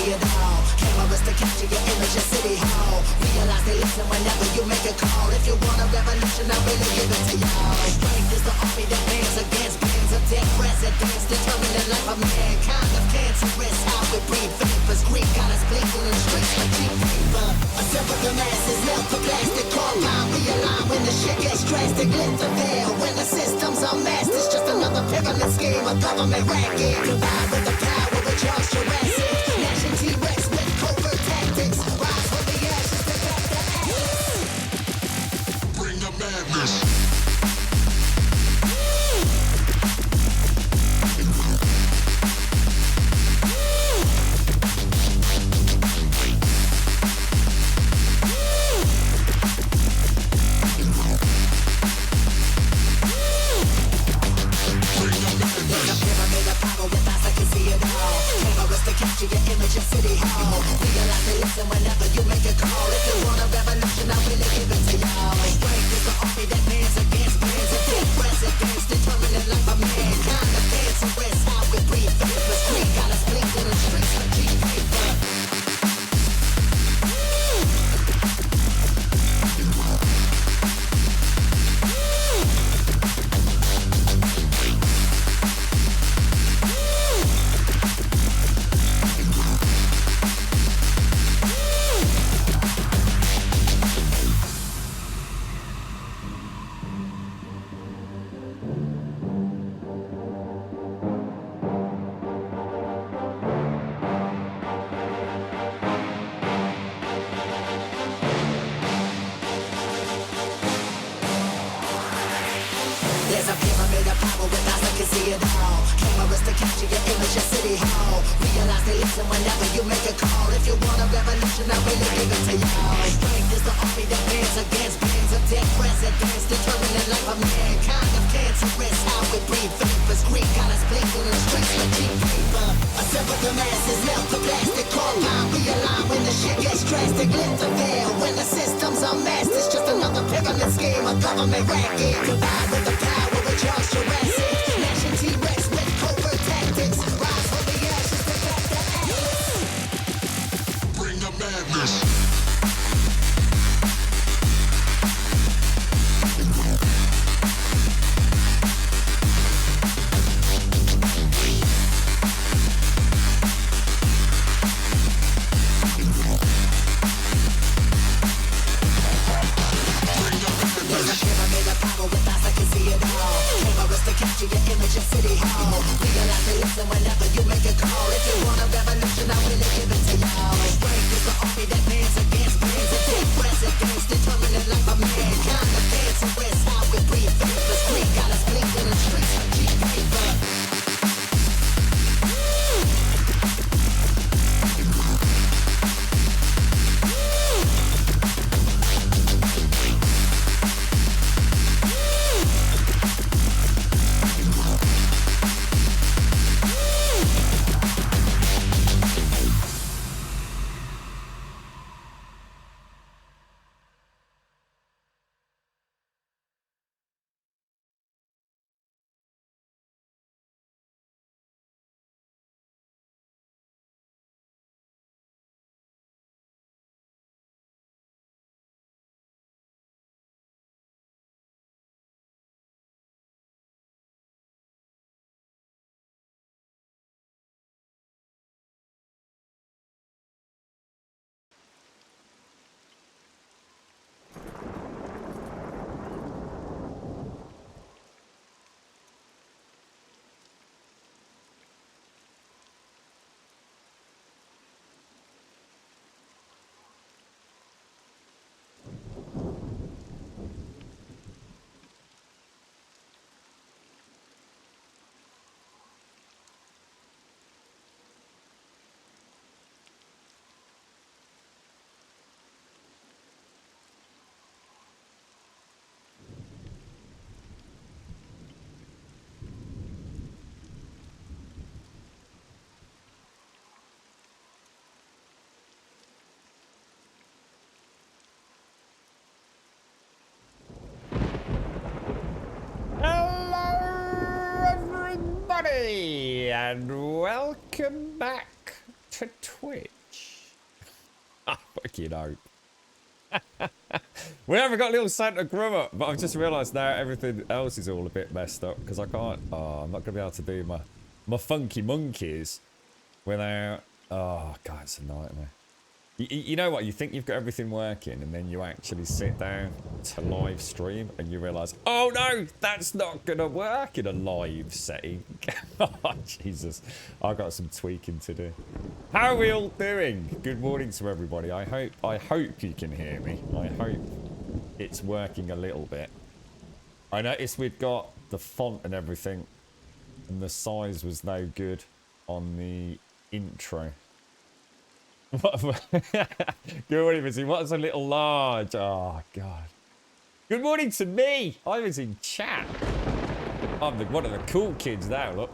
see it all. Cameras to capture your image in City Hall. Realize they listen whenever you make a call. If you want a revolution, I really give it to y'all. Strength is the army that bands against bands of dead presidents, determining the life of mankind of cancerous. How we breathe vapors, Greek got us blinking in streets like cheap paper. Assemble the masses, melt the plastic, carbine, realign when the shit gets drastic. Lift the veil when the system's unmasked. It's just another pyramid scheme, a government racket. Combined with the power of Charles Jurassic, gnashing T-Rex with covert tactics. Rise from the ashes to back the ashes. Bring the madness. Capture your image in City Hall. Realize they listen whenever you make a call. If you want a revolution, I really give it to y'all. Strength is the army that bands against bands of dead presidents, determining the life of mankind of cancerous. How we breathe vapors, Greek got us blinking in streets like cheap paper. There's a pyramid of power with eyes that can see it all. Cameras to capture your image in City Hall. Realize they listen whenever you make a call. If you want a revolution, I really give it to y'all. Strength is the army that bands against bands of dead presidents, determining the life of mankind of cancerous. How we breathe vapors, Greek got us blinking in streets like cheap paper. Assemble the masses, melt the plastic, carbine, realign when the shit gets drastic. Lift the veil when the system's unmasked. It's just another pyramid scheme, a government racket. Combined with the power of Charles Jurassic, gnashing T-Rex with covert tactics. Rise from the ashes to back the ashes. Bring the madness. Capture your image in City Hall. Realize they listen whenever you make a call. If you want a revolution, I really give it to y'all. Strength is the army that bands against bands of dead presidents, determining the life of mankind of cancerous. How we breathe vapors, Greek got us blinking in streets like cheap paper. And welcome back to Twitch. fucking hope. We haven't got little Santa Grummer, but I've just realised now everything else is all a bit messed up because I can't. Oh, I'm not gonna be able to do my funky monkeys without. Oh god, it's a nightmare. You know what? You think you've got everything working, and then you actually sit down to live stream, and you realise, oh no, that's not gonna work in a live setting. Oh Jesus, I've got some tweaking to do. How are we all doing? Good morning to everybody. I hope you can hear me. I hope it's working a little bit. I noticed we've got the font and everything, and the size was no good on the intro. Good morning, Missy. What's a little large? Oh, God. Good morning to me. I was in chat. I'm one of the cool kids now, look.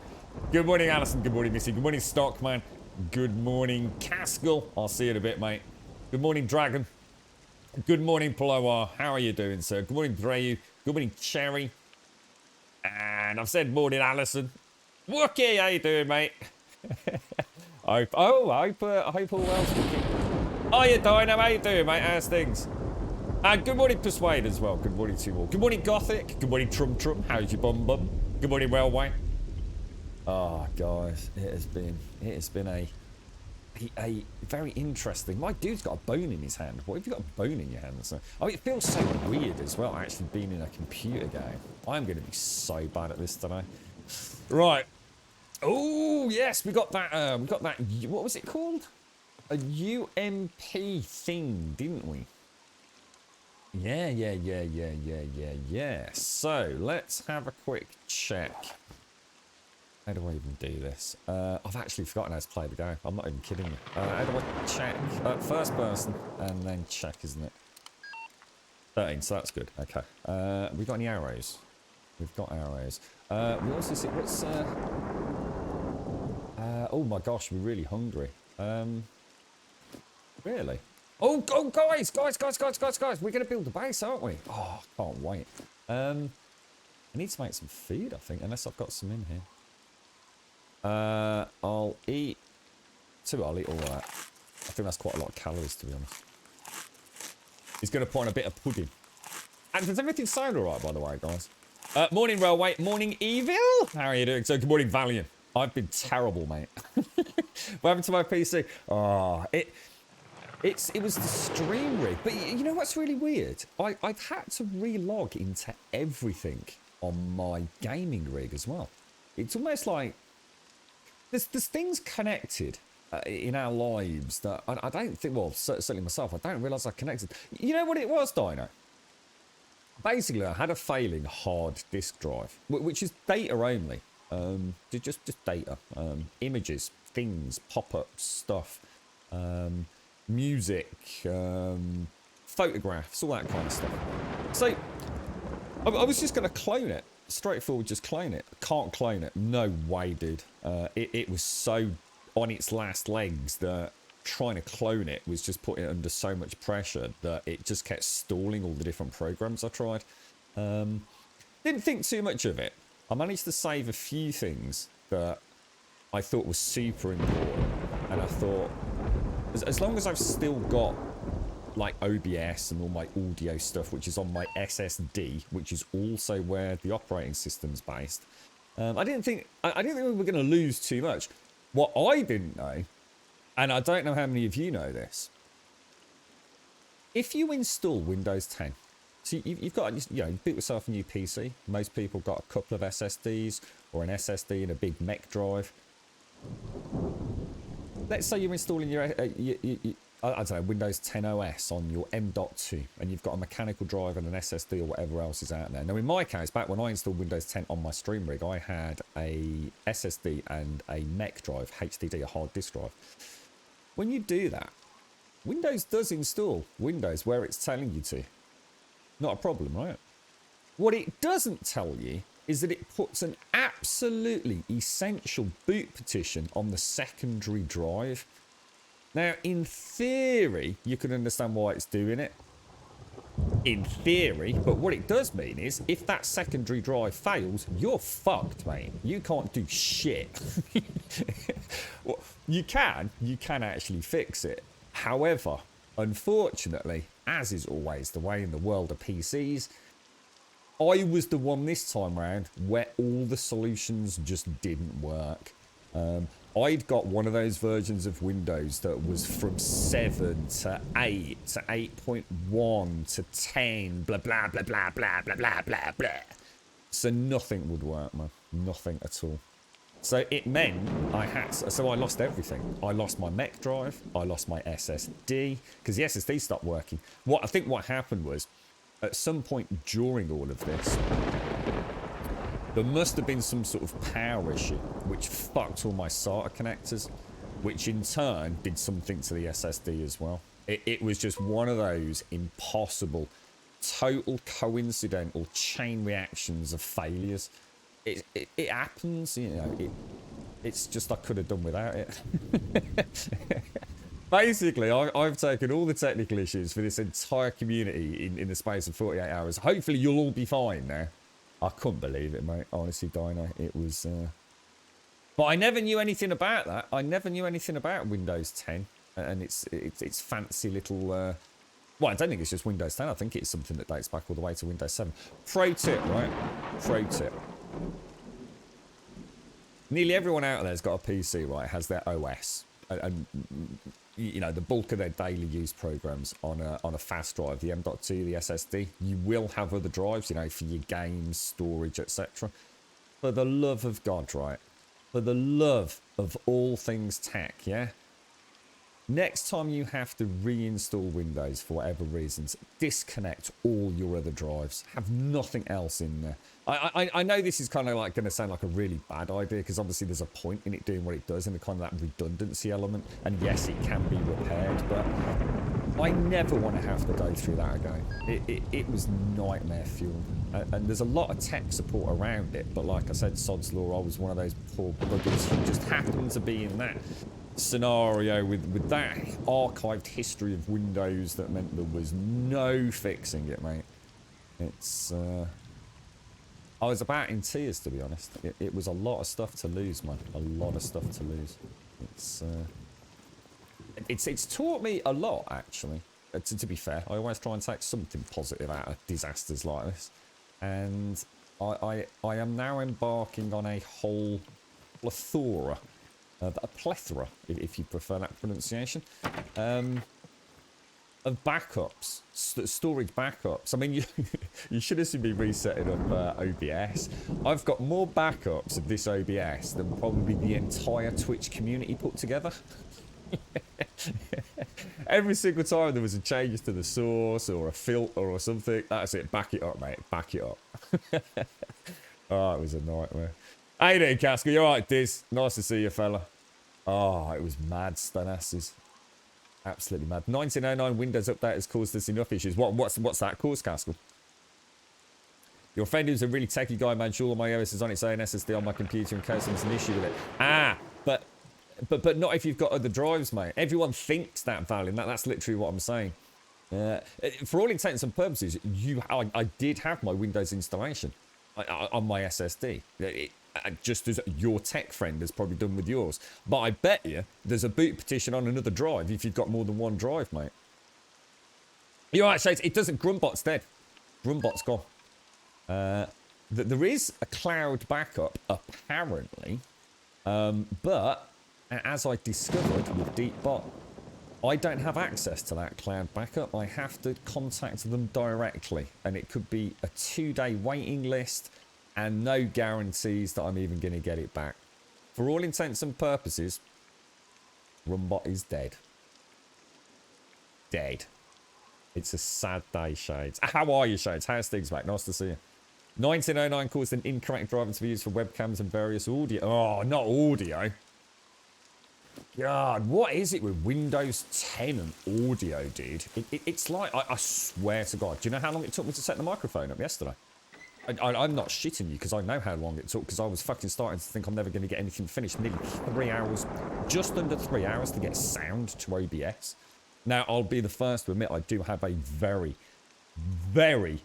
Good morning, Alison. Good morning, Missy. Good morning, Stockman. Good morning, Caskell. I'll see you in a bit, mate. Good morning, Dragon. Good morning, Ploar. How are you doing, sir? Good morning, Dreyu. Good morning, Cherry. And I've said morning, Alison. Wookie, how you doing, mate? I hope all well's cooking. Oh, you Dino, how you doing, mate? How's things? And good morning, Persuade as well. Good morning to you all. Good morning, Gothic. Good morning, Trum Trum. How's your bum bum? Good morning, Railway. Oh, guys, it has been a very interesting. My dude's got a bone in his hand. What have you got a bone in your hand? So, I mean, it feels so weird as well, actually being in a computer game. I'm going to be so bad at this today. Right. Oh yes, we got that. What was it called? A UMP thing, didn't we? Yeah. So let's have a quick check. How do I even do this? I've actually forgotten how to play the game. I'm not even kidding you. How do I check? First person and then check, isn't it? 13. So that's good. Okay. We got any arrows? We've got arrows. We also see what's. Oh my gosh, we're really hungry. Really? Oh, guys! We're gonna build a base, aren't we? Oh, can't wait. I need to make some food, I think, unless I've got some in here. I'll eat all that. I think that's quite a lot of calories, to be honest. He's gonna put on a bit of pudding. And does everything sound alright, by the way, guys? Morning, Railway. Morning, Evil. How are you doing? So, good morning, Valiant. I've been terrible, mate. What happened to my PC? Oh, it was the stream rig. But you know what's really weird? I've had to relog into everything on my gaming rig as well. It's almost like there's things connected in our lives that I don't think, well, certainly myself, I don't realise I connected. You know what it was, Dino? Basically, I had a failing hard disk drive, which is data only. Just data, images, things, pop-ups, stuff, music, photographs, all that kind of stuff. So I was just going to clone it, straightforward, just clone it. Can't clone it, no way, dude. It was so on its last legs that trying to clone it was just putting it under so much pressure that it just kept stalling all the different programs I tried. Didn't think too much of it. I managed to save a few things that I thought was super important, and I thought as long as I've still got like OBS and all my audio stuff, which is on my SSD, which is also where the operating system's based, I didn't think we were going to lose too much. What I didn't know, and I don't know how many of you know this, if you install Windows 10. So you've got, you know, built yourself a new PC. Most people got a couple of SSDs or an SSD and a big mech drive. Let's say you're installing your I don't know, Windows 10 OS on your M.2 and you've got a mechanical drive and an SSD or whatever else is out there. Now in my case, back when I installed Windows 10 on my stream rig, I had a SSD and a mech drive, HDD, a hard disk drive. When you do that, Windows does install Windows where it's telling you to. Not a problem, right? What it doesn't tell you is that it puts an absolutely essential boot petition on the secondary drive. Now, in theory, you can understand why it's doing it. In theory, but what it does mean is if that secondary drive fails, you're fucked, mate. You can't do shit. Well, you can actually fix it. However, unfortunately, as is always the way in the world of PCs, I was the one this time round where all the solutions just didn't work. I'd got one of those versions of Windows that was from 7 to 8 to 8.1 to 10, blah, blah, blah, blah, blah, blah, blah, blah, blah. So nothing would work, man. Nothing at all. So it meant so I lost everything. I lost my mech drive. I lost my SSD because the SSD stopped working. I think what happened was at some point during all of this, there must have been some sort of power issue which fucked all my SATA connectors, which in turn did something to the SSD as well. It was just one of those impossible, total coincidental chain reactions of failures. It happens, you know. It's just I could have done without it. Basically, I've taken all the technical issues for this entire community in the space of 48 hours. Hopefully, you'll all be fine now. I couldn't believe it, mate. Honestly, Dino, it was... But I never knew anything about that. I never knew anything about Windows 10 and its fancy little... Well, I don't think it's just Windows 10. I think it's something that dates back all the way to Windows 7. Pro tip, right? Pro tip. Nearly everyone out there has got a PC, right? Has their OS. And you know, the bulk of their daily use programs on a fast drive, the M.2, the SSD. You will have other drives, you know, for your games, storage, etc. For the love of God, right? For the love of all things tech, yeah? Next time you have to reinstall Windows for whatever reasons, disconnect all your other drives. Have nothing else in there. I know this is kind of like going to sound like a really bad idea because obviously there's a point in it doing what it does and the kind of that redundancy element. And yes, it can be repaired, but I never want to have to go through that again. It was nightmare fuel. And there's a lot of tech support around it, but like I said, sod's law, I was one of those poor buggers who just happened to be in that scenario with that archived history of Windows that meant there was no fixing it, mate. It's I was about in tears, to be honest. It was a lot of stuff to lose, man. A lot of stuff to lose. It's taught me a lot, actually. To be fair, I always try and take something positive out of disasters like this, and I am now embarking on a whole plethora, if you prefer that pronunciation, of backups, storage backups. I mean, you should have seen me resetting up OBS. I've got more backups of this OBS than probably the entire Twitch community put together. Every single time there was a change to the source or a filter or something, that's it. Back it up, mate. Back it up. Oh, it was a nightmare. How you doing, Casco? You alright, Diz? Nice to see you, fella. Oh, it was mad, Stanasses. Absolutely mad. 1909 Windows update has caused us enough issues. What's that caused, Casco? Your friend who's a really techie guy made sure all my OS is on its own SSD on my computer in case there's an issue with it. Ah, but not if you've got other drives, mate. Everyone thinks that, Valin. That's literally what I'm saying. For all intents and purposes, I did have my Windows installation on my SSD. Just as your tech friend has probably done with yours. But I bet you there's a boot petition on another drive if you've got more than one drive, mate. You're right, Shades. It doesn't. Grumbot's dead. Grumbot's gone. There is a cloud backup, apparently. But as I discovered with DeepBot, I don't have access to that cloud backup. I have to contact them directly. And it could be a 2-day waiting list and no guarantees that I'm even going to get it back. For all intents and purposes, Grumbot is dead. Dead. It's a sad day, Shades. How are you, Shades? How's things, mate? Nice to see you. 1909 caused an incorrect driver to be used for webcams and various audio. Oh, not audio. God, what is it with Windows 10 and audio, dude? It's like, I swear to God, do you know how long it took me to set the microphone up yesterday? I'm not shitting you because I know how long it took because I was fucking starting to think I'm never going to get anything finished. Nearly 3 hours, just under 3 hours to get sound to OBS. Now, I'll be the first to admit I do have a very, very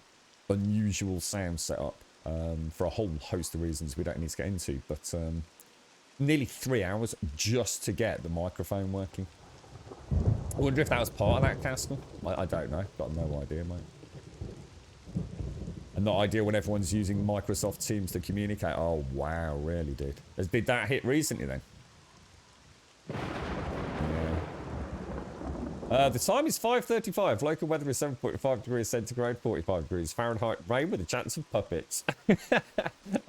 unusual sound setup for a whole host of reasons we don't need to get into. But nearly 3 hours just to get the microphone working. I wonder if that was part of that castle. I don't know. Got no idea, mate. And not ideal when everyone's using Microsoft Teams to communicate. Oh, wow, really, dude. Did that hit recently, then? Yeah. The time is 5:35. Local weather is 7.5 degrees centigrade, 45 degrees Fahrenheit. Rain with a chance of puppets.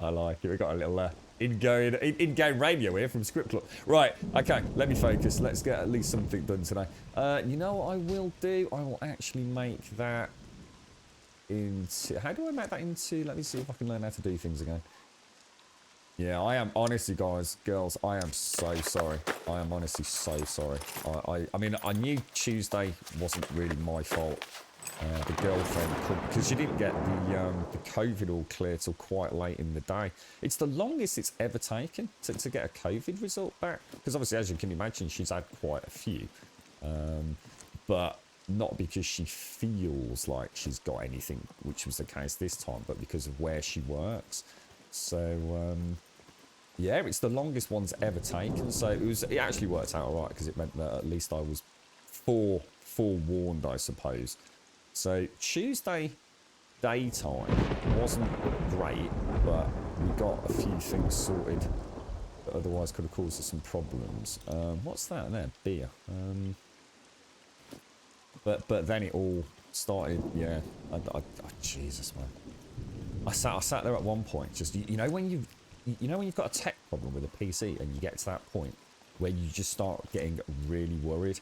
I like it. We got a little in-game radio here from Script Club. Right, okay, let me focus. Let's get at least something done today. You know what I will do? I will actually make that into... How do I make that into... Let me see if I can learn how to do things again. Yeah, I am honestly, guys, girls, I am so sorry. I am honestly so sorry. I mean, I knew Tuesday wasn't really my fault. The girlfriend could, because she didn't get the COVID all clear till quite late in the day. It's the longest it's ever taken to get a COVID result back. Because obviously, as you can imagine, she's had quite a few. But not because she feels like she's got anything, which was the case this time, but because of where she works. So, yeah, it's the longest one's ever taken. So it actually worked out all right because it meant that at least I was forewarned, I suppose. So Tuesday daytime wasn't great, but we got a few things sorted that otherwise could have caused us some problems. What's that there? Beer. But then it all started. Yeah. Oh, Jesus, man. I sat there at one point. Just you know when you've got a tech problem with a PC and you get to that point where you just start getting really worried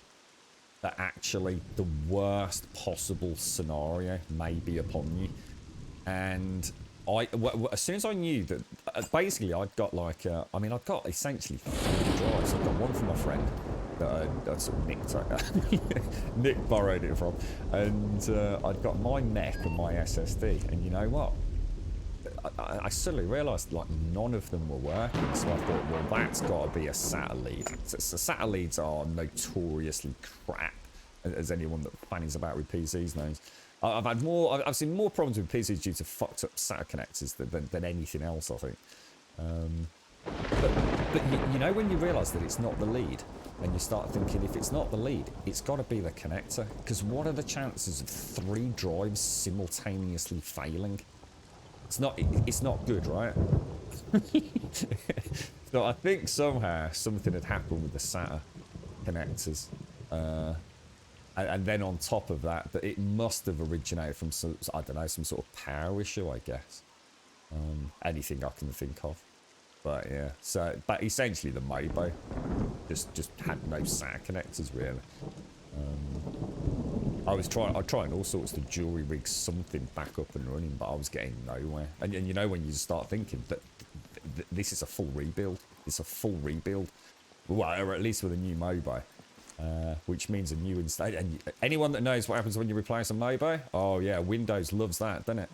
that actually the worst possible scenario may be upon you. And as soon as I knew that, basically I'd got like, I mean, I've got essentially 3 drives. I've got one from my friend that I sort of nicked, Nick borrowed it from, and I'd got my Mech and my SSD. And you know what? I suddenly realised like none of them were working, so I thought, well, that's got to be a SATA lead. So SATA leads are notoriously crap, as anyone that fannies about with PCs knows. I've seen more problems with PCs due to fucked up SATA connectors than anything else, I think. But you know when you realise that it's not the lead, and you start thinking if it's not the lead, it's got to be the connector. Because what are the chances of 3 drives simultaneously failing? It's not good, right? So I think somehow something had happened with the SATA connectors. And then on top of that, it must have originated from some, I don't know, some sort of power issue, I guess. Anything I can think of. But yeah, but essentially the Mobo just had no SATA connectors really. I trying all sorts to jewelry rig something back up and running, but I was getting nowhere. And you know when you just start thinking that this is a full rebuild. It's a full rebuild. Well, or at least with a new Mobo. Which means a new install. And anyone that knows what happens when you replace a Mobo, oh yeah, Windows loves that, doesn't it?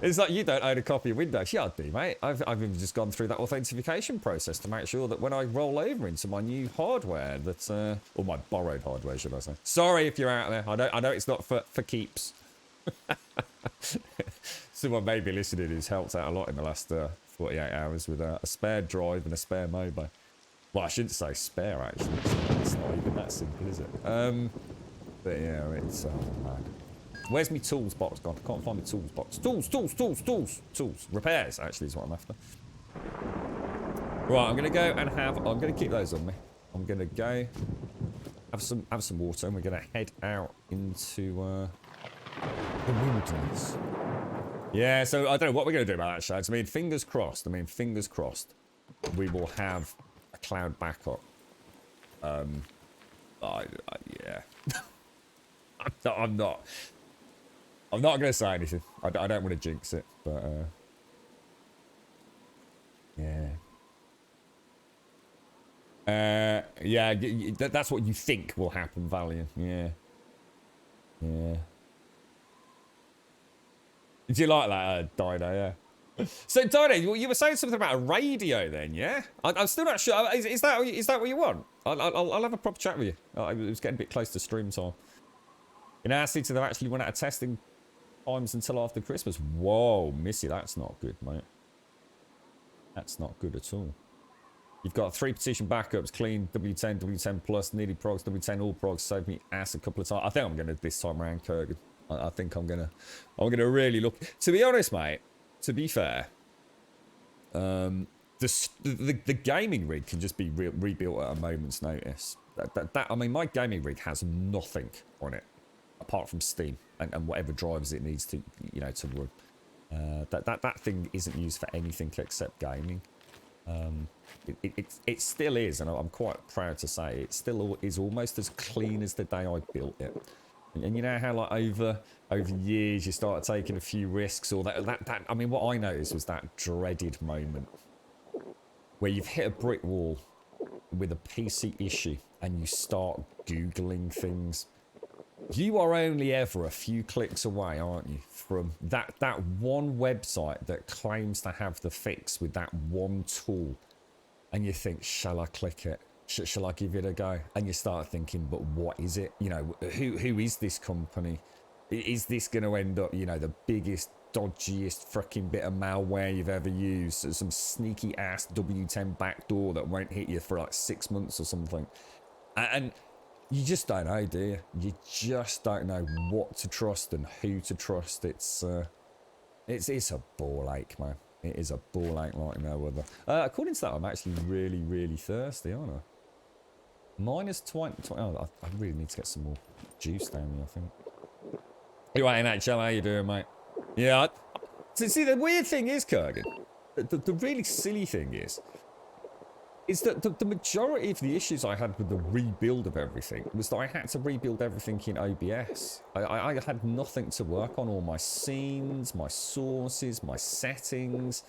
It's like you don't own a copy of Windows. Yeah, I do, mate. I've even just gone through that authentication process to make sure that when I roll over into my new hardware, that or my borrowed hardware, should I say? Sorry if you're out there. I know it's not for keeps. Someone maybe listening who's helped out a lot in the last 48 hours with a spare drive and a spare Mobo. Well, I shouldn't say spare actually. It's not even that simple, is it? But yeah, it's mad. Where's my tools box gone? I can't find my tools box. Tools. Repairs, actually, is what I'm after. Right, I'm going to go and I'm going to keep those on me. I'm going to go have some water, and we're going to head out into the wilderness. Yeah, so I don't know what we're going to do about that, Shags. I mean, fingers crossed. We will have a cloud backup. Yeah. I'm not going to say anything. I don't want to jinx it, but yeah. Yeah, that's what you think will happen, Valiant. Yeah. Did you like that, Dino? Yeah. So, Dino, you were saying something about a radio then, yeah? I'm still not sure. Is that what you want? I'll have a proper chat with you. It was getting a bit close to stream time. You know, I see to them actually went out of testing times until after Christmas. Whoa, Missy, that's not good, mate. That's not good at all. You've got 3 position backups, clean, W10, W10 plus, nearly progs, W10 all progs, saved me ass a couple of times. I think I'm gonna this time around, Kurgan. I think I'm gonna really look. To be honest, mate, to be fair, the gaming rig can just be rebuilt at a moment's notice. I mean, my gaming rig has nothing on it apart from Steam and whatever drivers it needs to, you know, to run. That thing isn't used for anything except gaming. It still is, and I'm quite proud to say it still is almost as clean as the day I built it. And you know how like over years you start taking a few risks, or that I mean, what I noticed was that dreaded moment where you've hit a brick wall with a PC issue and you start Googling things. You are only ever a few clicks away, aren't you, from that one website that claims to have the fix with that one tool. And you think, shall I click it? Shall I give it a go? And you start thinking, but what is it? You know, who is this company? Is this going to end up, you know, the biggest, dodgiest freaking bit of malware you've ever used? Some sneaky ass W10 backdoor that won't hit you for like 6 months or something. And you just don't know, do you? You just don't know what to trust and who to trust. It's a ball ache, man. It is a ball ache like no other. According to that, I'm actually really, really thirsty, aren't I? Minus 20. Oh, I really need to get some more juice down me, I think. Anyway, NHL, how you doing, mate? Yeah. See, the weird thing is, Kurgan, the really silly thing is that the majority of the issues I had with the rebuild of everything was that I had to rebuild everything in OBS. I had nothing to work on, all my scenes, my sources, my settings.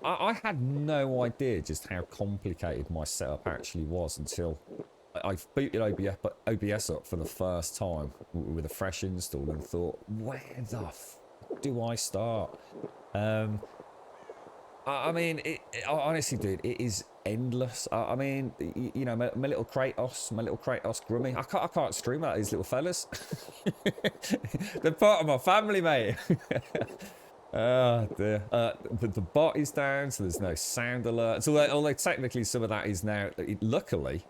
I had no idea just how complicated my setup actually was until I booted OBS up for the first time with a fresh install and thought, where the f do I start? I mean, honestly, dude, it is endless. I mean, you know, my little Kratos Grummy. I can't stream out these little fellas. They're part of my family, mate. Oh dear. The bot is down, so there's no sound alerts. Although technically some of that is now, luckily,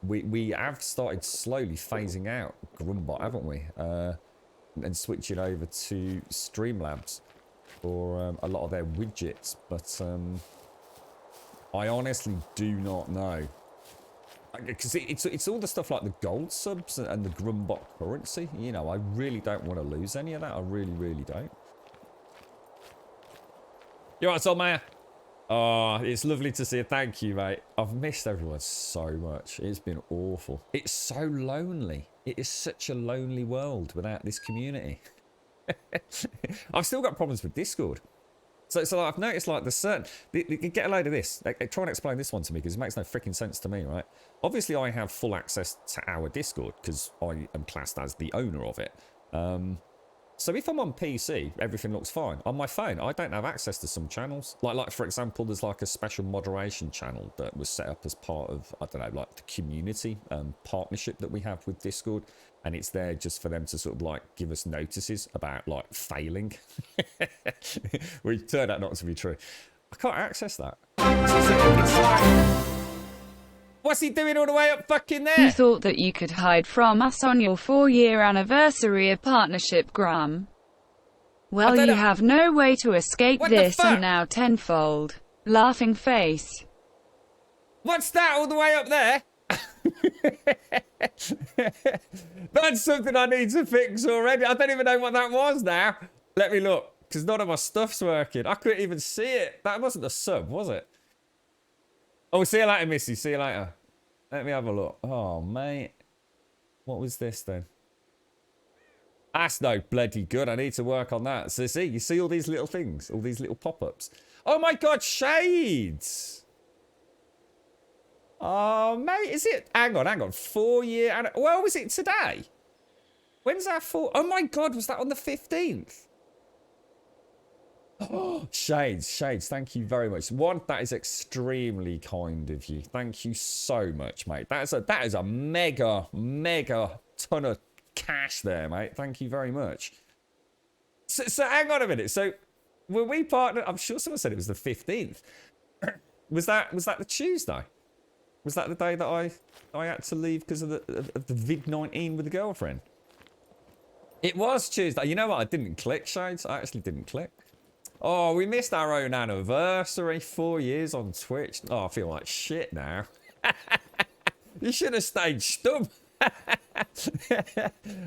we have started slowly phasing out Grumbot, haven't we? And switching over to Streamlabs for a lot of their widgets. But I honestly do not know. Because it's all the stuff like the gold subs and the Grumbot currency. You know, I really don't want to lose any of that. I really, really don't. You alright, Tom Mayer? Oh, it's lovely to see you. Thank you, mate. I've missed everyone so much. It's been awful. It's so lonely. It is such a lonely world without this community. I've still got problems with Discord. So I've noticed, like, there's certain... Get a load of this. Try and explain this one to me, because it makes no freaking sense to me, right? Obviously, I have full access to our Discord, because I am classed as the owner of it. So if I'm on PC, everything looks fine. On my phone, I don't have access to some channels. Like for example, there's like a special moderation channel that was set up as part of, I don't know, like the community partnership that we have with Discord. And it's there just for them to sort of like give us notices about like failing. Which turned out not to be true. I can't access that. It's like, what's he doing all the way up fucking there? You thought that you could hide from us on your 4-year anniversary of partnership, Graham. Well, you have no way to escape this, and now tenfold. Laughing face. What's that all the way up there? That's something I need to fix already. I don't even know what that was now. Let me look, because none of my stuff's working. I couldn't even see it. That wasn't a sub, was it? Oh, see you later, Missy. See you later. Let me have a look. Oh, mate. What was this then? That's no bloody good. I need to work on that. So see, you see all these little things, all these little pop-ups. Oh my God, shades. Oh, mate, is it? Hang on. 4-year. Well, was it today? When's that for? Oh my God, was that on the 15th? Oh, Shades, thank you very much. One, that is extremely kind of you. Thank you so much, mate. That is a mega ton of cash there, mate. Thank you very much. So hang on a minute. So Were we partnered? I'm sure someone said it was the 15th. Was that the Tuesday? Was that the day that I had to leave because of the vid-19 with the girlfriend? It was Tuesday. You know what? I didn't click, Shades. I actually didn't click. Oh, we missed our own anniversary. 4 years on Twitch. Oh, I feel like shit now. You should have stayed stum.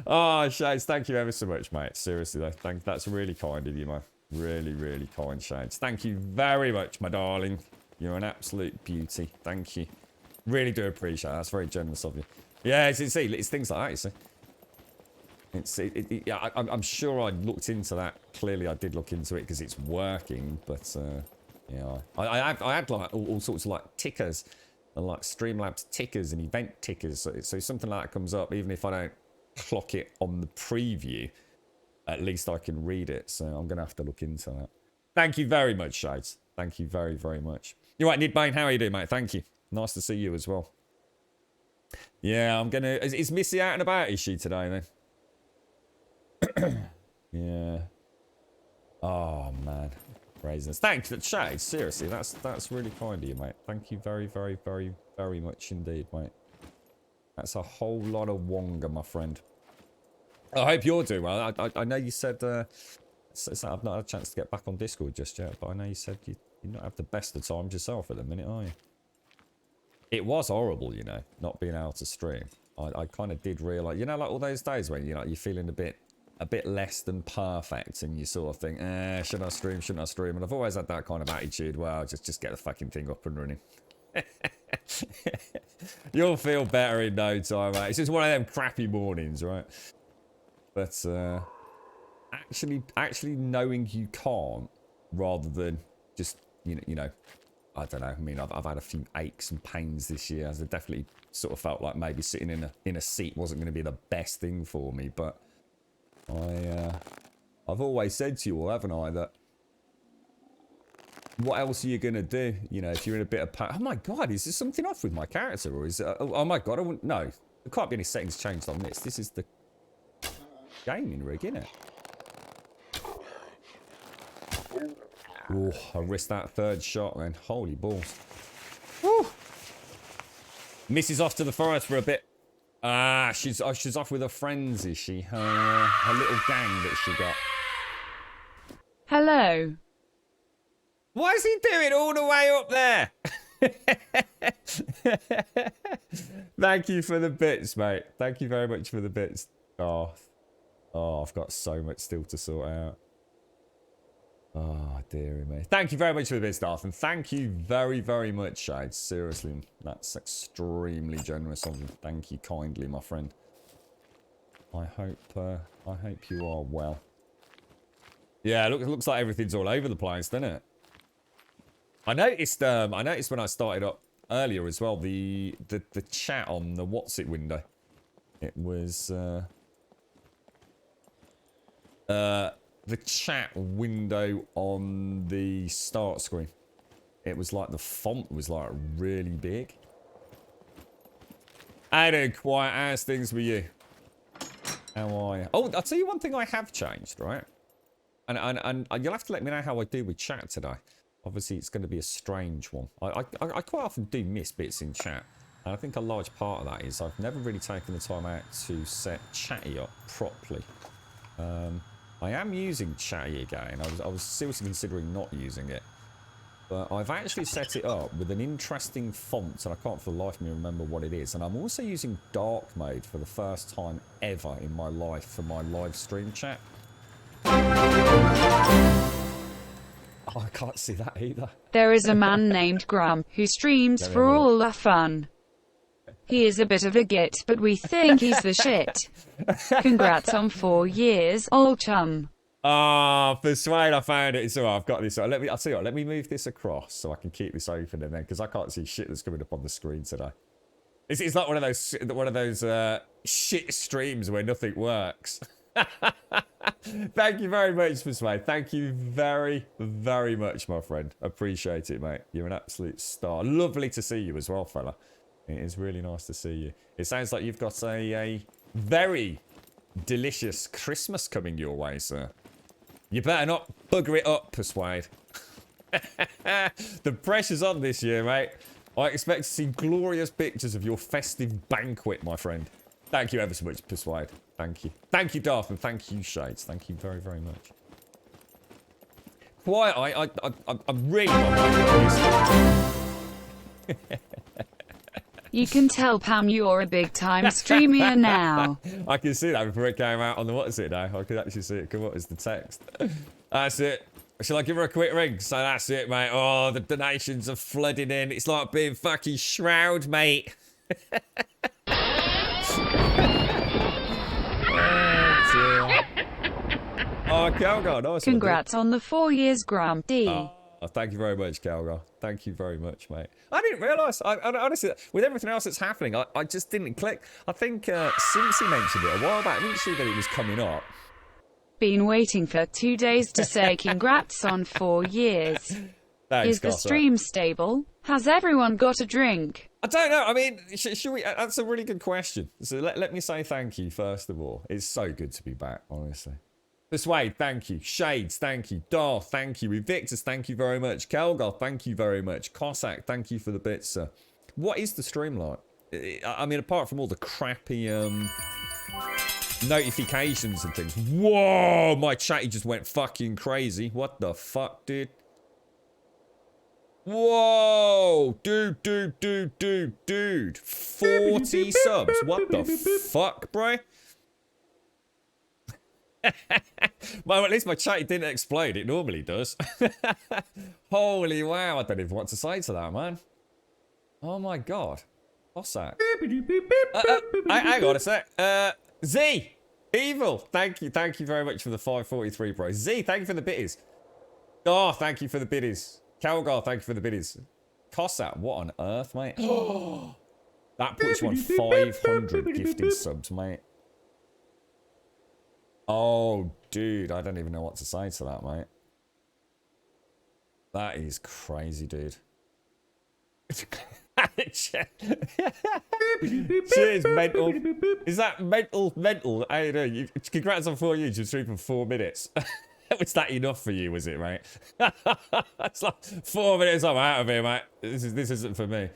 Oh, Shades, thank you ever so much, mate. Seriously, though. That's really kind of you, mate. Really, really kind, Shades. Thank you very much, my darling. You're an absolute beauty. Thank you. Really do appreciate it. That's very generous of you. Yeah, it's things like that, you see. Yeah, I'm sure I looked into that. Clearly, I did look into it because it's working. But yeah, I had like all sorts of like tickers, and like Streamlabs tickers and event tickers. So something like that comes up, even if I don't clock it on the preview, at least I can read it. So I'm gonna have to look into that. Thank you very much, Shades. Thank you very, very much. You're right, Nidbane. How are you doing, mate? Thank you. Nice to see you as well. Yeah, I'm gonna. Is Missy out and about? Is she today then? Yeah. Oh man, raisins. Thanks, Shades. Seriously, that's really kind of you, mate. Thank you very, very, very, very much indeed, mate. That's a whole lot of wonga, my friend. I hope you're doing well. I know you said I've not had a chance to get back on Discord just yet, but I know you said you not have the best of times yourself at the minute, are you? It was horrible, you know, not being able to stream. I kind of did realise, you know, like all those days when you're feeling a bit less than perfect, and you sort of think, should I stream? Shouldn't I stream? And I've always had that kind of attitude. Well, just get the fucking thing up and running. You'll feel better in no time, mate. It's just one of them crappy mornings, right? But actually knowing you can't, rather than just you know, I don't know. I mean, I've had a few aches and pains this year. As I definitely sort of felt like maybe sitting in a seat wasn't going to be the best thing for me. But I've always said to you all, haven't I, that what else are you going to do? You know, if you're in a bit of pain. Oh my God, is there something off with my character, or is it? Oh my God, I wouldn't. No, there can't be any settings changed on this. This is the gaming rig, isn't it? Oh, I risked that third shot, man. Holy balls. Woo. Missy's off to the forest for a bit. Ah, she's off with her friends, is she? Her little gang that she got. Hello. What is he doing all the way up there? Thank you for the bits, mate. Thank you very much for the bits. Oh, I've got so much still to sort out. Oh, dearie me. Thank you very much for the bits, Darth, and thank you very, very much, Shade. Seriously, that's extremely generous of you. Thank you kindly, my friend. I hope you are well. Yeah, it looks like everything's all over the place, doesn't it? I noticed when I started up earlier as well, the chat on the What's It window. It was the chat window on the start screen. It was like the font was like really big. I don't quite ask things with you. How are you? Oh, I'll tell you one thing I have changed, right? And you'll have to let me know how I do with chat today. Obviously, it's going to be a strange one. I quite often do miss bits in chat. And I think a large part of that is I've never really taken the time out to set Chatty up properly. I am using Chatty again. I was seriously considering not using it. But I've actually set it up with an interesting font, and I can't for the life of me remember what it is. And I'm also using dark mode for the first time ever in my life for my live stream chat. Oh, I can't see that either. There is a man named Graham who streams for all the fun. He is a bit of a git, but we think he's the shit. Congrats on 4 years, old chum. Ah, persuade, I found it. It's all right, I've got this. I'll tell you what, let me move this across so I can keep this open in there, because I can't see shit that's coming up on the screen today. It's like one of those shit streams where nothing works. Thank you very much, Persuade. Thank you very, very much, my friend. Appreciate it, mate. You're an absolute star. Lovely to see you as well, fella. It is really nice to see you. It sounds like you've got a very delicious Christmas coming your way, sir. You better not bugger it up, Persuade. The pressure's on this year, mate. I expect to see glorious pictures of your festive banquet, my friend. Thank you ever so much, Persuade. Thank you. Thank you, Darth, and thank you, Shades. Thank you very, very much. Quiet, I'm really not You can tell Pam you're a big time streamer now. I can see that before it came out on the what's it now. I could actually see it come up as the text. That's it. Shall I give her a quick ring? So that's it, mate. Oh, the donations are flooding in. It's like being fucking Shroud, mate. Oh, Calgar, nice. Congrats on the 4 years, Grumpy. Oh, thank you very much, Calgar. Thank you very much, mate. I didn't realise. I honestly, with everything else that's happening, I just didn't click. I think Cincy mentioned it a while back, didn't she, that it was coming up? Been waiting for 2 days to say congrats on 4 years. Thanks, Is the stream stable? Has everyone got a drink? I don't know. I mean, should we? That's a really good question. So let me say thank you, first of all. It's so good to be back, honestly. Persuade, thank you. Shades, thank you. Darth, thank you. Evictus, thank you very much. Kelgar, thank you very much. Cossack, thank you for the bits, sir. What is the stream like? I mean, apart from all the crappy notifications and things. Whoa, my chatty just went fucking crazy. What the fuck, dude? Whoa, dude. 40 subs. What the fuck, bro? Well, at least my chatty didn't explode. It normally does. Holy wow. I don't even know what to say to that, man. Oh my god. What's that? Hang on a sec. Z! Evil! Thank you very much for the 543, bro. Z, thank you for the biddies. Oh, thank you for the biddies. Calgar, thank you for the biddies. Cossack, what on earth, mate? That puts you on 500 gifted subs, mate. Oh, dude, I don't even know what to say to that, mate. That is crazy, dude. Cheers, mental. Is that mental? How you doing? Congrats on 4 years. You've streamed for 4 minutes. Was that enough for you, was it, mate? It's like 4 minutes, I'm out of here, mate. This isn't for me.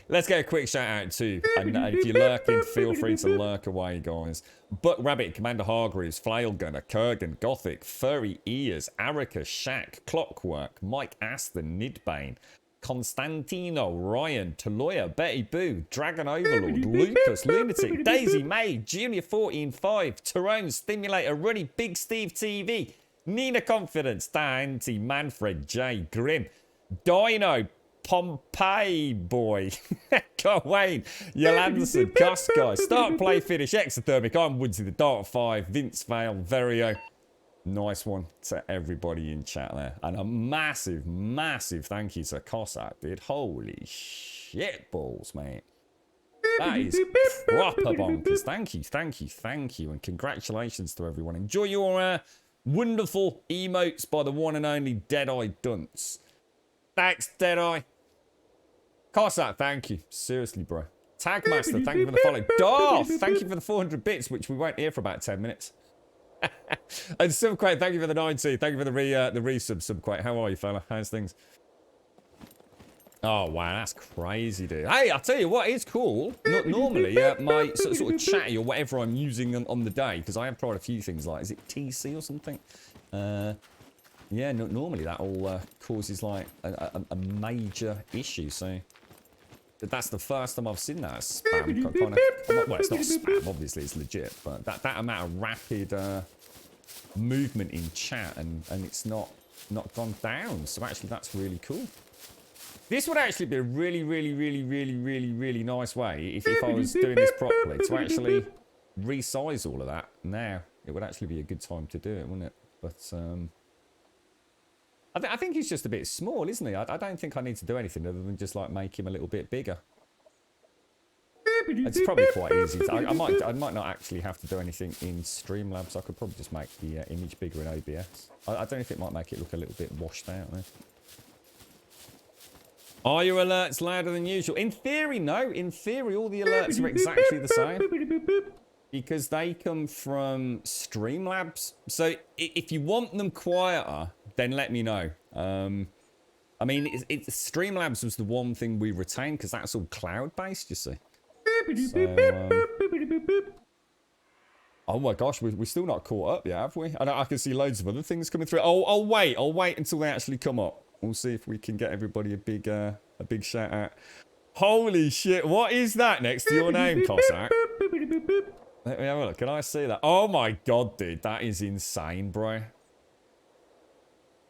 Let's get a quick shout out too. And if you're lurking, feel free to lurk away, guys. Buck Rabbit, Commander Hargreaves, Flail Gunner, Kurgan, Gothic, Furry Ears, Arica, Shack, Clockwork, Mike Aston, Nidbane, Constantino, Ryan, Taloya, Betty Boo, Dragon Overlord, Lupus, Lunatic, Daisy May, Junior 14-5, Tyrone, Stimulator, Runny, Big Steve TV, Nina Confidence, Dante, Manfred, J, Grim, Dino, Pompeii Boy, Wayne, Yolanderson, Gus Guy, Start Play Finish, Exothermic, I'm Woodsy, the Dark 5, Vince Vale, Verio. Nice one to everybody in chat there. And a massive thank you to Cossack, dude. Holy shit balls, mate. That is proper bonkers. Thank you. And congratulations to everyone. Enjoy your wonderful emotes by the one and only Deadeye Dunce. Thanks, Deadeye. Cossack, thank you. Seriously, bro. Tagmaster, thank you for the follow. Darth, thank you for the 400 bits, which we won't hear for about 10 minutes. And Subquake, thank you for the 90. Thank you for the resub, Subquake. How are you, fella? How's things? Oh, wow, that's crazy, dude. Hey, I'll tell you what is cool. Not normally, my sort of chatty or whatever I'm using on the day, because I have tried a few things like, is it TC or something? Yeah, normally that all causes like a major issue, so that's the first time I've seen that spam kind of, well, it's not spam, obviously it's legit, but that amount of rapid movement in chat and it's not gone down, so actually that's really cool. This would actually be a really nice way if I was doing this properly to actually resize all of that. Now it would actually be a good time to do it, wouldn't it? But I think he's just a bit small, isn't he? I don't think I need to do anything other than just like make him a little bit bigger. It's probably quite easy. I might not actually have to do anything in Streamlabs. I could probably just make the image bigger in OBS. I don't know if it might make it look a little bit washed out there. Are your alerts louder than usual? In theory, no. In theory, all the alerts are exactly the same. because they come from Streamlabs. So if you want them quieter, then let me know. I mean, Streamlabs was the one thing we retained because that's all cloud-based, you see. So, oh my gosh, we're still not caught up yet, have we? I can see loads of other things coming through. Oh, I'll wait until they actually come up. We'll see if we can get everybody a big shout out. Holy shit, what is that next to your name, Cossack? Let me have a look. Can I see that? Oh my god, dude, that is insane, bro.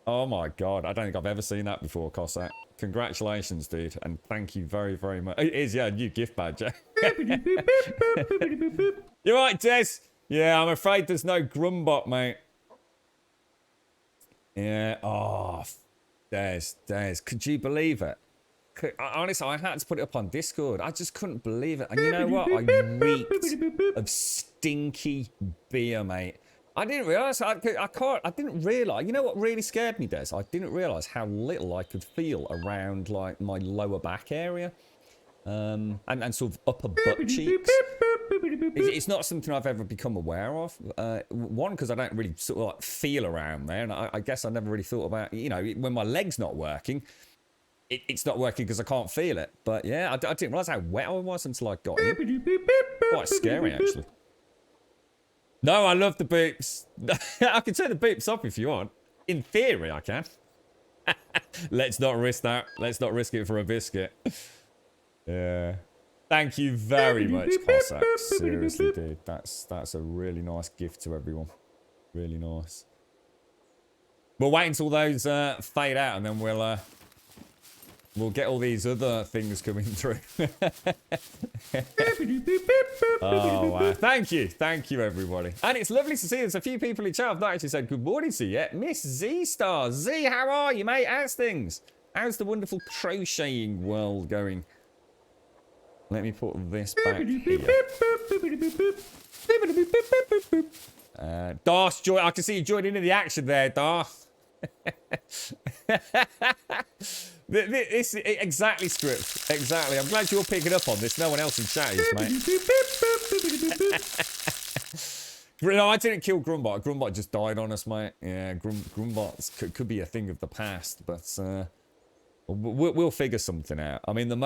Oh my god, I don't think I've ever seen that before, Cossack. Congratulations, dude, and thank you very, very much. It is, yeah, a new gift badge. You're right, Des. Yeah, I'm afraid there's no Grumbot, mate. Yeah, oh, Des, could you believe it? Honestly, I had to put it up on Discord. I just couldn't believe it. And you know what? I reeked of stinky beer, mate. I didn't realise. I didn't realise. You know what really scared me, Des? I didn't realise how little I could feel around like my lower back area, and sort of upper butt cheeks. It's not something I've ever become aware of. One, because I don't really sort of like feel around there, and I guess I never really thought about. You know, when my leg's not working. It's not working because I can't feel it. But yeah, I didn't realise how wet I was until I got in. Quite scary, actually. No, I love the beeps. I can turn the beeps off if you want. In theory, I can. Let's not risk that. Let's not risk it for a biscuit. Yeah. Thank you very much, Cossack. Seriously, dude. That's a really nice gift to everyone. Really nice. We'll wait until those fade out and then we'll get all these other things coming through. Oh, wow. Thank you, everybody. And it's lovely to see there's a few people in chat. I've not actually said good morning to you yet. Miss Z-Star. Z, how are you, mate? How's things? How's the wonderful crocheting world going? Let me put this back here. Darth, I can see you joining in the action there, Darth. This exactly, Script. Exactly. I'm glad you're picking up on this. No one else in chat is, mate. No, I didn't kill Grumbot. Grumbot just died on us, mate. Yeah, Grumbot could be a thing of the past, but we'll figure something out. I mean, the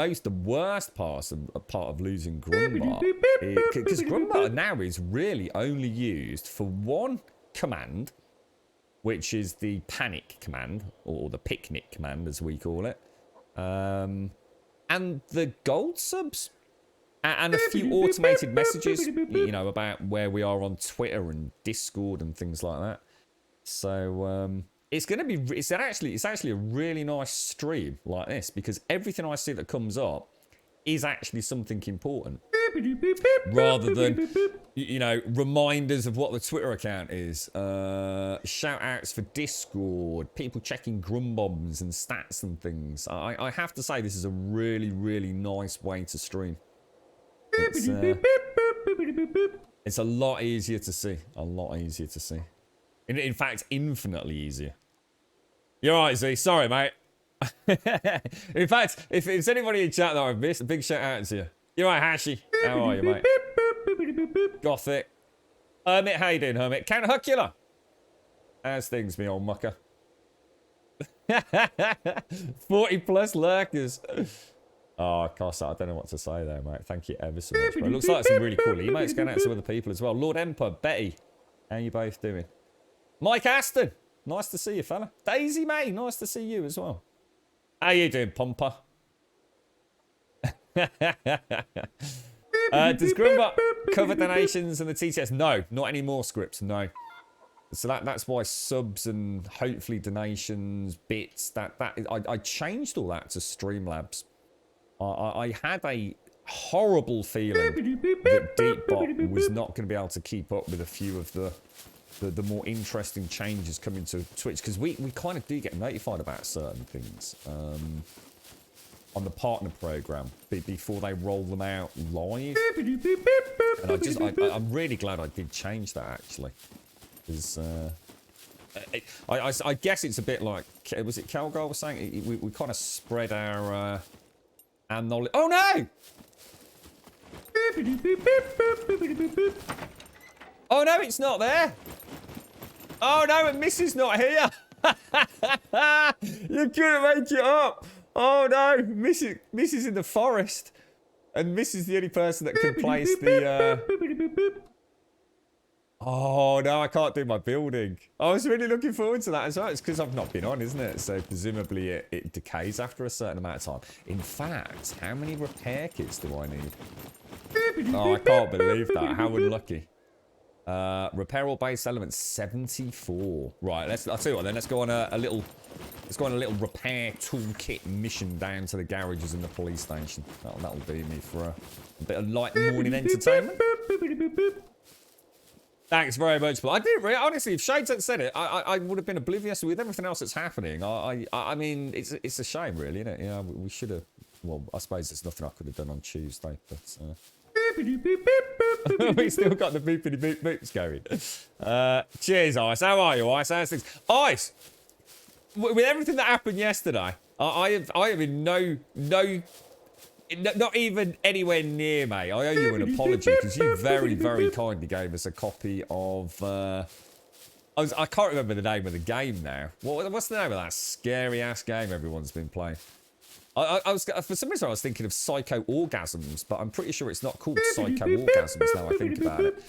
worst part of losing Grumbot, because Grumbot now is really only used for one command, which is the panic command, or the picnic command, as we call it. And the gold subs. And a few automated messages, you know, about where we are on Twitter and Discord and things like that. So, it's actually a really nice stream like this, because everything I see that comes up is actually something important. Rather than, you know, reminders of what the Twitter account is, shout outs for Discord, people checking grumbombs and stats and things. I have to say, this is a really, really nice way to stream. It's a lot easier to see. A lot easier to see. In fact, infinitely easier. You're right, Z. Sorry, mate. In fact, if it's anybody in chat that I've missed, a big shout out to you. You're right, Hashi. How are you, mate? Gothic. Hermit, how you doing, Hermit? Count Huckula. How's things, me old mucker? 40 plus lurkers. Oh, Costa, I don't know what to say there, mate. Thank you ever so much, bro. Looks like some really cool emotes going out to other people as well. Lord Emperor, Betty, how you both doing? Mike Aston, nice to see you, fella. Daisy May, nice to see you as well. How you doing, Pomper? Does Grumbot cover donations and the TTS? No, not any more, Scripts, no. So that's why subs and hopefully donations, bits, I changed all that to Streamlabs. I had a horrible feeling that Deepbot was not going to be able to keep up with a few of the more interesting changes coming to Twitch, because we kind of do get notified about certain things on the partner program before they roll them out live. And I'm really glad I did change that, actually, because I guess it's a bit like, was it Calgar was saying, we kind of spread our knowledge. Oh no! Oh, no, it's not there. Oh, no, and Missy's not here. You couldn't make it up. Oh, no. Missy's in the forest. And Missy's the only person that can place the... Oh, no, I can't do my building. I was really looking forward to that as well. It's because I've not been on, isn't it? So presumably it decays after a certain amount of time. In fact, how many repair kits do I need? Oh, I can't believe that. How unlucky. Repair all base elements 74. Right, I'll tell you what then, let's go on a little repair toolkit mission down to the garages in the police station. That'll do me for a bit of light morning entertainment. Thanks very much, but I didn't really, honestly, if Shades had said it, I would have been oblivious with everything else that's happening. I mean, it's a shame, really, isn't it? Yeah, we should have. Well, I suppose there's nothing I could have done on Tuesday, but we still got the boopity boop boops going. Cheers, Ice. How are you, Ice? How's things? Ice, with everything that happened yesterday, I have in not even anywhere near, mate. I owe you an apology because you very, very kindly gave us a copy of. I can't remember the name of the game now. What's the name of that scary ass game everyone's been playing? I was for some reason I was thinking of Psycho Orgasms, but I'm pretty sure it's not called Psycho Orgasms now I think about it.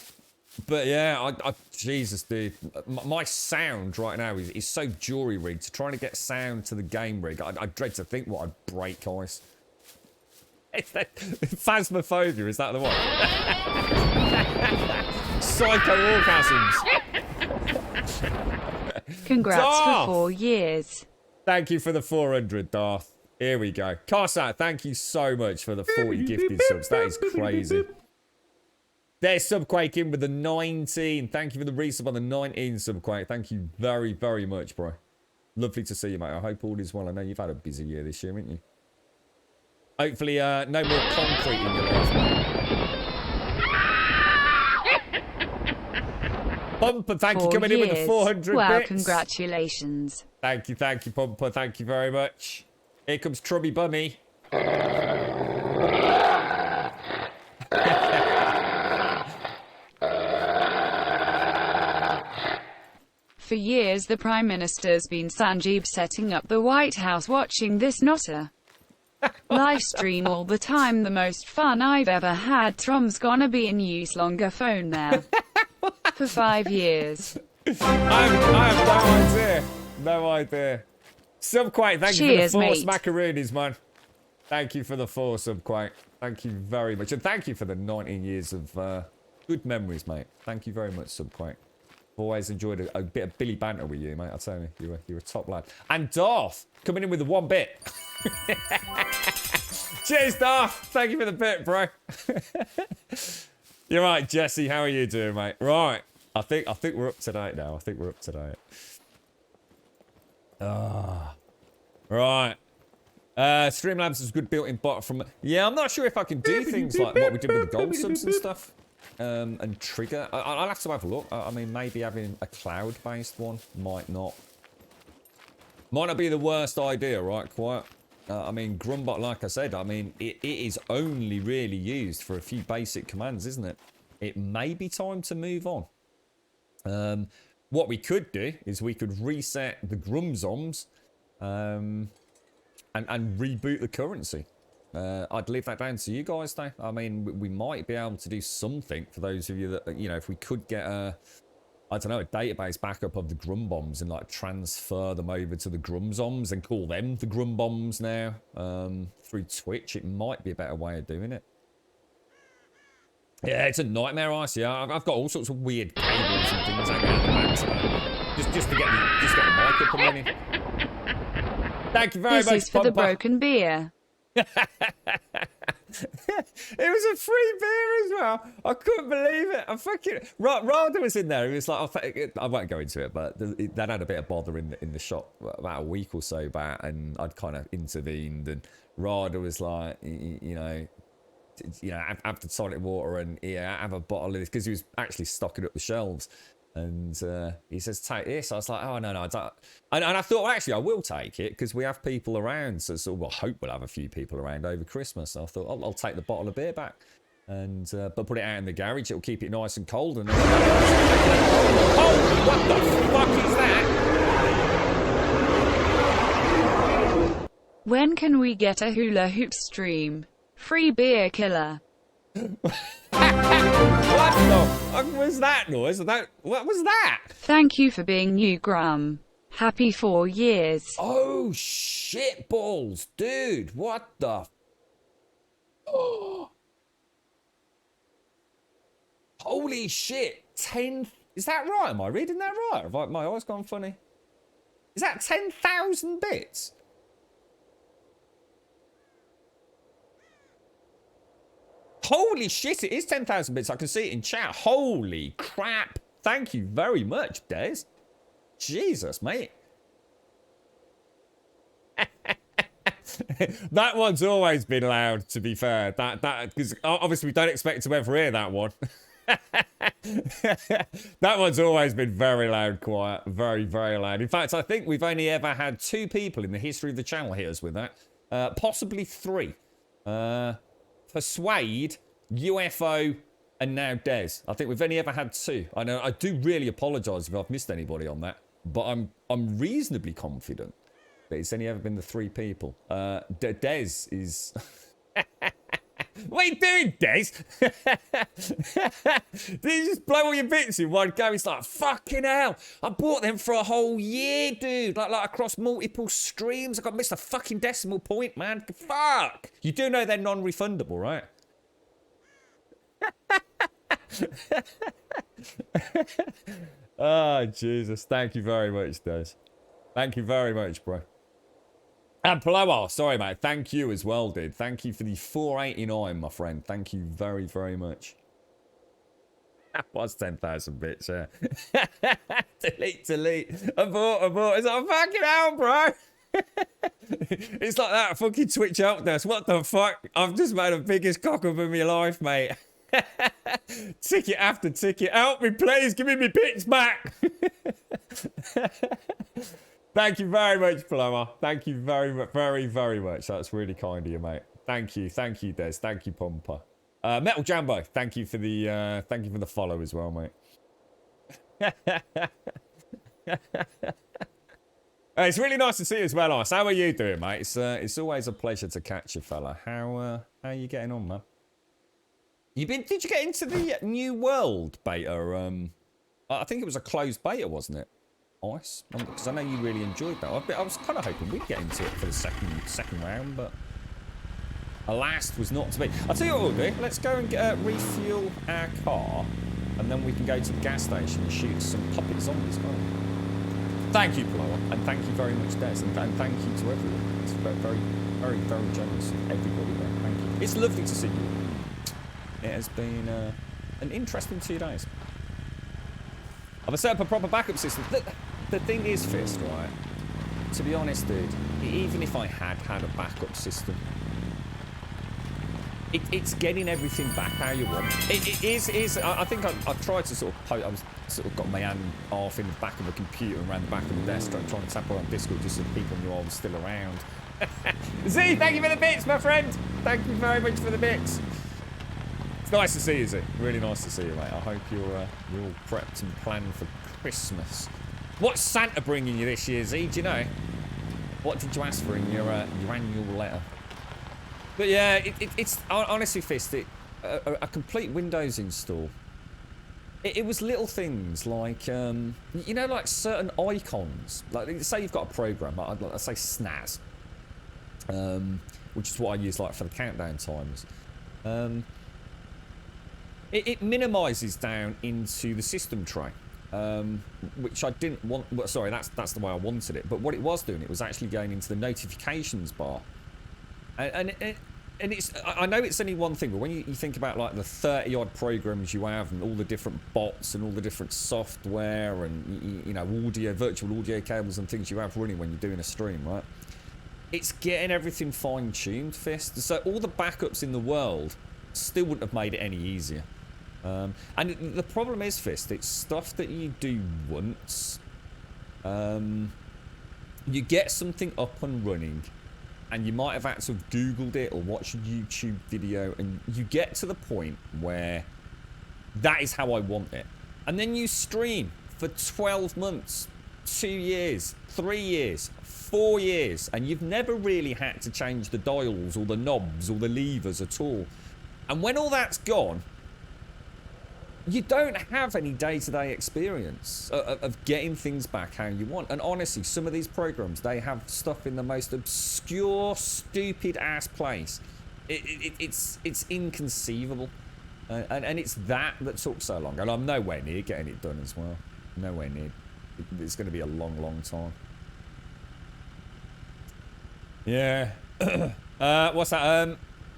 But yeah, Jesus, dude, my sound right now is so jury rigged. To trying to get sound to the game rig, I dread to think what I'd break, Ice. Phasmophobia, is that the one? Psycho Orgasms. Congrats Darth! for 4 years. Thank you for the 400, Darth. Here we go. Carsat, thank you so much for the 40 gifted subs. That is crazy. There's Subquake in with the 19. Thank you for the resub on the 19, Subquake. Thank you very, very much, bro. Lovely to see you, mate. I hope all is well. I know you've had a busy year this year, haven't you? Hopefully, no more concrete in your life, mate. Pumper, thank you for coming in with the 400 Wow, bits. congratulations. Thank you, Pumper. Thank you very much. Here comes Trubby Bummy. For years the Prime Minister's been Sanjeev setting up the White House watching this notter. Live stream all the time, the most fun I've ever had. Trom's gonna be in use longer phone now. For 5 years. I have no idea. No idea. Subquake, thank you for the 4 mate. macaroonies, man. Thank you for the 4, Subquake. Thank you very much. And thank you for the 19 years of good memories, mate. Thank you very much, Subquake. Always enjoyed a bit of Billy banter with you, mate. I'll tell you, you're a top lad. And Darth, coming in with the 1 bit. Cheers, Darth. Thank you for the bit, bro. You're right, Jesse. How are you doing, mate? Right. I think we're up to date now. I think we're up to date. Right. Streamlabs is a good built-in bot from... Yeah, I'm not sure if I can do things like what we did with the gold subs and stuff. And trigger. I'll have to have a look. I mean, maybe having a cloud-based one might not be the worst idea, right? Quite. I mean, Grumbot, like I said, I mean, it is only really used for a few basic commands, isn't it? It may be time to move on. What we could do is we could reset the Grumzoms and reboot the currency. I'd leave that down to you guys, though. I mean, we might be able to do something for those of you that, you know, if we could get a database backup of the Grumbombs and, like, transfer them over to the Grumzoms and call them the Grumbombs now through Twitch. It might be a better way of doing it. Yeah, it's a nightmare, Ice. Yeah, I've got all sorts of weird cables and things hanging out the back today. Just to get the mic up and running. Thank you very much, This is for the Pumper. broken beer. It was a free beer as well. I couldn't believe it. I fucking Rada was in there. He was like, I won't go into it, but that had a bit of bother in the shop about a week or so back, and I'd kind of intervened, and Rada was like, you know, have the tonic water and have a bottle of this, because he was actually stocking up the shelves. And he says, take this. I was like, oh, no, I don't. And I thought, well, actually, I will take it because we have people around. So I hope we'll have a few people around over Christmas. So I thought, I'll take the bottle of beer back. And but put it out in the garage. It'll keep it nice and cold. And oh, what the fuck is that? When can we get a hula hoop stream? Free beer killer. What the fuck was that noise? What was that? Thank you for being new, Grum. Happy 4 years. Oh, shit balls. Dude, what the... Oh. Holy shit. 10... Is that right? Am I reading that right? Have my eyes gone funny? Is that 10,000 bits? Holy shit, it is 10,000 bits. I can see it in chat. Holy crap. Thank you very much, Des. Jesus, mate. That one's always been loud, to be fair. That because obviously we don't expect to ever hear that one. That one's always been very loud, quiet. Very, very loud. In fact, I think we've only ever had 2 people in the history of the channel hit us with that. Possibly 3. Persuade, UFO, and now Des. I think we've only ever had 2. I know I do really apologise if I've missed anybody on that, but I'm reasonably confident that it's only ever been the 3 people. Des is. What are you doing, Des? Did you just blow all your bits in one go? It's like, fucking hell. I bought them for a whole year, dude. Like across multiple streams. I got missed a fucking decimal point, man. Fuck. You do know they're non-refundable, right? Oh, Jesus. Thank you very much, Des. Thank you very much, bro. And Plower, sorry, mate. Thank you as well, dude. Thank you for the 489, my friend. Thank you very, very much. That was 10,000 bits, yeah. delete. Abort. It's like, fucking hell, bro. It's like that fucking Twitch help desk. What the fuck? I've just made the biggest cock up in my life, mate. Ticket after ticket. Help me, please. Give me my bits back. Thank you very much, Plumber. Thank you very, very, very much. That's really kind of you, mate. Thank you, Des. Thank you, Pomper. Metal Jambo. Thank you for the follow as well, mate. It's really nice to see you as well, Ice. How are you doing, mate? It's always a pleasure to catch you, fella. How are you getting on, man? Did you get into the New World beta? I think it was a closed beta, wasn't it? Ice, because I know you really enjoyed that. I was kind of hoping we'd get into it for the second round, but alas, was not to be. I'll tell you what we'll do. Let's go and refuel our car, and then we can go to the gas station and shoot some puppet zombies. Well, thank you, Plower, and thank you very much, Des, and thank you to everyone. It's very, very, very, very generous of everybody there. Thank you. It's lovely to see you. It has been an interesting 2 days. I've set up a proper backup system. The thing is, Fist, right? To be honest, dude, even if I had a backup system, it's getting everything back how you want. It is. I think I tried to sort of I was sort of got my hand off in the back of the computer and around the back of the desk, trying to tap on Discord just so people knew I was still around. Z, thank you for the bits, my friend. Thank you very much for the bits. It's nice to see you, Z. Really nice to see you, mate. I hope you're all prepped and planned for Christmas. What's Santa bringing you this year, Z? Do you know? What did you ask for in your annual letter? But yeah, it's honestly, Fist, a complete Windows install. It was little things like, you know, like certain icons. Like, say you've got a program, like, let's say SNAS, which is what I use like for the countdown timers. It minimises down into the system tray, which I didn't want. Well, sorry, that's the way I wanted it. But what it was doing, it was actually going into the notifications bar, and it's. I know it's only one thing, but when you think about like the 30-odd programs you have, and all the different bots, and all the different software, and you know, virtual audio cables and things you have running when you're doing a stream, right? It's getting everything fine-tuned, Fist. So all the backups in the world still wouldn't have made it any easier. And the problem is, Fist, it's stuff that you do once. You get something up and running, and you might have had to have Googled it or watched a YouTube video, and you get to the point where that is how I want it. And then you stream for 12 months, 2 years, 3 years, 4 years, and you've never really had to change the dials or the knobs or the levers at all. And when all that's gone, you don't have any day-to-day experience of getting things back how you want. And honestly, some of these programs, they have stuff in the most obscure, stupid-ass place. It's inconceivable. And it's that took so long. And I'm nowhere near getting it done as well. Nowhere near. It's going to be a long, long time. Yeah. What's that?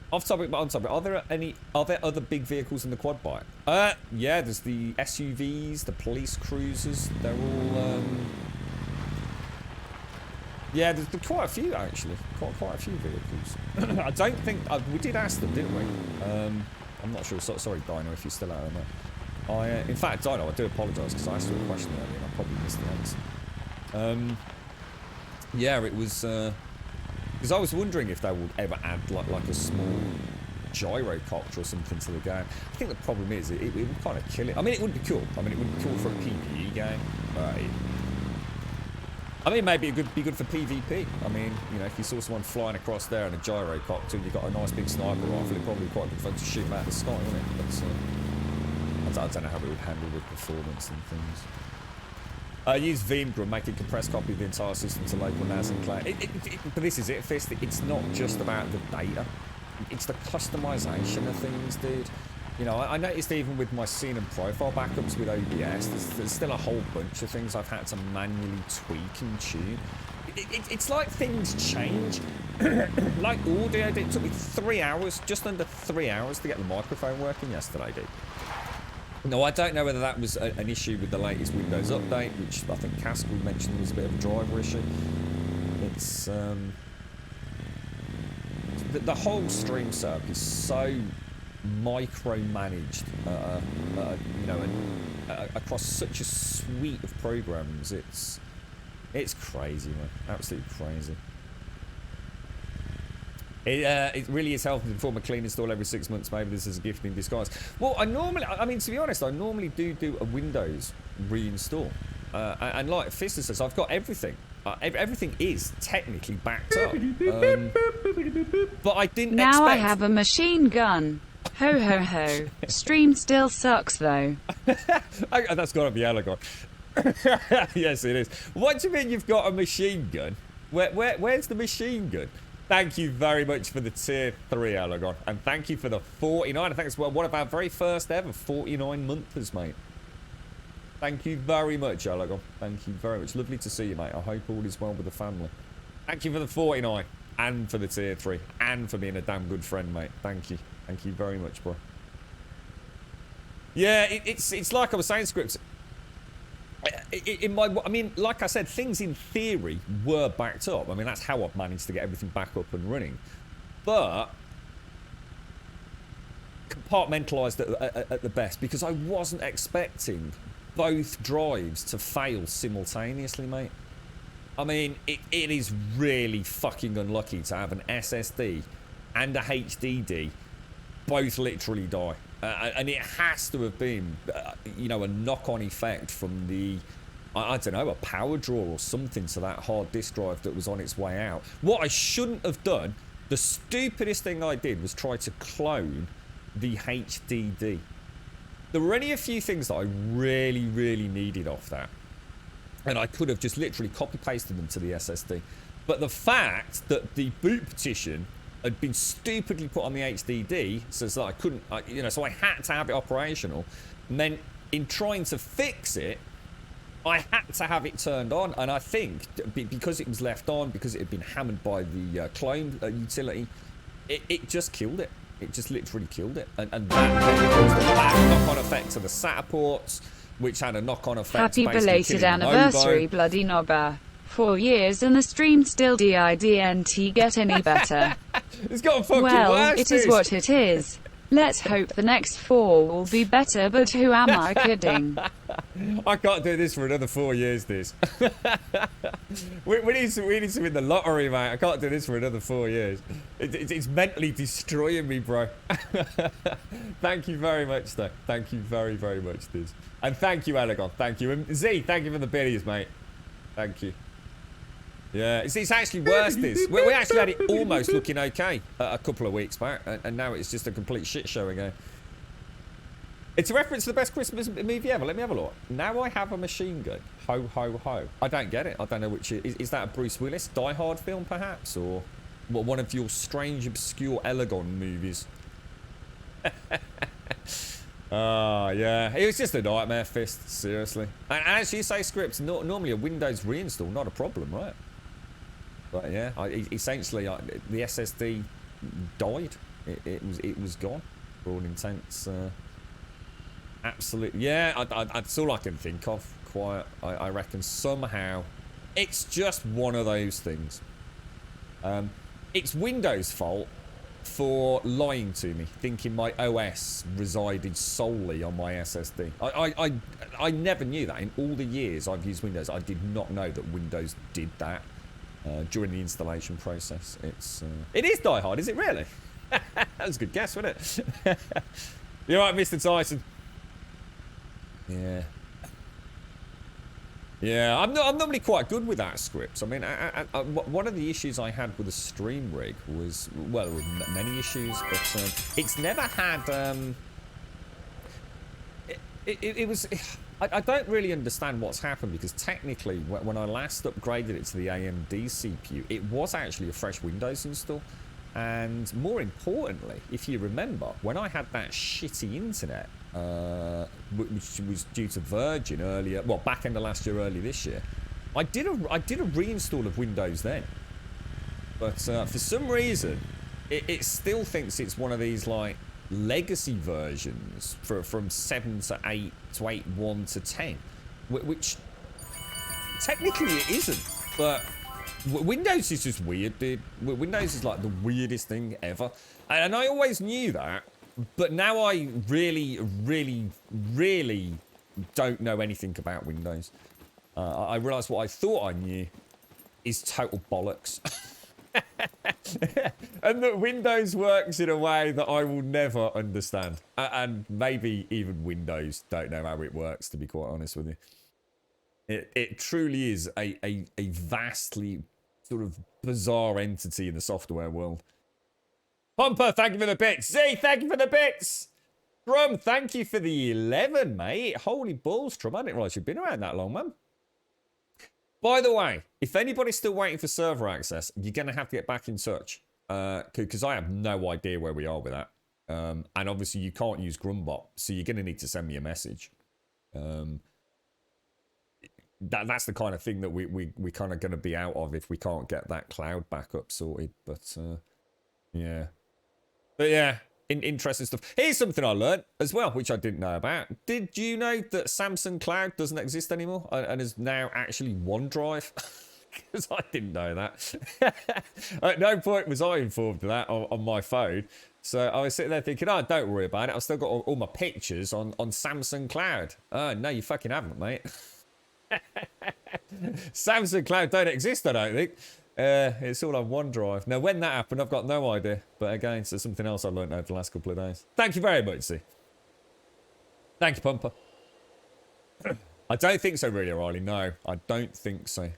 Off topic, but on topic. Are there other big vehicles in the quad bike? Yeah, there's the SUVs, the police cruisers. They're all, yeah, there's quite a few, actually. Quite a few vehicles. I don't think... we did ask them, didn't we? I'm not sure. Sorry, Dino, if you're still out there. In fact, Dino, I do apologise, because I asked you a question earlier, and I probably missed the answer. Yeah, it was... because I was wondering if they would ever add like a small gyrocopter or something to the game. I think the problem is it would kind of kill it. I mean, it would be cool. I mean, it would be cool for a PvE game. I mean, maybe it could be good for PvP. I mean, you know, if you saw someone flying across there in a gyrocopter and you got a nice big sniper rifle, it'd probably be quite good fun to shoot them out of the sky, wouldn't it? But I don't know how it would handle the performance and things. Use Veeam, make a compressed copy of the entire system to local NAS and cloud. But this is it, Fist. It's not just about the data. It's the customization of things, dude. You know, I noticed even with my scene and profile backups with OBS, there's still a whole bunch of things I've had to manually tweak and tune. It's like things change. Like audio, it took me 3 hours, just under 3 hours to get the microphone working yesterday, dude. No, I don't know whether that was an issue with the latest Windows update, which I think Caskell mentioned was a bit of a driver issue. It's the whole stream setup is so micromanaged, you know, and across such a suite of programs. It's crazy, man. Absolutely crazy. It really is helpful to perform a clean install every 6 months. Maybe this is a gift in disguise. Well, I mean, to be honest, I normally do a Windows reinstall. And like Fister says, I've got everything. Everything is technically backed up. But I didn't now expect... I have a machine gun. Ho ho ho. Stream still sucks though. That's got to be Alagon. Yes, it is. What do you mean you've got a machine gun? Where's the machine gun? Thank you very much for the tier 3, Alagon. And thank you for the 49. I think it's one of our very first ever 49-monthers, mate. Thank you very much, Alagon. Thank you very much. Lovely to see you, mate. I hope all is well with the family. Thank you for the 49. And for the tier 3. And for being a damn good friend, mate. Thank you. Thank you very much, bro. Yeah, it's like I was saying, Scripts. I mean, like I said, things in theory were backed up. I mean, that's how I've managed to get everything back up and running. But compartmentalised at the best, because I wasn't expecting both drives to fail simultaneously, mate. I mean, it is really fucking unlucky to have an SSD and a HDD both literally die. And it has to have been, you know, a knock-on effect from the, I don't know, a power draw or something to that hard disk drive that was on its way out. What I shouldn't have done, the stupidest thing I did was try to clone the HDD. There were only a few things that I really, really needed off that. And I could have just literally copy-pasted them to the SSD. But the fact that the boot partition had been stupidly put on the HDD so that I couldn't, you know, so I had to have it operational. And then in trying to fix it, I had to have it turned on. And I think because it was left on, because it had been hammered by the clone utility, it just killed it. It just literally killed it. And that caused a bad knock-on effect to the SATA ports, which had a knock-on effect. Happy belated anniversary, Bloody Nobber. 4 years and the stream still didn't get any better. It's got fucking well, worse, it is what it is. Let's hope the next 4 will be better, but who am I kidding? I can't do this for another 4 years, this. we need to win the lottery, mate. I can't do this for another 4 years. It's mentally destroying me, bro. Thank you very much, though. Thank you very, very much, Diz. And thank you, Elegon. Thank you. And Z, thank you for the biddies, mate. Thank you. Yeah, it's actually worse, this. We actually had it almost looking okay a couple of weeks back, and now it's just a complete shit show again. It's a reference to the best Christmas movie ever. Let me have a look. Now I have a machine gun. Ho, ho, ho. I don't get it. I don't know which... Is that a Bruce Willis Die Hard film, perhaps? Or one of your strange, obscure Elegon movies? Oh, yeah. It was just a nightmare, Fist. Seriously. And as you say, scripts, normally a Windows reinstall, not a problem, right? But yeah, essentially, the SSD died. It was gone for all intents. Absolutely, yeah. That's all I can think of. Quite, I reckon somehow it's just one of those things. It's Windows' fault for lying to me, thinking my OS resided solely on my SSD. I never knew that. In all the years I've used Windows, I did not know that Windows did that. During the installation process. It is Die Hard, is it really? That was a good guess, wasn't it? You're right, Mr. Tyson. Yeah. Yeah, I'm normally quite good with that script. I mean, one of the issues I had with the stream rig was, well, with many issues, but it's never had, it was... I don't really understand what's happened, because technically when I last upgraded it to the AMD CPU, it was actually a fresh Windows install. And more importantly, if you remember, when I had that shitty internet, which was due to Virgin earlier, well, back end of last year, early this year, I did a reinstall of Windows then. But for some reason, it still thinks it's one of these, like, legacy versions from 7 to 8 to 8.1 to 10, which technically it isn't, but Windows is just weird, dude. Windows is like the weirdest thing ever, and I always knew that, but now I really, really, really don't know anything about Windows. I realised what I thought I knew is total bollocks. And that Windows works in a way that I will never understand. And maybe even Windows don't know how it works, to be quite honest with you. It truly is a vastly sort of bizarre entity in the software world. Pomper, thank you for the bits. Z, thank you for the bits. Trum, thank you for the 11, mate. Holy balls, Trum. I didn't realise you'd been around that long, man. By the way, if anybody's still waiting for server access, you're going to have to get back in touch. Because I have no idea where we are with that. And obviously you can't use Grumbot, so you're going to need to send me a message. That's the kind of thing that we kind of going to be out of if we can't get that cloud backup sorted. But, yeah. But, yeah. Interesting stuff. Here's something I learned as well, which I didn't know about. Did you know that Samsung Cloud doesn't exist anymore and is now actually OneDrive? Because I didn't know that. At no point was I informed of that on my phone. So I was sitting there thinking, oh, don't worry about it. I've still got all my pictures on Samsung Cloud. Oh, no, you fucking haven't, mate. Samsung Cloud don't exist, I don't think. It's all on OneDrive. Now, when that happened, I've got no idea. But again, it's something else I learned over the last couple of days. Thank you very much, see. Thank you, Pumper. I don't think so, really, Riley. No, I don't think so.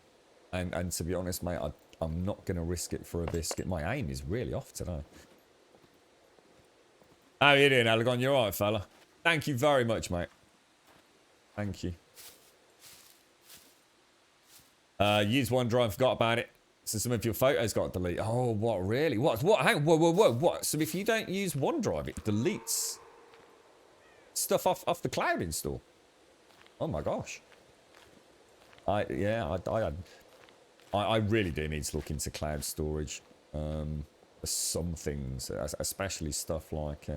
And to be honest, mate, I'm not going to risk it for a biscuit. My aim is really off today. How you doing, Alagon? You all right, fella? Thank you very much, mate. Thank you. Use OneDrive, forgot about it. So some of your photos got deleted. Oh, what, really? What? Hang on, whoa, what? So if you don't use OneDrive, it deletes stuff off the cloud install? Oh my gosh. I really do need to look into cloud storage. Some things, especially stuff like,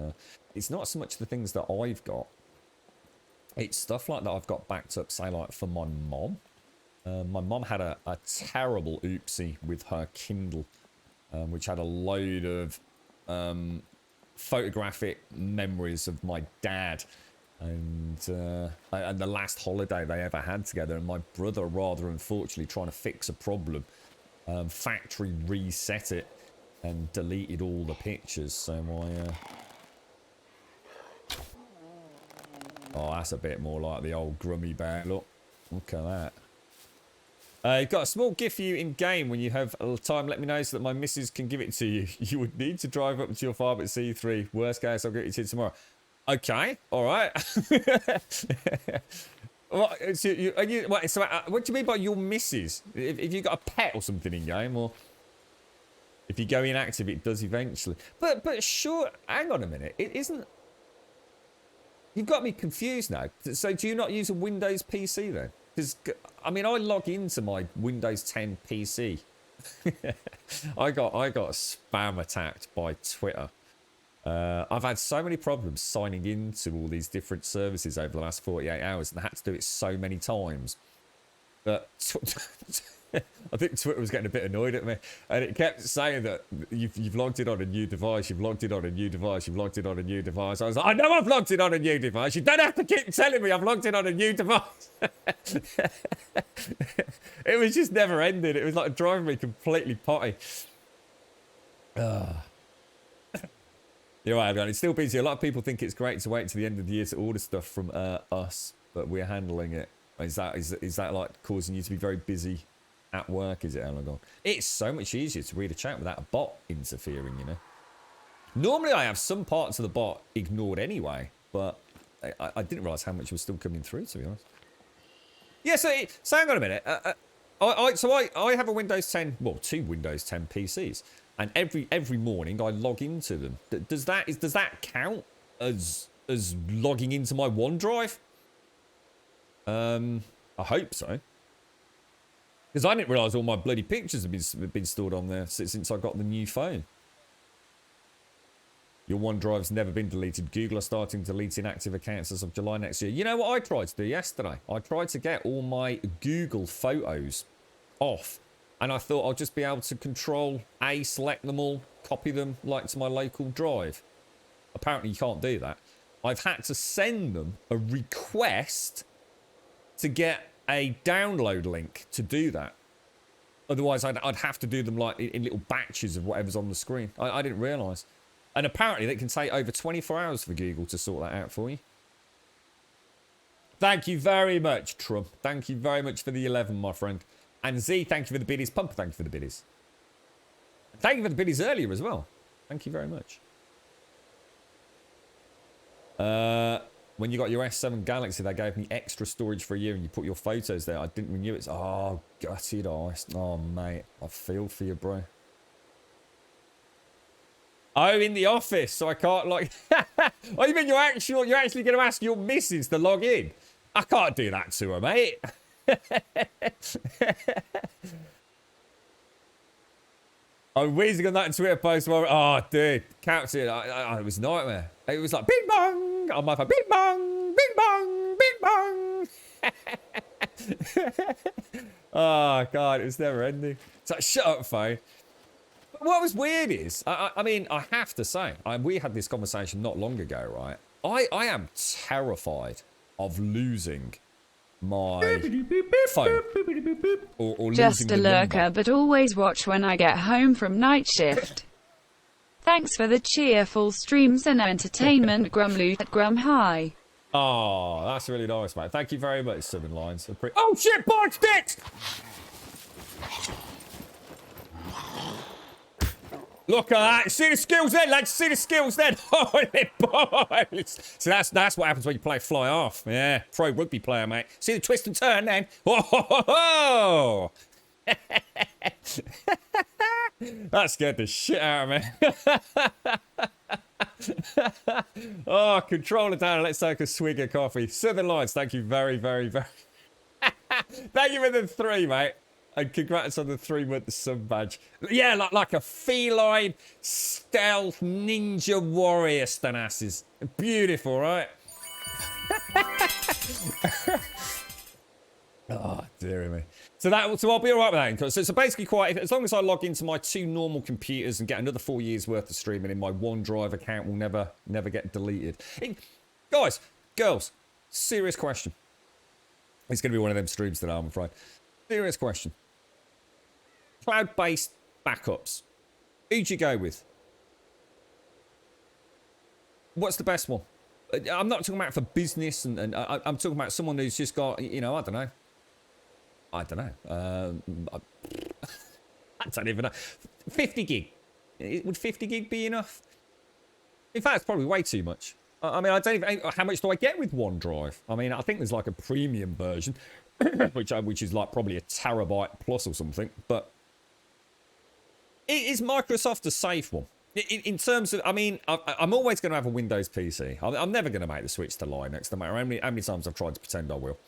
it's not so much the things that I've got. It's stuff like that I've got backed up, say, like for my mom. My mom had a terrible oopsie with her Kindle, which had a load of photographic memories of my dad And the last holiday they ever had together, and my brother, rather unfortunately, trying to fix a problem, factory reset it and deleted all the pictures. So oh, that's a bit more like the old Grummy Bear. Look at that. You've got a small gift for you in game. When you have time, let me know so that my missus can give it to you. You would need to drive up to your farm at C3. Worst case, I'll get it to you tomorrow. Okay, all right. What do you mean by your missus? If you got a pet or something in game, or if you go inactive, it does eventually. But sure, hang on a minute. It isn't. You've got me confused now. So do you not use a Windows PC then? Because I mean, I log into my Windows 10 PC. I got spam attacked by Twitter. I've had so many problems signing into all these different services over the last 48 hours, and I had to do it so many times that I think Twitter was getting a bit annoyed at me, and it kept saying that you've logged in on a new device, you've logged in on a new device, you've logged in on a new device. I was like, I know I've logged in on a new device. You don't have to keep telling me I've logged in on a new device. It was just never ending. It was like driving me completely potty. You're right, everyone. It's still busy. A lot of people think it's great to wait to the end of the year to order stuff from us, but we're handling it. Is that like causing you to be very busy at work? Is it, Elagon? It's so much easier to read a chat without a bot interfering, you know. Normally I have some parts of the bot ignored anyway, but I didn't realise how much was still coming through, to be honest. Yeah, so hang on a minute. I have a Windows 10, well, 2 Windows 10 PCs. And every morning I log into them. Does that count as logging into my OneDrive? I hope so. Because I didn't realise all my bloody pictures have been stored on there since I got the new phone. Your OneDrive's never been deleted. Google are starting deleting active accounts as of July next year. You know what I tried to do yesterday? I tried to get all my Google photos off. And I thought I'll just be able to select them all, copy them like to my local drive. Apparently you can't do that. I've had to send them a request to get a download link to do that. Otherwise I'd have to do them like in little batches of whatever's on the screen. I didn't realise. And apparently it can take over 24 hours for Google to sort that out for you. Thank you very much, Trump. Thank you very much for the 11, my friend. And Z, thank you for the biddies. Pump, thank you for the biddies. Thank you for the biddies earlier as well. Thank you very much. When you got your S7 Galaxy, they gave me extra storage for a year and you put your photos there. I didn't renew it. Oh, gutted ice. Oh, mate. I feel for you, bro. Oh, in the office, so I can't like... Oh, you mean you're actually going to ask your missus to log in? I can't do that to her, mate. I'm wheezing on that Twitter post. Oh, dude, Captain, it was a nightmare. It was like bing bong on my phone, bing bong, bing bong, bing bong. Oh god, it was never ending. It's like, shut up, phone. But what was weird is, I mean, I have to say, we had this conversation not long ago, right? I am terrified of losing my phone or just a lurker, but always watch when I get home from night shift. Thanks for the cheerful streams and entertainment, Grumloot at Grum High. Oh, that's really nice, mate. Thank you very much, Southern Lines. Oh shit, bark sticks! Look at that. See the skills then, lads. See the skills then. Holy boys. So that's what happens when you play fly off. Yeah, pro rugby player, mate. See the twist and turn then. Oh, that scared the shit out of me. Oh, control it down and let's take a swig of coffee. Southern Lights, thank you very, very, very. Thank you for the 3, mate. And congrats on the 3-month sub badge. Yeah, like a feline stealth ninja warrior, Stanasses. Beautiful, right? Oh, dear me. So I'll be all right with that. So basically, as long as I log into my 2 normal computers and get another 4 years worth of streaming in, my OneDrive account will never get deleted. Guys, Girls, serious question. It's going to be one of them streams today, I'm afraid. Serious question. Cloud-based backups. Who'd you go with? What's the best one? I'm not talking about for business, and I'm talking about someone who's just got, you know, I don't know. I don't even know. 50 gig. Would 50 gig be enough? In fact, it's probably way too much. I mean, I don't even... How much do I get with OneDrive? I mean, I think there's like a premium version, which is like probably a terabyte plus or something. But is Microsoft a safe one? In terms of... I mean, I'm always going to have a Windows PC. I'm never going to make the switch to Linux, no matter how many times I've tried to pretend I will.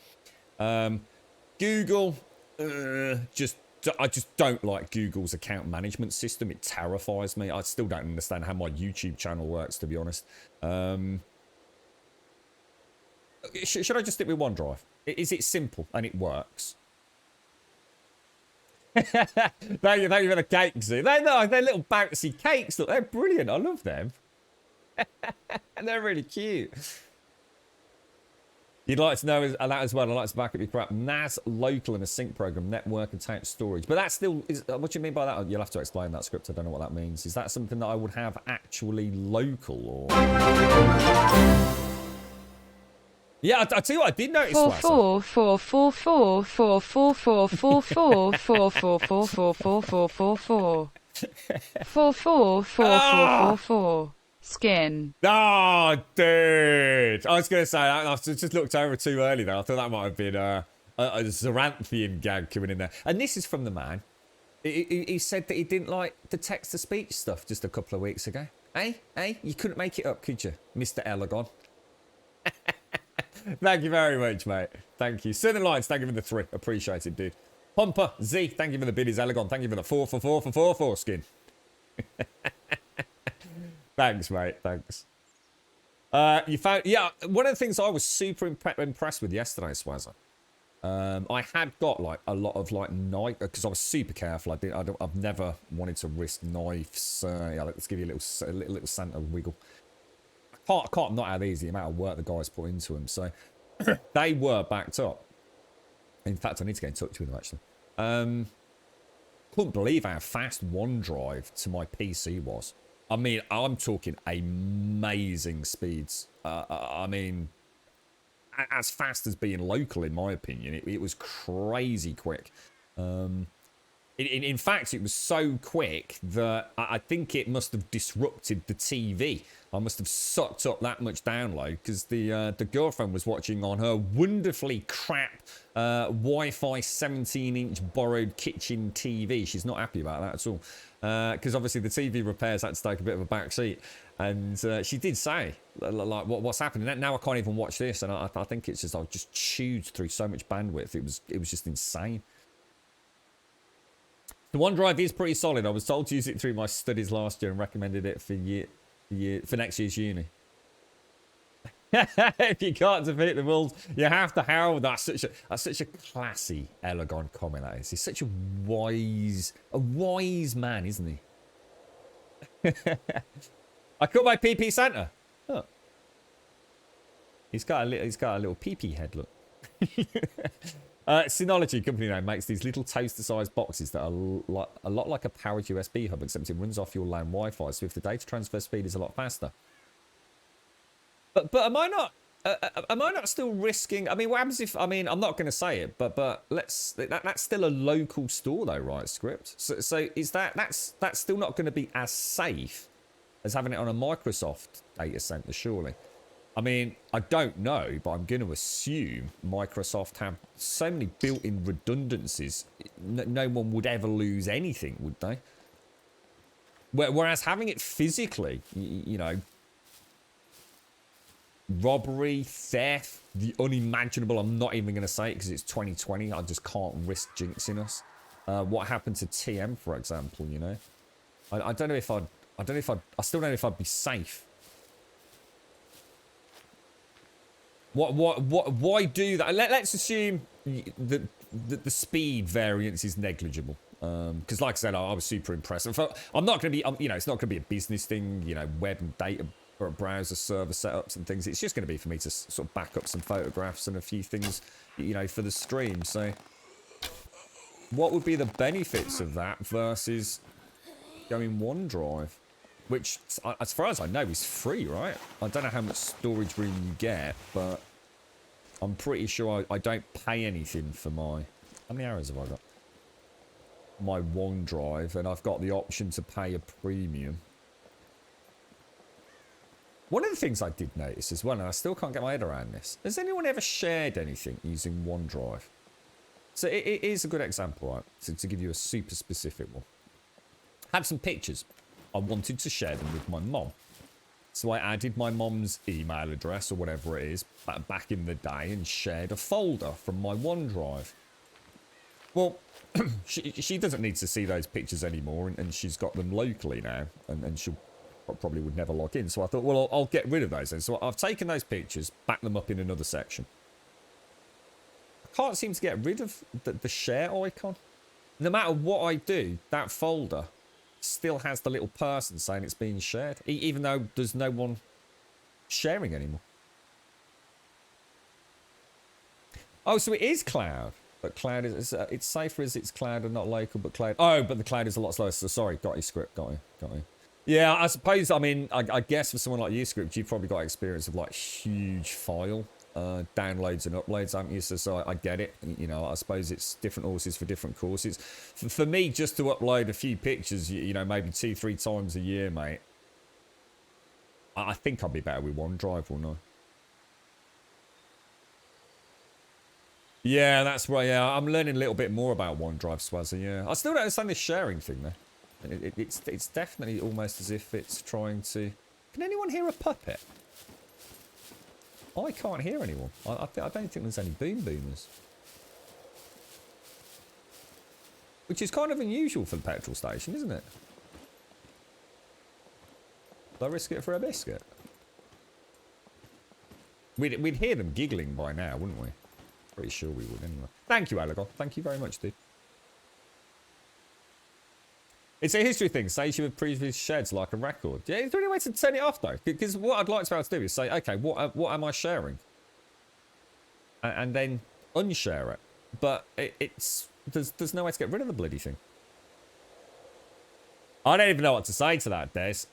Google, I just don't like Google's account management system. It terrifies me. I still don't understand how my YouTube channel works, to be honest. Should I just stick with OneDrive? Is it simple and it works? Thank you for the cakes. They're little bouncy cakes. Look, they're brilliant. I love them. And they're really cute. You'd like to know that as well. I'd like to back up your crap. NAS, local, and a sync program, network, attached storage. But that still is. What do you mean by that? You'll have to explain that script. I don't know what that means. Is that something that I would have actually local, or? Yeah, I tell you what, I did notice. 4 4 4 4 4 4 4 4 4 4 4 4 4 4 4 4 4 4 4 4 4 4 4 Skin. Oh, dude. I was going to say, I just looked over too early there. I thought that might have been a Zaranthian gag coming in there. And this is from the man. He said that he didn't like the text-to-speech stuff just a couple of weeks ago. Hey? You couldn't make it up, could you, Mr. Elegon? Thank you very much, mate. Thank you. Southern Lights, thank you for the 3. Appreciate it, dude. Pumper, Z, thank you for the biddies. Elegon, thank you for the 4 for 4 for 4 4 skin. Thanks, mate. Thanks. You found... Yeah, one of the things I was super impressed with yesterday, Swazza. I had got, like, a lot of, like, knife... Because I was super careful. I've never wanted to risk knives. Yeah, let's give you a little Santa wiggle. I can't not have these, the amount of work the guys put into them. So, they were backed up. In fact, I need to get in touch with them, actually. Couldn't believe how fast OneDrive to my PC was. I mean, I'm talking amazing speeds. I mean, as fast as being local, in my opinion. It was crazy quick. In fact, it was so quick that I think it must have disrupted the TV. I must have sucked up that much download because the girlfriend was watching on her wonderfully crap Wi-Fi 17-inch borrowed kitchen TV. She's not happy about that at all. Because obviously the TV repairs had to take a bit of a back seat. And she did say, like, what's happening? Now I can't even watch this. And I think it's just, I've just chewed through so much bandwidth. It was just insane. The OneDrive is pretty solid. I was told to use it through my studies last year and recommended it for next year's uni. If you can't defeat the wolves, you have to howl. That's such a classy, elegant comment. That is. He's such a wise man, isn't he? I caught my PP Santa. Oh. He's got a little PP head. Look. Synology company name makes these little toaster-sized boxes that are a lot like a powered USB hub, except it runs off your LAN Wi-Fi. So if the data transfer speed is a lot faster. But am I not still risking? I mean, what happens if? I mean, I'm not going to say it, but that's still a local store though, right? Script. So is that's still not going to be as safe as having it on a Microsoft data center, surely? I mean, I don't know, but I'm going to assume Microsoft have so many built-in redundancies. No one would ever lose anything, would they? Whereas having it physically, you know, robbery, theft, the unimaginable. I'm not even going to say it because it's 2020. I just can't risk jinxing us. What happened to TM, for example? You know, I don't know if I still don't know if I'd be safe. Why do that? Let's assume that the speed variance is negligible. Because, like I said, I was super impressed. I'm not going to be, you know, it's not going to be a business thing. You know, web and data or browser server setups and things. It's just going to be for me to sort of back up some photographs and a few things, you know, for the stream. So what would be the benefits of that versus going OneDrive? Which, as far as I know, is free, right? I don't know how much storage room you get, but I'm pretty sure I don't pay anything for my... How many hours have I got? My OneDrive, and I've got the option to pay a premium. One of the things I did notice as well, and I still can't get my head around this, has anyone ever shared anything using OneDrive? So it is a good example, right? So to give you a super specific one. Had some pictures. I wanted to share them with my mom. So I added my mom's email address or whatever it is back in the day and shared a folder from my OneDrive. Well, she doesn't need to see those pictures anymore, and she's got them locally now, and she probably would never log in. So I thought, well, I'll get rid of those then. So I've taken those pictures, backed them up in another section. I can't seem to get rid of the share icon. No matter what I do, that folder still has the little person saying it's being shared, even though there's no one sharing anymore. Oh, so it is cloud, but cloud is it's safer as it's cloud and not local, but cloud. Oh, but the cloud is a lot slower. So sorry, got your script, got you. Yeah, I suppose. I mean, I guess for someone like you, script, you've probably got experience of like huge file downloads and uploads, haven't you? So I get it. You know, I suppose it's different horses for different courses. For me, just to upload a few pictures, you know, maybe 2-3 times a year, mate, I think I'd be better with OneDrive, wouldn't I? Yeah, that's right. Yeah, I'm learning a little bit more about OneDrive, Swazzer. Yeah, I still don't understand this sharing thing, though. It's definitely almost as if it's trying to... Can anyone hear a puppet? I can't hear anyone. I don't think there's any boomers. Which is kind of unusual for the petrol station, isn't it? Do I risk it for a biscuit? We'd hear them giggling by now, wouldn't we? Pretty sure we would anyway. Thank you, Alagon. Thank you very much, dude. It's a history thing. Saves you with previous sheds like a record. Yeah, is there any way to turn it off, though? Because what I'd like to be able to do is say, okay, what am I sharing? And then unshare it. But there's no way to get rid of the bloody thing. I don't even know what to say to that, Des.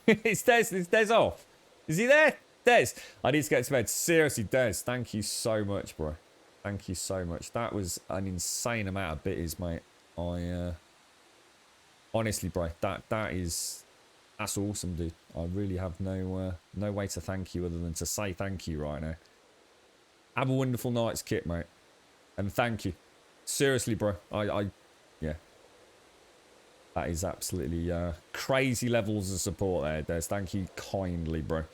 It's Des off. Is he there? Des. I need to get to bed. Seriously, Des, thank you so much, bro. Thank you so much. That was an insane amount of bitties, mate. Honestly, bro, that's awesome, dude. I really have no way to thank you other than to say thank you right now. Have a wonderful night's kit, mate. And thank you. Seriously, bro. Yeah. That is absolutely crazy levels of support there, Des. Thank you kindly, bro.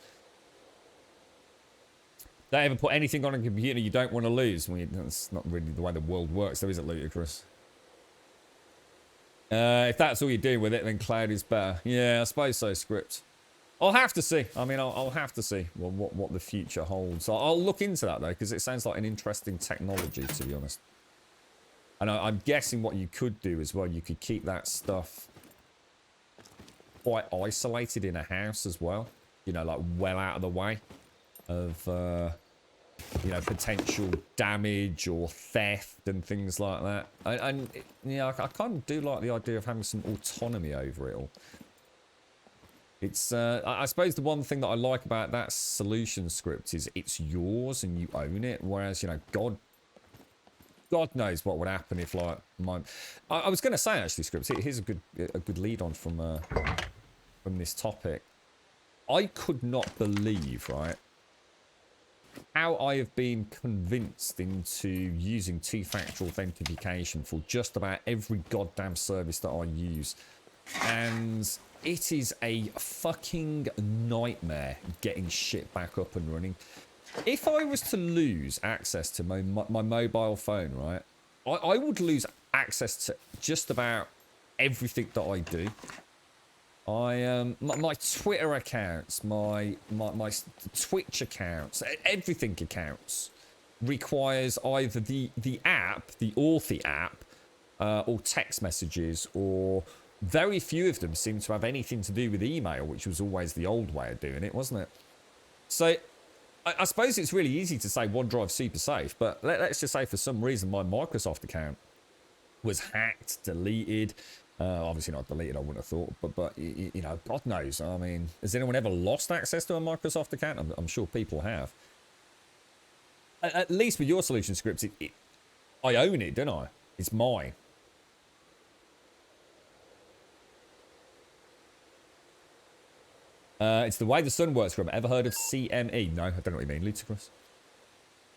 Don't ever put anything on a computer you don't want to lose. That's not really the way the world works, though, is it, Ludicrous? If that's all you're doing with it, then cloud is better. Yeah, I suppose so, script. I'll have to see. I mean, I'll have to see what the future holds. I'll look into that, though, because it sounds like an interesting technology, to be honest. And I'm guessing what you could do as well, you could keep that stuff quite isolated in a house as well. You know, like well out of the way of... you know, potential damage or theft and things like that. And yeah, I kind of do like the idea of having some autonomy over it all. It's, I suppose the one thing that I like about that solution script is it's yours and you own it. Whereas, you know, God knows what would happen if, like, I was going to say, actually, scripts, here's a good lead on from this topic. I could not believe, right, how I have been convinced into using two-factor authentication for just about every goddamn service that I use. And it is a fucking nightmare getting shit back up and running. If I was to lose access to my mobile phone, right, I would lose access to just about everything that I do. My Twitter accounts, my Twitch accounts, everything accounts requires either the app, the Authy app, or text messages, or very few of them seem to have anything to do with email, which was always the old way of doing it, wasn't it? So I suppose it's really easy to say OneDrive's super safe, but let's just say for some reason my Microsoft account was hacked, deleted. Obviously not deleted, I wouldn't have thought, but you know, God knows. I mean, has anyone ever lost access to a Microsoft account? I'm sure people have. At least with your solution scripts, I own it, don't I? It's mine. It's the way the sun works, from. Ever heard of CME? No, I don't know what you mean. Ludicrous.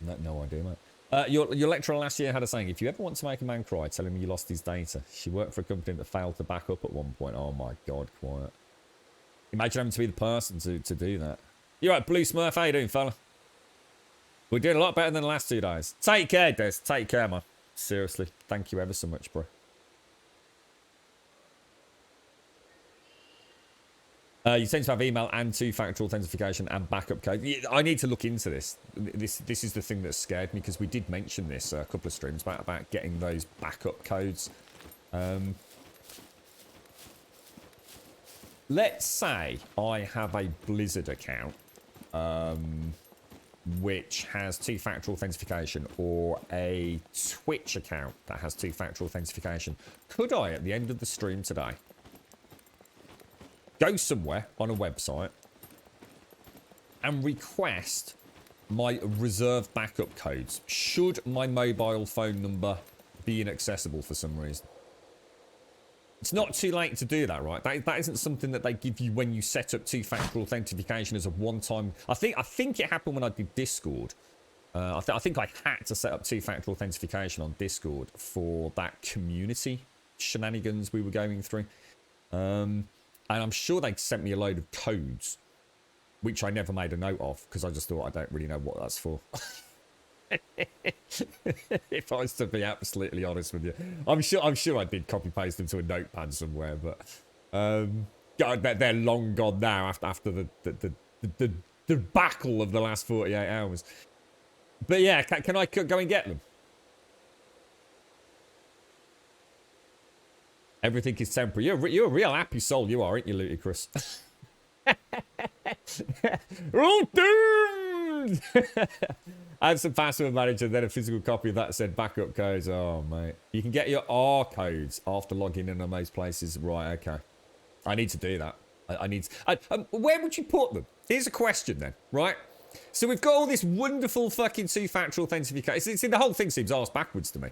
No idea, mate. Your lecturer last year had a saying, if you ever want to make a man cry, tell him you lost his data. She worked for a company that failed to back up at one point. Oh my God, quiet. Imagine having to be the person to do that. You right, Blue Smurf? How you doing, fella? We're doing a lot better than the last 2 days. Take care, Des. Take care, man. Seriously. Thank you ever so much, bro. You tend to have email and two-factor authentication and backup code. I need to look into this. This is the thing that scared me, because we did mention this a couple of streams about getting those backup codes. Let's say I have a Blizzard account which has two-factor authentication, or a Twitch account that has two-factor authentication. Could I, at the end of the stream today, go somewhere on a website and request my reserve backup codes should my mobile phone number be inaccessible for some reason? It's not too late to do that, right? That isn't something that they give you when you set up two-factor authentication as a one-time. I think it happened when I did Discord. I think I had to set up two-factor authentication on Discord for that community shenanigans we were going through. And I'm sure they sent me a load of codes, which I never made a note of, because I just thought I don't really know what that's for. If I was to be absolutely honest with you, I'm sure I did copy paste them to a notepad somewhere, but God, they're long gone now after the debacle of the last 48 hours. But yeah, can I go and get them? Everything is temporary. You're a real happy soul, you are, aren't you, Ludicrous? We're all doomed! Add some password manager, then a physical copy of that said backup codes. Oh, mate. You can get your R codes after logging in on most places. Right, okay. I need to do that. I need to... where would you put them? Here's a question then, right? So we've got all this wonderful fucking two-factor authentication. See, the whole thing seems arse backwards to me.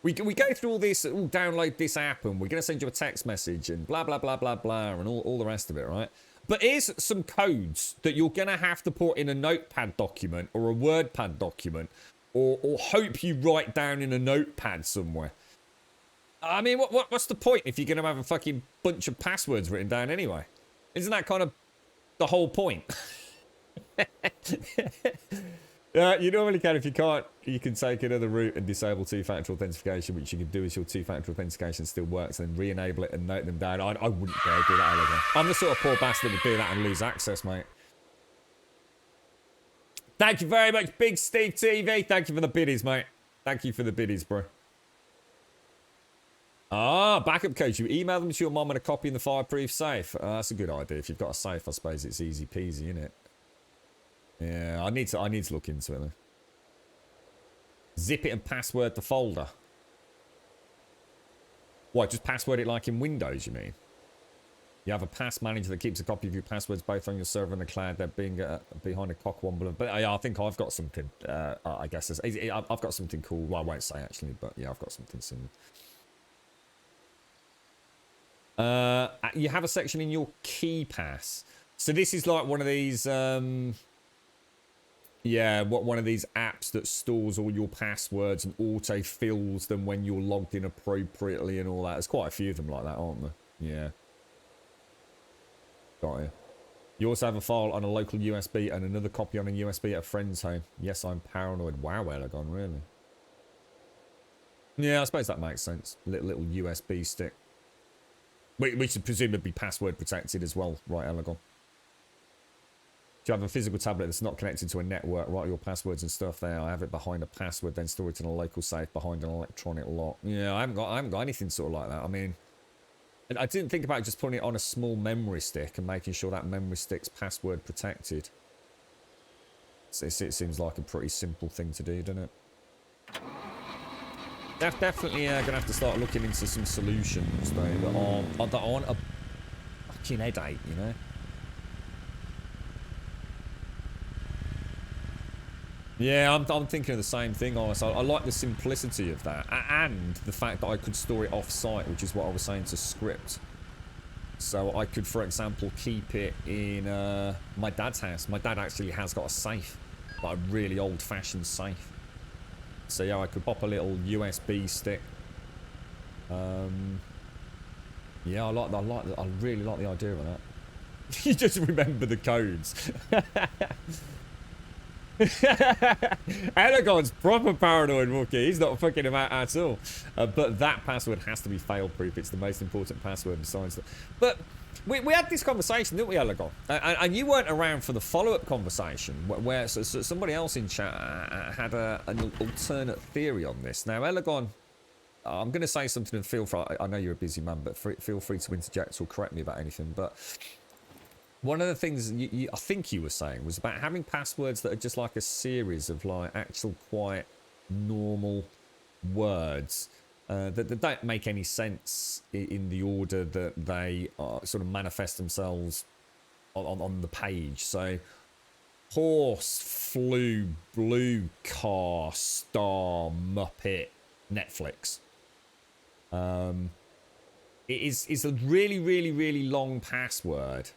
We go through all this, download this app, and we're going to send you a text message, and blah, blah, blah, blah, blah, and all the rest of it, right? But here's some codes that you're going to have to put in a notepad document, or a WordPad document, or hope you write down in a notepad somewhere. I mean, what's the point if you're going to have a fucking bunch of passwords written down anyway? Isn't that kind of the whole point? You normally can. If you can't, you can take another route and disable two-factor authentication, which you can do as your two-factor authentication still works, and re-enable it and note them down. I wouldn't dare do that ever. I'm the sort of poor bastard that would do that and lose access, mate. Thank you very much, Big Steve TV. Thank you for the biddies, mate. Thank you for the biddies, bro. Ah, backup codes. You email them to your mom and a copy in the fireproof safe. That's a good idea. If you've got a safe, I suppose it's easy peasy, isn't it? Yeah, I need to look into it though. Zip it and password the folder. What, just password it like in Windows, you mean? You have a pass manager that keeps a copy of your passwords both on your server and the cloud. They're being behind a cock womble. But I think I've got something. I guess I've got something cool. Well, I won't say actually, but yeah, I've got something similar. You have a section in your key pass. So this is like one of these. Yeah, one of these apps that stores all your passwords and auto-fills them when you're logged in appropriately and all that. There's quite a few of them like that, aren't there? Yeah. Got you. You also have a file on a local USB and another copy on a USB at a friend's home. Yes, I'm paranoid. Wow, Elegon, really? Yeah, I suppose that makes sense. Little USB stick. Which is presumably password protected as well, right, Elegon? Do you have a physical tablet that's not connected to a network? Write your passwords and stuff there. I have it behind a password, then store it in a local safe behind an electronic lock. Yeah, I haven't got anything sort of like that. I mean, And I didn't think about just putting it on a small memory stick and making sure that memory stick's password protected. It seems like a pretty simple thing to do, doesn't it? Definitely going to have to start looking into some solutions, though, that aren't a fucking headache, you know? Yeah, I'm thinking of the same thing, honestly. I like the simplicity of that. And the fact that I could store it off-site, which is what I was saying to script. So I could, for example, keep it in my dad's house. My dad actually has got a safe. Like a really old-fashioned safe. So yeah, I could pop a little USB stick. Yeah, I really like the idea of that. You just remember the codes. Aragon's proper paranoid, Wookie. He's not fucking about at all. But that password has to be fail-proof. It's the most important password besides that. But we had this conversation, didn't we, Aragon? And you weren't around for the follow-up conversation where so somebody else in chat had an alternate theory on this. Now, Aragon, I'm going to say something and feel free. I know you're a busy man, but feel free to interject or correct me about anything. But one of the things I think you were saying was about having passwords that are just like a series of like actual quite normal words that don't make any sense in the order that they sort of manifest themselves on the page. So horse, flew, blue, car, star, Muppet, Netflix. It is a really, really, really long password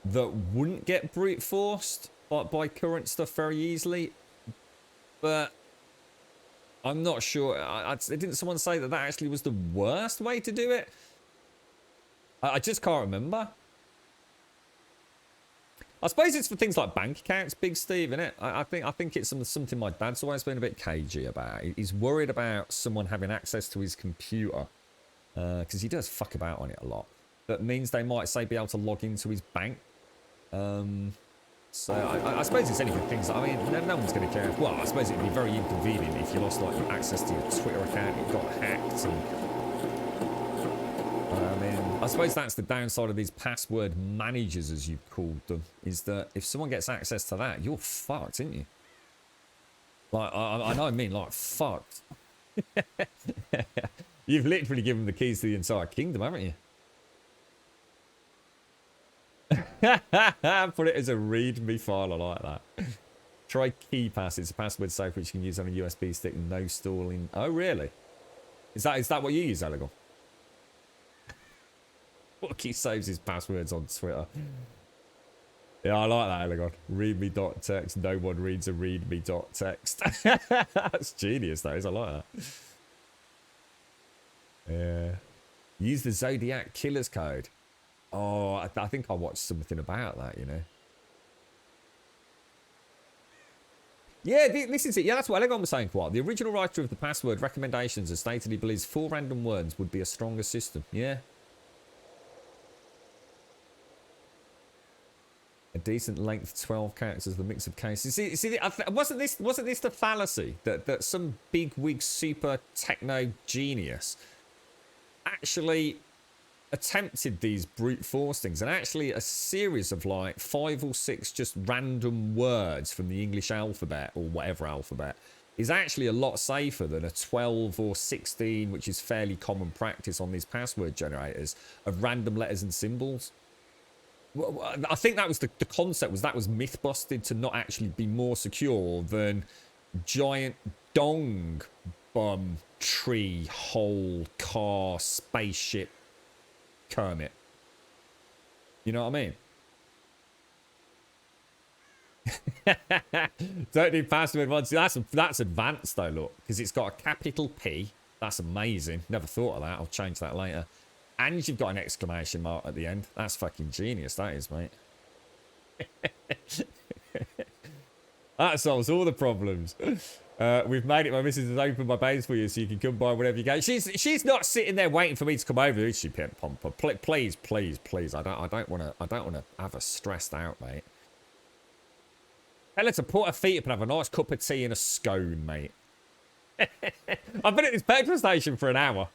that wouldn't get brute forced by current stuff very easily, but I'm not sure. Didn't someone say that actually was the worst way to do it? I just can't remember. I suppose it's for things like bank accounts, Big Steve, isn't it? I think it's something my dad's always been a bit cagey about. He's worried about someone having access to his computer because he does fuck about on it a lot. That means they might, say, be able to log into his bank. So I suppose it's anything. Things. I mean, no one's going to care. Well, I suppose it'd be very inconvenient if you lost like access to your Twitter account, it got hacked, and I mean, I suppose that's the downside of these password managers, as you've called them, is that if someone gets access to that, you're fucked, aren't you? Like, I know I mean, like, fucked. You've literally given them the keys to the entire kingdom, haven't you? Put it as a readme file. I like that. Try KeyPass. It's a password safe which you can use on a USB stick. No stalling. Oh, really? Is that what you use, Elegon? Wookie saves his passwords on Twitter. Yeah, I like that, Elegon. Readme.text. No one reads a readme.text. That's genius, that is. I like that. Yeah. Use the Zodiac Killer's code. Oh, I think I watched something about that, you know. Yeah, this is it. Yeah, that's what Elegon was saying for a while. The original writer of the password recommendations has stated he believes 4 random words would be a stronger system. Yeah. A decent length 12 characters, the mix of cases. See, wasn't this the fallacy that some bigwig super techno genius actually attempted these brute force things, and actually a series of like 5 or 6 just random words from the English alphabet or whatever alphabet is actually a lot safer than a 12 or 16, which is fairly common practice on these password generators, of random letters and symbols. I think that was the concept, was that was myth busted to not actually be more secure than giant dong, bum, tree, hole, car, spaceship, Kermit. You know what I mean? Don't do password ones. That's advanced though, look, because it's got a capital P. That's amazing. Never thought of that. I'll change that later. And you've got an exclamation mark at the end. That's fucking genius, that is, mate. That solves all the problems. We've made it. My missus has opened my base for you, so you can come by whenever you go. She's not sitting there waiting for me to come over, is she, Pimp Pomper? Please, please, please. I don't want to have her stressed out, mate. Tell her to put her feet up and have a nice cup of tea and a scone, mate. I've been at this petrol station for an hour.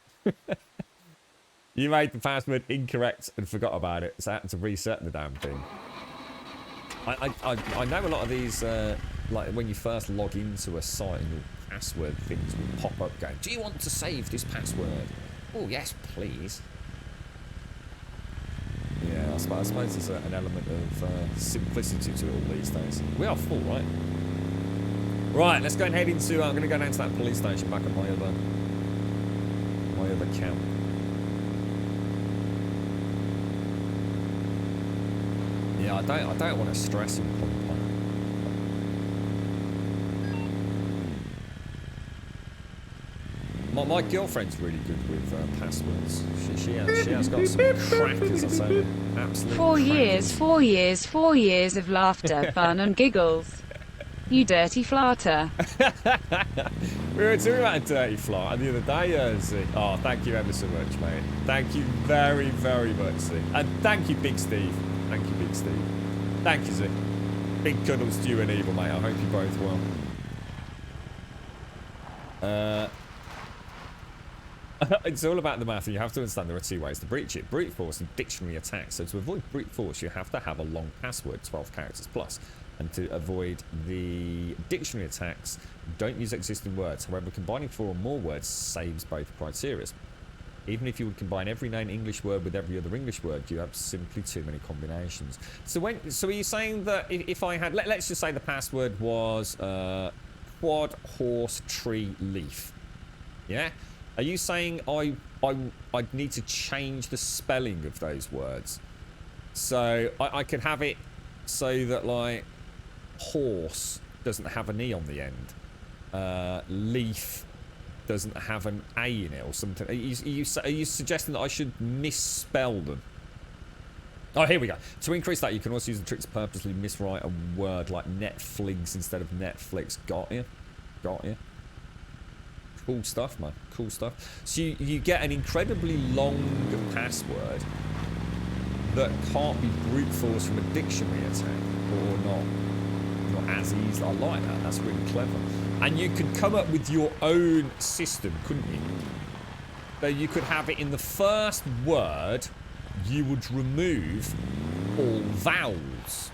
You made the password incorrect and forgot about it, so I had to reset the damn thing. I know a lot of these, like when you first log into a site and your password things will pop up going, do you want to save this password? Oh, yes, please. Yeah, I suppose there's an element of simplicity to it all these days. We are full, right? Right, let's go and head into, I'm going to go down to that police station back at my other camp. Yeah, I don't want to stress him. My girlfriend's really good with passwords. She has got some crackers, I say. Absolutely. 4 years of laughter, fun and giggles. You dirty flarter. We were talking about a dirty flight the other day, Z. Oh, thank you ever so much, mate. Thank you very, very much, Z. And thank you, Big Steve. Thank you, Big Steve. Thank you, Z. Big cuddles to you and Evil, mate. I hope you're both well. It's all about the math, and you have to understand there are two ways to breach it. Brute force and dictionary attacks. So to avoid brute force, you have to have a long password, 12 characters plus. And to avoid the dictionary attacks, don't use existing words. However, combining 4 or more words saves both criteria. Even if you would combine every known English word with every other English word, you have simply too many combinations. So are you saying that if I had, let's just say the password was quad horse tree leaf, yeah? Are you saying I'd need to change the spelling of those words? So I could have it so that like horse doesn't have an E on the end. Leaf doesn't have an A in it or something. Are you suggesting that I should misspell them? Oh, here we go. To increase that, you can also use the trick to purposely miswrite a word like Netflix instead of Netflix. Got you? Got you? Cool stuff, man. Cool stuff. So you get an incredibly long password that can't be brute force from a dictionary attack, or not as easy. I like that. That's really clever. And you could come up with your own system, couldn't you? So you could have it in the first word, you would remove all vowels.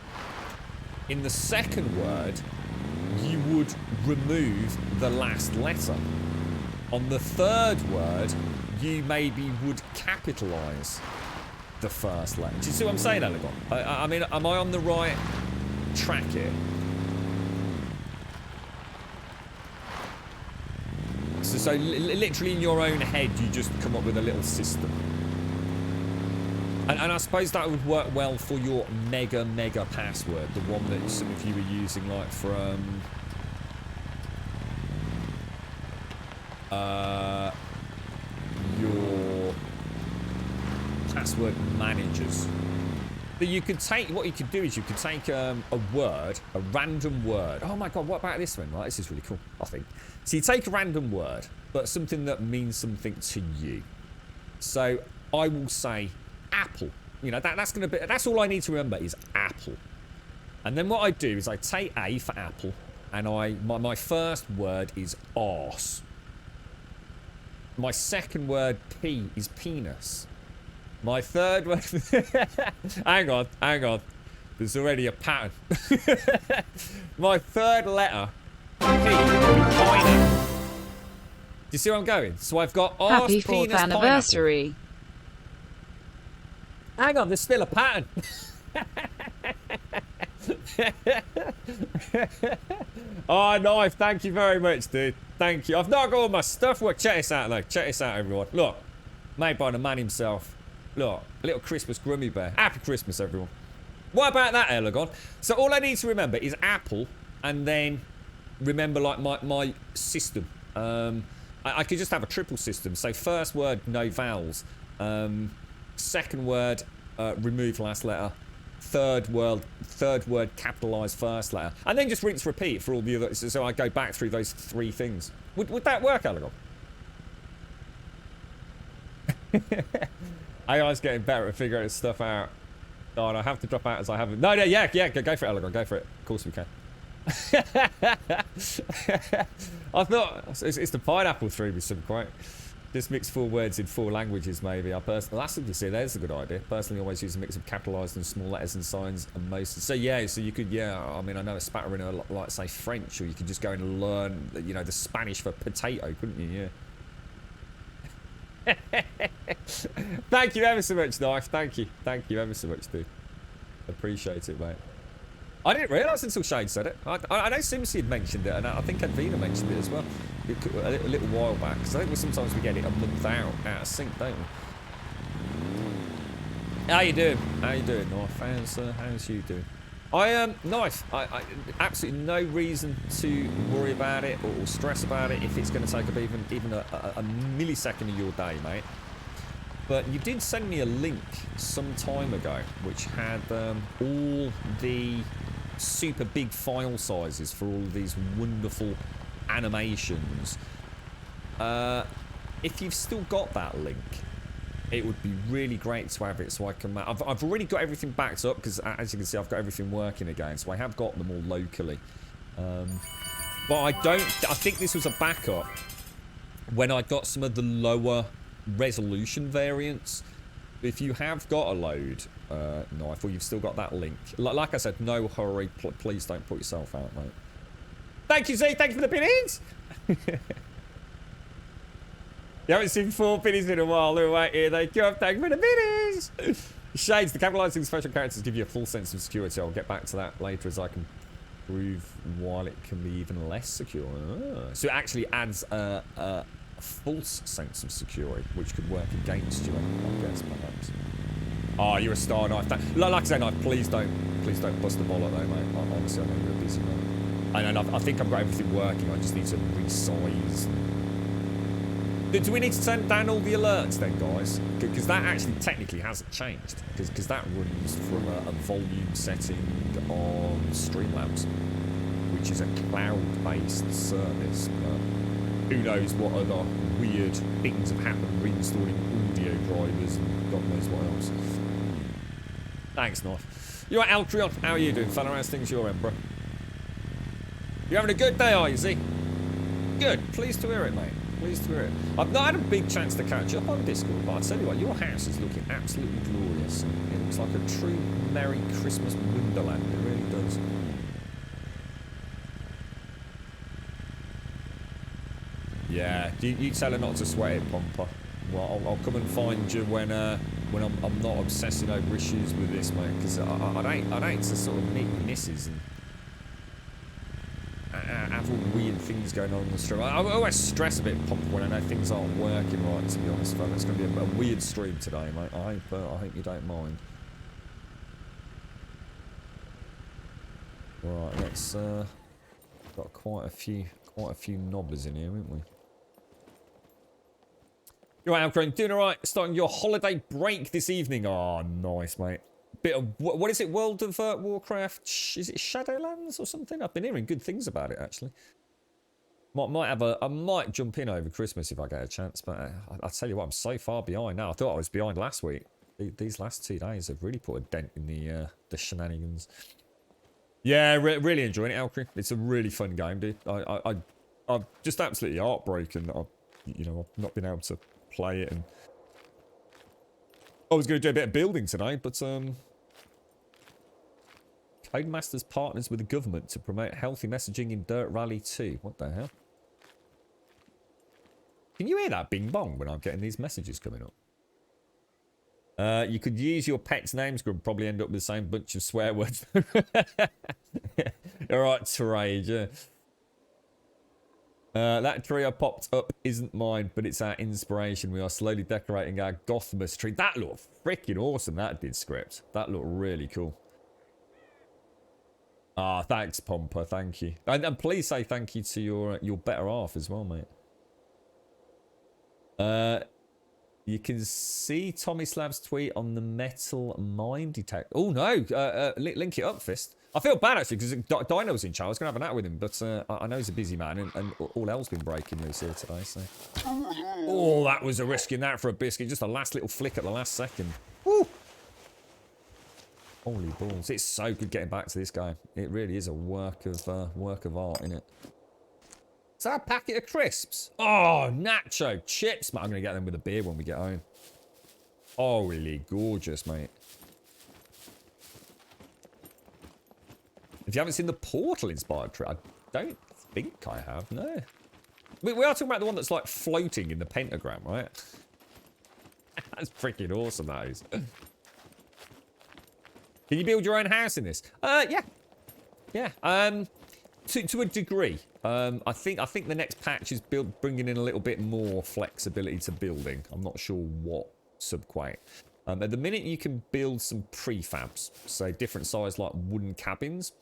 In the second word, you would remove the last letter. On the third word, you maybe would capitalise the first letter. Do you see what I'm saying, Elegon? I mean, am I on the right track here? So literally in your own head, you just come up with a little system. And I suppose that would work well for your mega password, the one that some of you were using, like from your password managers. But you could take, what you could do is you could take a word, a random word. Oh my god, what about this one? Right, this is really cool, I think. So you take a random word, but something that means something to you. So I will say apple. You know, that's gonna be, that's all I need to remember is apple. And then what I do is I take A for apple, and my first word is arse. My second word, P, is penis. My third word... hang on. There's already a pattern. My third letter, P, pineapple. Do you see where I'm going? So I've got arse, Happy 4th penis, anniversary. pineapple. Hang on, there's still a pattern. Oh, nice. Thank you very much, dude. Thank you. I've not got all my stuff. Well, check this out, though. Check this out, everyone. Look. Made by the man himself. Look. A little Christmas grummy bear. Happy Christmas, everyone. What about that, Elegon? So all I need to remember is apple, and then remember, like, my system. I could just have a triple system. So first word, no vowels. Second word, remove last letter. Third word, capitalise first letter. And then just rinse repeat for all the other... So I go back through those 3 things. Would that work, Elegon? AI's getting better at figuring stuff out. Oh, and I have to drop out as I haven't... No, yeah, go for it, Elegon, go for it. Of course we can. I thought... It's the pineapple threw me some quite... Just mix 4 words in 4 languages, maybe. I personally, that's what you see. There's a good idea. Personally, always use a mix of capitalized and small letters and signs and most. So yeah, so you could, yeah. I mean, I know a spattering of like say French, or you could just go and learn, you know, the Spanish for potato, couldn't you? Yeah. Thank you ever so much, Knife. Thank you ever so much, dude. Appreciate it, mate. I didn't realise until Shane said it. I know Simsy had mentioned it, and I think Advina mentioned it as well a little while back. Because I think sometimes we get it a month out of sync, don't we? How you doing? How you doing, Knife? How's you doing? Knife. I absolutely no reason to worry about it or stress about it if it's going to take up even a millisecond of your day, mate. But you did send me a link some time ago, which had all the super big file sizes for all of these wonderful animations. If you've still got that link, it would be really great to have it so I can... I've already got everything backed up because, as you can see, I've got everything working again, so I have got them all locally. But I think this was a backup when I got some of the lower resolution variants. If you have got a load, Knife, or you've still got that link, like I said, no hurry. Please don't put yourself out, mate. Thank you, Z. Thank you for the pennies. You haven't seen 4 pennies in a while. Look right here. They come. Thank you for the pennies. Shades, the capitalizing special characters give you a full sense of security. I'll get back to that later as I can prove while it can be even less secure. So it actually adds a false sense of security, which could work against you, I guess, perhaps. Oh, you're a star, Knife. Like I said, Knife, please don't bust the bollock though, mate. Honestly, I know you're a busy man. I think I've got everything working. I just need to resize. Do we need to turn down all the alerts then, guys? Because that actually technically hasn't changed. Because that runs from a volume setting on Streamlabs, which is a cloud-based service. But who knows what other weird things have happened reinstalling audio drivers and God knows what else. Thanks, Knife. You're right, Altrion. How are you doing, fella? How's things your end, bro? You having a good day, are you, Z? Good. Pleased to hear it, mate. Pleased to hear it. I've not had a big chance to catch up on Discord, but I'll tell you what, your house is looking absolutely glorious. It looks like a true Merry Christmas wonderland. It really does. Yeah, you tell her not to sweat it, Pomper. Well, I'll come and find you when I'm not obsessing over issues with this, mate. Because I'd hate to sort of meet my missus and have all weird things going on the stream. I always stress a bit, Pomper, when I know things aren't working right. To be honest, fella, it's going to be a weird stream today, mate. I hope you don't mind. Right, let's got quite a few knobbers in here, haven't we? You're right, Alcrone. Doing all right. Starting your holiday break this evening. Oh, nice, mate. Bit of, what is it? World of Warcraft? Is it Shadowlands or something? I've been hearing good things about it, actually. I might jump in over Christmas if I get a chance, but I'll tell you what, I'm so far behind now. I thought I was behind last week. These last 2 days have really put a dent in the shenanigans. Yeah, really enjoying it, Alcrone. It's a really fun game, dude. I'm just absolutely heartbroken that I've not been able to play it, and I was going to do a bit of building today, but Codemasters partners with the government to promote healthy messaging in Dirt Rally 2. What the hell? Can you hear that bing bong when I'm getting these messages coming up? You could use your pet's names, could probably end up with the same bunch of swear words. Alright, Trade, yeah. That tree I popped up isn't mine, but it's our inspiration. We are slowly decorating our Gothmas tree. That looked freaking awesome, that did, Script. That looked really cool. Ah, thanks, Pomper, thank you. And please say thank you to your better half as well, mate. You can see Tommy Slab's tweet on the metal mine detector. Oh, no. Link it up, Fist. I feel bad, actually, because Dino's in charge. I was going to have a nat with him, but I know he's a busy man, and all hell's been breaking loose here today, so... Oh, that was a risking that for a biscuit. Just a last little flick at the last second. Woo! Holy balls. It's so good getting back to this guy. It really is a work of art, isn't it? that a packet of crisps? Oh, nacho chips. Man, I'm going to get them with a beer when we get home. Oh, really gorgeous, mate. If you haven't seen the Portal-inspired tree, I don't think I have, no. We are talking about the one that's like floating in the pentagram, right? That's freaking awesome, that is. Can you build your own house in this? Yeah. Yeah. To a degree. I think the next patch is bringing in a little bit more flexibility to building. I'm not sure what subquite. At the minute, you can build some prefabs, so different size like wooden cabins.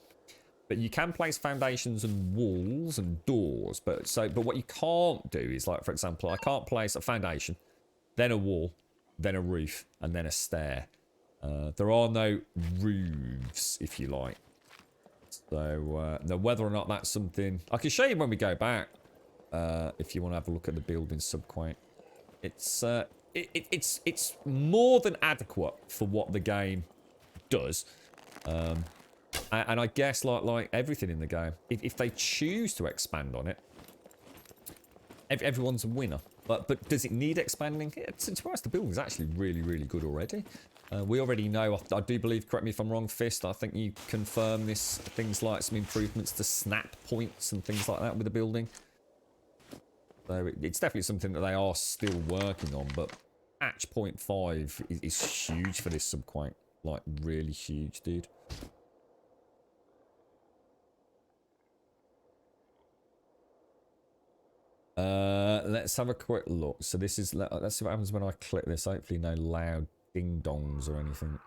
But you can place foundations and walls and doors. But what you can't do is, like, for example, I can't place a foundation, then a wall, then a roof, and then a stair. There are no roofs, if you like. So, now whether or not that's something... I can show you when we go back, if you want to have a look at the building subquite. It's more than adequate for what the game does. And I guess, like everything in the game, if they choose to expand on it, everyone's a winner. But does it need expanding? Yeah, to be honest, the building is actually really, really good already. We already know, I do believe, correct me if I'm wrong, Fist, I think you confirm this, things like some improvements to snap points and things like that with the building. So it's definitely something that they are still working on, but patch 0.5 is huge for this subquite. Like, really huge, dude. Let's have a quick look. So this is, let's see what happens when I click this. Hopefully no loud ding dongs or anything.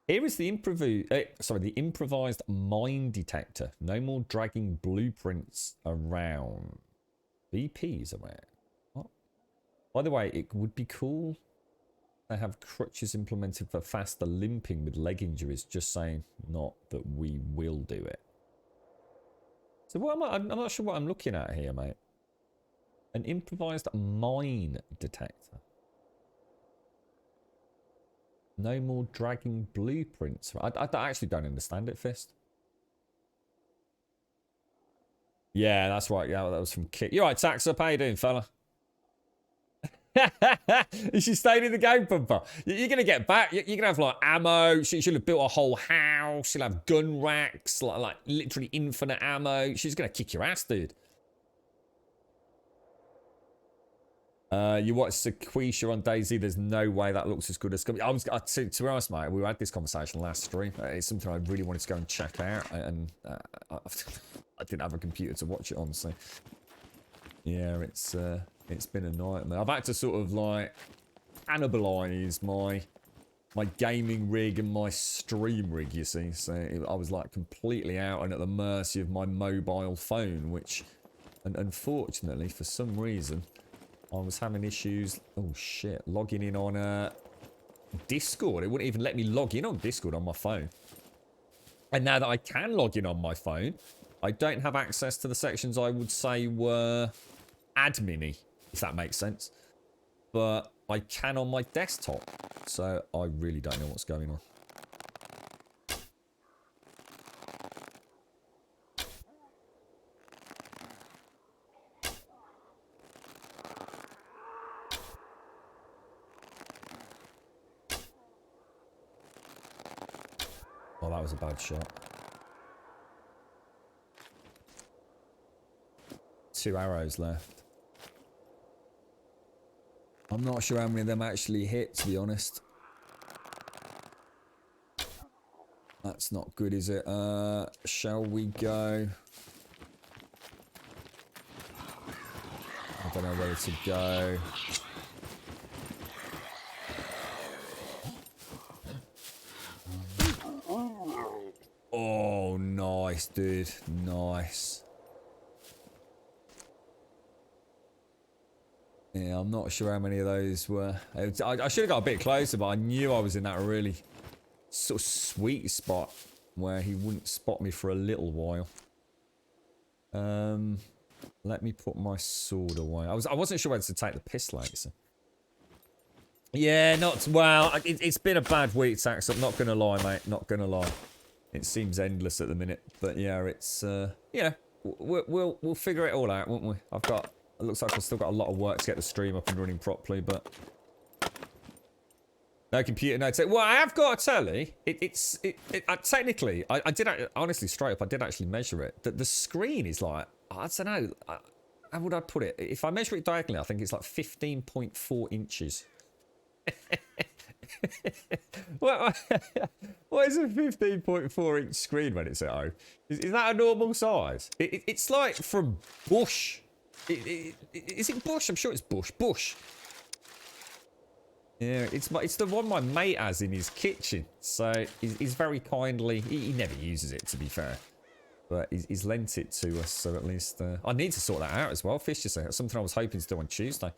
Here is the improvised mine detector. No more dragging blueprints around. BP's around. What? By the way, it would be cool. They have crutches implemented for faster limping with leg injuries. Just saying, not that we will do it. So what am I'm not sure what I'm looking at here, mate. An improvised mine detector. No more dragging blueprints. I actually don't understand it, Fist. Yeah, that's right. Yeah, that was from Kit. You right, Tax-Up? How you doing, fella? She stayed in the game, Pumper. You're going to get back. You're going to have, like, ammo. She'll have built a whole house. She'll have gun racks. Like literally infinite ammo. She's going to kick your ass, dude. You watch Sequisha on DayZ. There's no way that looks as good as SCUM. To be honest, mate, we had this conversation last stream. It's something I really wanted to go and check out. And I didn't have a computer to watch it on, so... Yeah, it's been a nightmare. I've had to sort of like cannibalise my gaming rig and my stream rig, you see. So I was like completely out and at the mercy of my mobile phone, which, and unfortunately, for some reason, I was having issues. Oh shit! Logging in on Discord. It wouldn't even let me log in on Discord on my phone. And now that I can log in on my phone, I don't have access to the sections I would say were admin-y, if that makes sense. But I can on my desktop. So I really don't know what's going on. Oh, that was a bad shot. 2 arrows left. I'm not sure how many of them actually hit, to be honest. That's not good, is it? Shall we go? I don't know where to go. Oh, nice, dude. Nice. Yeah, I'm not sure how many of those were. I should have got a bit closer, but I knew I was in that really sort of sweet spot where he wouldn't spot me for a little while. Let me put my sword away. I wasn't sure whether to take the pistol out, so. Yeah, not well. It's been a bad week, Sax. I'm not gonna lie, mate. Not gonna lie. It seems endless at the minute, but yeah, it's you know, we'll figure it all out, won't we? It looks like I've still got a lot of work to get the stream up and running properly, but no computer, no tech. Well, I have got a telly. Technically, I did honestly straight up. I did actually measure it. The screen is like, I don't know. How would I put it? If I measure it diagonally, I think it's like 15.4 inches. what is a 15.4 inch screen when it's at home? Is that a normal size? It's like from Bush. Is it Bush? I'm sure it's Bush. Bush. Yeah, it's the one my mate has in his kitchen. So he's very kindly. He never uses it, to be fair, but he's lent it to us. So at least I need to sort that out as well. Fish, just that's something I was hoping to do on Tuesday,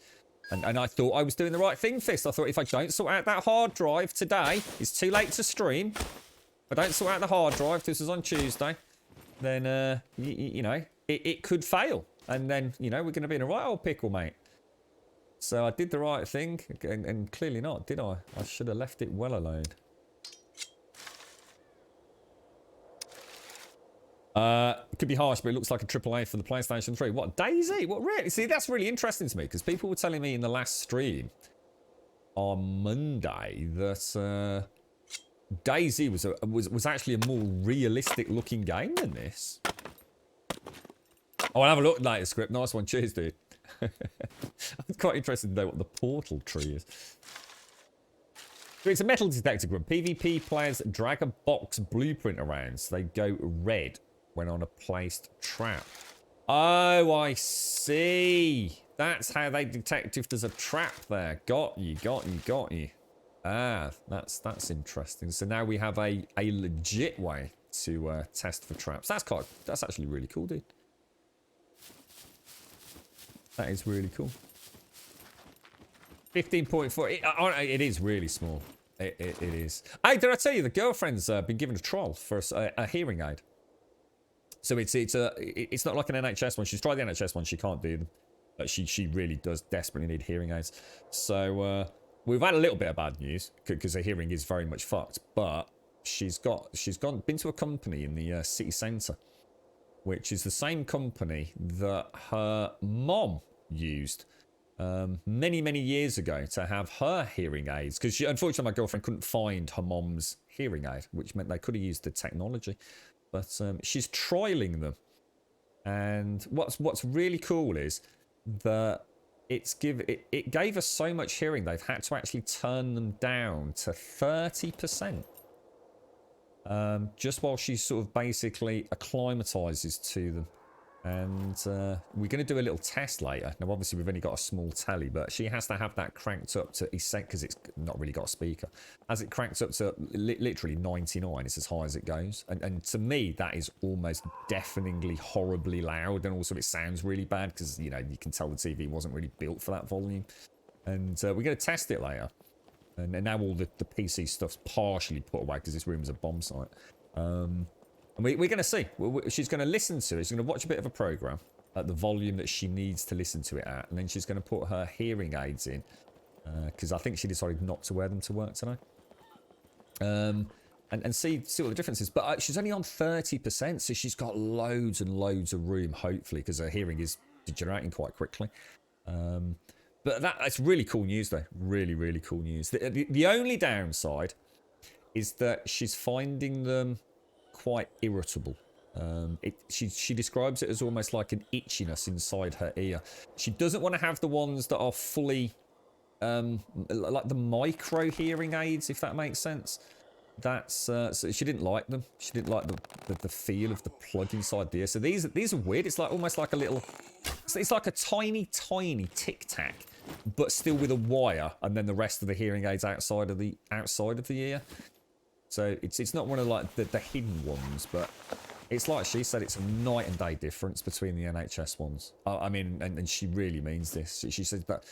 and I thought I was doing the right thing. Fist. I thought if I don't sort out that hard drive today, it's too late to stream. If I don't sort out the hard drive, this is on Tuesday, then you know it could fail, and then we're going to be in a right old pickle, mate. So I did the right thing, and clearly not, did I? I should have left it well alone. It could be harsh, but it looks like a AAA for the PlayStation 3. What, DayZ? What, really? See, that's really interesting to me, because people were telling me in the last stream on Monday that DayZ was actually a more realistic looking game than this. Oh, I'll have a look at the script. Nice one. Cheers, dude. I'm quite interested to know what the portal tree is. So it's a metal detector group. PvP players drag a box blueprint around so they go red when on a placed trap. Oh, I see. That's how they detect if there's a trap there. Got you. Ah, that's interesting. So now we have a legit way to test for traps. That's actually really cool, dude. That is really cool. 15.4. It is really small. It is. Hey, did I tell you the girlfriend's been given a trial for a hearing aid? So it's not like an NHS one. She's tried the NHS one. She can't do them. But she really does desperately need hearing aids. So we've had a little bit of bad news because her hearing is very much fucked. But she's been to a company in the city centre, which is the same company that her mom used many years ago to have her hearing aids, because unfortunately my girlfriend couldn't find her mom's hearing aid, which meant they could have used the technology, but she's trialing them. And what's really cool is that it gave us so much hearing they've had to actually turn them down to 30%. Just while she sort of basically acclimatizes to them. And we're going to do a little test later. Now, obviously, we've only got a small telly, but she has to have that cranked up to, because it's not really got a speaker. As it cranked up to literally 99, it's as high as it goes. And to me, that is almost deafeningly, horribly loud. And also, it sounds really bad because, you can tell the TV wasn't really built for that volume. And we're going to test it later. And now all the PC stuff's partially put away because this room is a bomb site. And we're going to see. She's going to listen to it. She's going to watch a bit of a program at the volume that she needs to listen to it at. And then she's going to put her hearing aids in. Because I think she decided not to wear them to work today. And see what the difference is. But she's only on 30%. So she's got loads and loads of room, hopefully. Because her hearing is degenerating quite quickly. But that's really cool news, though. Really cool news. The only downside is that she's finding them quite irritable. She describes it as almost like an itchiness inside her ear. She doesn't want to have the ones that are fully, like the micro hearing aids, if that makes sense. That's so she didn't like them. She didn't like the feel of the plug inside the ear. So these are weird. It's like almost like a little. It's like a tiny Tic Tac, but still with a wire, and then the rest of the hearing aids outside of the ear. So it's not one of like the hidden ones, but it's like she said, it's a night and day difference between the NHS ones. I mean, and she really means this. She said that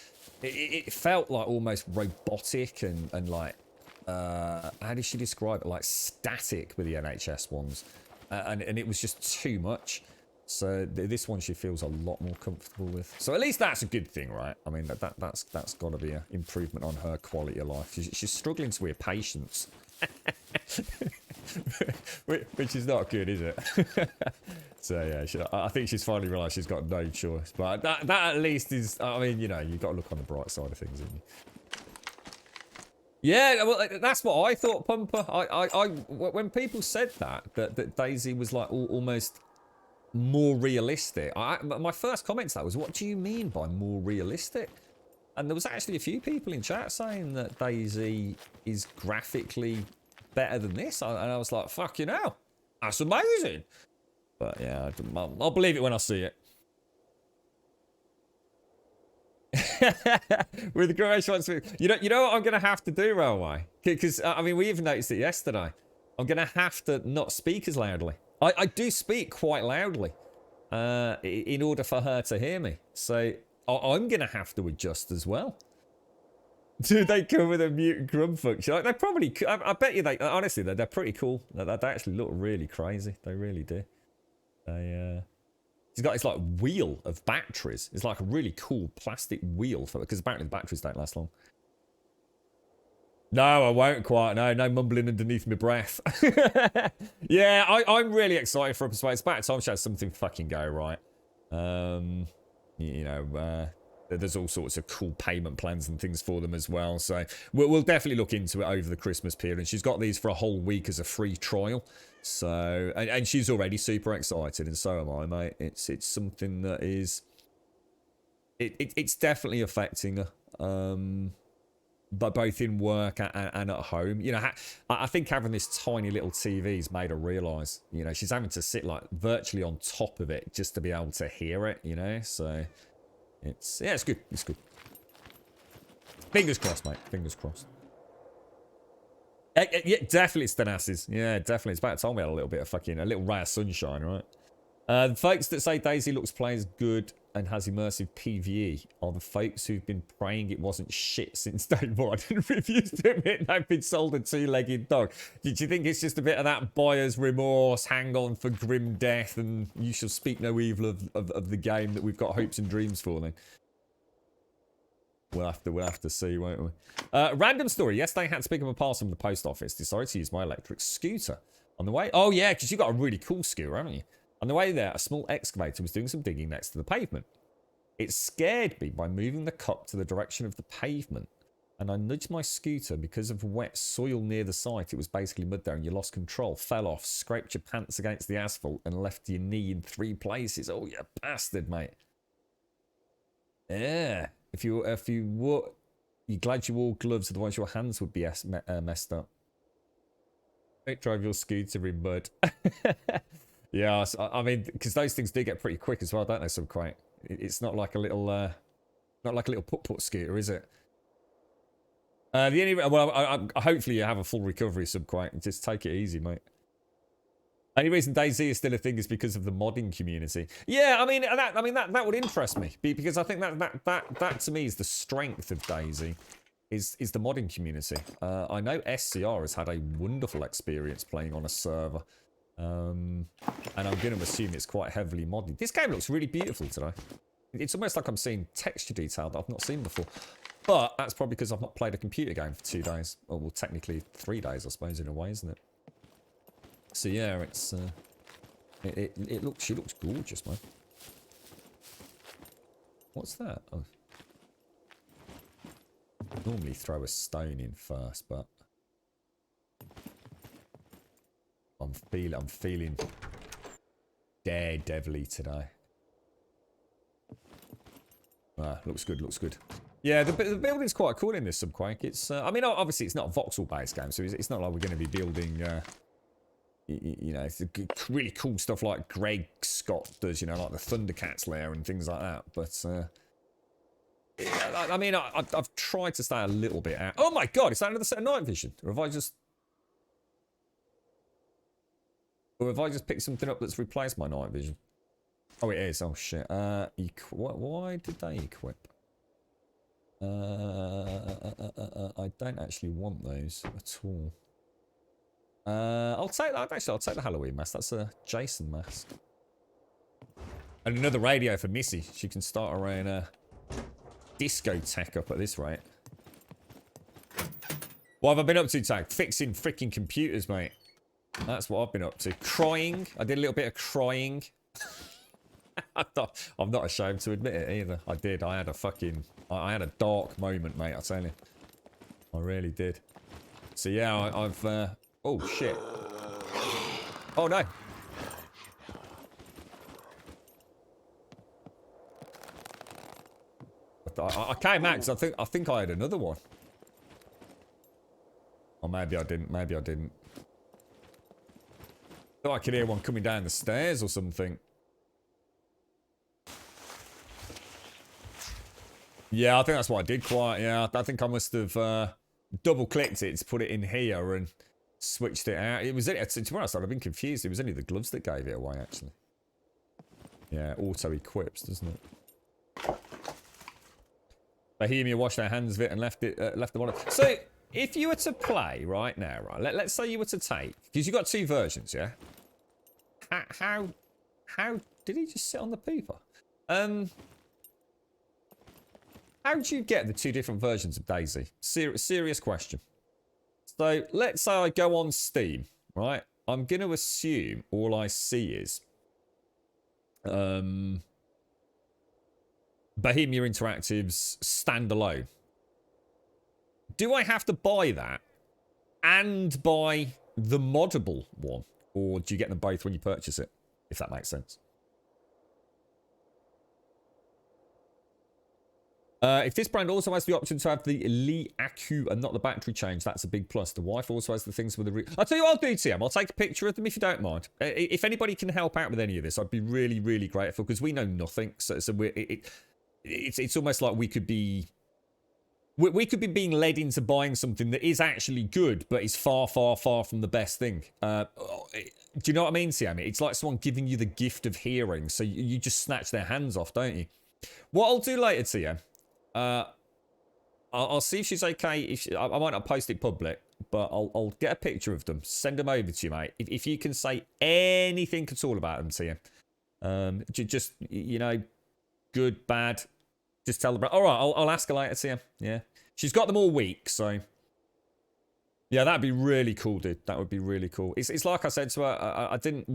it felt like almost robotic and like how did she describe it? Like static with the NHS ones, and it was just too much. So this one she feels a lot more comfortable with. So at least that's a good thing, right? I mean, that's got to be an improvement on her quality of life. She's struggling to hear patients. Which is not good, is it? So yeah, I think she's finally realised she's got no choice. But that at least is, I mean, you know, you've got to look on the bright side of things, haven't you? Yeah, well, that's what I thought, Pumper. When people said that Daisy was like almost more realistic, my first comment to that was, what do you mean by more realistic? And there was actually a few people in chat saying that Daisy is graphically better than this. And I was like, fucking hell, that's amazing. But yeah, I'll believe it when I see it. With the Croatian ones, you know what I'm going to have to do, Railway? Because, I mean, we even noticed it yesterday. I'm going to have to not speak as loudly. I do speak quite loudly in order for her to hear me. So I'm going to have to adjust as well. Do they come with a mute grum function? Like, they probably, I bet you they, honestly, they're pretty cool. They actually look really crazy. They really do. He's got this like wheel of batteries. It's like a really cool plastic wheel for it, because apparently the batteries don't last long. No, I won't quite. No mumbling underneath my breath. Yeah, I'm really excited for Persuade. It's about time she has something fucking go right. You know, there's all sorts of cool payment plans and things for them as well. So we'll definitely look into it over the Christmas period. And she's got these for a whole week as a free trial. So, and she's already super excited, and so am I, mate. It's something that is, it's definitely affecting her. But both in work and at home. You know, I think having this tiny little TV's made her realise, you know, she's having to sit like virtually on top of it just to be able to hear it, you know. So it's, yeah, it's good. It's good. Fingers crossed, mate. Fingers crossed. Yeah, definitely Stenasses. Yeah, definitely. It's about time we had a little bit of fucking, a little ray of sunshine, right? The folks that say Daisy looks plays good and has immersive PvE are the folks who've been praying it wasn't shit since day one and refused to admit they've been sold a two-legged dog. Did you think it's just a bit of that buyer's remorse, hang on for grim death, and you shall speak no evil of the game that we've got hopes and dreams for then? We'll have to see, won't we? Random story. Yesterday I had to pick up a parcel from the post office. Decided to use my electric scooter. On the way... Oh, yeah, because you've got a really cool scooter, haven't you? On the way there, a small excavator was doing some digging next to the pavement. It scared me by moving the cup to the direction of the pavement. And I nudged my scooter because of wet soil near the site. It was basically mud there and you lost control. Fell off, scraped your pants against the asphalt and left your knee in 3 places. Oh, you bastard, mate. Yeah. If you were, you're glad you wore gloves, otherwise your hands would be messed up. Don't drive your scooter in mud. Yeah, I mean, because those things do get pretty quick as well, don't they? Some quite. It's not like a little, not like a little put scooter, is it? The only well, hopefully you have a full recovery, Subquake. Just take it easy, mate. Only reason DayZ is still a thing is because of the modding community. Yeah, I mean that would interest me because I think that to me is the strength of DayZ, is the modding community. I know SCR has had a wonderful experience playing on a server, and I'm going to assume it's quite heavily modded. This game looks really beautiful today. It's almost like I'm seeing texture detail that I've not seen before. But that's probably because I've not played a computer game for 2 days. Or, well, technically 3 days, I suppose, in a way, isn't it? So yeah, it's it looks, she looks gorgeous, man. What's that? Oh. I'd normally throw a stone in first, but I'm feeling daredevilly today. Ah, looks good, looks good. Yeah, the building's quite cool in this Subquake. It's, I mean, obviously it's not a voxel-based game, so it's not like we're going to be building, you know, it's really cool stuff like Greg Scott does, you know, like the Thundercats lair and things like that. But, I mean, I've tried to stay a little bit out. Oh my god, is that another set of night vision? Or have I just... Or have I just picked something up that's replaced my night vision? Oh, it is. Oh, shit. Why did they equip? I don't actually want those at all. I'll take that. Actually, I'll take the Halloween mask. That's a Jason mask. And another radio for Missy. She can start her own discotheque up at this rate. What have I been up to, Tag? Fixing freaking computers, mate. That's what I've been up to. Crying. I did a little bit of crying. I'm not ashamed to admit it either. I did. I had a fucking... I had a dark moment, mate, I tell you. I really did. So yeah, I've... oh, shit. Oh, no. I came out because I think I had another one. Or maybe I didn't. Maybe I didn't. I thought I could hear one coming down the stairs or something. Yeah, I think that's what I did quite. Yeah, I think I must have double clicked it to put it in here and switched it out. It was, to be honest, I've been confused. It was only the gloves that gave it away, actually. Yeah, auto equips, doesn't it? Bohemia washed their hands of it and left the bottom. So, if you were to play right now, right? Let's say you were to take, because you've got two versions, yeah. How did he just sit on the peeper? How do you get the two different versions of Daisy? Serious question. So, let's say I go on Steam, right? I'm going to assume all I see is Bohemia Interactive's standalone. Do I have to buy that and buy the moddable one? Or do you get them both when you purchase it? If that makes sense. If this brand also has the option to have the Li Accu and not the battery change, that's a big plus. The wife also has the things with the... I'll tell you what I'll do, TM. I'll take a picture of them if you don't mind. If anybody can help out with any of this, I'd be really, really grateful because we know nothing. So it's almost like we could be being led into buying something that is actually good, but is far, far, far from the best thing. Do you know what I mean, Siam? It's like someone giving you the gift of hearing, so you just snatch their hands off, don't you? What I'll do later, Tiam, I'll see if she's okay. I might not post it public, but I'll get a picture of them, send them over to you, mate. If you can say anything at all about them, Tiam, just, you know, good, bad. Just tell her. All right, I'll ask her later, Tia. Yeah, she's got them all week, so yeah, that'd be really cool, dude. That would be really cool. It's like I said to her. I didn't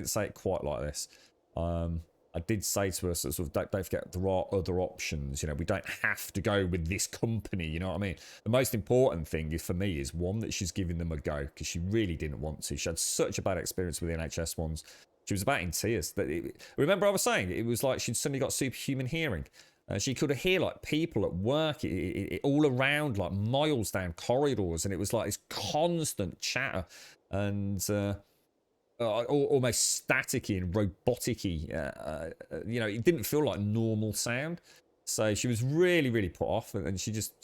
say it quite like this. I did say to her sort of don't forget there are other options. You know, we don't have to go with this company. You know what I mean? The most important thing for me is one that she's giving them a go because she really didn't want to. She had such a bad experience with the NHS ones. She was about in tears. Remember I was saying, it was like she'd suddenly got superhuman hearing. She could hear like people at work all around, like miles down corridors. And it was like this constant chatter and almost staticky and robotic-y. You know, it didn't feel like normal sound. So she was really, really put off. And she just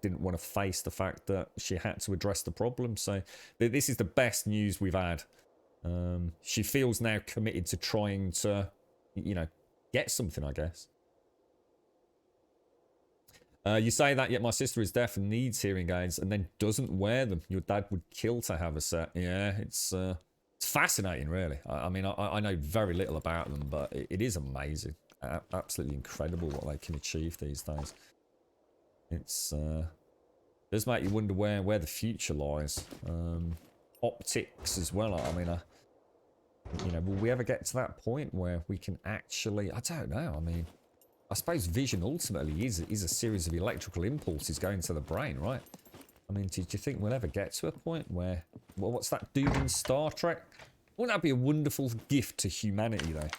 didn't want to face the fact that she had to address the problem. So this is the best news we've had. She feels now committed to trying to, you know, get something, I guess. You say that, yet my sister is deaf and needs hearing aids and then doesn't wear them. Your dad would kill to have a set. Yeah, it's fascinating, really. I mean, I know very little about them, but it is amazing. Absolutely incredible what they can achieve these days. It's does make you wonder where the future lies. Optics as well. I mean, you know, will we ever get to that point where we can actually... I don't know. I mean, I suppose vision ultimately is a series of electrical impulses going to the brain, right? I mean, do you think we'll ever get to a point where... Well, what's that dude in Star Trek? Wouldn't that be a wonderful gift to humanity, though?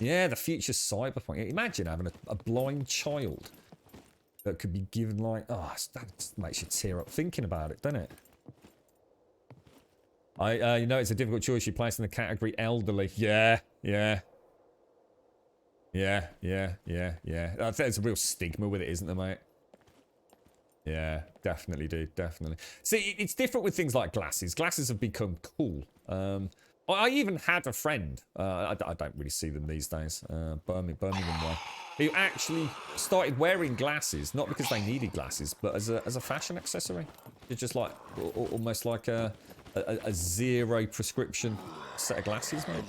Yeah, the future cyberpunk. Imagine having a blind child that could be given, like... Oh, that makes you tear up thinking about it, doesn't it? You know, it's a difficult choice you place in the category elderly. Yeah. There's a real stigma with it, isn't there, mate? Yeah, definitely, dude, definitely. See, it's different with things like glasses. Glasses have become cool. I even had a friend, I don't really see them these days, Birmingham way, who actually started wearing glasses, not because they needed glasses, but as a fashion accessory. It's just like, almost like a zero prescription set of glasses, mate.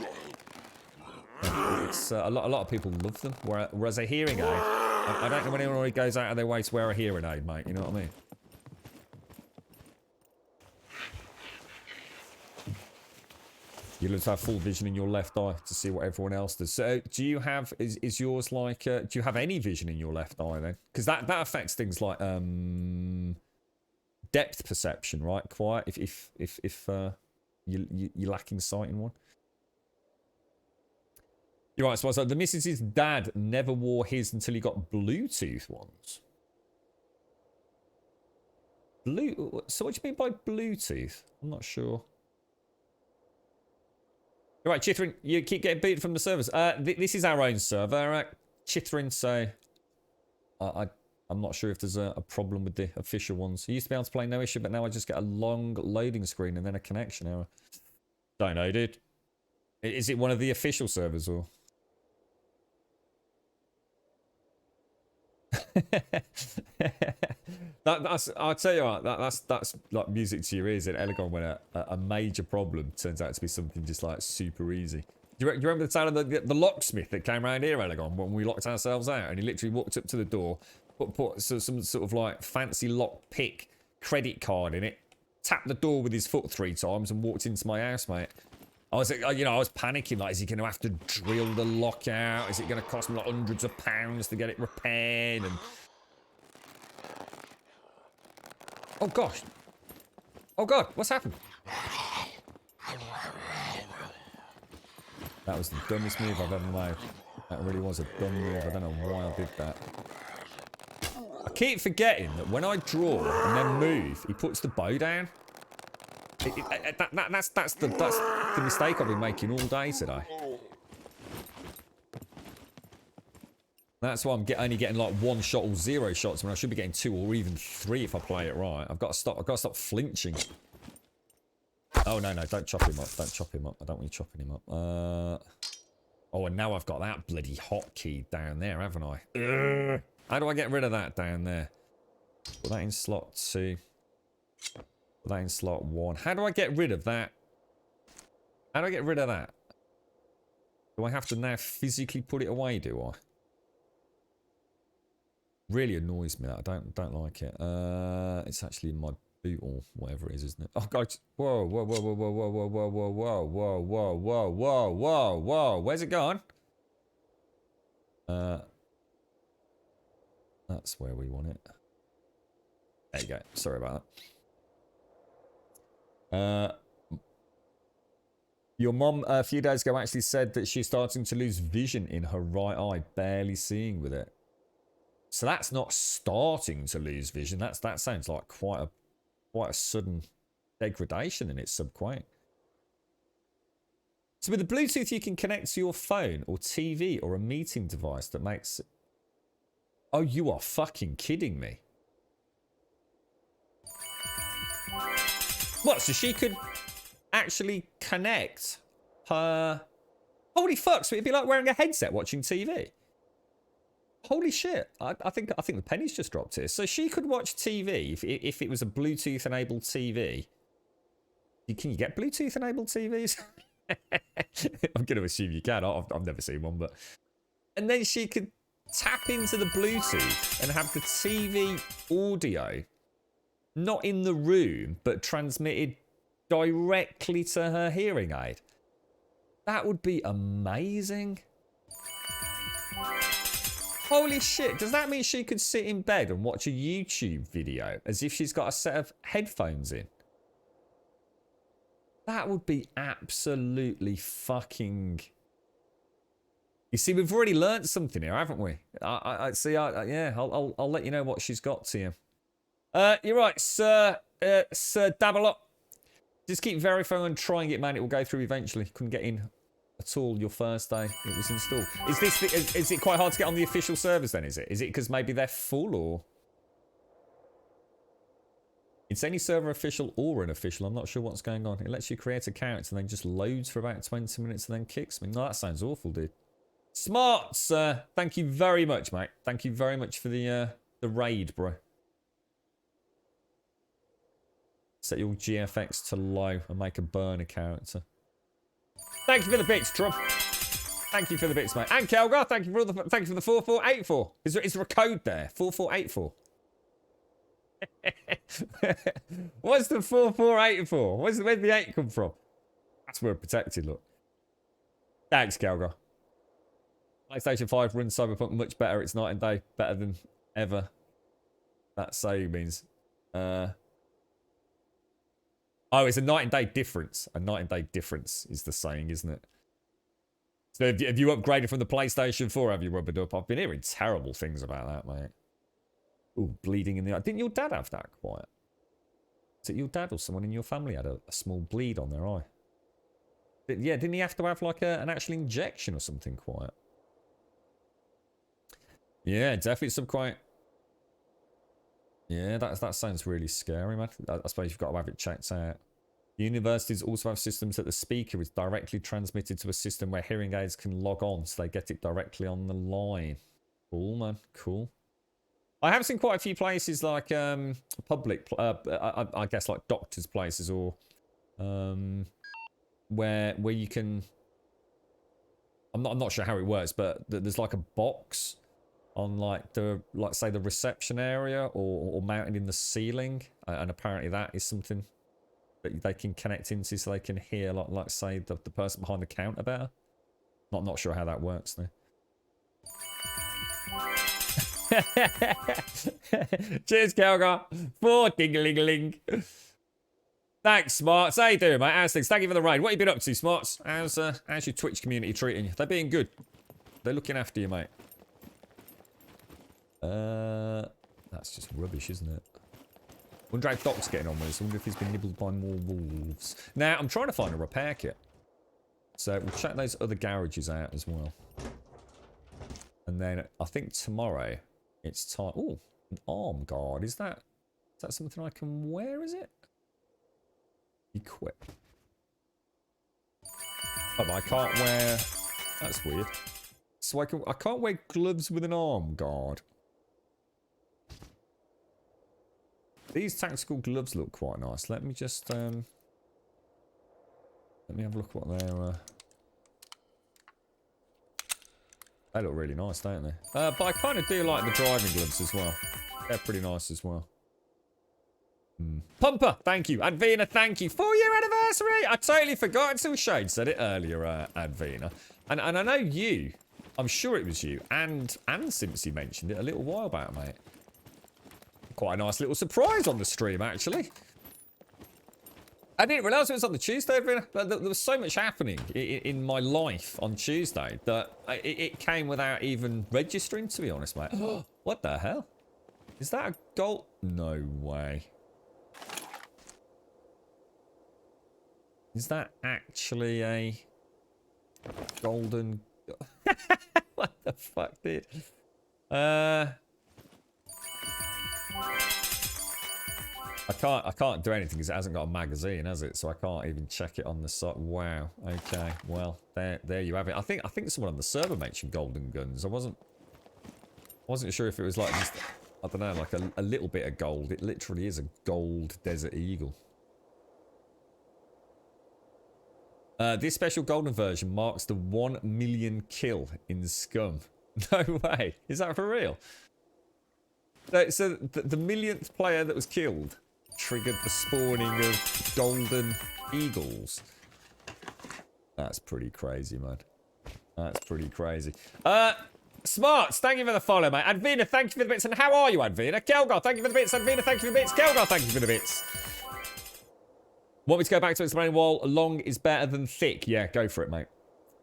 It's a lot of people love them, whereas a hearing aid, I don't know when anyone really goes out of their way to wear a hearing aid, mate. You know what I mean? You'll have to have full vision in your left eye to see what everyone else does. So do you have, is yours like, do you have any vision in your left eye then? Because that affects things like depth perception, right? Quite, if you're lacking sight in one. You're right, so the missus's dad never wore his until he got Bluetooth ones. So what do you mean by Bluetooth? I'm not sure. All right, Chittering, you keep getting booted from the servers. This is our own server, Chittering, so I'm not sure if there's a problem with the official ones. I used to be able to play no issue, but now I just get a long loading screen and then a connection error. Don't know, dude. Is it one of the official servers or? I'll tell you what, that's like music to your ears in Elegon when a major problem turns out to be something just like super easy. Do you remember the sound of the locksmith that came around here, Elegon, when we locked ourselves out? And he literally walked up to the door, put some sort of like fancy lock pick credit card in it, tapped the door with his foot 3 times and walked into my house, mate. I was, you know, I was panicking, like, is he going to have to drill the lock out? Is it going to cost me like hundreds of pounds to get it repaired? And oh gosh, oh god, what's happened? That was the dumbest move I've ever made. That really was a dumb move. I don't know why I did that. I keep forgetting that when I draw and then move, he puts the bow down. That's the mistake I've been making all day today. That's why I'm only getting like 1 shot or 0 shots when I should be getting 2 or even 3 if I play it right. I've got to stop flinching. Oh no, don't chop him up. Don't chop him up. I don't want you chopping him up. Oh, and now I've got that bloody hotkey down there, haven't I? Ugh. How do I get rid of that down there? Put that in slot 2. Put that in slot 1. How do I get rid of that? How do I get rid of that? Do I have to now physically put it away, do I? Really annoys me that. I don't like it. It's actually in my boot or whatever it is, isn't it? Oh god. Whoa. Where's it gone? That's where we want it. There you go. Sorry about that. Your mom a few days ago actually said that she's starting to lose vision in her right eye, barely seeing with it. So that's not starting to lose vision. That sounds like quite a sudden degradation in its subquake. So with the Bluetooth, you can connect to your phone or TV or a meeting device that makes. Oh, you are fucking kidding me! What? So she could actually connect her. Holy fuck! So it'd be like wearing a headset watching TV. Holy shit! I think the penny's just dropped here. So she could watch TV if it was a Bluetooth enabled TV. Can you get Bluetooth enabled TVs? I'm going to assume you can. I've never seen one, but and then she could tap into the Bluetooth and have the TV audio not in the room but transmitted directly to her hearing aid. That would be amazing. Holy shit, does that mean she could sit in bed and watch a YouTube video as if she's got a set of headphones in? That would be absolutely fucking... You see, we've already learnt something here, haven't we? Yeah, I'll let you know what she's got to you. You're right, Sir Dabalot. Just keep verifying and trying it, man. It will go through eventually. Couldn't get in at all your first day it was installed. Is it quite hard to get on the official servers then, is it? Is it because maybe they're full or? It's any server official or unofficial. I'm not sure what's going on. It lets you create a character and then just loads for about 20 minutes and then kicks me. No, that sounds awful, dude. Smart, sir. Thank you very much, mate. Thank you very much for the raid, bro. Set your GFX to low and make a burner character. Thank you for the bits, Trump. Thank you for the bits, mate. And Kelgar, thank you for the 4484. Is there a code there? 4484. What's the 4484? Where'd the 8 come from? Password protected, look. Thanks, Calgar. PlayStation 5 runs Cyberpunk much better. It's night and day. Better than ever. That saying means. Oh, it's a night and day difference. A night and day difference is the saying, isn't it? So have you upgraded from the PlayStation 4? Have you rubbed it up? I've been hearing terrible things about that, mate. Ooh, bleeding in the eye. Didn't your dad have that quiet? Is it your dad or someone in your family had a small bleed on their eye? Yeah, didn't he have to have like an actual injection or something quiet? Yeah, definitely some quite... Yeah, that sounds really scary, man. I suppose you've got to have it checked out. Universities also have systems that the speaker is directly transmitted to a system where hearing aids can log on, so they get it directly on the line. Cool, man. Cool. I have seen quite a few places like public, I guess like doctors' places or where you can. I'm not sure how it works, but there's like a box on like say the reception area or mounted in the ceiling, and apparently that is something that they can connect into so they can hear like say the person behind the counter better. Not sure how that works though. Cheers, Kelgar. For ding-a-ling-a-ling. Thanks, Smarts. How you doing, mate? How's things? Thank you for the raid. What have you been up to, Smarts? How's your Twitch community treating you? They're being good. They're looking after you, mate. That's just rubbish, isn't it? Wonder how Doc's getting on with this. Wonder if he's been nibbled by more wolves. Now, I'm trying to find a repair kit. So we'll check those other garages out as well. And then I think tomorrow it's time. Oh, an arm guard. Is that something I can wear? Is it? Equip. Oh, but I can't wear. That's weird. So I can't wear gloves with an arm guard. These tactical gloves look quite nice. Let me just let me have a look what they're. They look really nice, don't they? But I kind of do like the driving gloves as well. They're pretty nice as well. Pumper, thank you. Advina, thank you. 4-year anniversary! I totally forgot until Shade said it earlier, Advina. And I know you, I'm sure it was you, and Simpsy mentioned it a little while back, mate. Quite a nice little surprise on the stream, actually. I didn't realise it was on the Tuesday, but there was so much happening in my life on Tuesday that it came without even registering, to be honest, mate. What the hell? Is that a gold? No way. Is that actually a golden... What the fuck, dude? I can't do anything because it hasn't got a magazine, has it? So I can't even check it on the site. Wow. Okay. Well, there you have it. I think someone on the server mentioned golden guns. I wasn't sure if it was like just, I don't know, like a little bit of gold. It literally is a gold Desert Eagle. This special golden version marks the 1 million kill in SCUM. No way. Is that for real? So the millionth player that was killed triggered the spawning of golden eagles. That's pretty crazy, man. That's pretty crazy. Smarts, thank you for the follow, mate. Advina, thank you for the bits. And how are you, Advina? Kelgar, thank you for the bits. Advina, thank you for the bits. Kelgar, thank you for the bits. Want me to go back to explaining why long is better than thick? Yeah, go for it, mate.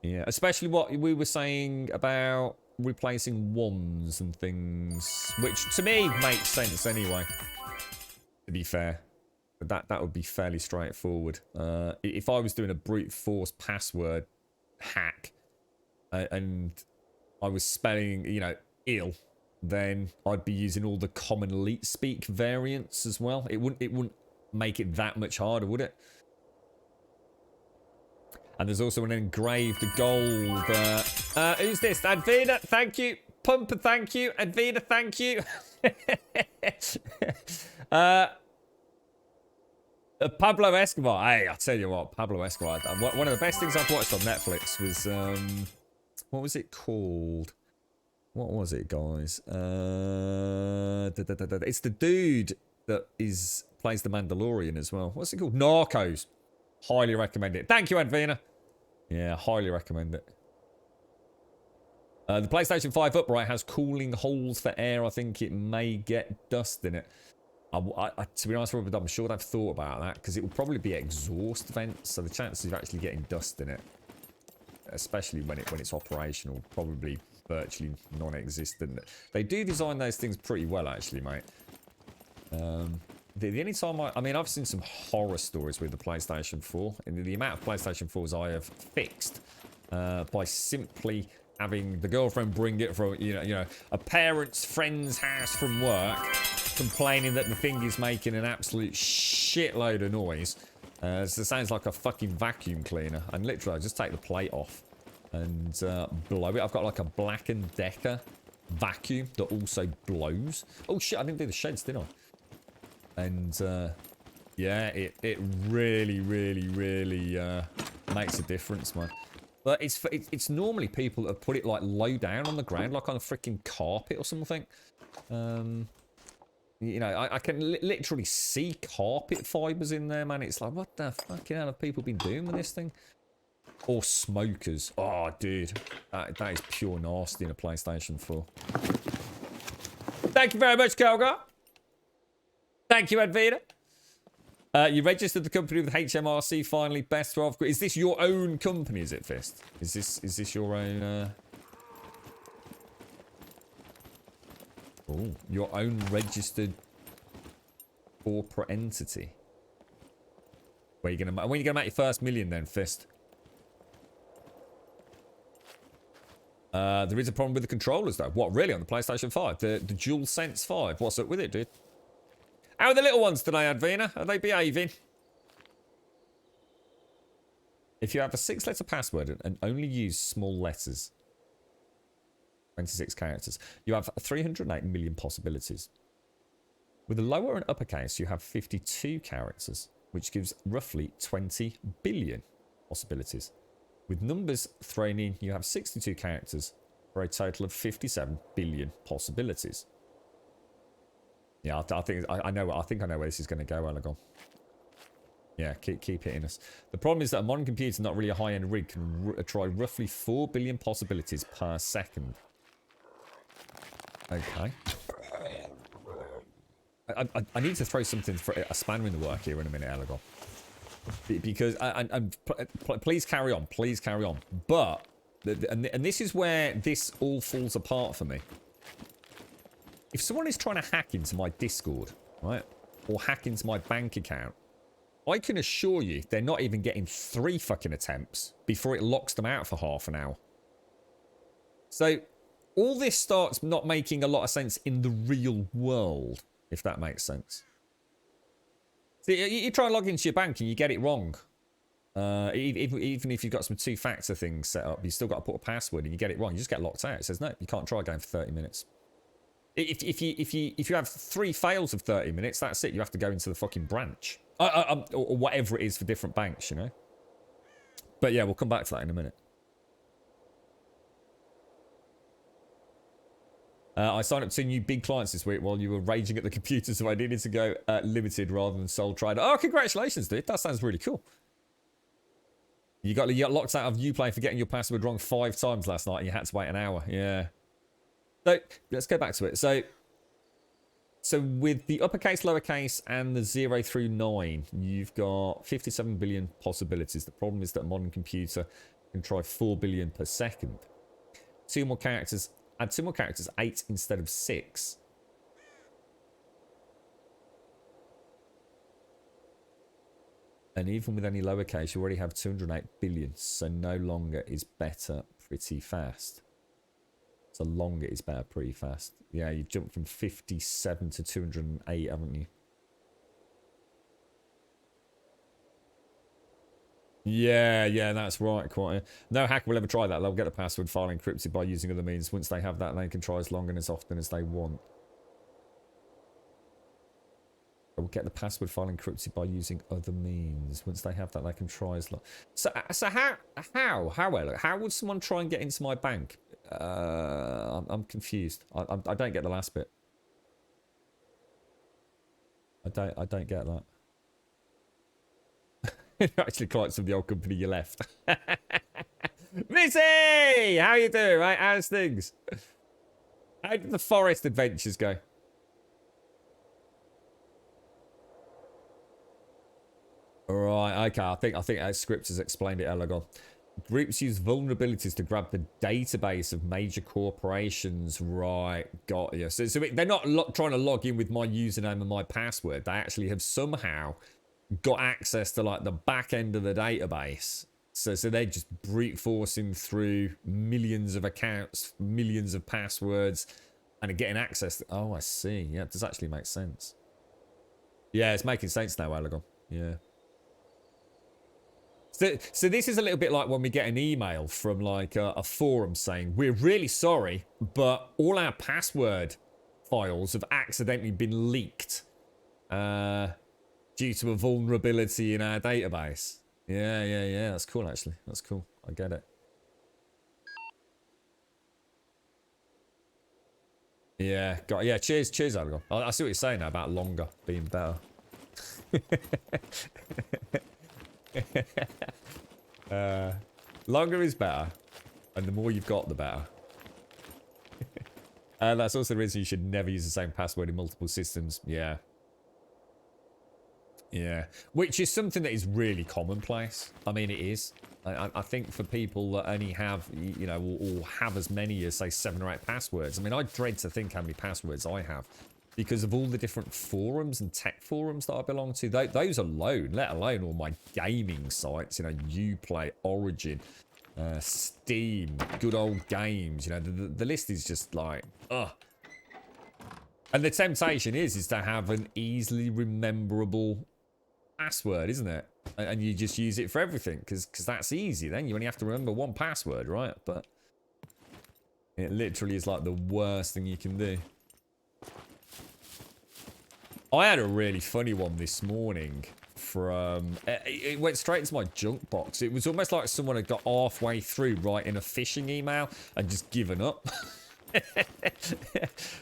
Yeah, especially what we were saying about replacing ones and things, which to me makes sense anyway, to be fair. But that would be fairly straightforward. If I was doing a brute force password hack and I was spelling, you know, ill, then I'd be using all the common elite speak variants as well. It wouldn't make it that much harder, would it? And there's also an engraved gold. Who's this? Advina, thank you. Pumper, thank you. Advina, thank you. Pablo Escobar. Hey, I tell you what, Pablo Escobar. One of the best things I've watched on Netflix was what was it called? What was it, guys? It's the dude that plays the Mandalorian as well. What's it called? Narcos. Highly recommend it. Thank you, Advina. Yeah, highly recommend it. The PlayStation 5 upright has cooling holes for air. I think it may get dust in it. To be honest, Robert, I'm sure they've thought about that because it will probably be exhaust vents, so the chances of actually getting dust in it, especially when it's operational, probably virtually non-existent. They do design those things pretty well, actually, mate. The only time I mean, I've seen some horror stories with the PlayStation 4, and the amount of PlayStation 4s I have fixed by simply having the girlfriend bring it from, you know, a parent's friend's house from work, complaining that the thing is making an absolute shitload of noise. So it sounds like a fucking vacuum cleaner. And literally, I just take the plate off and blow it. I've got like a Black & Decker vacuum that also blows. Oh shit, I didn't do the sheds, did I? And yeah, it really, really, really makes a difference, man. But it's normally people that have put it like low down on the ground, like on a freaking carpet or something. You know, I can literally see carpet fibers in there, man. It's like, what the fucking hell have people been doing with this thing? Or smokers. Oh, dude, that is pure nasty in a PlayStation 4. Thank you very much, Kelgar. Thank you, Advina. You registered the company with HMRC finally. Best 12. Is this your own company, is it, Fist? Is this your own your own registered corporate entity? When are you gonna make your first million then, Fist? There is a problem with the controllers though. What, really, on the PlayStation 5? The DualSense 5? What's up with it, dude? How are the little ones today, Advina? Are they behaving? If you have a 6-letter password and only use small letters, 26 characters, you have 308 million possibilities. With a lower and uppercase, you have 52 characters, which gives roughly 20 billion possibilities. With numbers thrown in, you have 62 characters for a total of 57 billion possibilities. Yeah, I think I know where this is going to go, Alagon. Yeah, keep hitting us. The problem is that a modern computer, not really a high-end rig, can try roughly 4 billion possibilities per second. Okay. I need to throw something for a spanner in the work here in a minute, Alagon. Because please carry on, please carry on. But and this is where this all falls apart for me. If someone is trying to hack into my Discord, right, or hack into my bank account, I can assure you they're not even getting 3 fucking attempts before it locks them out for half an hour. So all this starts not making a lot of sense in the real world, if that makes sense. See, you try and log into your bank and you get it wrong. Even if you've got some 2-factor things set up, you still got to put a password and you get it wrong. You just get locked out. It says, no, you can't try again for 30 minutes. If you have 3 fails of 30 minutes, that's it. You have to go into the fucking branch. Or whatever it is for different banks, you know. But yeah, we'll come back to that in a minute. I signed up to 2 new big clients this week while you were raging at the computer, so I needed to go limited rather than sole trader. Oh, congratulations, dude. That sounds really cool. You got locked out of Uplay for getting your password wrong 5 times last night and you had to wait an hour. Yeah. So, let's go back to it. So with the uppercase, lowercase, and the 0 through 9, you've got 57 billion possibilities. The problem is that a modern computer can try 4 billion per second. 2 more characters. Add 2 more characters, 8 instead of 6. And even with any lowercase, you already have 208 billion. So no longer is better pretty fast. So longer is better pretty fast. Yeah, you jumped from 57 to 208, haven't you? Yeah, that's right. Quite. No hacker will ever try that. They'll get the password file encrypted by using other means. Once they have that, they can try as long and as often as they want. They'll get the password file encrypted by using other means. Once they have that, they can try as long. So how would someone try and get into my bank? I'm confused. I don't get the last bit. I don't get that. Actually, clients from the old company you left. Missy! How you doing, right? How's things? How did the forest adventures go? Right, okay. I think our script has explained it, Elagon. Groups use vulnerabilities to grab the database of major corporations. Right, got you. So they're not trying to log in with my username and my password. They actually have somehow got access to like the back end of the database. So they're just brute forcing through millions of accounts, millions of passwords, and are getting access. Oh, I see. Yeah, it does actually make sense. Yeah, it's making sense now, Elagon. Yeah. So this is a little bit like when we get an email from like a forum saying, we're really sorry, but all our password files have accidentally been leaked due to a vulnerability in our database. Yeah. That's cool, actually. That's cool. I get it. Yeah, yeah. Cheers, Algon. I see what you're saying now about longer being better. Longer is better, and the more you've got, the better. That's also the reason you should never use the same password in multiple systems. Yeah. Which is something that is really commonplace. I mean, it is. I think for people that only have, you know, or have as many as, say, 7 or 8 passwords. I mean, I dread to think how many passwords I have because of all the different forums and tech forums that I belong to. Those alone, let alone all my gaming sites, you know, Uplay, Origin, Steam, good old games. You know, the list is just like, ugh. And the temptation is to have an easily rememberable password, isn't it? And you just use it for everything because that's easy. Then you only have to remember one password, right? But it literally is like the worst thing you can do. I had a really funny one this morning from... It went straight into my junk box. It was almost like someone had got halfway through writing a phishing email and just given up.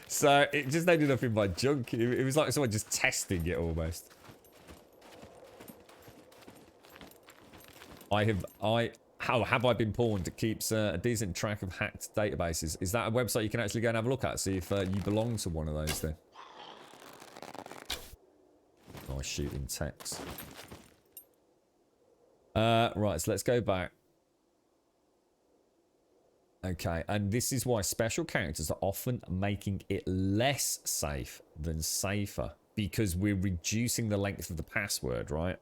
So it just ended up in my junk. It was like someone just testing it almost. How have I been pawned? It keeps a decent track of hacked databases. Is that a website you can actually go and have a look at? See if you belong to one of those then. Nice shooting text. Right, so let's go back. Okay, and this is why special characters are often making it less safe than safer. Because we're reducing the length of the password, right?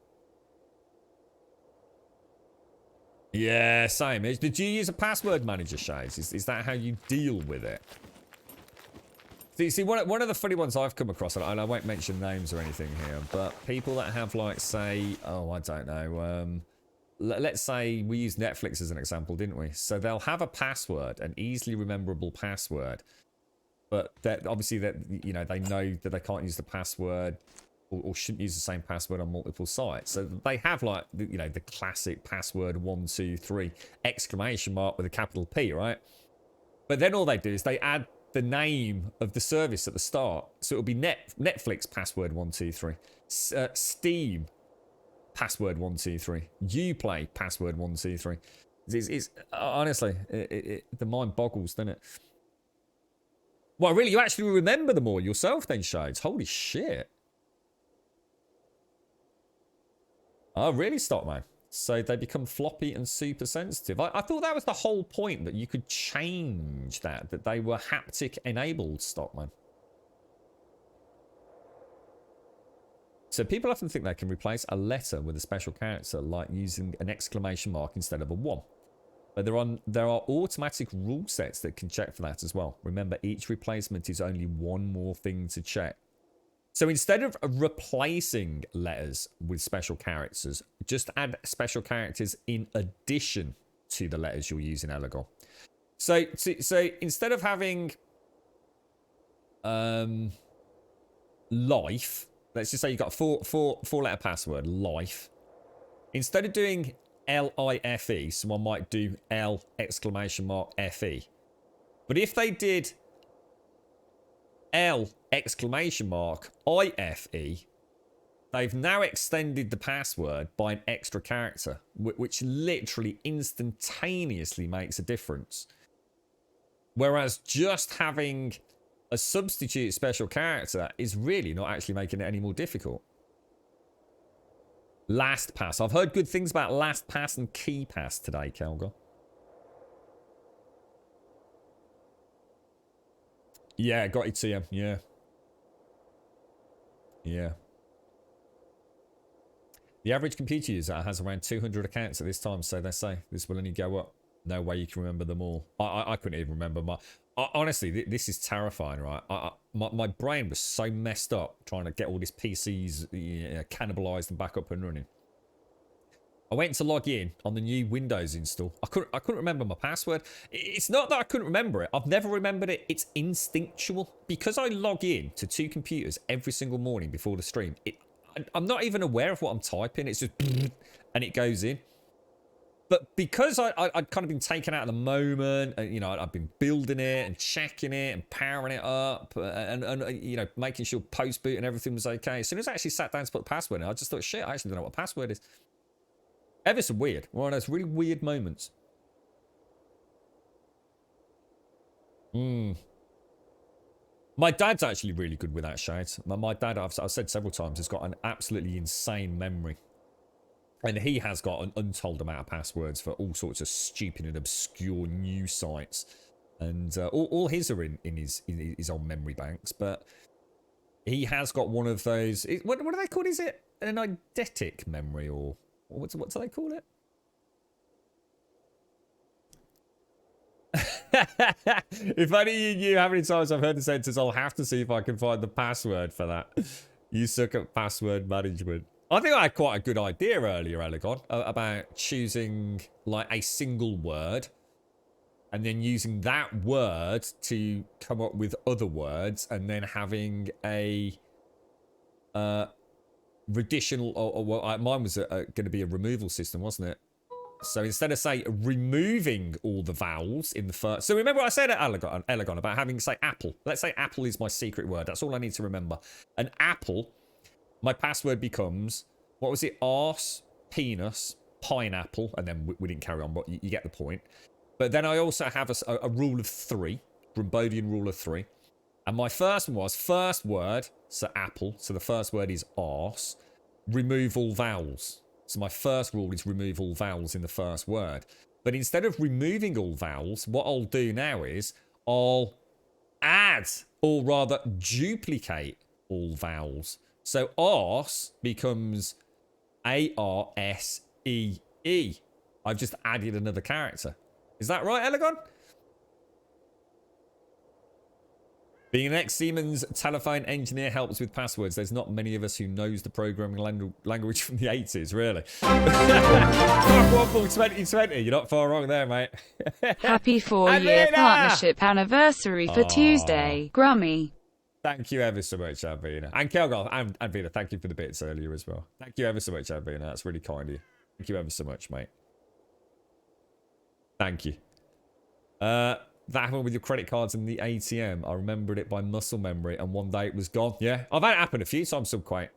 Yeah, same. Did you use a password manager, Shades? Is that how you deal with it? See, one of the funny ones I've come across, and I won't mention names or anything here, but people that have, like, say, oh, I don't know, let's say we used Netflix as an example, didn't we? So they'll have a password, an easily rememberable password, but that obviously that, you know, they know that they can't use the password or shouldn't use the same password on multiple sites. So they have, like, you know, the classic password 123 exclamation mark with a capital P, right? But then all they do is they add the name of the service at the start. So it'll be Netflix password 123, Steam password 123, Uplay password 123. It's honestly, the mind boggles, doesn't it? Well, really, you actually remember them all yourself then, Shades? Holy shit. Oh, really, Stockman? So they become floppy and super sensitive. I thought that was the whole point, that you could change that they were haptic enabled, Stockman. So people often think they can replace a letter with a special character, like using an exclamation mark instead of a 1. But there are automatic rule sets that can check for that as well. Remember, each replacement is only one more thing to check. So instead of replacing letters with special characters, just add special characters in addition to the letters you'll use in Elegon. So instead of having life, let's just say you've got a four letter password, life. Instead of doing L-I-F-E, someone might do L exclamation mark F-E. But if they did L exclamation mark I-F-E, they've now extended the password by an extra character, which literally instantaneously makes a difference. Whereas just having a substitute special character is really not actually making it any more difficult. LastPass. I've heard good things about LastPass and KeyPass today, Kelgar. Yeah, got it to you. Yeah. Yeah. The average computer user has around 200 accounts at this time, so they say this will only go up. No way you can remember them all. I couldn't even remember my... honestly, this is terrifying, right? My brain was so messed up trying to get all these PCs cannibalized and back up and running. I went to log in on the new Windows install. I couldn't remember my password. It's not that I couldn't remember it. I've never remembered it. It's instinctual. Because I log in to 2 computers every single morning before the stream, I'm not even aware of what I'm typing. It's just... and it goes in. But because I'd kind of been taken out of the moment, and, you know, I've been building it and checking it and powering it up and you know, making sure post-boot and everything was okay. As soon as I actually sat down to put the password in, I just thought, shit, I actually don't know what password is. Ever so weird. One of those really weird moments. My dad's actually really good with that shit. My dad, I've said several times, has got an absolutely insane memory. And he has got an untold amount of passwords for all sorts of stupid and obscure news sites. And all his are in his own memory banks. But he has got one of those... What do they call it? Is it an eidetic memory? Or what do they call it? If only you knew how many times I've heard the sentence, I'll have to see if I can find the password for that. You suck at password management. I think I had quite a good idea earlier, Elegon, about choosing like a single word and then using that word to come up with other words and then having a additional, or mine was going to be a removal system, wasn't it? So instead of, say, removing all the vowels in the first... So remember what I said at Elegon about having, say, apple. Let's say apple is my secret word. That's all I need to remember. An apple, my password becomes, what was it? Arse, penis, pineapple. And then we didn't carry on, but you get the point. But then I also have a rule of 3, Brambodian rule of 3. And my first one was, first word, so apple. So the first word is arse. Remove all vowels. So my first rule is remove all vowels in the first word. But instead of removing all vowels, what I'll do now is I'll add, or rather duplicate all vowels. So arse becomes A-R-S-E-E. I've just added another character. Is that right, Elegon? Being an ex-Siemens telephone engineer helps with passwords. There's not many of us who knows the programming language from the 80s, really. Waffle 2020. You're not far wrong there, mate. Happy 4-year partnership anniversary for Tuesday, Grummy. Thank you ever so much, Avina. And Kelgar and Avina, thank you for the bits earlier as well. Thank you ever so much, Avina. That's really kind of you. Thank you ever so much, mate. Thank you. That happened with your credit cards in the ATM. I remembered it by muscle memory, and one day it was gone. Yeah, I've had it happen a few times. So quite.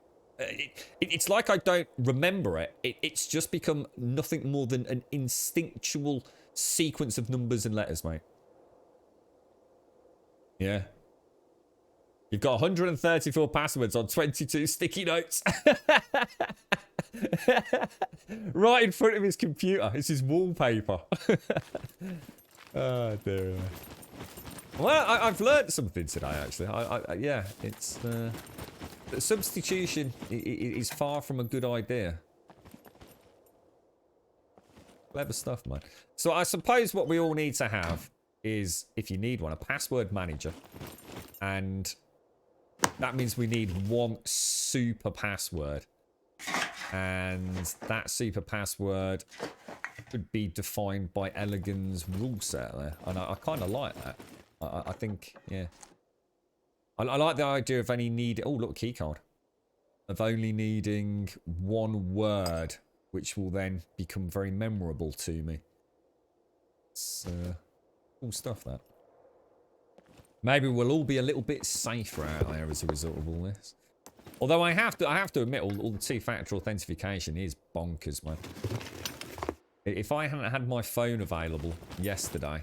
It's like I don't remember it. It's just become nothing more than an instinctual sequence of numbers and letters, mate. Yeah. You've got 134 passwords on 22 sticky notes. Right in front of his computer. It's his wallpaper. Oh, dear. Well, I've learned something today, actually. Yeah, it's... substitution is far from a good idea. Clever stuff, man. So I suppose what we all need to have is, if you need one, a password manager. And that means we need one super password. And that super password could be defined by Elegant's rule set there. And I kind of like that. I think, yeah. I like the idea of only need... Oh, look, keycard. Of only needing one word, which will then become very memorable to me. It's cool stuff, that. Maybe we'll all be a little bit safer out there as a result of all this. Although I have to admit, all the two-factor authentication is bonkers, man. If I hadn't had my phone available yesterday,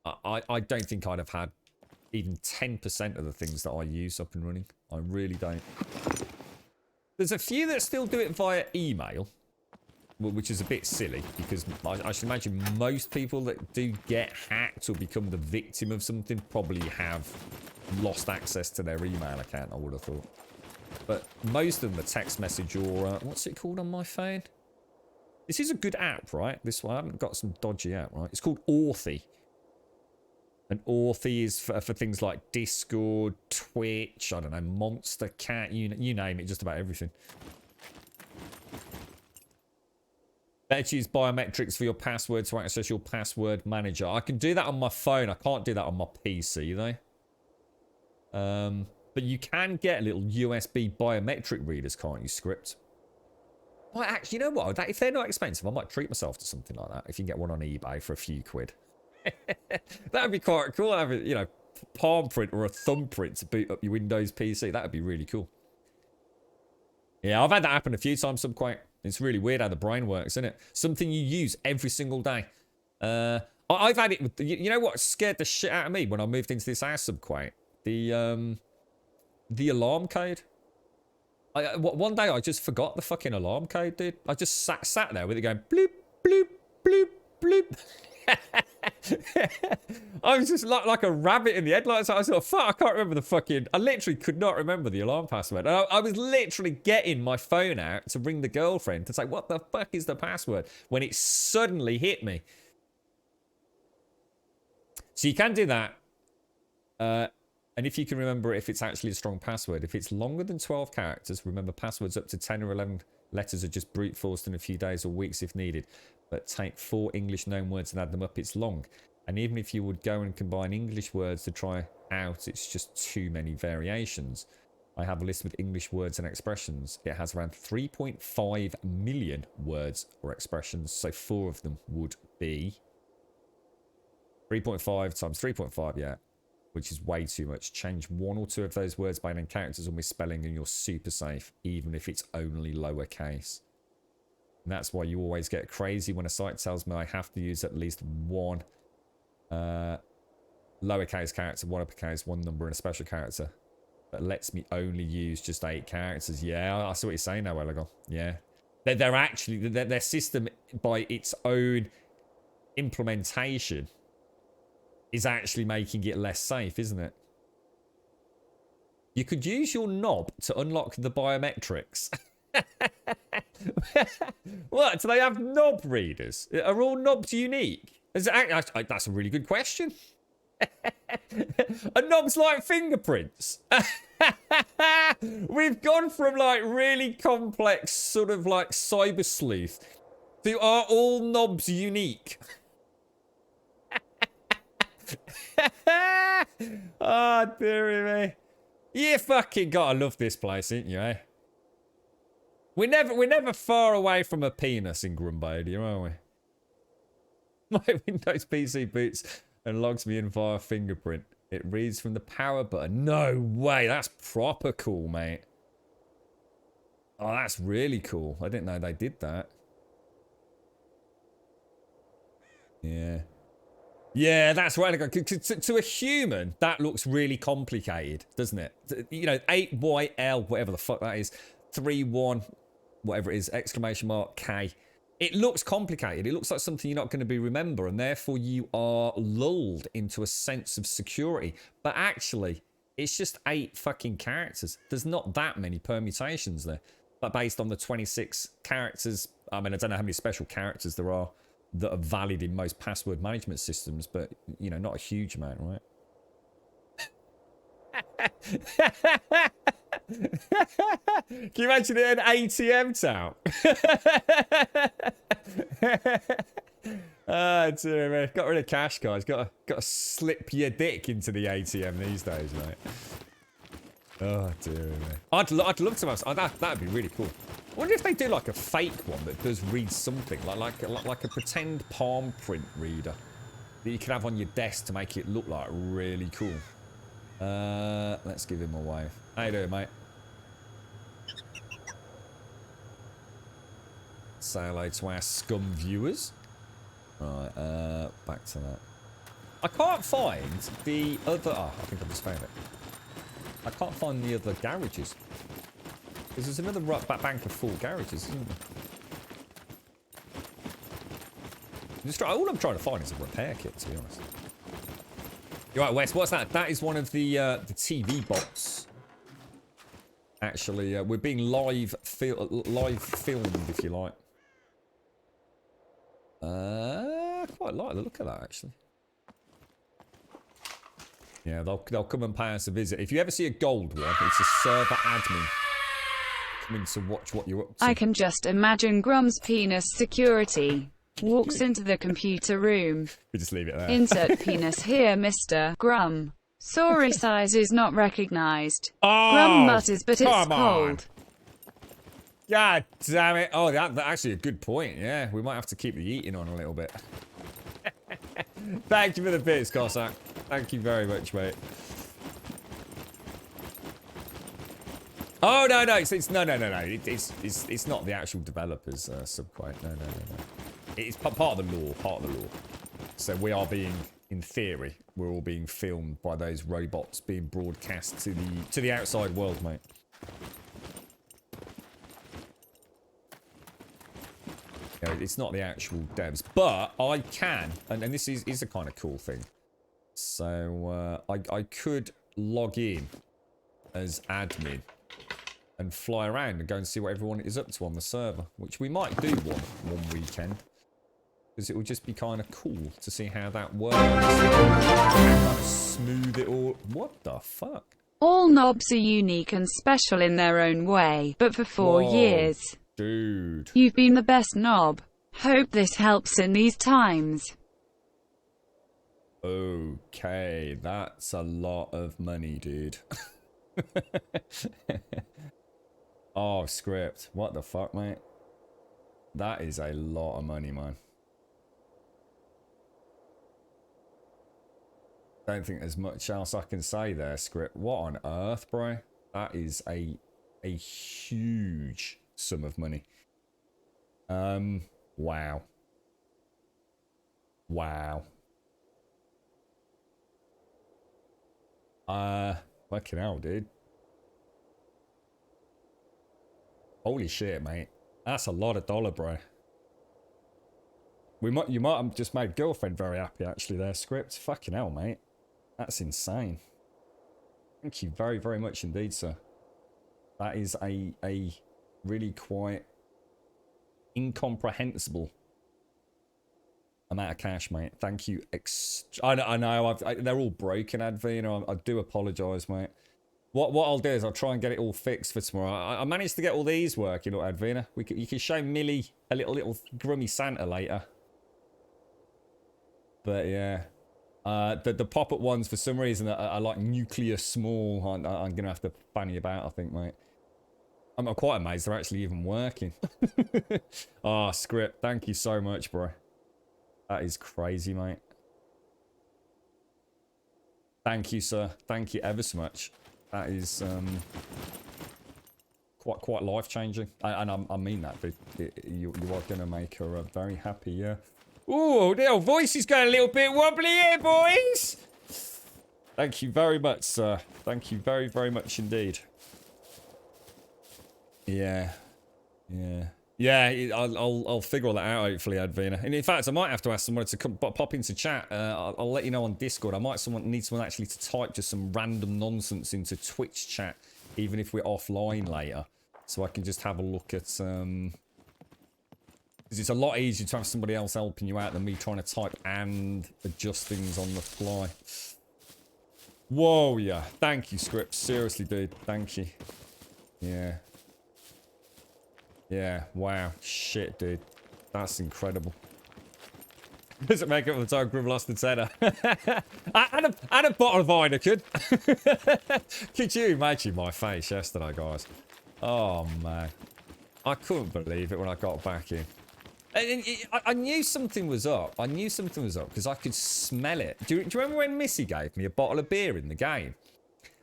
I don't think I'd have had even 10% of the things that I use up and running. I really don't. There's a few that still do it via email, which is a bit silly, because I should imagine most people that do get hacked or become the victim of something probably have lost access to their email account, I would have thought. But most of them are text message or, what's it called on my phone? This is a good app, right? This one, I haven't got some dodgy app, right? It's called Authy. And Authy is for things like Discord, Twitch, I don't know, Monster Cat, you name it, just about everything. Better to use biometrics for your password to access your password manager. I can do that on my phone. I can't do that on my PC, though. But you can get little USB biometric readers, can't you, Script? Well, actually, you know what? If they're not expensive, I might treat myself to something like that. If you can get one on eBay for a few quid. That would be quite cool. Have a, you know, palm print or a thumbprint to boot up your Windows PC. That would be really cool. Yeah, I've had that happen a few times, Subquake. It's really weird how the brain works, isn't it? Something you use every single day. I've had it with, you know what scared the shit out of me when I moved into this house, Subquake? The alarm code. One day I just forgot the fucking alarm code, dude. I just sat there with it going bloop, bloop, bloop, bloop. I was just like a rabbit in the headlights. I was like, fuck, I can't remember the fucking... I literally could not remember the alarm password. I was literally getting my phone out to ring the girlfriend to say, what the fuck is the password? When it suddenly hit me. So you can do that. And if you can remember if it's actually a strong password. If it's longer than 12 characters, remember passwords up to 10 or 11 letters are just brute forced in a few days or weeks if needed. But take 4 English known words and add them up, it's long. And even if you would go and combine English words to try out, it's just too many variations. I have a list with English words and expressions. It has around 3.5 million words or expressions, so 4 of them would be 3.5 times 3.5, yeah, which is way too much. Change 1 or 2 of those words by adding characters or misspelling and you're super safe, even if it's only lowercase. And that's why you always get crazy when a site tells me I have to use at least 1 lowercase character, 1 uppercase, 1 number, and a special character. That lets me only use just 8 characters. Yeah, I see what you're saying now, Elagon. Yeah. They're actually, their system by its own implementation is actually making it less safe, isn't it? You could use your knob to unlock the biometrics. What? Do they have knob readers? Are all knobs unique? That's a really good question. Are knobs like fingerprints? We've gone from like really complex sort of like cyber sleuth to are all knobs unique? Oh, dearie me. You fucking gotta love this place, ain't you, eh? We're never far away from a penis in Grumbadia, are we? My Windows PC boots and logs me in via fingerprint. It reads from the power button. No way, that's proper cool, mate. Oh, that's really cool. I didn't know they did that. Yeah. Yeah, that's right. To a human, that looks really complicated, doesn't it? You know, 8YL, whatever the fuck that is, 31, whatever it is, exclamation mark K. It looks complicated. It looks like something you're not going to be remember, and therefore you are lulled into a sense of security. But actually, it's just 8 fucking characters. There's not that many permutations there. But based on the 26 characters, I mean, I don't know how many special characters there are that are valid in most password management systems, but, you know, not a huge amount, right? Can you imagine it an ATM tout? Ah, dear me. Got rid of cash, guys. Got to slip your dick into the ATM these days, mate. Oh, dear me. I'd love to have... That'd be really cool. I wonder if they do like a fake one that does read something, like a pretend palm print reader that you can have on your desk to make it look like really cool. Let's give him a wave. How you doing, mate? Say hello to our scum viewers. Right, back to that. I can't find the other... Oh, I think I just found it. I can't find the other garages. Because there's another bank of full garages, isn't there? All I'm trying to find is a repair kit, to be honest. You're right, Wes, what's that? That is one of the TV bots. Actually, we're being live filmed, if you like. I quite like the look of that, actually. Yeah, they'll come and pay us a visit. If you ever see a gold one, it's a server admin coming to watch what you're up to. I can just imagine Grum's penis security. Walks into the computer room. We just leave it there. Insert penis here, Mr. Grum. Sorry, size is not recognized. Oh, Grum mutters, but it's cold. On. God damn it. Oh, that's actually a good point. Yeah, we might have to keep the eating on a little bit. Thank you for the bits, Cossack. Thank you very much, mate. Oh, no. It's no. It's not the actual developers, Subquite. No. It's part of the law, So we are being, in theory, we're all being filmed by those robots being broadcast to the outside world, mate. Yeah, it's not the actual devs, but I can, and this is a kind of cool thing. So I could log in as admin and fly around and go and see what everyone is up to on the server, which we might do one weekend. Because it would just be kind of cool to see how that works. Kind of smooth it all. What the fuck? All knobs are unique and special in their own way, but for 4 years, dude, you've been the best knob. Hope this helps in these times. Okay, that's a lot of money, dude. Oh, script. What the fuck, mate? That is a lot of money, man. Don't think there's much else I can say there, script. What on earth, bro? That is a huge sum of money. Wow. Fucking hell, dude. Holy shit, mate. That's a lot of dollar, bro. You might have just made girlfriend very happy, actually, there, script. Fucking hell, mate. That's insane. Thank you very, very much indeed, sir. That is a really quite incomprehensible amount of cash, mate. Thank you. I know. They're all broken, Advina. I do apologise, mate. What I'll do is I'll try and get it all fixed for tomorrow. I managed to get all these working, Advina. You can show Millie a little grummy Santa later. But yeah. The pop-up ones, for some reason, are like nuclear small. I'm going to have to fanny about, I think, mate. I'm quite amazed they're actually even working. Ah, script. Thank you so much, bro. That is crazy, mate. Thank you, sir. Thank you ever so much. That is quite life-changing. And I mean that, but you are going to make her very happy, yeah. Ooh, the old voice is going a little bit wobbly here, boys. Thank you very much, sir. Thank you very, very much indeed. Yeah. I'll figure all that out, hopefully, Advina. And in fact, I might have to ask someone to come pop into chat. I'll let you know on Discord. I might need someone actually to type just some random nonsense into Twitch chat, even if we're offline later, so I can just have a look at because it's a lot easier to have somebody else helping you out than me trying to type and adjust things on the fly. Whoa, yeah. Thank you, script. Seriously, dude. Thank you. Yeah. Yeah, wow. Shit, dude. That's incredible. Does it make up for the time Grim lost the tenner? and a bottle of Heineken. Could you imagine my face yesterday, guys? Oh, man. I couldn't believe it when I got back in. And I knew something was up. I knew something was up because I could smell it. Do you remember when Missy gave me a bottle of beer in the game?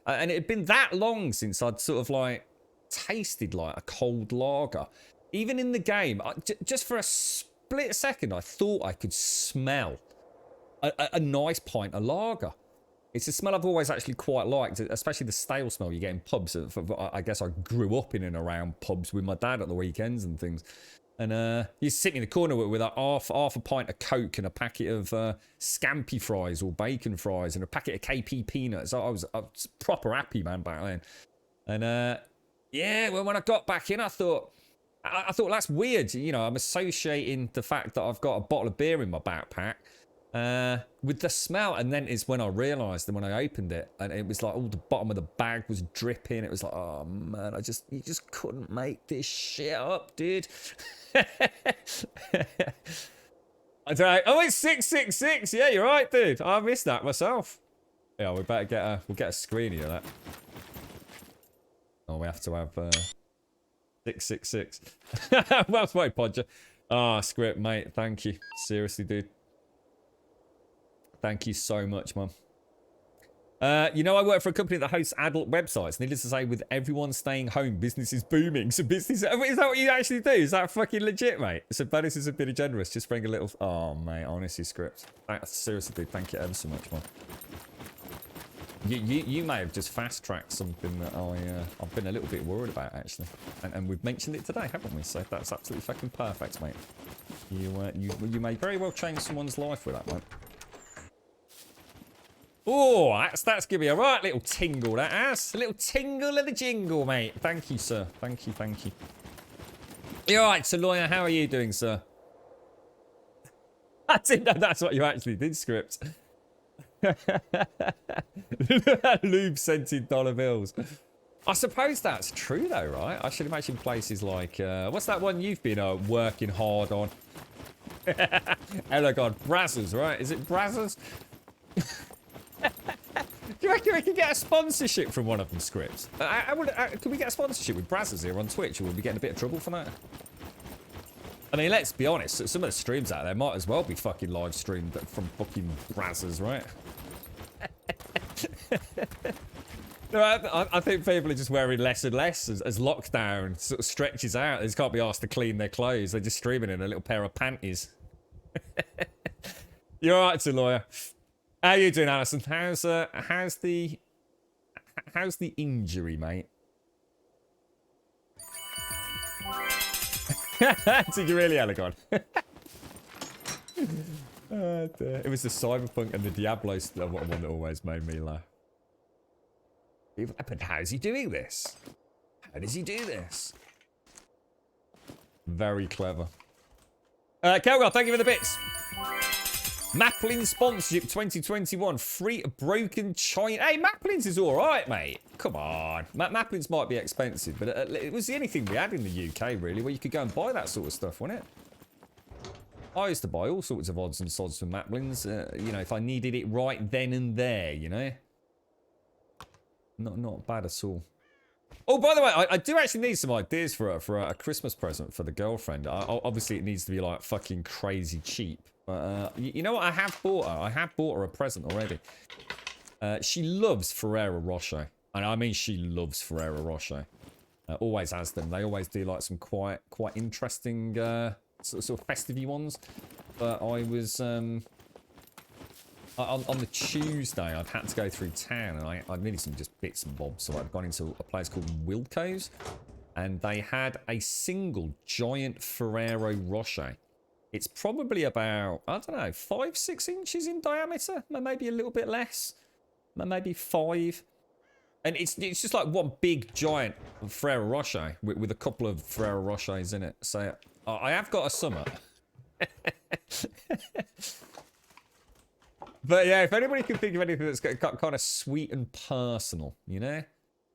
And it had been that long since I'd sort of like tasted like a cold lager. Even in the game, just for a split second, I thought I could smell a nice pint of lager. It's a smell I've always actually quite liked, especially the stale smell you get in pubs. I guess I grew up in and around pubs with my dad at the weekends and things. And he used to sit me in the corner with half a pint of Coke and a packet of scampi fries or bacon fries and a packet of KP peanuts. I was proper happy, man, back then. And yeah, well, when I got back in, I thought that's weird. You know, I'm associating the fact that I've got a bottle of beer in my backpack with the smell, and then it's when I realised, and when I opened it, and it was like all the bottom of the bag was dripping. It was like, oh man, you just couldn't make this shit up, dude. I don't know. Oh, it's 666. Yeah, you're right, dude. I missed that myself. Yeah, we better get we'll get a screening of that. Oh, we have to have 666. Well played, Podger. Ah, script, mate. Thank you. Seriously, dude. Thank you so much, man. You know, I work for a company that hosts adult websites. Needless to say, with everyone staying home, business is booming. So business... Is that what you actually do? Is that fucking legit, mate? So bonus is a bit generous. Just bring a little... Oh, mate. Honestly, script. Seriously, dude. Thank you ever so much, man. You may have just fast-tracked something that I've been a little bit worried about, actually. And we've mentioned it today, haven't we? So that's absolutely fucking perfect, mate. You may very well change someone's life with that, mate. Oh, that's giving me a right little tingle, that has. A little tingle of the jingle, mate. Thank you, sir. Thank you, thank you. You're right, so lawyer, how are you doing, sir? I didn't know that's what you actually did, script. Lube-scented dollar bills. I suppose that's true, though, right? I should imagine places like... what's that one you've been working hard on? Elegon. Brazzers, right? Is it Brazzers? Do you reckon we can get a sponsorship from one of them, scripts? Can we get a sponsorship with Brazzers here on Twitch, or will we be getting a bit of trouble for that? I mean, let's be honest. Some of the streams out there might as well be fucking live streamed from fucking Brazzers, right? No, I think people are just wearing less and less as lockdown sort of stretches out. They just can't be asked to clean their clothes. They're just streaming in a little pair of panties. You're all right, to lawyer. How you doing, Alison? How's the injury, mate? Did you really, Elegon? Oh, dear. It was the Cyberpunk and the Diablo one that always made me laugh. But how's he doing this? How does he do this? Very clever. Kelgar, thank you for the bits. Maplin sponsorship 2021. Free broken China. Hey, Maplin's is alright, mate. Come on. Maplin's might be expensive, but it was the only thing we had in the UK, really, where you could go and buy that sort of stuff, wasn't it? I used to buy all sorts of odds and sods from Maplin's, you know, if I needed it right then and there, you know? Not bad at all. Oh, by the way, I do actually need some ideas for a Christmas present for the girlfriend. Obviously, it needs to be, like, fucking crazy cheap. You know what? I have bought her a present already. She loves Ferrero Rocher, and I mean she loves Ferrero Rocher. Always has them. They always do like some quite interesting sort of festive ones. But I was on the Tuesday, I'd had to go through town, and I needed some just bits and bobs. So I'd gone into a place called Wilco's, and they had a single giant Ferrero Rocher. It's probably about, I don't know, 5-6 inches in diameter, maybe a little bit less, maybe 5. And it's just like one big giant Ferrero Rocher with a couple of Ferrero Rochers in it. So I have got a summer. But yeah, if anybody can think of anything that's got kind of sweet and personal, you know?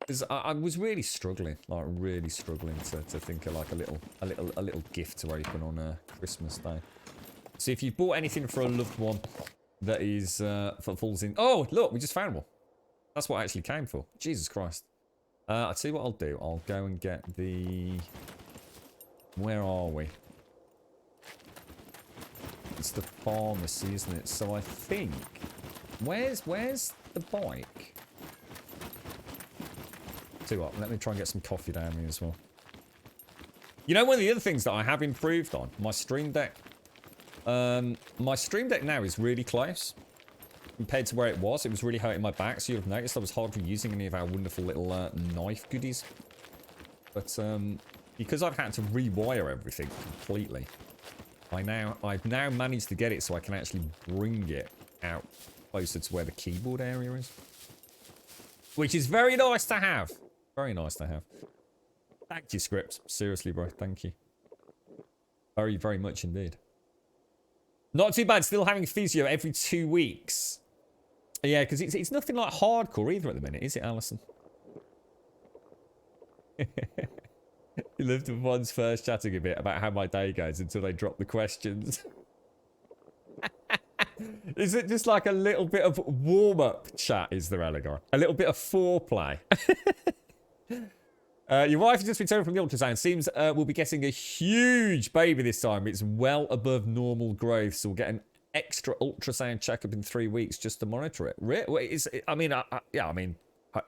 Because I was really struggling, to think of like a little gift to open on Christmas Day. So if you bought anything for a loved one that is falls in, oh look, we just found one. That's what I actually came for. Jesus Christ. I'll tell you what I'll do. I'll go and get the. Where are we? It's the pharmacy, isn't it? So I think. Where's the bike? Tell you what, let me try and get some coffee down here as well. You know, one of the other things that I have improved on, my Stream Deck. My Stream Deck now is really close. Compared to where it was really hurting my back. So you'll have noticed I was hardly using any of our wonderful little knife goodies. But because I've had to rewire everything completely, I've now managed to get it so I can actually bring it out closer to where the keyboard area is. Which is very nice to have. Very nice to have. Thank you, Script. Seriously, bro. Thank you. Very, very much indeed. Not too bad. Still having physio every 2 weeks. Yeah, because it's nothing like hardcore either at the minute, is it, Alison? You lived with one's first chatting a bit about how my day goes until they drop the questions. Is it just like a little bit of warm-up chat, is there, Eligor? A little bit of foreplay. Your wife has just returned from the ultrasound. Seems we'll be getting a huge baby this time. It's well above normal growth, so we'll get an extra ultrasound checkup in 3 weeks just to monitor it.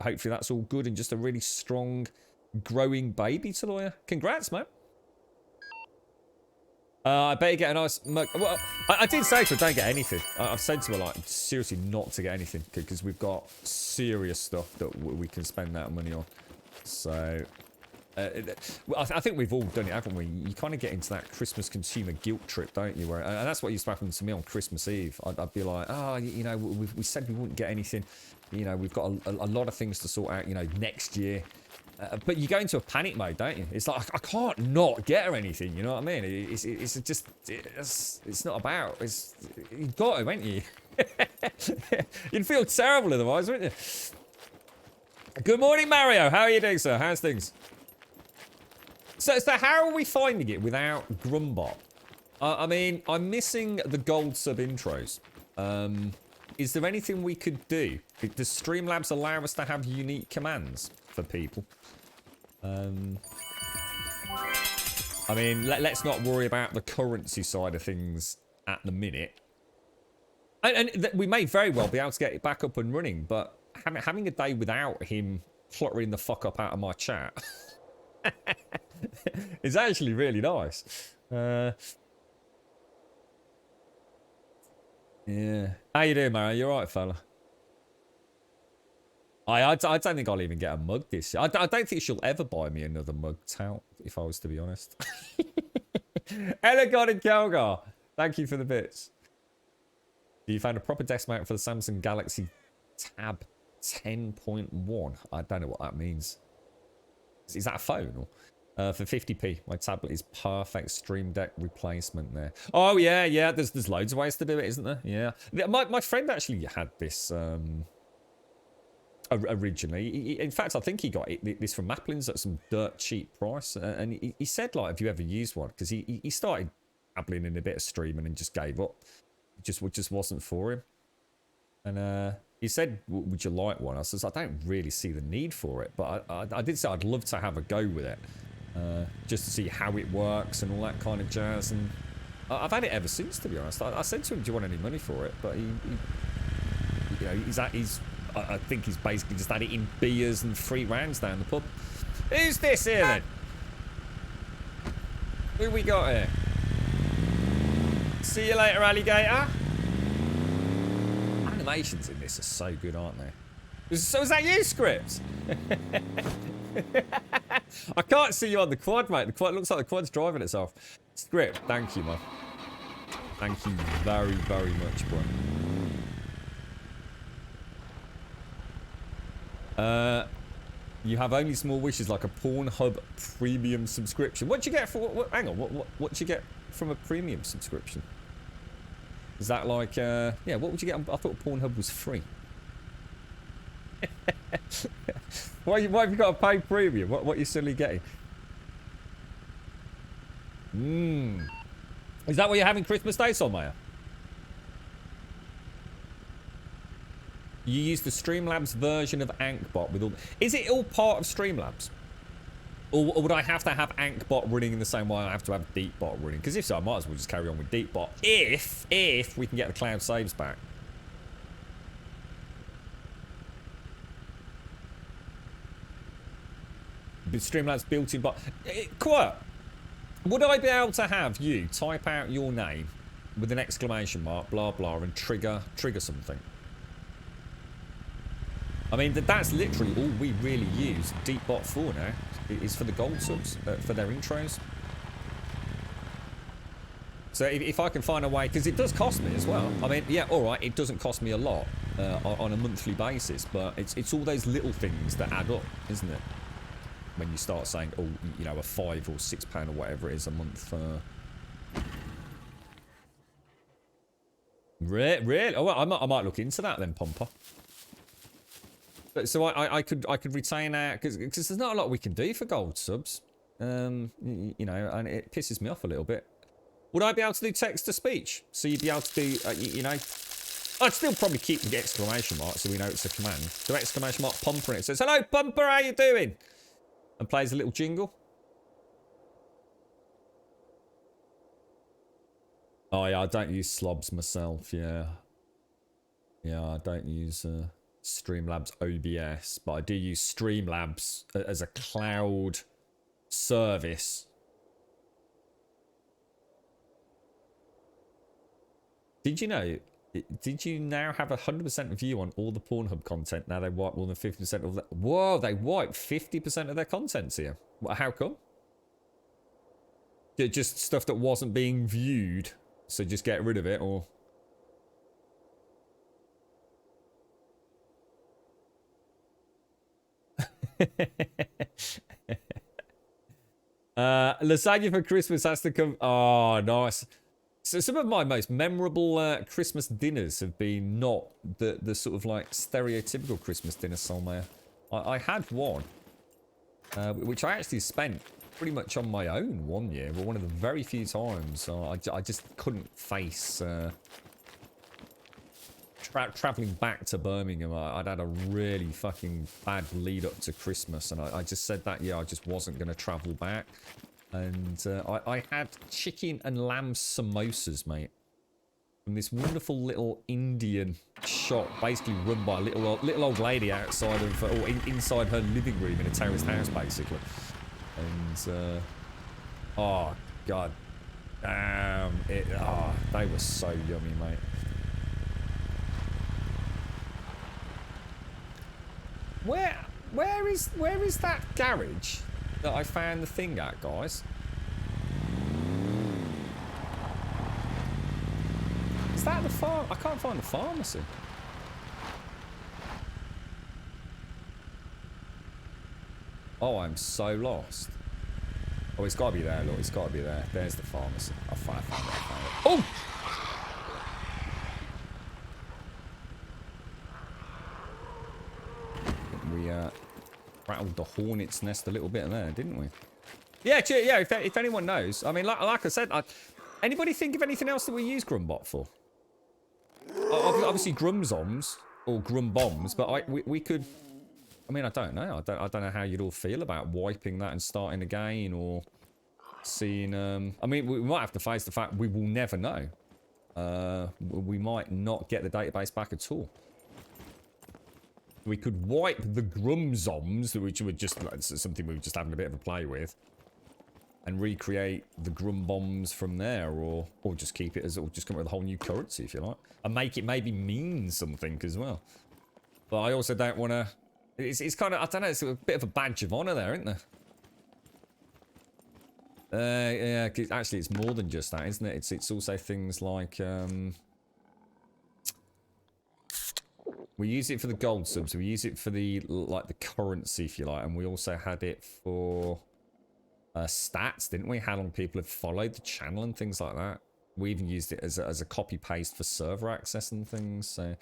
Hopefully that's all good and just a really strong, growing baby, Taloya. Congrats, mate. I better get a nice mug. Well, I did say to her, don't get anything. I've said to her, like, seriously not to get anything because we've got serious stuff that we can spend that money on. So, I think we've all done it, haven't we? You kind of get into that Christmas consumer guilt trip, don't you? And that's what used to happen to me on Christmas Eve. I'd be like, oh, you know, we said we wouldn't get anything. You know, we've got a lot of things to sort out, you know, next year. But you go into a panic mode, don't you? It's like, I can't not get her anything, you know what I mean? It's not about, you've got to, ain't you? You'd feel terrible otherwise, wouldn't you? Good morning, Mario. How are you doing, sir? How's things? So how are we finding it without Grumbot? I mean, I'm missing the gold sub intros. Is there anything we could do? Does Streamlabs allow us to have unique commands for people? I mean, let's not worry about the currency side of things at the minute. And we may very well be able to get it back up and running, but having a day without him cluttering the fuck up out of my chat is actually really nice. Yeah. How you doing, Mario? You alright, fella? I don't think I'll even get a mug this year. I don't think she'll ever buy me another mug tout, if I was to be honest. Elegant and Kelgar, thank you for the bits. You found a proper desk mount for the Samsung Galaxy Tab 10.1. I don't know what that means. Is that a phone? Or, for 50p, my tablet is perfect Stream Deck replacement there. Oh, yeah. There's loads of ways to do it, isn't there? Yeah. My friend actually had this originally. In fact, I think he got this from Maplin's at some dirt cheap price. And he said, like, have you ever used one? Because he started dabbling in a bit of streaming and just gave up. It just wasn't for him. And he said, would you like one? I said, I don't really see the need for it. But I did say I'd love to have a go with it. Just to see how it works and all that kind of jazz. And I've had it ever since, to be honest. I said to him, do you want any money for it? But he you know, I think he's basically just had it in beers and free rounds down the pub. Who's this here then? Who we got here? See you later, alligator. Animations in this are so good, aren't they? So is that you, Script? I can't see you on the quad, mate. The quad looks like the quad's driving itself. Script, thank you, man. Thank you very, very much, bro. You have only small wishes like a Pornhub premium subscription. What do you get for? Hang on, what do you get from a premium subscription? Is that like, yeah, what would you get? I thought Pornhub was free. Why have you got to pay premium? What are you suddenly getting? Is that what you're having Christmas Day, Solmaya? You use the Streamlabs version of Ankbot with all... Is it all part of Streamlabs? Or would I have to have Ankbot running in the same way I have to have Deepbot running? Because if so, I might as well just carry on with Deepbot. If we can get the cloud saves back. But Streamlabs built-in bot... Quiet! Would I be able to have you type out your name with an exclamation mark, blah, blah, and trigger something? I mean, that's literally all we really use Deepbot for now, is for the gold subs, for their intros. So if I can find a way, because it does cost me as well. I mean, yeah, all right, it doesn't cost me a lot on a monthly basis, but it's all those little things that add up, isn't it? When you start saying, oh, you know, a £5 or £6 or whatever it is a month for... Really? Oh, well, I might look into that then, Pomper. But so I could retain that, because there's not a lot we can do for gold subs. You know, and it pisses me off a little bit. Would I be able to do text to speech? So you'd be able to do, you know, I'd still probably keep the exclamation mark so we know it's a command. So exclamation mark Pomper and it says, hello Pomper, how you doing? And plays a little jingle. Oh yeah, I don't use slobs myself, yeah. Yeah, I don't use Streamlabs OBS, but I do use Streamlabs as a cloud service. Did you know? Did you now have 100% view on all the Pornhub content? Now they wipe more than 50% of that. Whoa, they wipe 50% of their contents here. How come? Just stuff that wasn't being viewed, so just get rid of it, or... Lasagna for Christmas has to come. Oh, nice. So some of my most memorable Christmas dinners have been not the sort of like stereotypical Christmas dinner, Solmaya. I had one, which I actually spent pretty much on my own one year, but one of the very few times I just couldn't face traveling back to Birmingham. I'd had a really fucking bad lead up to Christmas, and I just said that year I just wasn't going to travel back. And I had chicken and lamb samosas, mate, from this wonderful little Indian shop, basically run by a little old lady outside of, or inside her living room in a terraced house, basically. And oh god, damn it! Oh, they were so yummy, mate. Where is that garage that I found the thing at, guys? Is that the farm? I can't find the pharmacy. Oh, I'm so lost. Oh, it's got to be there, look. It's got to be there. There's the pharmacy. I found it. Oh! We rattled the hornet's nest a little bit there, didn't we? Yeah, yeah. If anyone knows, I mean, like I said, anybody think of anything else that we use Grumbot for? Obviously, Grumzoms or Grumbombs, but we could. I mean, I don't know. I don't know how you'd all feel about wiping that and starting again, or seeing. I mean, we might have to face the fact we will never know. We might not get the database back at all. We could wipe the Grumzoms, which would just something we were just having a bit of a play with, and recreate the Grumbombs from there, or just keep it as, or just come up with a whole new currency if you like, and make it maybe mean something as well. But I also don't want to. It's kind of, I don't know. It's a bit of a badge of honor there, isn't there? Yeah. Actually, it's more than just that, isn't it? It's also things like. We use it for the gold subs. We use it for the the currency, if you like, and we also had it for stats, didn't we? How long people have followed the channel and things like that. We even used it as a copy paste for server access and things. So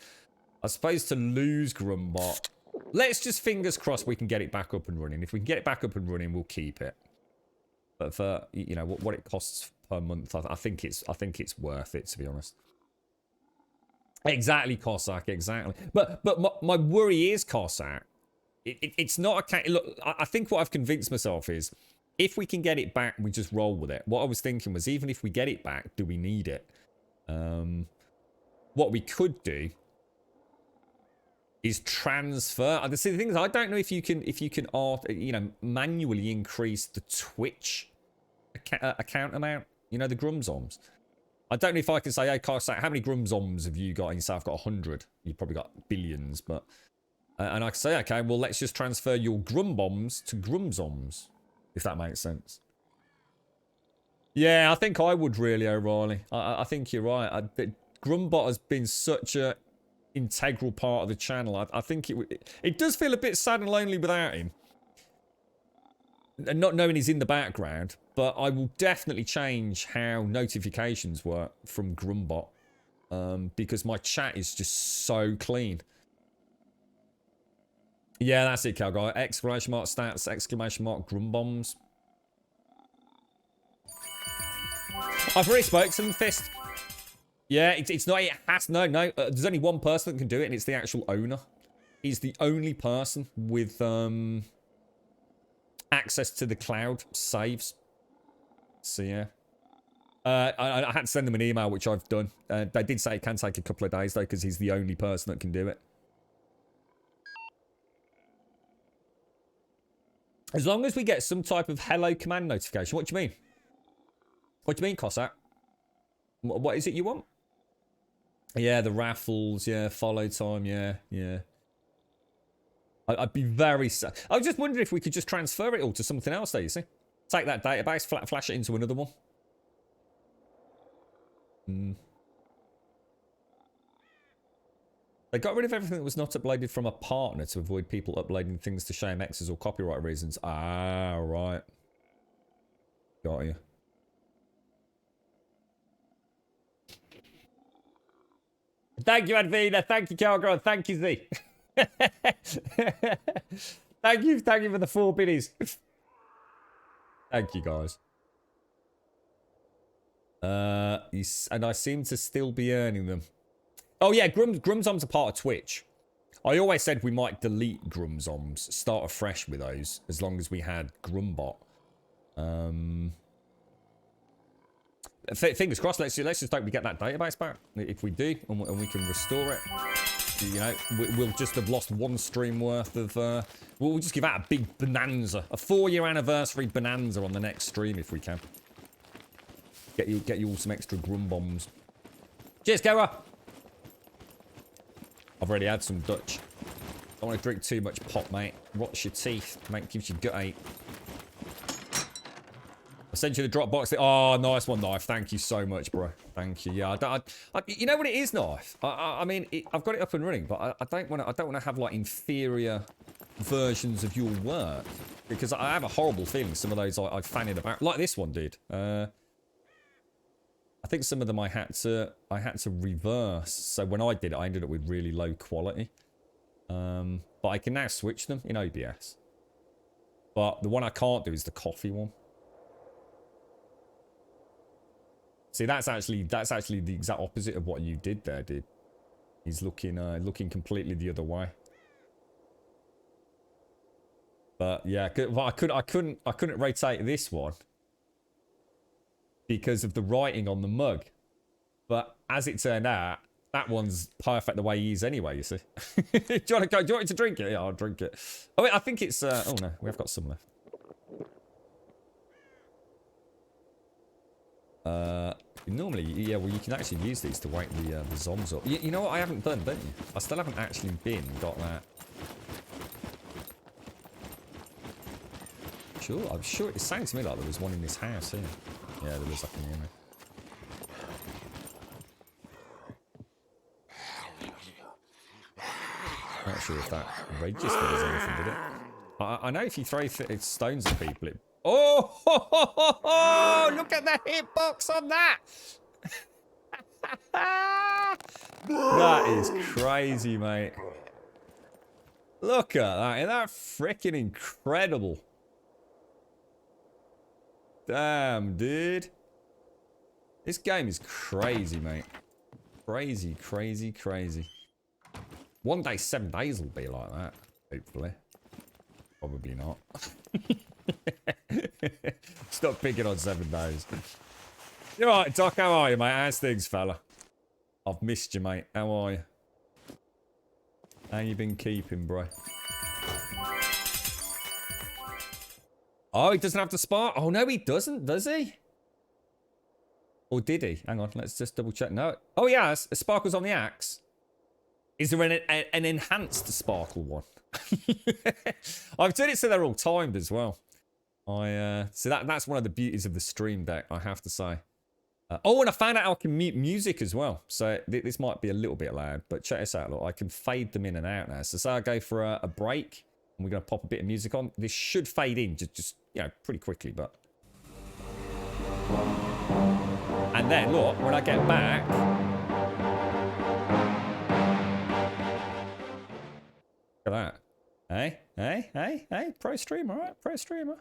I suppose to lose Grumbot, let's just fingers crossed we can get it back up and running. If we can get it back up and running, we'll keep it. But for what it costs per month, I think it's worth it, to be honest. Exactly, Cossack, exactly. But my worry is, Cossack, it's not a case. Look, I think what I've convinced myself is, if we can get it back, we just roll with it. What I was thinking was, even if we get it back, do we need it? What we could do is transfer. The thing is, I don't know if you can manually increase the Twitch account amount. You know, the grumzoms. I don't know if I can say, hey, Carsack, how many grumzoms have you got? And you say, I've got 100. You've probably got billions, but... and I can say, okay, well, let's just transfer your grumbombs to grumzoms, if that makes sense. Yeah, I think I would really, O'Reilly. I think you're right. Grumbot has been such a integral part of the channel. I think it does feel a bit sad and lonely without him. And not knowing he's in the background. But I will definitely change how notifications work from Grumbot. Because my chat is just so clean. Yeah, that's it, Calguy. Exclamation mark stats, exclamation mark grumbombs. I've already spoke to them, Fist. Yeah, it's not, it has, no. There's only one person that can do it, and it's the actual owner. He's the only person with access to the cloud saves. So, yeah. I had to send them an email, which I've done. They did say it can take a couple of days, though, because he's the only person that can do it. As long as we get some type of hello command notification. What do you mean? What do you mean, Cossack? What is it you want? Yeah, the raffles. Yeah, follow time. Yeah. I'd be very sad. I was just wondering if we could just transfer it all to something else there, you see? Take that database, flash it into another one. They got rid of everything that was not uploaded from a partner to avoid people uploading things to shame X's or copyright reasons. Ah, right. Got you. Thank you, Advina. Thank you, Calgron. Thank you, Z. Thank you for the 4 biddies. Thank you, guys. And I seem to still be earning them. Oh yeah, Grumzoms are part of Twitch. I always said we might delete Grumzoms, start afresh with those, as long as we had Grumbot. Fingers crossed. Let's just hope we get that database back. If we do, and we can restore it, you know, we'll just have lost 1 stream worth of. We'll just give out a big bonanza, a 4-year anniversary bonanza on the next stream if we can. Get you all some extra Grumbombs. Cheers, Kara. I've already had some Dutch. Don't want to drink too much pop, mate. Rots your teeth, mate. Gives you gut ache. I sent you the Dropbox. Oh, nice one, Knife. Thank you so much, bro. Thank you. Yeah, you know what it is, Knife? I mean, I've got it up and running, but I don't want to have like inferior versions of your work because I have a horrible feeling some of those I fannied about, like this one did. I think some of them I had to reverse. So when I did it, I ended up with really low quality. But I can now switch them in OBS. But the one I can't do is the coffee one. See, that's actually the exact opposite of what you did there, dude. He's looking completely the other way. But yeah, well, I couldn't rotate this one because of the writing on the mug. But as it turned out, that one's perfect the way he is anyway, you see. Do you want me to drink it? Yeah, I'll drink it. Oh wait, I think it's oh no, we have got some left. Normally, yeah, well, you can actually use these to wake the zombs up. You know what I haven't done, don't you? I still haven't actually got that. Sure, I'm sure it sounds to me like there was one in this house here. Yeah, there was, I can hear it. Not sure if that registered as anything, did it? I know if you throw stones at people, it... Oh, look at the hitbox on that! That is crazy, mate. Look at that. Isn't that freaking incredible? Damn, dude. This game is crazy, mate. Crazy, crazy, crazy. One day, 7 days will be like that, hopefully. Probably not. Stop picking on 7 days. You're right, Doc. How are you, mate? How's things, fella? I've missed you, mate. How are you? How you been keeping, bro? Oh, he doesn't have the spark. Oh, no, he doesn't, does he? Or did he? Hang on, let's just double check. No. Oh, yeah, a sparkle's on the axe. Is there an enhanced sparkle one? I've done it so they're all timed as well. So that's one of the beauties of the Stream Deck, I have to say. Oh, and I found out I can mute music as well. So this might be a little bit loud, but check this out. Look, I can fade them in and out now. So say I go for a break, and we're going to pop a bit of music on. This should fade in just you know, pretty quickly, but... And then, look, when I get back... Look at that. Hey, pro streamer, all right? Pro streamer.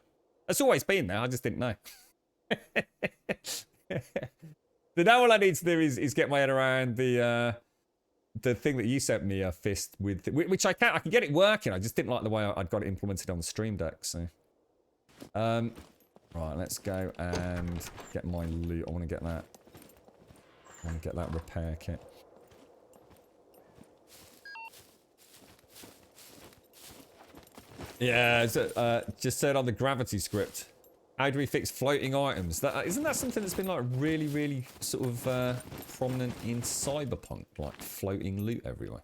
That's always been there, I just didn't know. So now all I need to do is get my head around the thing that you sent me, a fist with, which I can get it working. I just didn't like the way I'd got it implemented on the Stream Deck. So, right, let's go and get my loot. I want to get that. I want to get that repair kit. Yeah, just said on the gravity script. How do we fix floating items? Isn't that something that's been like really sort of prominent in Cyberpunk, like floating loot everywhere?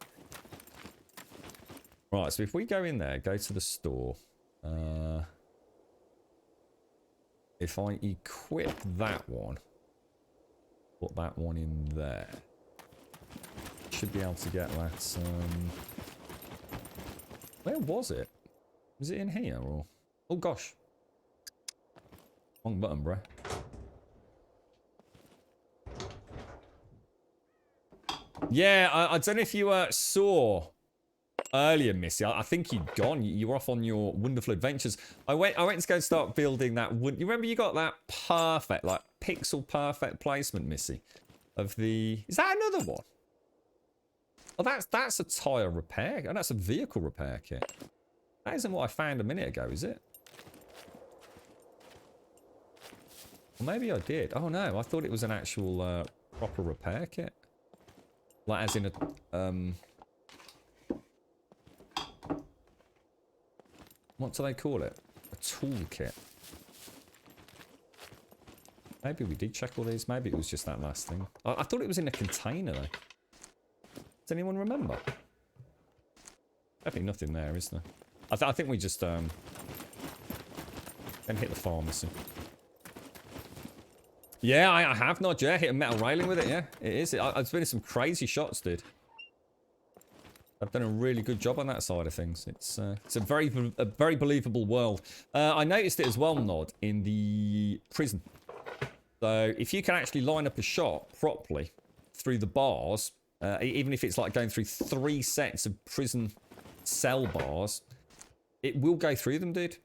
Right, so if we go in there, go to the store. If I equip that one, put that one in there, should be able to get that. Where was it? Was it in here or? Oh gosh. Wrong button, bro. Yeah, I don't know if you saw earlier, Missy. I think you'd gone. You were off on your wonderful adventures. I went to go start building that wood. You remember you got that perfect, like pixel perfect placement, Missy, of the. Is that another one? Oh, that's a tire repair. Oh, that's a vehicle repair kit. That isn't what I found a minute ago, is it? Well, maybe I did. Oh no, I thought it was an actual proper repair kit. Like as in a what do they call it? A tool kit. Maybe we did check all these. Maybe it was just that last thing. I thought it was in a container though. Does anyone remember? Definitely nothing there, is there? I think we just then hit the pharmacy. Yeah, I have not yet hit a metal railing with it. Yeah, it is. I've been in some crazy shots, dude. I've done a really good job on that side of things. It's a very believable world. I noticed it as well, Nod, in the prison. So if you can actually line up a shot properly through the bars, even if it's like going through 3 sets of prison cell bars, it will go through them, dude.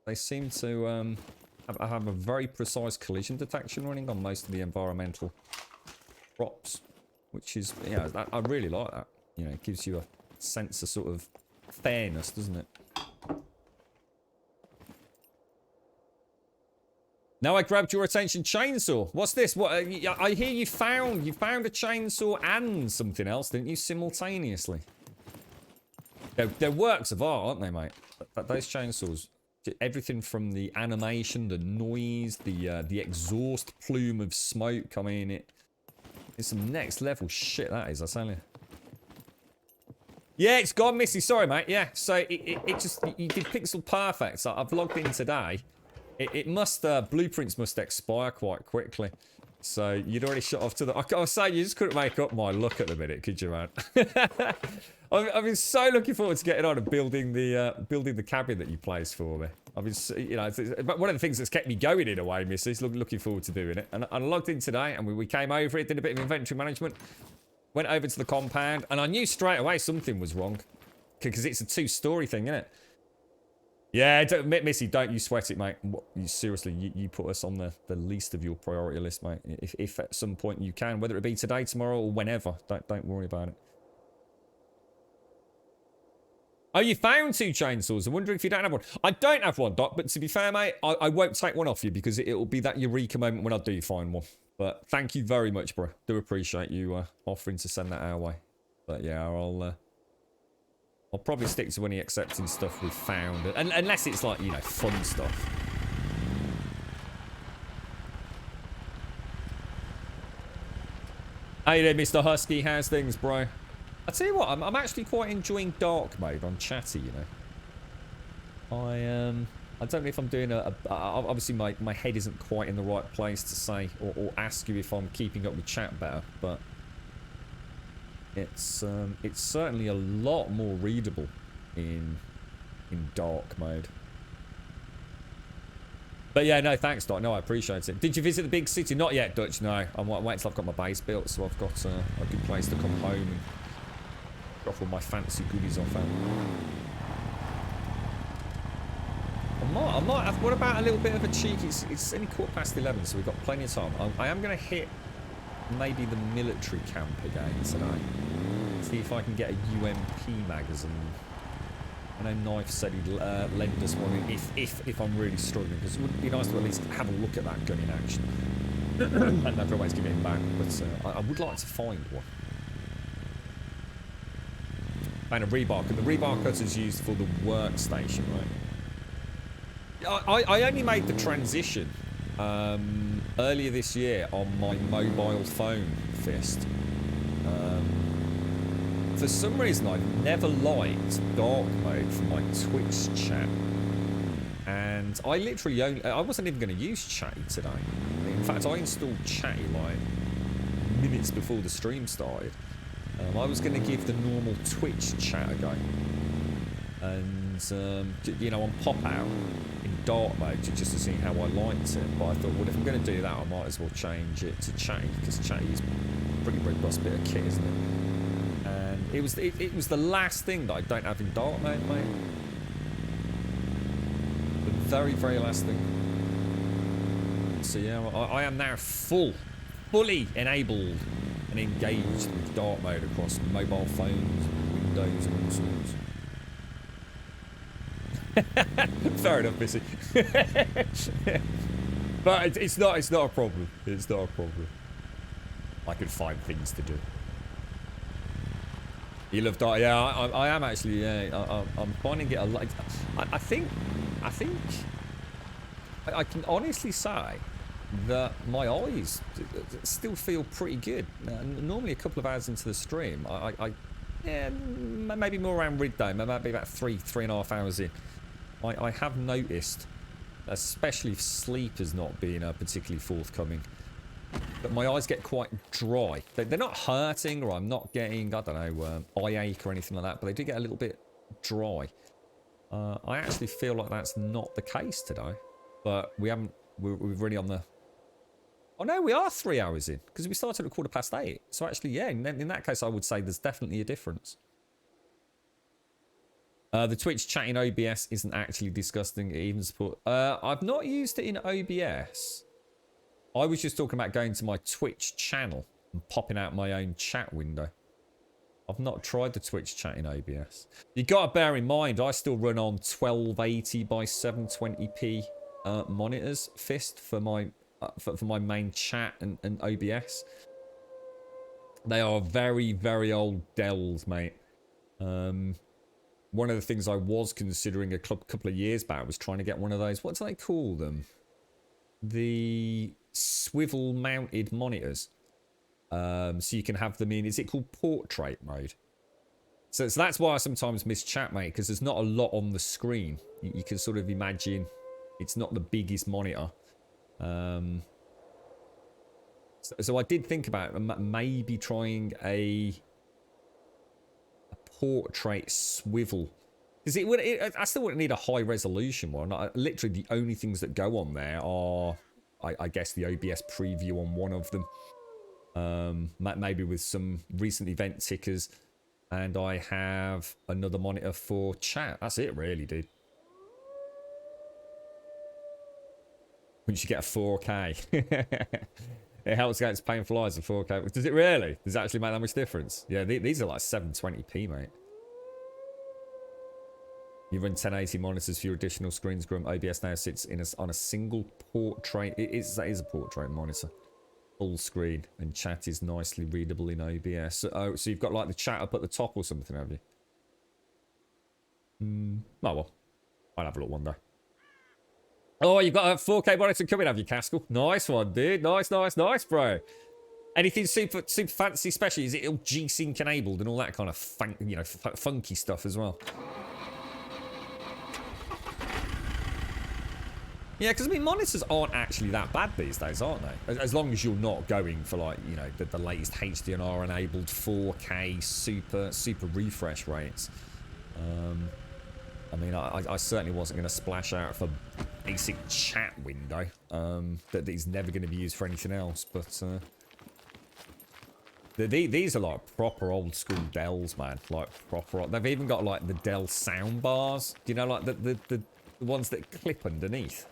They seem to have a very precise collision detection running on most of the environmental props, which is, you know, I really like that. You know, it gives you a sense of sort of fairness, doesn't it? Now I grabbed your attention, chainsaw. What's this? What? I hear you found a chainsaw and something else, didn't you, simultaneously? They're works of art, aren't they, mate? Those chainsaws, everything from the animation, the noise, the exhaust plume of smoke. I mean, it's some next level shit, that is, I tell you. Yeah, it's gone, Missy. Sorry, mate. Yeah, so it just, you did pixel perfect. So I've logged in today. It must, blueprints must expire quite quickly. So you'd already shot off to the... I was saying, you just couldn't make up my look at the minute, could you, man? I've been so looking forward to getting on and building the cabin that you placed for me. I've been, you know, one of the things that's kept me going in a way, Missy, is looking forward to doing it. And I logged in today, and we came over it, did a bit of inventory management, went over to the compound, and I knew straight away something was wrong, because it's a 2-story thing, isn't it? Yeah, Missy, don't you sweat it, mate. Seriously, you put us on the least of your priority list, mate. If at some point you can, whether it be today, tomorrow, or whenever, don't worry about it. Oh, you found 2 chainsaws. I'm wondering if you don't have one. I don't have one, Doc, but to be fair, mate, I won't take one off you because it'll be that eureka moment when I do find one. But thank you very much, bro. Do appreciate you offering to send that our way. But yeah, I'll probably stick to any accepting stuff we've found. And unless it's like, you know, fun stuff. Hey there, Mr. Husky. How's things, bro? I tell you what, I'm actually quite enjoying dark mode on chatty, you know. I don't know if I'm doing obviously my head isn't quite in the right place to say or ask you if I'm keeping up with chat better, but it's certainly a lot more readable in dark mode. But yeah, no, thanks, Doc. No, I appreciate it. Did you visit the big city? Not yet, Dutch, no. I'm waiting till I've got my base built, so I've got a good place to come home and drop all my fancy goodies off at. I might have, what about a little bit of a cheeky, it's only 11:15, so we've got plenty of time. I am going to hit maybe the military camp again today. See if I can get a UMP magazine. I know Knife said he'd lend us one if I'm really struggling, because it would be nice to at least have a look at that gun in action. And not always give it back, but I would like to find one. And a rebar, and the rebar cutter's used for the workstation, right? I only made the transition earlier this year on my mobile phone, Fist. For some reason, I've never liked dark mode for my Twitch chat. And I literally I wasn't even going to use Chatty today. In fact, I installed Chatty like minutes before the stream started. I was going to give the normal Twitch chat a go. And, you know, on pop-out in dark mode just to see how I liked it. But I thought, well, if I'm going to do that, I might as well change it to Chatty, because Chatty is a pretty robust bit of kit, isn't it? And it was the last thing that I don't have in dark mode, mate. The very, very last thing. So yeah, I am now fully enabled and engaged with dark mode across mobile phones, Windows, and all sorts. Fair enough, Missy. But it's not a problem. It's not a problem. I could find things to do. You love dark? Yeah, I am actually. Yeah, I'm finding it a lot. I think I can honestly say that my eyes still feel pretty good. Normally, a couple of hours into the stream, yeah, maybe more around midday, maybe about three and a half hours in, I have noticed, especially if sleep has not been particularly forthcoming, but my eyes get quite dry. They're not hurting, or I'm not getting, I don't know, eye ache or anything like that, but they do get a little bit dry. I actually feel like that's not the case today, but we're really on the... Oh no, we are 3 hours in, because we started at 8:15. So actually, yeah, in that case, I would say there's definitely a difference. The Twitch chat in OBS isn't actually disgusting. It even support... I've not used it in OBS. I was just talking about going to my Twitch channel and popping out my own chat window. I've not tried the Twitch chat in OBS. You got to bear in mind, I still run on 1280 by 720p monitors, Fist, for my main chat and OBS. They are very, very old Dells, mate. One of the things I was considering a couple of years back was trying to get one of those, what do they call them? The swivel mounted monitors. So you can have them in, is it called portrait mode? So that's why I sometimes miss chat, mate, because there's not a lot on the screen. You can sort of imagine it's not the biggest monitor. So I did think about maybe trying a portrait swivel, because I still wouldn't need a high resolution one. Literally the only things that go on there are, I guess, the OBS preview on one of them, maybe with some recent event tickers, and I have another monitor for chat. That's it, really, dude. Once you get a 4K. It helps against painful eyes, a 4K. Does it really? Does it actually make that much difference? Yeah, these are like 720p, mate. You run 1080 monitors for your additional screens. Grum OBS now sits on a single portrait. That is a portrait monitor. Full screen, and chat is nicely readable in OBS. So you've got like the chat up at the top or something, have you? Oh well, I'll have a look one day. Oh, you've got a 4K monitor coming, have you, Caskell? Nice one, dude. Nice, bro. Anything super fancy special? Is it all G-Sync enabled and all that kind of funky stuff as well? Yeah, because I mean, monitors aren't actually that bad these days, aren't they? As long as you're not going for like, you know, the latest HDR enabled 4K super refresh rates. I mean, I certainly wasn't going to splash out for basic chat window that is never going to be used for anything else. But these are like proper old school Dells, man. Like proper. They've even got like the Dell sound bars. Do you know, like the ones that clip underneath?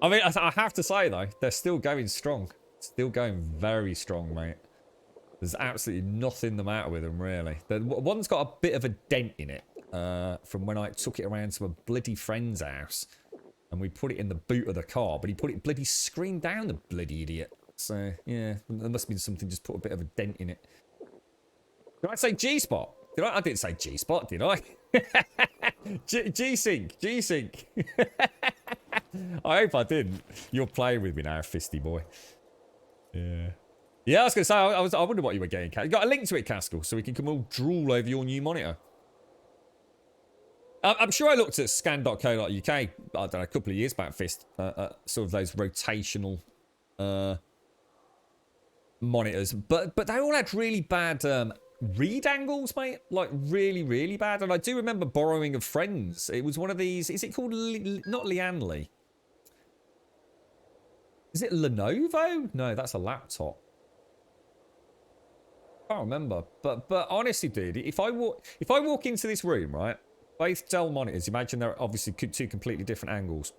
I mean, I have to say though, they're still going strong. Still going very strong, mate. There's absolutely nothing the matter with them, really. The one's got a bit of a dent in it from when I took it around to a bloody friend's house. And we put it in the boot of the car, but he put it bloody screen down, the bloody idiot. So, yeah, there must have been something just put a bit of a dent in it. Did I say G-Spot? I didn't say G-Spot, did I? G-Sync, G-Sync. I hope I didn't. You're playing with me now, fisty boy. Yeah. Yeah, I was going to say, I wonder what you were getting, Caskell. You got a link to it, Caskell, so we can come all drool over your new monitor. I'm sure I looked at scan.co.uk, I don't know, a couple of years back, Fist, sort of those rotational monitors, but they all had really bad read angles, mate. Like, really bad. And I do remember borrowing a friend's. It was one of these, is it called, not Lianli? Is it Lenovo? No, that's a laptop. I can't remember, but honestly, dude, if I walk into this room, right, both Dell monitors, imagine they're obviously two completely different angles,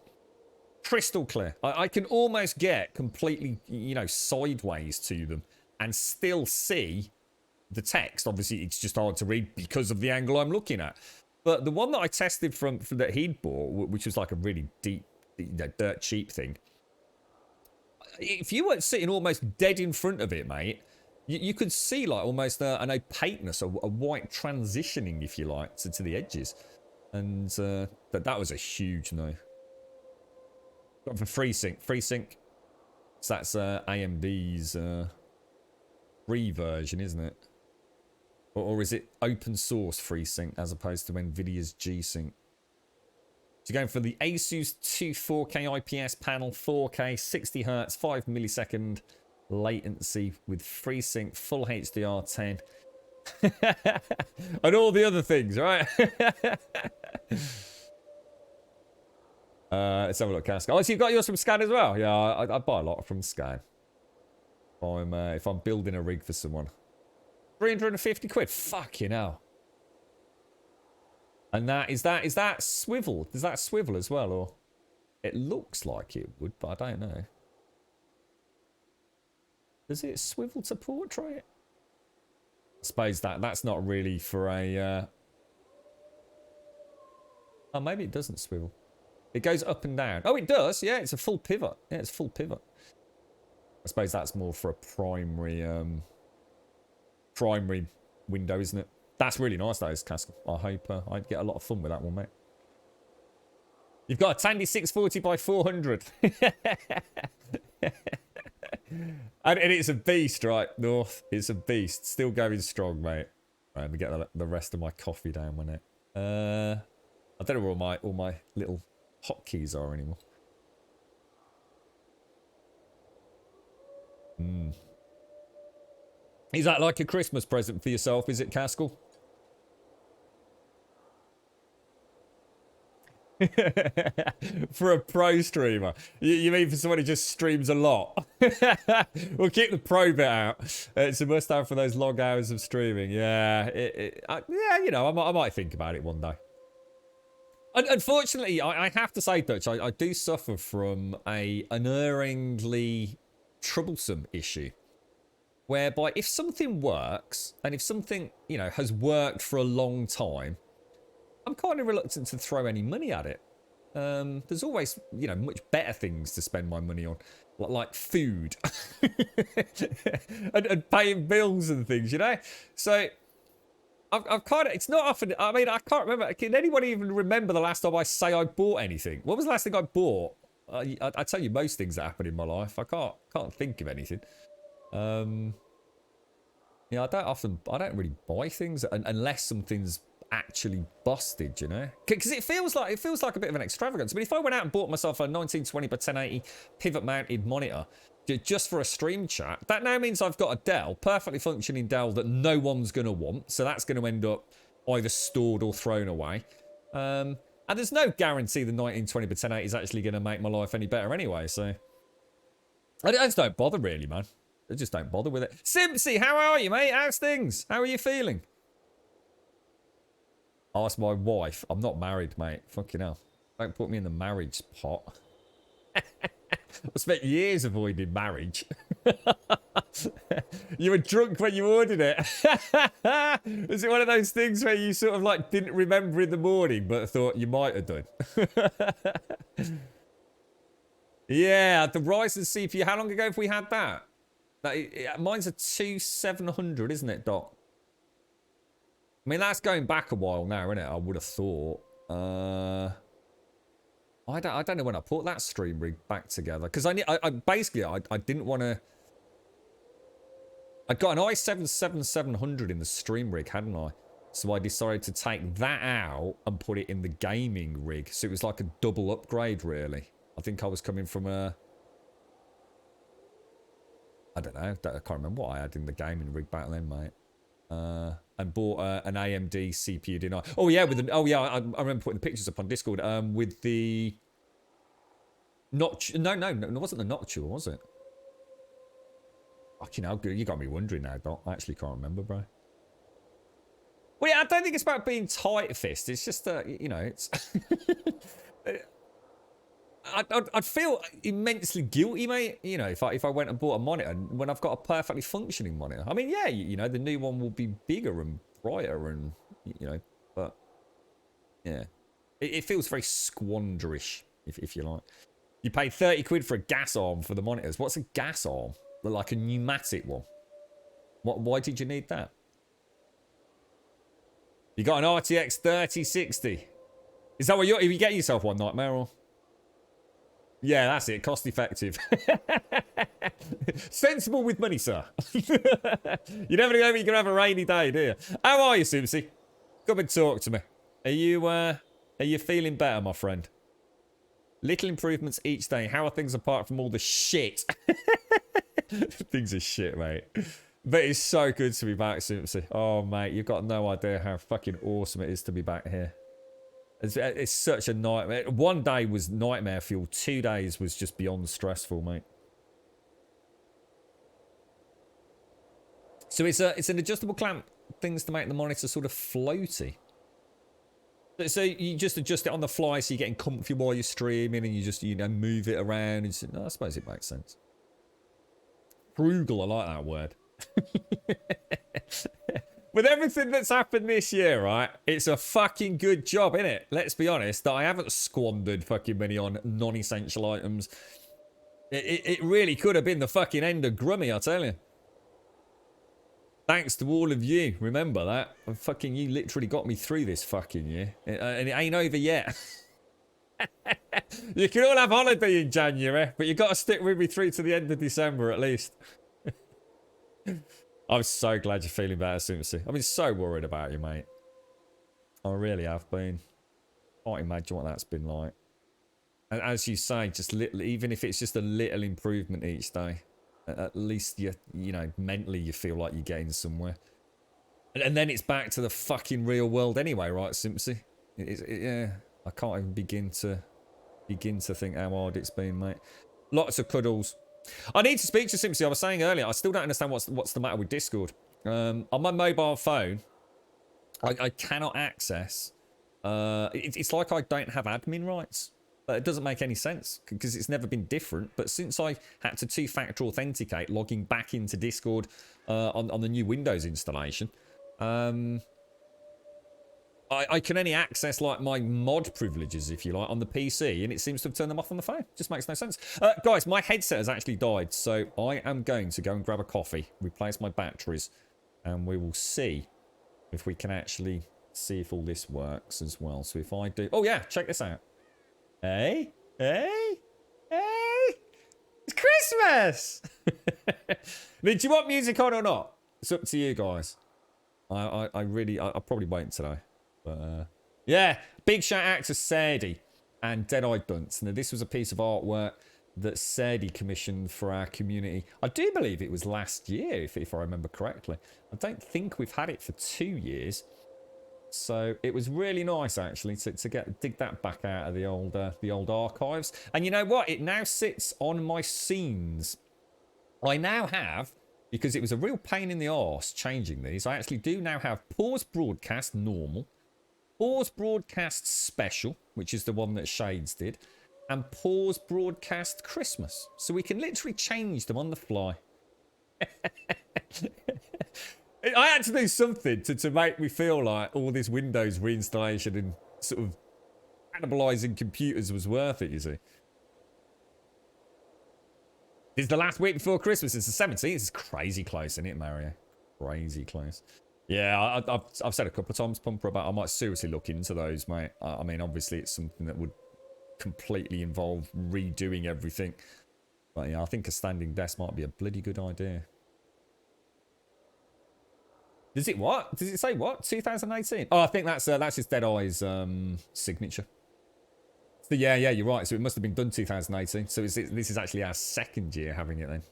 crystal clear. I can almost get completely, you know, sideways to them and still see the text. Obviously, it's just hard to read because of the angle I'm looking at. But the one that I tested from that he'd bought, which was like a really deep, dirt cheap thing, if you weren't sitting almost dead in front of it, mate, you could see like almost an opaqueness, a white transitioning, if you like, to the edges. And that was a huge no. Got for FreeSync. So that's AMD's free version, isn't it? Or is it open source FreeSync as opposed to NVIDIA's G-Sync? So you're going for the Asus 2 4K IPS panel, 4K, 60 Hz, 5 millisecond latency with FreeSync, full HDR10. And all the other things, right? Let's have a look, Cask. Oh, so you've got yours from Scan as well? Yeah, I buy a lot from Scan. If I'm building a rig for someone. 350 quid. Fucking hell. And is that swivel? Does that swivel as well, or it looks like it would, but I don't know. Does it swivel to portrait? I suppose that's not really for a oh, maybe it doesn't swivel. It goes up and down. Oh, it does. Yeah, it's a full pivot. Yeah, it's full pivot. I suppose that's more for a primary window, isn't it? That's really nice, that is, Cask. I hope I'd get a lot of fun with that one, mate. You've got a Tandy 640 by 400. and it's a beast, right, North? It's a beast. Still going strong, mate. Right, let me get the rest of my coffee down one minute. I don't know where all my little hotkeys are anymore. Is that like a Christmas present for yourself, is it, Caskell? For a pro streamer. You mean for someone who just streams a lot? We'll keep the pro bit out. It's a must-have for those long hours of streaming. Yeah, yeah, you know, I might think about it one day. Unfortunately, I have to say, Dutch, I do suffer from an unerringly troublesome issue. Whereby if something works, and if something, you know, has worked for a long time, I'm kind of reluctant to throw any money at it. There's always, you know, much better things to spend my money on, like food and paying bills and things, you know. So I've kind of, it's not often. I mean, I can't remember. Can anyone even remember the last time I bought anything? What was the last thing I bought? I tell you most things that happen in my life. I can't think of anything. Yeah, I don't really buy things unless something's actually busted, you know? Because it feels like a bit of an extravagance. I mean, if I went out and bought myself a 1920 by 1080 pivot mounted monitor just for a stream chat, that now means I've got a Dell, perfectly functioning Dell that no one's going to want. So that's going to end up either stored or thrown away. And there's no guarantee the 1920 by 1080 is actually going to make my life any better anyway. So I just don't bother really, man. I just don't bother with it. Simpsy, how are you, mate? How's things? How are you feeling? Ask my wife. I'm not married, mate. Fucking hell. Don't put me in the marriage pot. I spent years avoiding marriage. You were drunk when you ordered it. Was it one of those things where you sort of like didn't remember in the morning but thought you might have done? Yeah, the Ryzen CPU. How long ago have we had that? Mine's a 2700, isn't it, Doc? I mean, that's going back a while now, isn't it? I would have thought. I don't know when I put that stream rig back together because I didn't want to. I'd got an i7-7700 in the stream rig, hadn't I? So I decided to take that out and put it in the gaming rig. So it was like a double upgrade, really. I think I was coming from a. I don't know. I can't remember what I had in the gaming rig back then, mate. And bought an AMD CPU, didn't I? Oh yeah, I remember putting the pictures up on Discord. With the notch. No, it wasn't the noctua, was it? Fucking hell, you got me wondering now, Doc. I actually can't remember, bro. Well, yeah, I don't think it's about being tight-fisted. It's just you know, it's. I'd feel immensely guilty, mate. You know, if I went and bought a monitor when I've got a perfectly functioning monitor. I mean, yeah, you know, the new one will be bigger and brighter, and you know, but yeah, it feels very squanderish, if you like. You pay 30 quid for a gas arm for the monitors. What's a gas arm? Like a pneumatic one. Why did you need that? You got an RTX 3060. Is that what you're getting yourself one, Nightmare? Or? Yeah, that's it. Cost effective. Sensible with money, sir. You never know when you're going to have a rainy day, do you? How are you, Simpsy? Come and talk to me. Are you feeling better, my friend? Little improvements each day. How are things apart from all the shit? Things are shit, mate. But it's so good to be back, Simpsy. Oh, mate, you've got no idea how fucking awesome it is to be back here. It's such a nightmare. One day was nightmare fuel. 2 days was just beyond stressful, mate. So it's an adjustable clamp, things to make the monitor sort of floaty. So you just adjust it on the fly, so you're getting comfy while you're streaming, and you just, you know, move it around. And no, I suppose it makes sense. Frugal, I like that word. With everything that's happened this year, right? It's a fucking good job, innit? Let's be honest, that I haven't squandered fucking money on non-essential items. It really could have been the fucking end of Grummy, I tell you. Thanks to all of you. Remember that? You literally got me through this fucking year. And it ain't over yet. You can all have holiday in January, but you got to stick with me through to the end of December at least. I'm so glad you're feeling better, Simpsy. I've been so worried about you, mate. I really have been. Can't imagine what that's been like. And as you say, just little, even if it's just a little improvement each day, at least you know, mentally you feel like you're getting somewhere. And then it's back to the fucking real world anyway, right, Simpsy? Yeah, I can't even begin to think how hard it's been, mate. Lots of cuddles. I need to speak to Simpsy. I was saying earlier, I still don't understand what's the matter with Discord. On my mobile phone, I cannot access. It's like I don't have admin rights. It doesn't make any sense because it's never been different. But since I had to two-factor authenticate, logging back into Discord on the new Windows installation, I can only access like my mod privileges, if you like, on the PC, and it seems to have turned them off on the phone. Just makes no sense. Guys, my headset has actually died, so I am going to go and grab a coffee, replace my batteries, and we will see if we can actually see if all this works as well. So if I do... Oh, yeah, check this out. Hey? Christmas! Do you want music on or not? It's up to you guys. I'll probably wait today. But, yeah, big shout out to Sadie and Dead-Eye Dunce. Now, this was a piece of artwork that Sadie commissioned for our community. I do believe it was last year, if I remember correctly. I don't think we've had it for 2 years. So it was really nice, actually, to dig that back out of the old archives. And you know what? It now sits on my scenes. I now have, because it was a real pain in the arse changing these, I actually do now have pause broadcast normal, pause broadcast special, which is the one that Shades did, and pause broadcast Christmas. So we can literally change them on the fly. I had to do something to make me feel like all this Windows reinstallation and sort of cannibalizing computers was worth it, you see. This is the last week before Christmas. It's the 17th. It's crazy close, isn't it, Mario? Crazy close. Yeah, I've said a couple of times, Pumper, about I might seriously look into those, mate. I mean, obviously, it's something that would completely involve redoing everything. But yeah, I think a standing desk might be a bloody good idea. Does it what? Does it say what? 2018? Oh, I think that's just Dead-Eye's signature. So yeah, you're right. So it must have been done 2018. So this is actually our 2nd year having it then.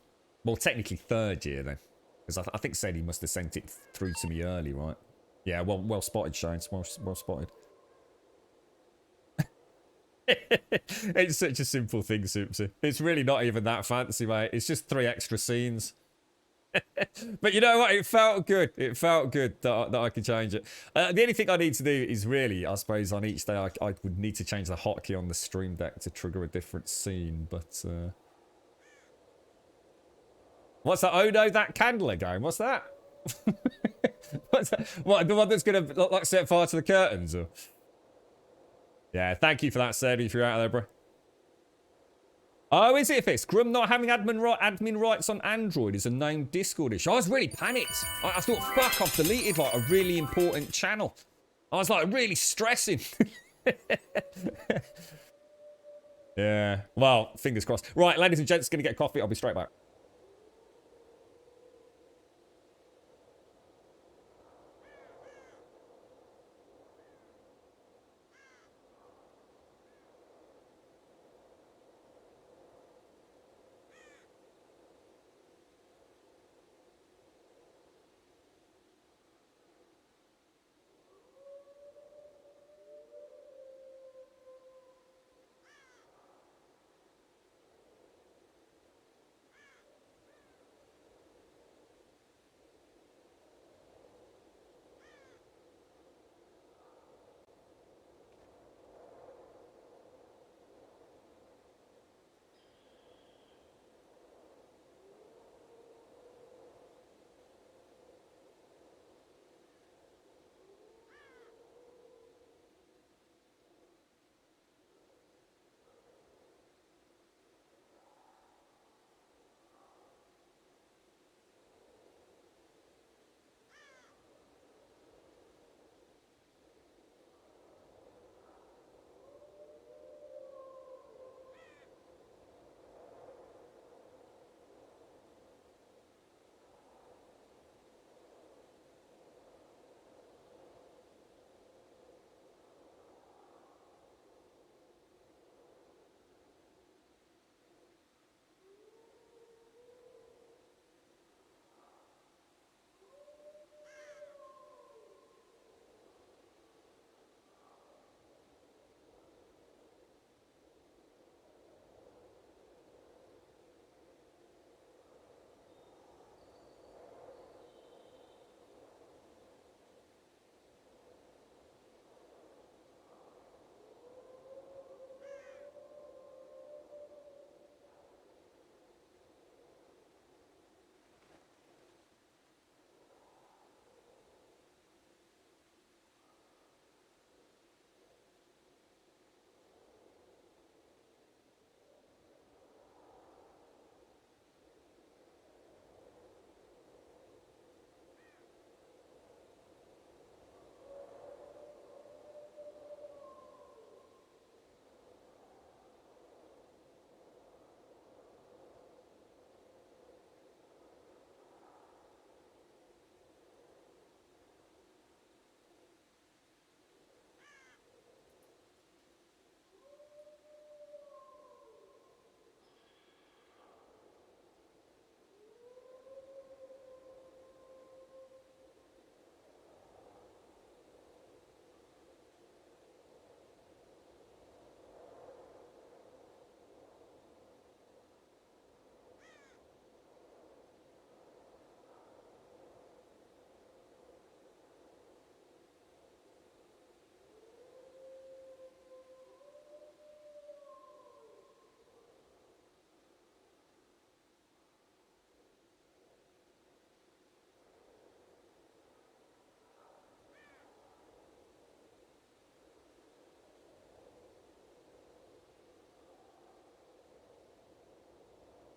Well, technically 3rd year then. Because I think Sadie must have sent it through to me early, right? Yeah, well spotted, Shades. Well spotted. It's such a simple thing, Soupsy. It's really not even that fancy, mate. It's just 3 extra scenes. But you know what? It felt good. It felt good that I could change it. The only thing I need to do is really, I suppose, on each day, I would need to change the hotkey on the stream deck to trigger a different scene. But what's that? Oh no, that candle again. What's that? What's that? What, the one that's gonna look like set fire to the curtains? Or? Yeah, thank you for that, Sadie, if you're out there, bro. Oh, is it this? Scrum not having admin rights on Android is a known Discord issue. I was really panicked. I thought, fuck, I've deleted like a really important channel. I was like really stressing. Yeah, well, fingers crossed. Right, ladies and gents, gonna get coffee. I'll be straight back.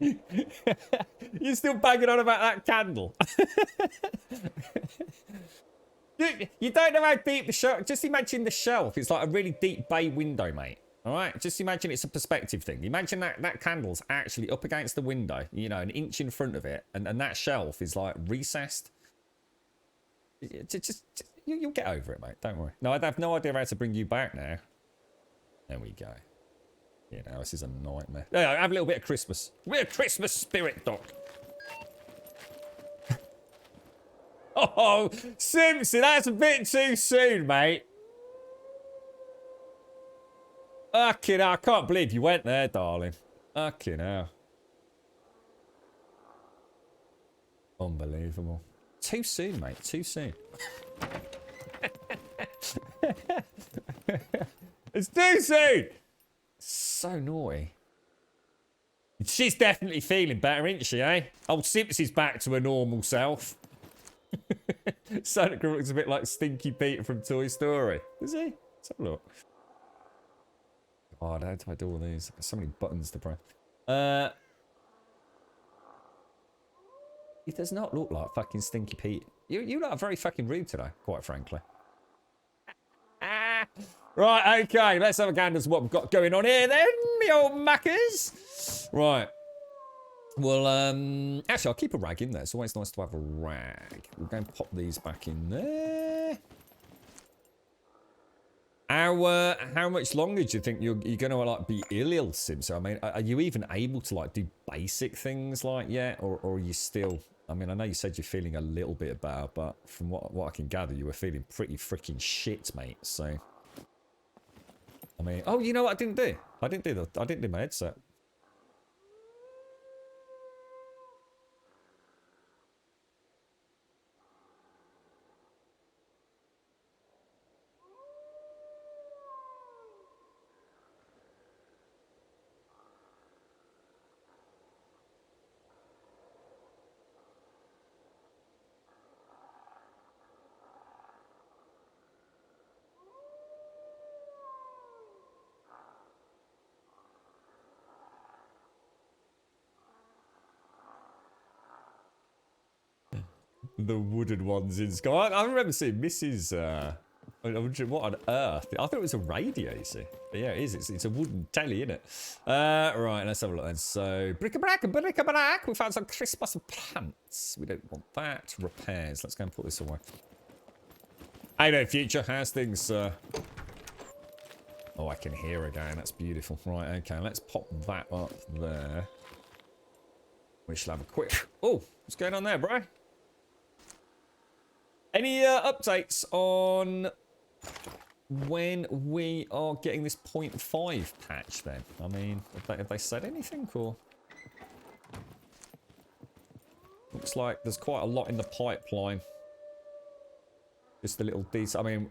You're still banging on about that candle. You don't know how deep the shelf... Just imagine the shelf. It's like a really deep bay window, mate. All right? Just imagine it's a perspective thing. Imagine that candle's actually up against the window, you know, an inch in front of it, and that shelf is, like, recessed. You'll get over it, mate. Don't worry. No, I have no idea how to bring you back now. There we go. You know, this is a nightmare. Yeah, have a little bit of Christmas. A bit of Christmas spirit, Doc. Oh, Simpson, that's a bit too soon, mate. Fucking hell, I can't believe you went there, darling. Fucking hell. Unbelievable. Too soon, mate. Too soon. It's too soon. So naughty. She's definitely feeling better, isn't she, eh? Old Sips is back to her normal self. Santa Claus looks a bit like Stinky Pete from Toy Story. Does he? Let's have a look. God, how do I do all these? There's so many buttons to press. He does not look like fucking Stinky Pete. You look very fucking rude today, quite frankly. Right, okay, let's have a gander at what we've got going on here then, me old mackers. Right. Well, actually, I'll keep a rag in there. It's always nice to have a rag. We'll go and pop these back in there. How much longer do you think you're going to, like, be ill, Sims? I mean, are you even able to, like, do basic things like yet? Or are you still... I mean, I know you said you're feeling a little bit better, but from what I can gather, you were feeling pretty freaking shit, mate. So, I mean, oh, you know what I didn't do? I didn't do my headset. The wooden ones in Sky. I remember seeing Mrs. What on earth? I thought it was a radio, you see. But yeah, it is. It's a wooden telly, isn't it? Right, let's have a look then. So, bric-a-brac. We found some Christmas plants. We don't want that. Repairs. Let's go and put this away. Hey there, future. How's things, Oh, I can hear again. That's beautiful. Right, okay. Let's pop that up there. We shall have a quick... Oh, what's going on there, bro? Any updates on when we are getting this 0.5 patch then? I mean, have they said anything or? Looks like there's quite a lot in the pipeline. Just a little detail. I mean,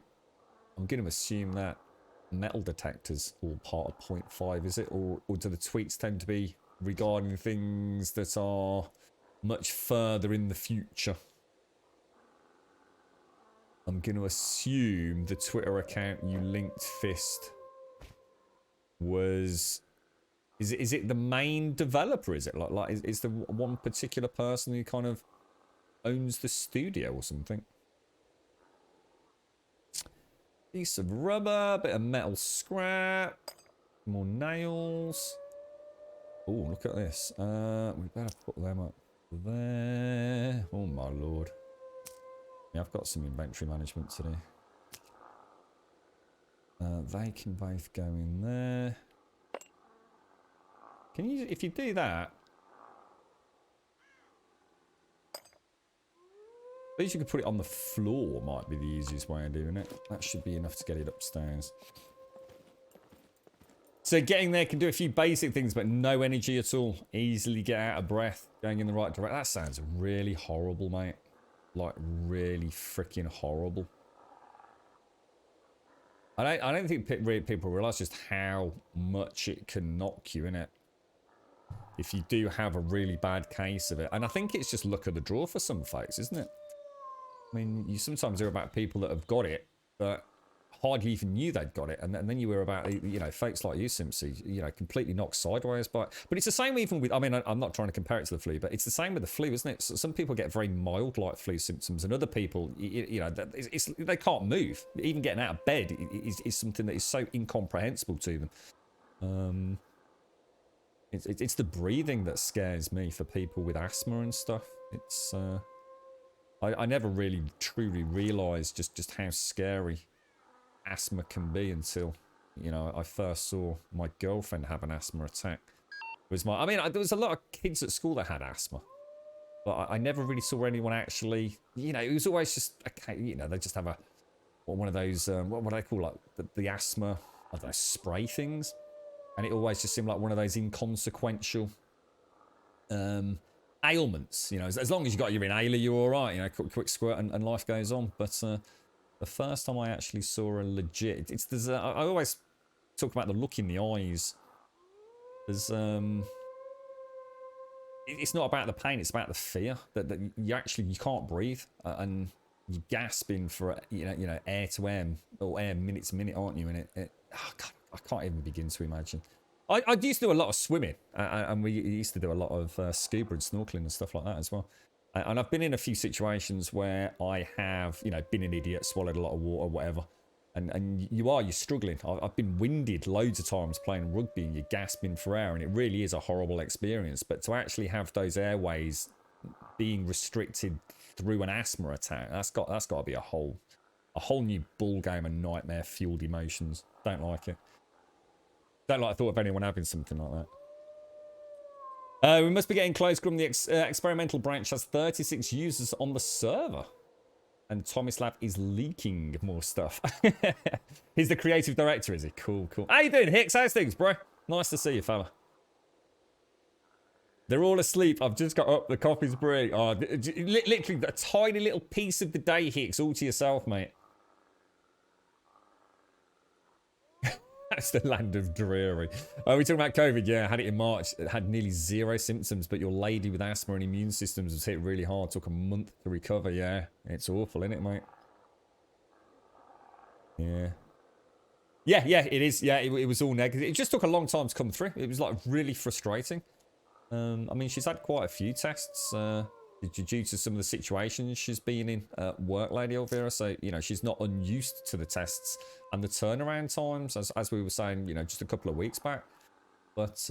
I'm going to assume that metal detector's all part of 0.5, is it? Or do the tweets tend to be regarding things that are much further in the future? I'm going to assume the Twitter account you linked, Fist, was... Is it the main developer, is it? Like is the one particular person who kind of owns the studio or something? Piece of rubber, bit of metal scrap, more nails. Oh, look at this. We better put them up there. Oh my lord. Yeah, I've got some inventory management to do. They can both go in there. Can you, if you do that, at least you could put it on the floor, might be the easiest way of doing it. That should be enough to get it upstairs. So getting there can do a few basic things, but no energy at all. Easily get out of breath, going in the right direction. That sounds really horrible, mate. Like, really freaking horrible. I don't think people realise just how much it can knock you, innit? If you do have a really bad case of it. And I think it's just luck of the draw for some folks, isn't it? I mean, you sometimes hear about people that have got it, but hardly even knew they'd got it, and then you hear about, you know, folks like you, Simpsy, you know, completely knocked sideways by it. But it's the same even with, I mean, I'm not trying to compare it to the flu, but it's the same with the flu, isn't it? So some people get very mild like flu symptoms, and other people, you know, they can't move. Even getting out of bed is something that is so incomprehensible to them. It's the breathing that scares me for people with asthma and stuff. It's I never really truly realised just how scary asthma can be until, you know, I first saw my girlfriend have an asthma attack. I mean, there was a lot of kids at school that had asthma, but I never really saw anyone actually, you know, it was always just, okay, you know, they just have one of those, what do they call, like, the asthma, I don't know, spray things, and it always just seemed like one of those inconsequential ailments, you know, as long as you got your inhaler, you're all right, you know, quick squirt and life goes on. But the first time I actually saw a legit, I always talk about the look in the eyes. There's it's not about the pain, it's about the fear that you can't breathe, and you're gasping for, you know, air to air, or air minute to minute, aren't you? And oh God, I can't even begin to imagine. I used to do a lot of swimming, and we used to do a lot of scuba and snorkeling and stuff like that as well. And I've been in a few situations where I have, you know, been an idiot, swallowed a lot of water, whatever. And you're struggling. I've been winded loads of times playing rugby, and you're gasping for air, and it really is a horrible experience. But to actually have those airways being restricted through an asthma attack, that's got to be a whole new ball game of nightmare fueled emotions. Don't like it. Don't like the thought of anyone having something like that. We must be getting close. Grum, the experimental branch has 36 users on the server. And Tomislav is leaking more stuff. He's the creative director, is he? Cool. How you doing, Hicks? How's things, bro? Nice to see you, fella. They're all asleep. I've just got up. The coffee's brewing. Oh, literally a tiny little piece of the day, Hicks. All to yourself, mate. That's the land of dreary. We're talking about COVID. Yeah, I had it in March. It had nearly 0 symptoms, but your lady with asthma and immune systems was hit really hard. Took a month to recover. Yeah, it's awful, isn't it, mate? Yeah, it is. Yeah, it was all negative. It just took a long time to come through. It was like really frustrating. I mean, she's had quite a few tests due to some of the situations she's been in at work, Lady Elvira. So, you know, she's not unused to the tests and the turnaround times, as we were saying, you know, just a couple of weeks back. But,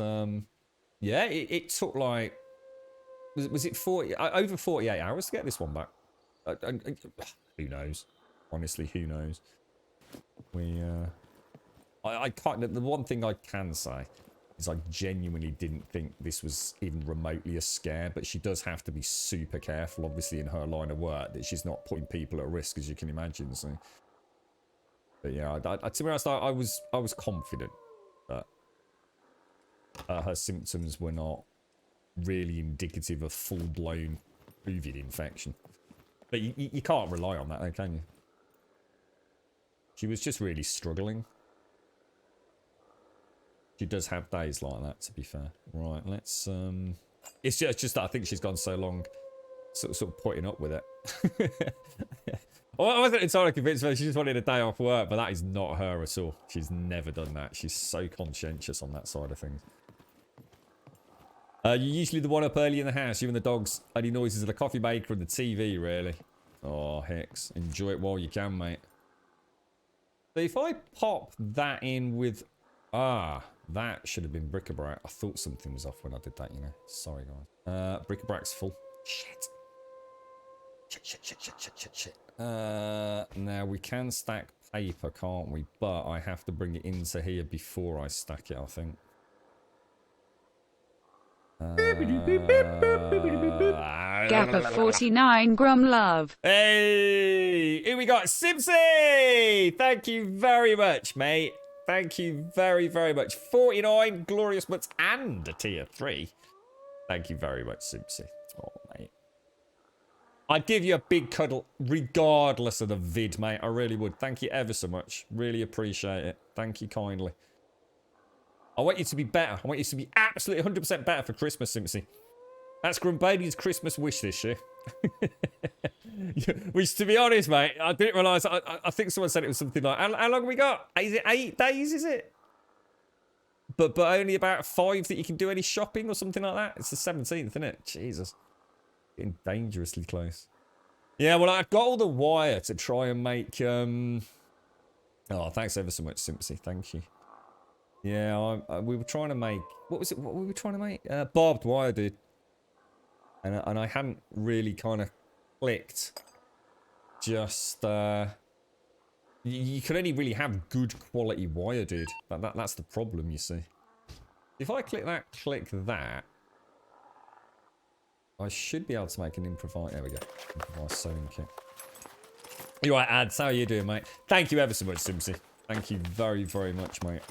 yeah, it took like, was it over 48 hours to get this one back? Who knows? Honestly, who knows? I can't, the one thing I can say is I genuinely didn't think this was even remotely a scare, but she does have to be super careful, obviously, in her line of work, that she's not putting people at risk, as you can imagine. So, but yeah, to be honest, I was confident that her symptoms were not really indicative of full-blown COVID infection. But you can't rely on that, though, can you? She was just really struggling. She does have days like that, to be fair. Right, let's... It's just that I think she's gone so long sort of putting up with it. Well, I wasn't entirely convinced that she just wanted a day off work, but that is not her at all. She's never done that. She's so conscientious on that side of things. You're usually the one up early in the house. You and the dogs. Only noises of the coffee maker and the TV, really. Oh, Hex. Enjoy it while you can, mate. So if I pop that in with... that should have been bric-a-brac. I thought something was off when I did that, you know. Sorry, guys. Bric-a-brac's full. Shit. Shit. Now, we can stack paper, can't we? But I have to bring it into here before I stack it, I think. Gapper 49 Grum Love. Hey! Here we got Simpsy! Thank you very much, mate. Thank you very, very much. 49 glorious months and a tier 3. Thank you very much, Simpsy. Oh, mate. I'd give you a big cuddle regardless of the vid, mate. I really would. Thank you ever so much. Really appreciate it. Thank you kindly. I want you to be better. I want you to be absolutely 100% better for Christmas, Simpsy. That's Grumbady's Christmas wish this year. Which, to be honest, mate, I didn't realise. I think someone said it was something like, how long have we got? Is it 8 days, is it? But only about 5 that you can do any shopping or something like that? It's the 17th, isn't it? Jesus. Getting dangerously close. Yeah, well, I've got all the wire to try and make... Oh, thanks ever so much, Simpsy. Thank you. Yeah, we were trying to make... What was it? What were we trying to make? Barbed wire, dude. And I hadn't really kind of clicked. Just... You could only really have good quality wire, dude. That's the problem, you see. If I click that... I should be able to make an improvise... There we go. Improvise sewing kit. You're right, Ads. How are you doing, mate? Thank you ever so much, Simpsy. Thank you very, very much, mate.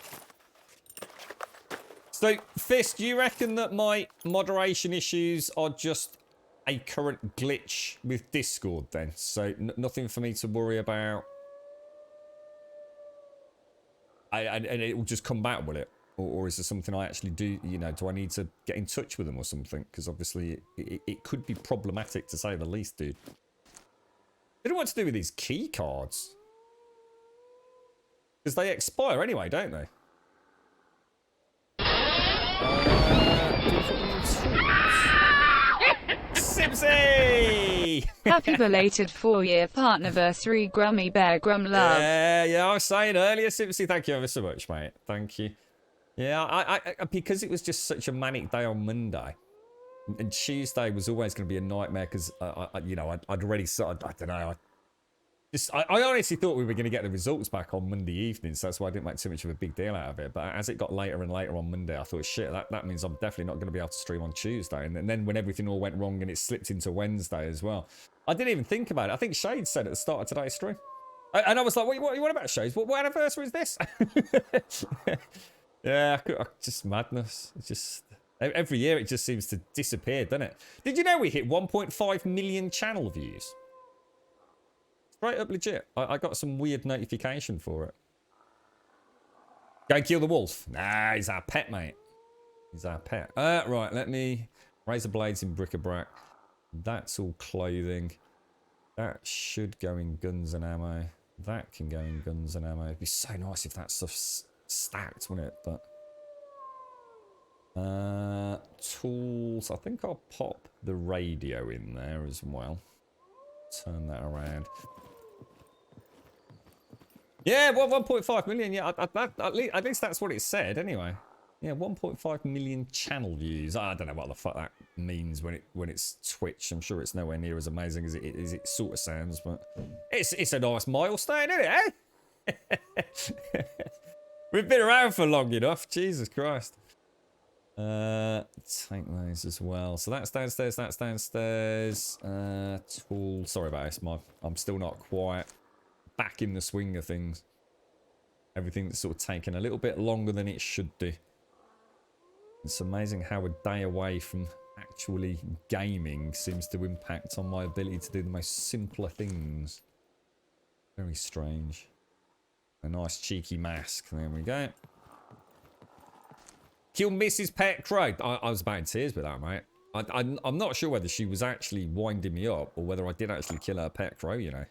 So, Fist, do you reckon that my moderation issues are just a current glitch with Discord, then? So, nothing for me to worry about? And it will just come back, will it? Or is there something I actually do, you know, do I need to get in touch with them or something? Because obviously it could be problematic to say the least, dude. I don't know what to do with these key cards. Because they expire anyway, don't they? Simpsy! Happy belated 4-year partnerversary, Grummy Bear Grum Love. Yeah, I was saying earlier, Simpsy, thank you ever so much, mate. Thank you. Yeah, I because it was just such a manic day on Monday, and Tuesday was always going to be a nightmare because you know, I'd already started. I don't know. I honestly thought we were going to get the results back on Monday evening, so that's why I didn't make too much of a big deal out of it. But as it got later and later on Monday, I thought, shit, that means I'm definitely not going to be able to stream on Tuesday. And then when everything all went wrong and it slipped into Wednesday as well, I didn't even think about it. I think Shade said at the start of today's stream, and I was like, what about Shades? What anniversary is this? Yeah, just madness. It's just every year it just seems to disappear, doesn't it? Did you know we hit 1.5 million channel views? Straight up legit. I got some weird notification for it. Go kill the wolf. Nah, he's our pet, mate. He's our pet. Right, let me... Razor blades in bric-a-brac. That's all clothing. That should go in guns and ammo. That can go in guns and ammo. It'd be so nice if that stuff's stacked, wouldn't it? But tools, I think I'll pop the radio in there as well. Turn that around. Yeah, well, 1.5 million. Yeah, at least that's what it said anyway. Yeah, 1.5 million channel views. I don't know what the fuck that means when it's Twitch. I'm sure it's nowhere near as amazing as it sort of sounds, but it's a nice milestone, isn't it? Eh? We've been around for long enough. Jesus Christ. Take those as well. So that's downstairs. That's downstairs. Tool. Sorry about this. I'm still not quite back in the swing of things. Everything's sort of taken a little bit longer than it should do. It's amazing how a day away from actually gaming seems to impact on my ability to do the most simpler things. Very strange. A nice cheeky mask. There we go. Kill Mrs. Pet Crow. I was about in tears with that, mate. I'm not sure whether she was actually winding me up or whether I did actually kill her pet crow, you know.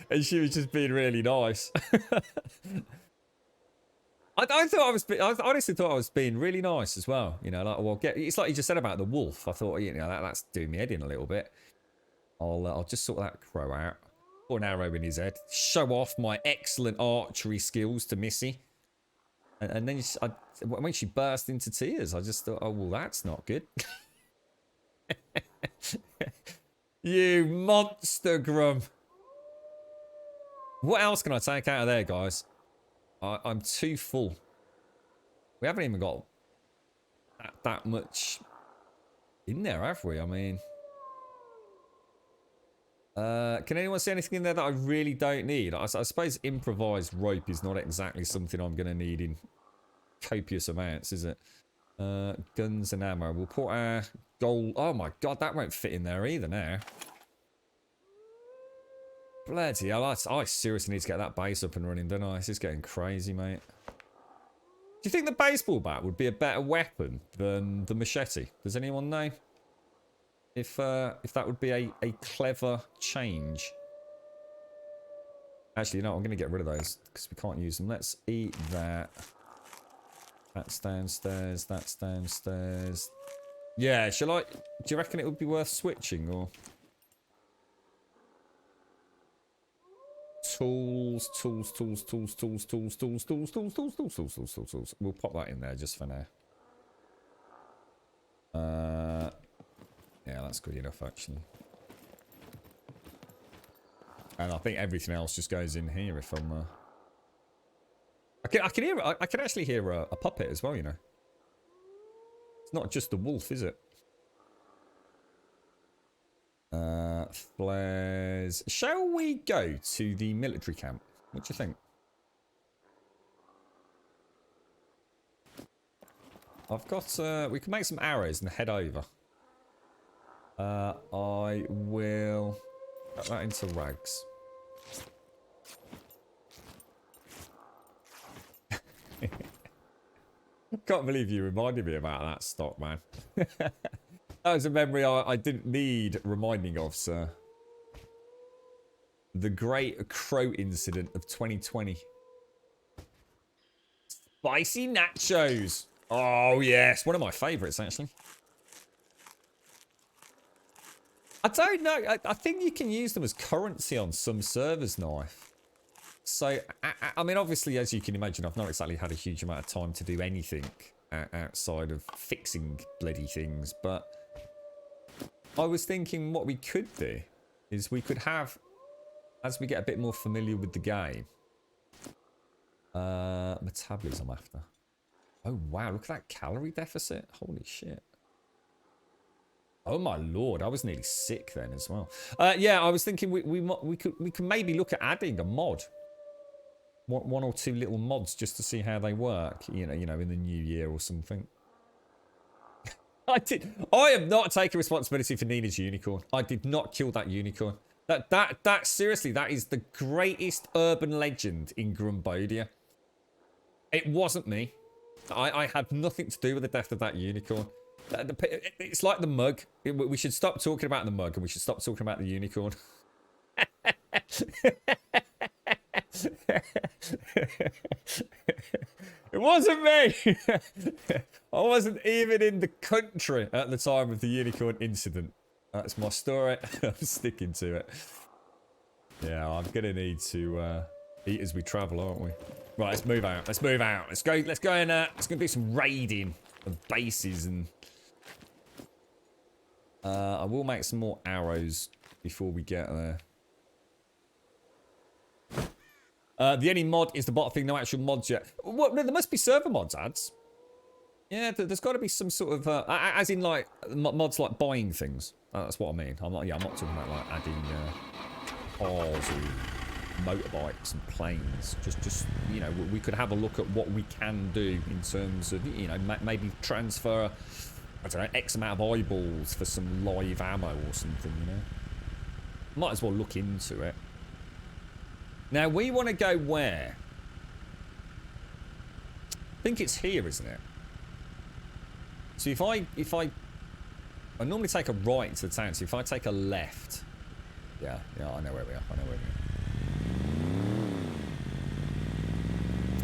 And she was just being really nice. I honestly thought I was being really nice as well. You know, like, well, it's like you just said about the wolf. I thought, you know, that's doing me head in a little bit. I'll just sort that crow out. Put an arrow in his head. Show off my excellent archery skills to Missy. And then when she burst into tears, I just thought, oh, well, that's not good. You monster, Grum. What else can I take out of there, guys? I'm too full. We haven't even got that much in there, have we? I mean... can anyone see anything in there that I really don't need? I suppose improvised rope is not exactly something I'm going to need in copious amounts, is it? Guns and ammo. We'll put our gold... Oh my god, that won't fit in there either now. Bloody hell, I seriously need to get that base up and running, don't I? This is getting crazy, mate. Do you think the baseball bat would be a better weapon than the machete? Does anyone know? if that would be a clever change. Actually, no, I'm going to get rid of those because we can't use them. Let's eat that. That's downstairs. That's downstairs. Yeah, shall I? Do you reckon it would be worth switching or? Tools. We'll pop that in there just for now. Yeah, that's good enough actually. And I think everything else just goes in here if I'm. I can hear. I can actually hear a puppet as well. You know. It's not just the wolf, is it? Flares. Shall we go to the military camp? What do you think? I've got. We can make some arrows and head over. I will cut that into rags. Can't believe you reminded me about that stock, man. That was a memory I didn't need reminding of, sir. The Great Crow Incident of 2020. Spicy nachos. Oh, yes. One of my favourites, actually. I don't know. I think you can use them as currency on some servers now. So, I mean, obviously, as you can imagine, I've not exactly had a huge amount of time to do anything outside of fixing bloody things. But I was thinking what we could do is we could have, as we get a bit more familiar with the game, metabolism after. Oh, wow. Look at that calorie deficit. Holy shit. Oh my lord, I was nearly sick then as well. Yeah, I was thinking we could maybe look at adding a mod. One or two little mods just to see how they work, you know, in the new year or something. I am not taking responsibility for Nina's unicorn. I did not kill that unicorn. That seriously, that is the greatest urban legend in Grumbodia. It wasn't me. I had nothing to do with the death of that unicorn. It's like the mug. We should stop talking about the mug and we should stop talking about the unicorn. It wasn't me. I wasn't even in the country at the time of the unicorn incident. That's my story. I'm sticking to it. Yeah, I'm gonna need to eat as we travel, aren't we? Right, let's move out. Let's move out. Let's go and let's go do some raiding of bases and. I will make some more arrows before we get there. The only mod is the bot thing, no actual mods yet. Well, no, there must be server mods, ads. Yeah, there's got to be some sort of, as in like mods like buying things. That's what I mean. I'm not talking about like adding cars or motorbikes and planes. Just you know, we could have a look at what we can do in terms of, you know, maybe transfer. I don't know, X amount of eyeballs for some live ammo or something, you know. Might as well look into it. Now, we want to go where? I think it's here, isn't it? So if I normally take a right into the town, so if I take a left. Yeah, I know where we are.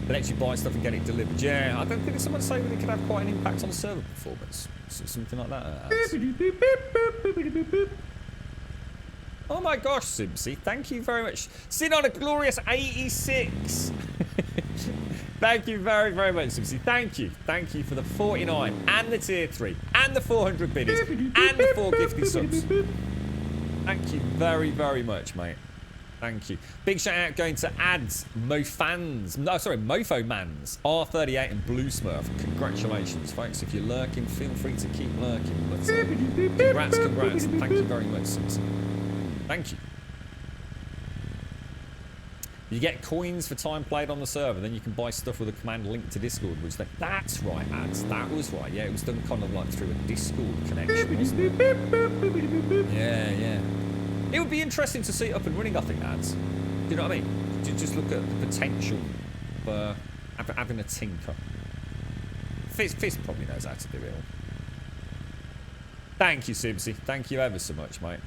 But actually buy stuff and get it delivered. Yeah, I don't think someone say that it could have quite an impact on server performance. Something like that. Oh my gosh, Simpsy. Thank you very much. Sit on a glorious 86. Thank you very, very much, Simpsy. Thank you. Thank you for the 49 and the tier 3 and the 400 biddies and the 4 gifted subs. Thank you very, very much, mate. Thank you. Big shout out going to ads, Mofans. No, sorry, Mofo Mans, R38 and Blue Smurf. Congratulations, folks. If you're lurking, feel free to keep lurking. But congrats. And thank you very much, Simpson. Thank you. You get coins for time played on the server, then you can buy stuff with a command linked to Discord, which that's right, ads. That was right. Yeah, it was done kind of like through a Discord connection, wasn't it? Yeah. It would be interesting to see it up and running, I think, ads. Do you know what I mean? To just look at the potential for having a tinker. Fizz probably knows how to do it all. Thank you, Sibsy. Thank you ever so much, mate.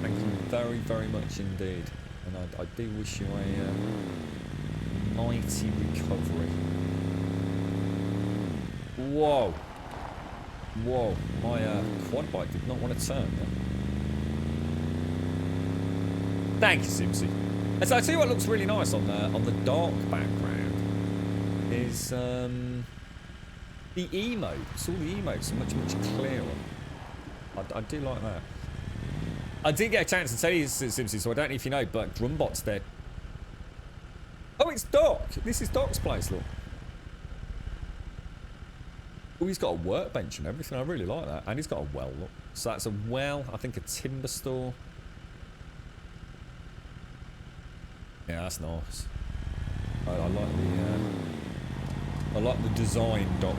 Thank you very, very much indeed. And I do wish you a mighty recovery. Whoa. Whoa. My quad bike did not want to turn. Thank you, Sibsy. And so I tell you what looks really nice on the dark background is the emotes. All the emotes are much, much clearer. I do like that. I did get a chance to tell you, Sibsy, so I don't know if you know, but Grumbot's dead. Oh, it's Doc. This is Doc's place, look. Oh, he's got a workbench and everything. I really like that. And he's got a well, look. So that's a well, I think a timber store. Yeah, that's nice. I like the design, Doc.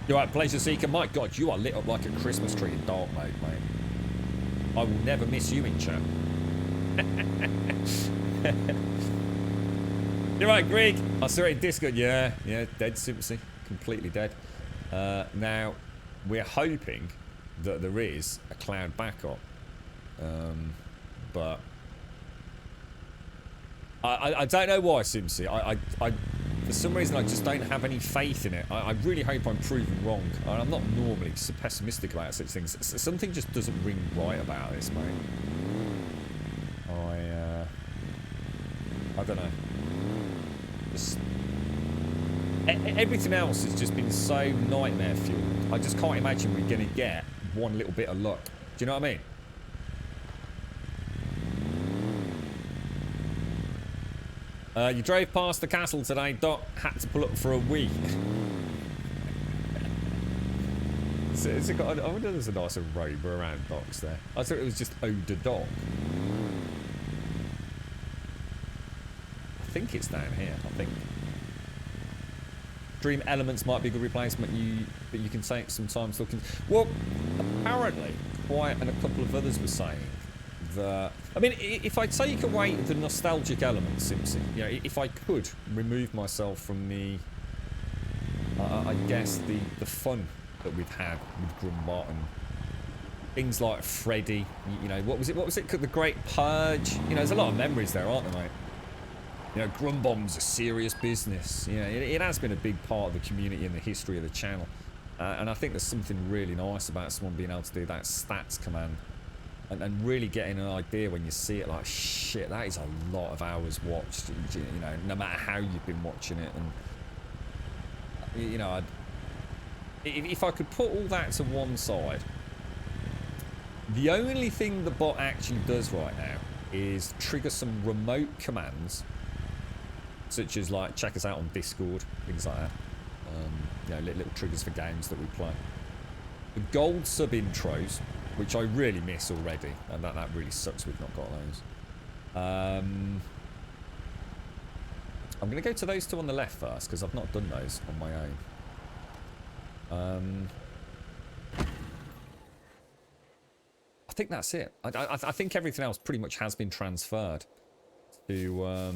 You alright, Pleasure Seeker? My God, you are lit up like a Christmas tree in dark mode, mate. I will never miss you in chat. You're right, Greg. I saw it in Discord. Yeah, dead sympathy. Completely dead. Now, we're hoping that there is a cloud backup. But I don't know why, Simpsy. I for some reason, I just don't have any faith in it. I really hope I'm proven wrong. I'm not normally so pessimistic about such things. Something just doesn't ring right about this, mate. I don't know. Just everything else has just been so nightmare fueled. I just can't imagine we're going to get one little bit of luck. Do you know what I mean? You drove past the castle today, Doc. Had to pull up for a wee. Is it got? I wonder if there's a nicer robe around Doc's there. I thought it was just Oda Doc. I think it's down here. I think. Dream Elements might be a good replacement. But you can take some time looking. Well, apparently, Quiet and a couple of others were saying. I mean, if I take away the nostalgic elements, Simpson, you know, if I could remove myself from the, I guess the fun that we've had with Grumbot and things like Freddy, you know, what was it? The Great Purge. You know, there's a lot of memories there, aren't there, mate? You know, Grumbomb's a serious business. You know, it has been a big part of the community and the history of the channel, and I think there's something really nice about someone being able to do that stats command. And really getting an idea when you see it, like, shit, that is a lot of hours watched, you know, no matter how you've been watching it. And, you know, if I could put all that to one side, the only thing the bot actually does right now is trigger some remote commands, such as, like, check us out on Discord, things like that. You know, little triggers for games that we play. The gold sub intros, which I really miss already, and that really sucks we've not got those. I'm going to go to those two on the left first, because I've not done those on my own. I think that's it. I think everything else pretty much has been transferred to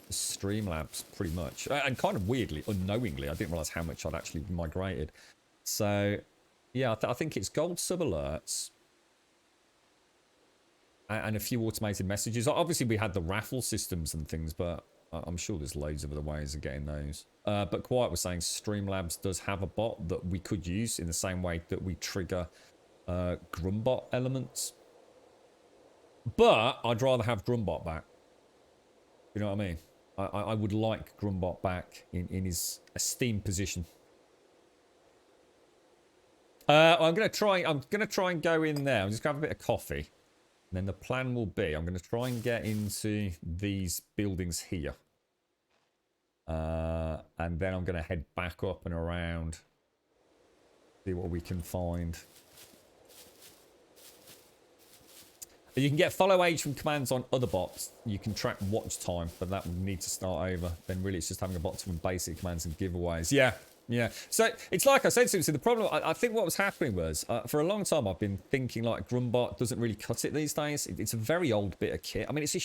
Streamlabs, pretty much. And kind of weirdly, unknowingly, I didn't realise how much I'd actually migrated. So... yeah, I think it's gold sub alerts and a few automated messages. Obviously, we had the raffle systems and things, but I'm sure there's loads of other ways of getting those. But Quiet was saying Streamlabs does have a bot that we could use in the same way that we trigger Grumbot elements. But I'd rather have Grumbot back. You know what I mean? I would like Grumbot back in his esteemed position. I'm gonna try and go in there. I'm just gonna have a bit of coffee, and then the plan will be I'm gonna try and get into these buildings here, and then I'm gonna head back up and around, see what we can find. You can get follow age from commands on other bots. You can track watch time, but that will need to start over. Then really, it's just having a bot from basic commands and giveaways. Yeah. Yeah, so it's like I said, so the problem, I think what was happening was, for a long time I've been thinking like Grumbot doesn't really cut it these days. It's a very old bit of kit. I mean, it's a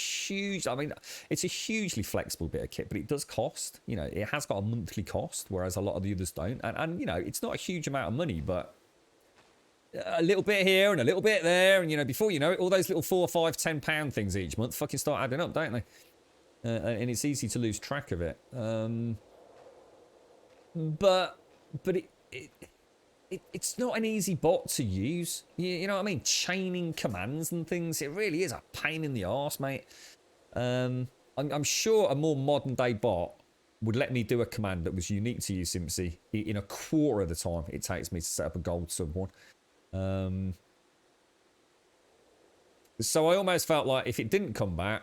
hugely flexible bit of kit, but it does cost. You know, it has got a monthly cost, whereas a lot of the others don't. And you know, it's not a huge amount of money, but a little bit here and a little bit there, and you know, before you know it, all those little £4, £5, £10 things each month fucking start adding up, don't they? And it's easy to lose track of it. But it's not an easy bot to use. You know what I mean? Chaining commands and things, it really is a pain in the arse, mate. I'm sure a more modern day bot would let me do a command that was unique to you, Simpsy, in a quarter of the time it takes me to set up a gold sub one. So I almost felt like if it didn't come back,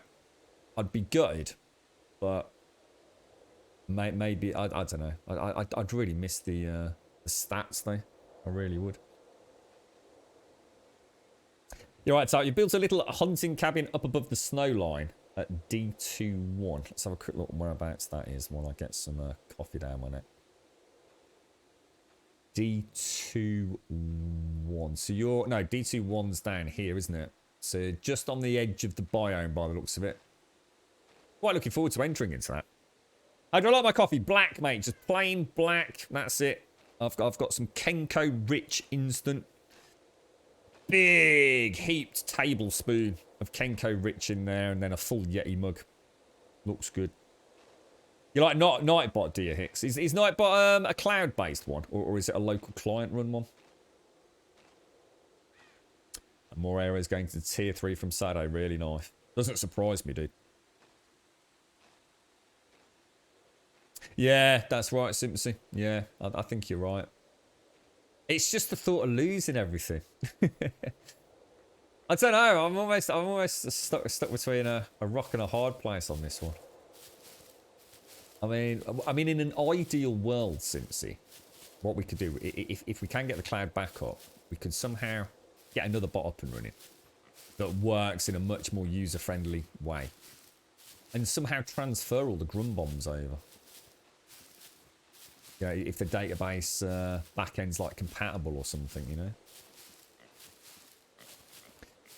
I'd be gutted. But maybe, I don't know. I'd really miss the stats though. I really would. You're right, so you built a little hunting cabin up above the snow line at D21. Let's have a quick look whereabouts that is while I get some coffee down my neck. D21. So you're... No, D21's down here, isn't it? So just on the edge of the biome by the looks of it. Quite looking forward to entering into that. How do I like my coffee? Black, mate. Just plain black. That's it. I've got some Kenko Rich Instant. Big heaped tablespoon of Kenko Rich in there, and then a full Yeti mug. Looks good. You like Nightbot, do you, Hicks? Is Nightbot a cloud-based one, or is it a local client-run one? And more areas going to tier 3 from Sado. Really nice. Doesn't surprise me, dude. Yeah, that's right, Simpsy. Yeah, I think you're right. It's just the thought of losing everything. I don't know. I'm almost stuck between a rock and a hard place on this one. I mean, in an ideal world, Simpsy, what we could do, if we can get the cloud back up, we could somehow get another bot up and running that works in a much more user-friendly way, and somehow transfer all the Grum bombs over. You know, if the database backend's like compatible or something, you know.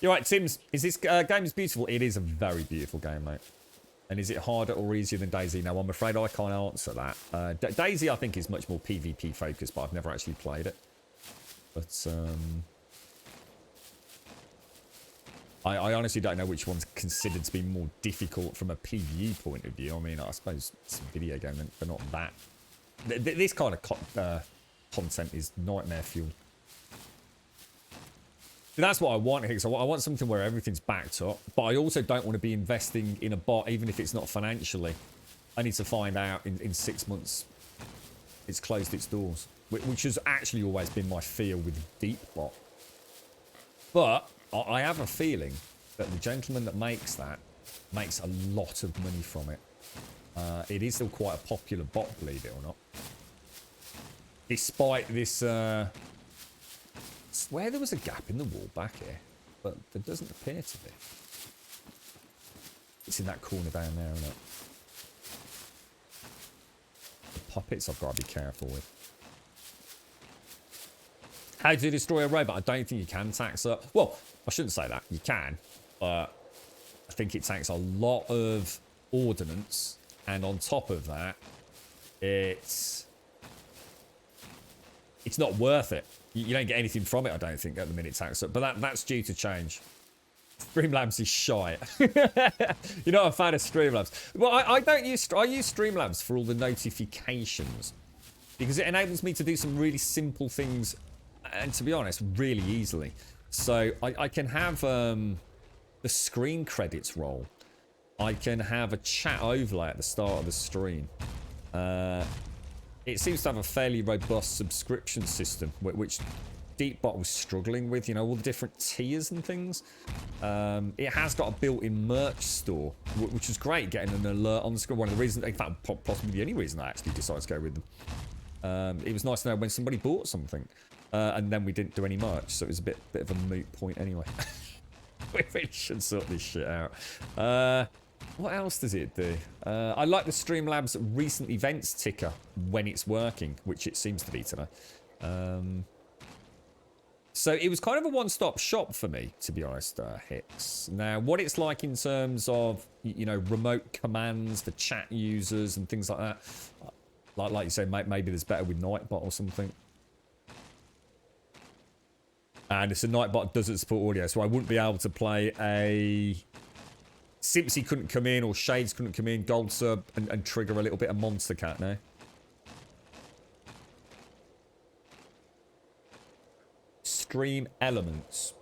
You're right, Sims. Is this game is beautiful? It is a very beautiful game, mate. And is it harder or easier than DayZ? No, I'm afraid I can't answer that. DayZ, I think, is much more PvP focused, but I've never actually played it. But I honestly don't know which one's considered to be more difficult from a PvE point of view. I mean, I suppose it's a video game, but not that. This kind of content is nightmare fuel. That's what I want, Higgs. I want something where everything's backed up, but I also don't want to be investing in a bot, even if it's not financially. I need to find out in 6 months it's closed its doors, which has actually always been my fear with Deepbot. But I have a feeling that the gentleman that makes that makes a lot of money from it. It is still quite a popular bot, believe it or not. Despite this... I swear there was a gap in the wall back here, but there doesn't appear to be. It's in that corner down there, isn't it? The puppets I've got to be careful with. How do you destroy a robot? I don't think you can tax up. Well, I shouldn't say that. You can, but I think it takes a lot of ordnance, and on top of that, it's not worth it. You don't get anything from it, I don't think, at the minute tax up. But that's due to change. Streamlabs is shite. You're not a fan of Streamlabs. Well, I use Streamlabs for all the notifications, because it enables me to do some really simple things, and to be honest, really easily. So I can have the screen credits roll. I can have a chat overlay at the start of the stream. It seems to have a fairly robust subscription system, which Deepbot was struggling with, you know, all the different tiers and things. It has got a built-in merch store, which is great, getting an alert on the screen. One of the reasons, in fact, possibly the only reason I actually decided to go with them. It was nice to know when somebody bought something, and then we didn't do any merch, so it was a bit of a moot point anyway. We really should sort this shit out. What else does it do? I like the Streamlabs recent events ticker when it's working, which it seems to be today. So it was kind of a one-stop shop for me, to be honest, Hicks. Now, what it's like in terms of, you know, remote commands for chat users and things like that. Like you say, maybe there's better with Nightbot or something. And it's a Nightbot that doesn't support audio, so I wouldn't be able to play a... Simpsy couldn't come in, or Shades couldn't come in, Gold Sub, and trigger a little bit of Monster Cat now. Stream Elements.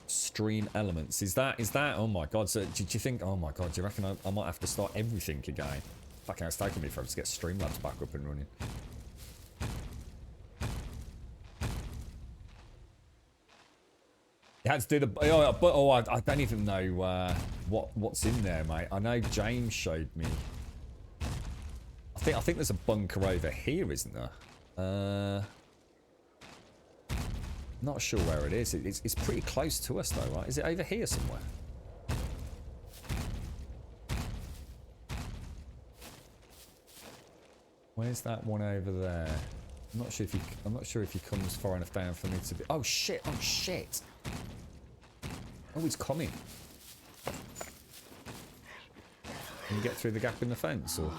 Stream Elements. Is that... Oh my god, so did you think... Oh my god, do you reckon I might have to start everything again? Fucking, it's taken me forever to get Streamlabs back up and running. You had to do the... Oh, I don't even know what's in there, mate. I know James showed me. I think there's a bunker over here, isn't there? Not sure where it is. It's pretty close to us, though, right? Is it over here somewhere? Where's that one over there? I'm not sure if he comes far enough down for me to be... Oh, shit. Oh, shit. Oh, he's coming. Can you get through the gap in the fence, or...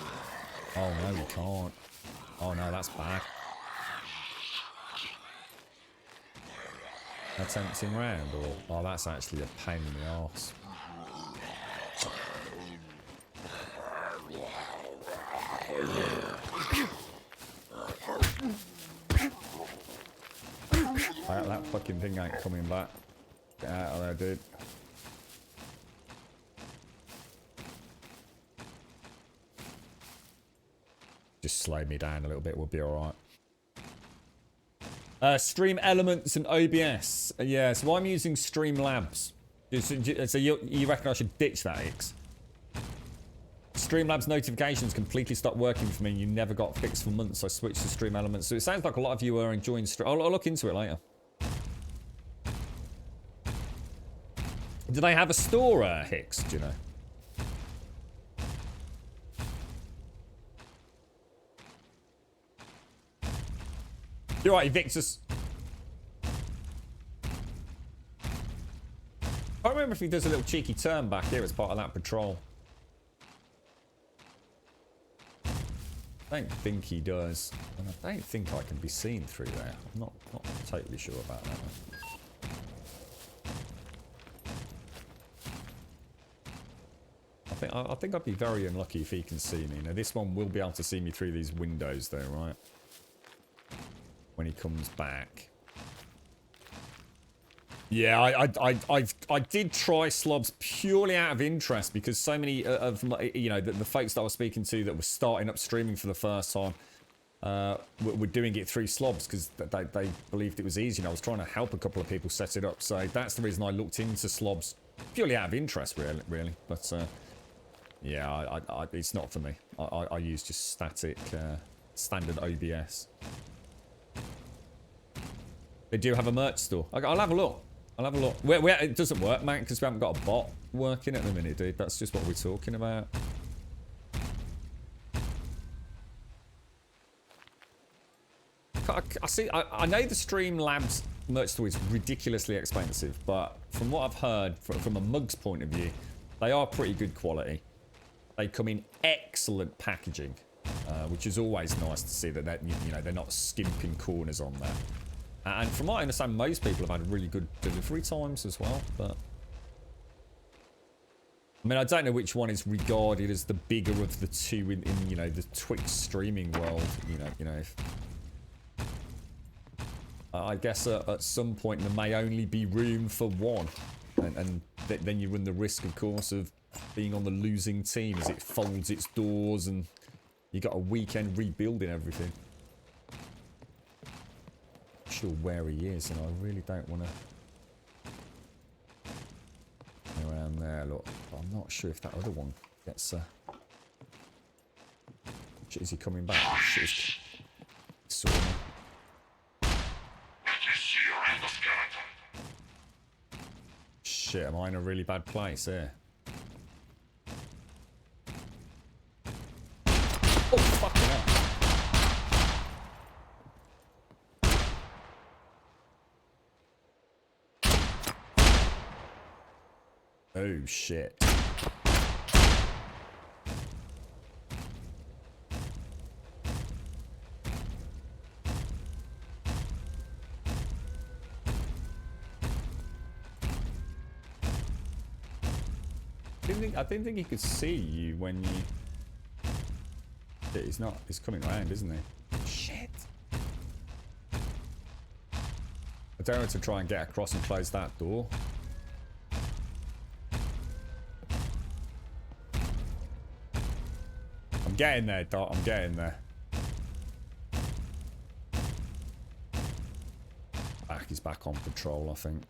Oh, no, you can't. Oh, no, that's bad. That's emptying round, or... Oh, that's actually a pain in the arse. That fucking thing ain't coming back. Get out of there, dude. Just slow me down a little bit, we'll be alright. Stream Elements and OBS. Yeah, so I'm using Streamlabs. So you reckon I should ditch that, X? Streamlabs notifications completely stopped working for me. You never got fixed for months, so I switched to Stream Elements. So it sounds like a lot of you are enjoying Stream. I'll look into it later. Do they have a store, Hicks? Do you know? You're right, Evictus. I can't remember if he does a little cheeky turn back here as part of that patrol. I don't think he does. And I don't think I can be seen through there. I'm not totally sure about that one. I think I'd be very unlucky if he can see me. Now this one will be able to see me through these windows though, right? When he comes back. Yeah, I did try slobs purely out of interest because so many of my, you know, the folks that I was speaking to that were starting up streaming for the first time were doing it through slobs because they believed it was easy, and I was trying to help a couple of people set it up. So that's the reason I looked into slobs purely out of interest, really. But yeah, it's not for me. I use just static, standard OBS. They do have a merch store. I'll have a look. It doesn't work, man, because we haven't got a bot working at the minute, dude. That's just what we're talking about. I know the Streamlabs merch store is ridiculously expensive, but from what I've heard, from a mug's point of view, they are pretty good quality. They come in excellent packaging, which is always nice to see that they're not skimping corners on that. And from what I understand, most people have had really good delivery times as well, but... I mean, I don't know which one is regarded as the bigger of the two in you know, the Twitch streaming world, you know, if... I guess at some point there may only be room for one, and then you run the risk, of course, of being on the losing team as it folds its doors and you got a weekend rebuilding everything. Sure where he is, and I really don't want to go around there. Look, I'm not sure if that other one gets. Is he coming back? Shit, saw me. Shit, am I in a really bad place here? Oh, fucking hell. Oh, shit. didn't think he could see you when you. He's not. He's coming around, isn't he? Shit. I don't want to try and get across and close that door. I'm getting there, Dot. I'm getting there. He's back on patrol, I think.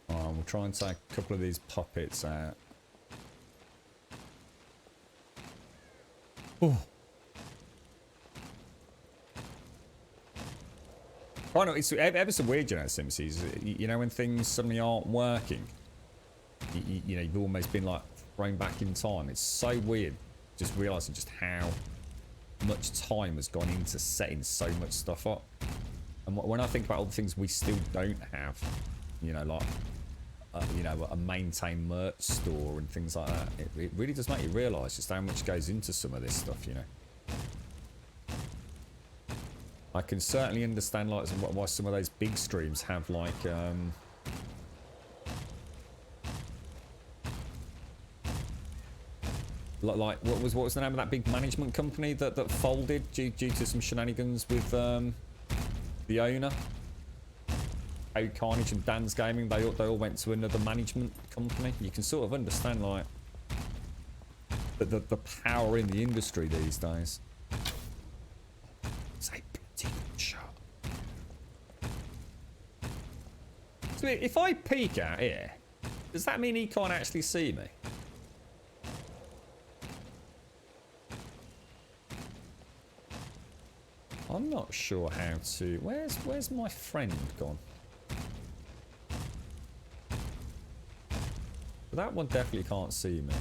We'll try and take a couple of these puppets out. Oh. Oh no, it's ever so weird, you know, Simpsons. You know, when things suddenly aren't working, you know, you've almost been like thrown back in time. It's so weird, just realizing just how much time has gone into setting so much stuff up. And when I think about all the things we still don't have, you know, like you know, a maintained merch store and things like that, it really does make you realize just how much goes into some of this stuff, you know. I can certainly understand like why some of those big streams have like what was the name of that big management company that folded due to some shenanigans with the owner? Carnage and Dan's Gaming, they all went to another management company. You can sort of understand like the power in the industry these days. Shot. So if I peek out here, does that mean he can't actually see me? I'm not sure how to. Where's my friend gone? That one definitely can't see me.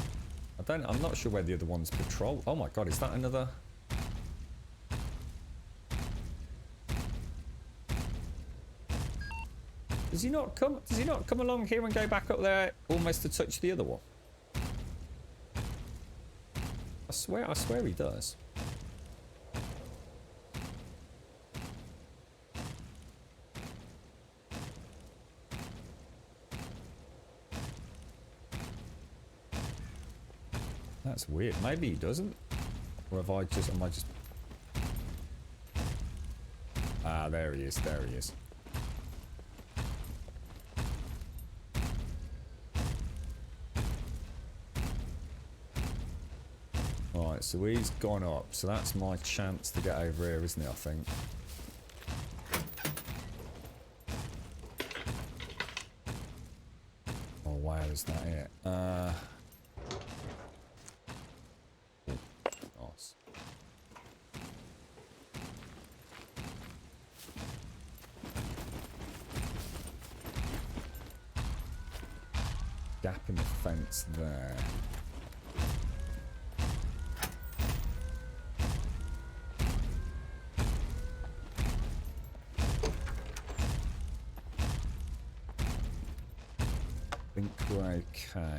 I'm not sure where the other one's patrol. Oh my god, is that another? Does he not come along here and go back up there almost to touch the other one? I swear he does. That's weird. Maybe he doesn't. Or am I just... Ah, there he is. There he is. Right, so he's gone up. So that's my chance to get over here, isn't it, I think? Oh, wow, is that it? Nice. Gap in the fence there. I think we're okay.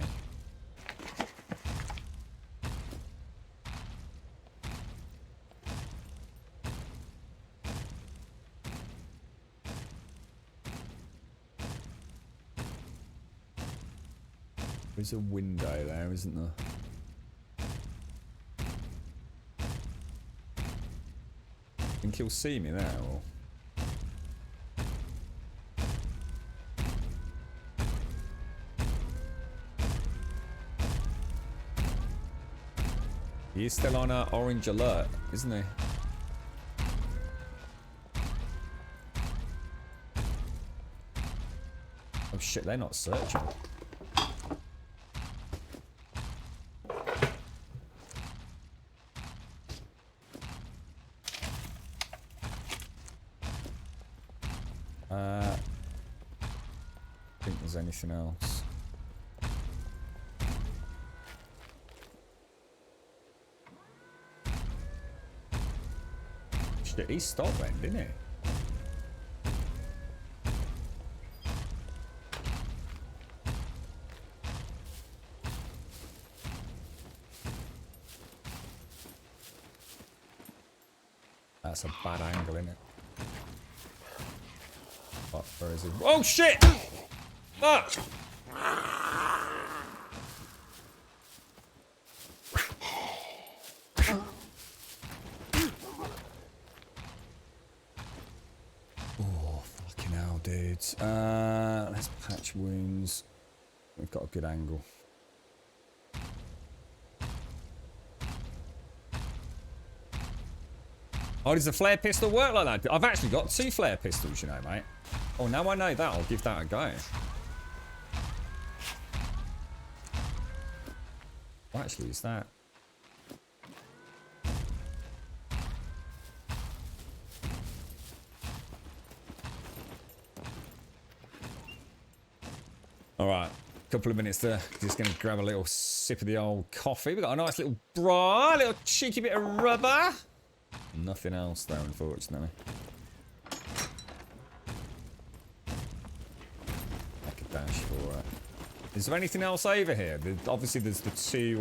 There's a window there, isn't there? Think he'll see me now, or? He's still on an orange alert, isn't he? Oh shit, they're not searching. I think there's anything else. Shit, he stopped then, didn't he? That's a bad angle, isn't it? What, where is he? Oh, shit! Fuck! Oh, fucking hell, dudes. Let's patch wounds. We've got a good angle. Oh, does the flare pistol work like that? I've actually got 2 flare pistols, you know, mate. Oh, now I know that. I'll give that a go. What actually is that? All right. Couple of minutes there. Just going to grab a little sip of the old coffee. We've got a nice little bra, a little cheeky bit of rubber. Nothing else there, unfortunately. Make a dash for it. Is there anything else over here? Obviously, there's the 2...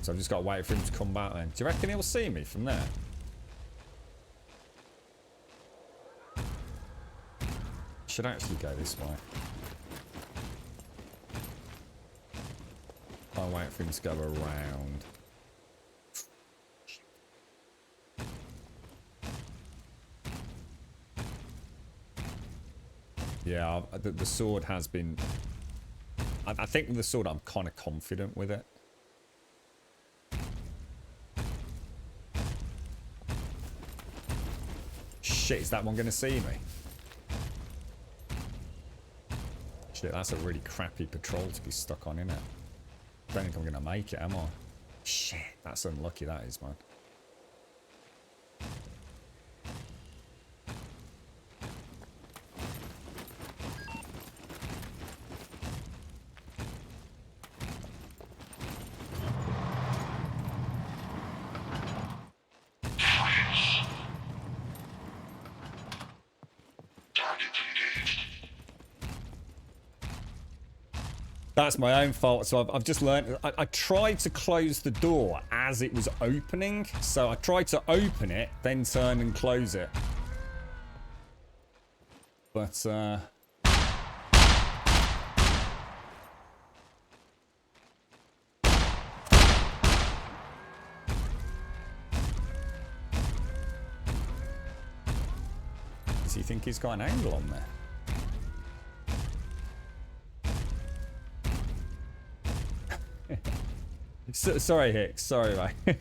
So I've just got to wait for him to come back then. Do you reckon he'll see me from there? Should actually go this way. I'll wait for him to go around. Yeah, the sword has been... I think with the sword I'm kind of confident with it. Shit, is that one going to see me? Shit, that's a really crappy patrol to be stuck on, isn't it? Don't think I'm going to make it, am I? Shit, that's unlucky that is, man. That's my own fault. So I've just learned. I tried to close the door as it was opening. So I tried to open it, then turn and close it. But, does he think he's got an angle on there? Sorry, Hicks. Sorry, mate.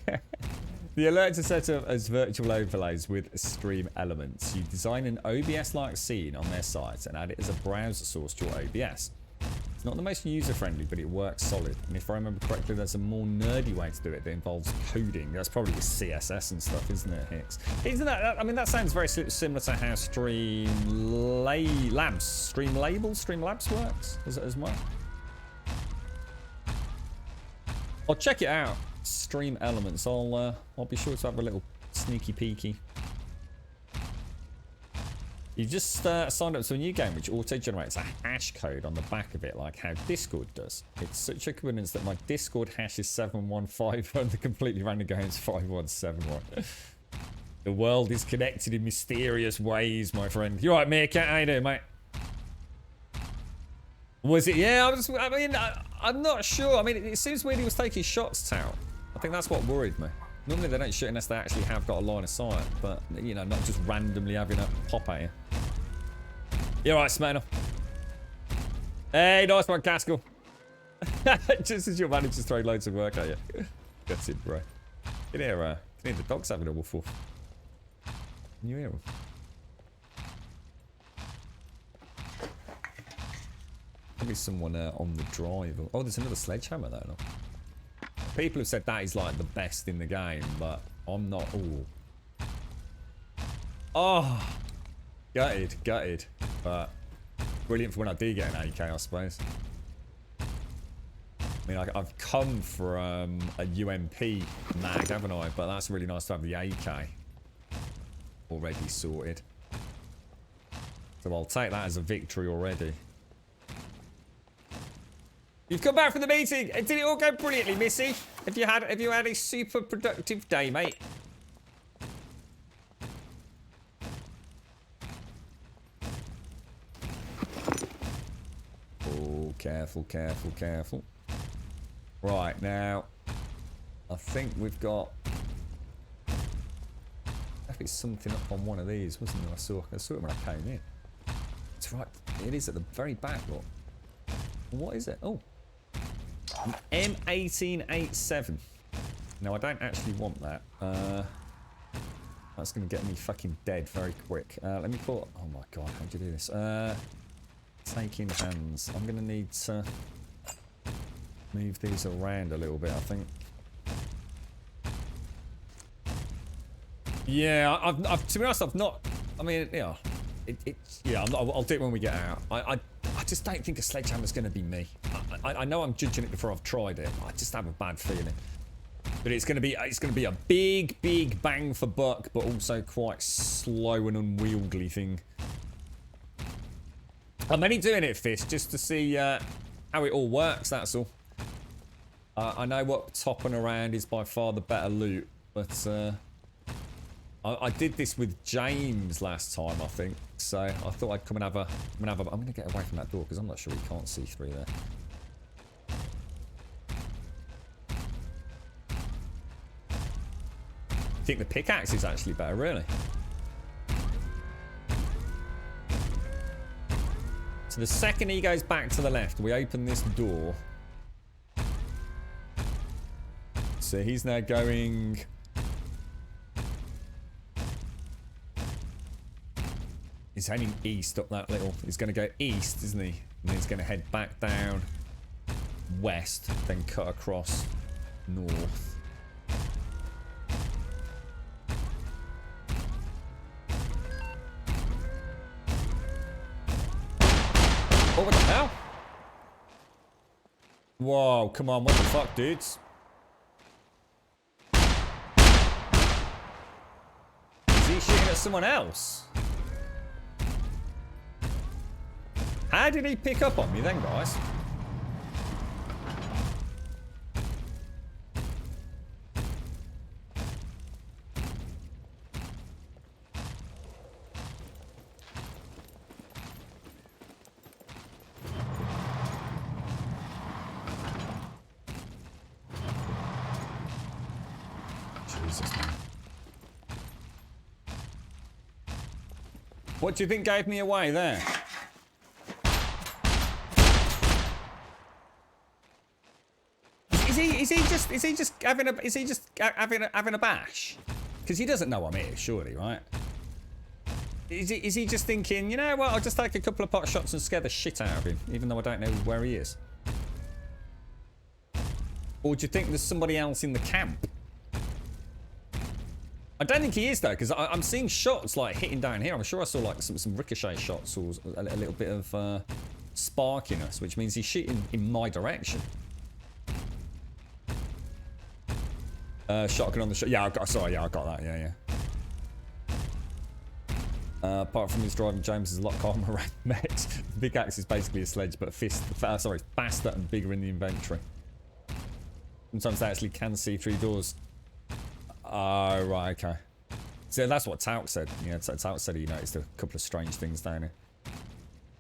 The alerts are set up as virtual overlays with stream elements. You design an OBS-like scene on their site and add it as a browser source to your OBS. It's not the most user-friendly, but it works solid. And if I remember correctly, there's a more nerdy way to do it that involves coding. That's probably with CSS and stuff, isn't it, Hicks? Isn't that? I mean, that sounds very similar to how Streamlabs works as well. I'll check it out. Stream elements. I'll be sure to have a little sneaky peeky. You just signed up to a new game which auto-generates a hash code on the back of it, like how Discord does. It's such a coincidence that my Discord hash is 7151. The completely random game is 5171. The world is connected in mysterious ways, my friend. You alright, Meerkat? How you doing, mate? Was it? Yeah, I'm not sure. I mean, it seems weird he was taking shots out. I think that's what worried me. Normally they don't shoot unless they actually have got a line of sight, but, you know, not just randomly having a pop at you. You alright, Smanner? Hey, nice one, Caskell. Just as your manager's throwing loads of work at you. That's it, bro. Can you hear the dogs having a woof woof? Can you hear them? Probably someone on the drive. Oh, there's another sledgehammer there. Look. People have said that is like the best in the game, but I'm not. Ooh. Oh, gutted. But brilliant for when I do get an AK, I suppose. I mean, I've come from a UMP mag, haven't I? But that's really nice to have the AK already sorted. So I'll take that as a victory already. You've come back from the meeting. Did it all go brilliantly, Missy? Have you had a super productive day, mate? Oh, careful, careful, careful. Right, now, I think we've got... If it's something up on one of these, wasn't there? I saw it when I came in. It's right. It is at the very back, look. What is it? Oh. An M1887. No, I don't actually want that. That's going to get me fucking dead very quick. Let me put... Oh my god, how do you do this? Take in hands. I'm going to need to move these around a little bit, I think. Yeah, I've to be honest, I've not... I mean, yeah. I'll do it when we get out. I just don't think a sledgehammer's going to be me. I know I'm judging it before I've tried it. I just have a bad feeling. But it's going to be a big bang for buck, but also quite slow and unwieldy thing. I'm only doing it, Fist, just to see how it all works, that's all. I know what topping around is by far the better loot, but I did this with James last time, I think. So I thought I'd come and have a... I'm going to get away from that door because I'm not sure we can't see through there. I think the pickaxe is actually better, really. So the second he goes back to the left, we open this door. So he's now going... He's heading east up that little... He's going to go east, isn't he? And then he's going to head back down west, then cut across north. Oh, what the hell? Whoa, come on, what the fuck, dudes? Is he shooting at someone else? How did he pick up on me then, guys? Jesus, man. What do you think gave me away there? Is he just having a bash? Because he doesn't know I'm here, surely, right? Is he just thinking, you know what, I'll just take a couple of pot shots and scare the shit out of him, even though I don't know where he is? Or do you think there's somebody else in the camp? I don't think he is, though, because I'm seeing shots like hitting down here. I'm sure I saw like some ricochet shots or a little bit of sparkiness, which means he's shooting in my direction. Shotgun on the shot. Yeah, I got that. Yeah. Apart from his driving, James is a lot calmer around mechs. Big axe is basically a sledge, but faster and bigger in the inventory. Sometimes they actually can see through doors. Oh, right, okay. So that's what Tauk said. Yeah, Tauk said he noticed a couple of strange things down here.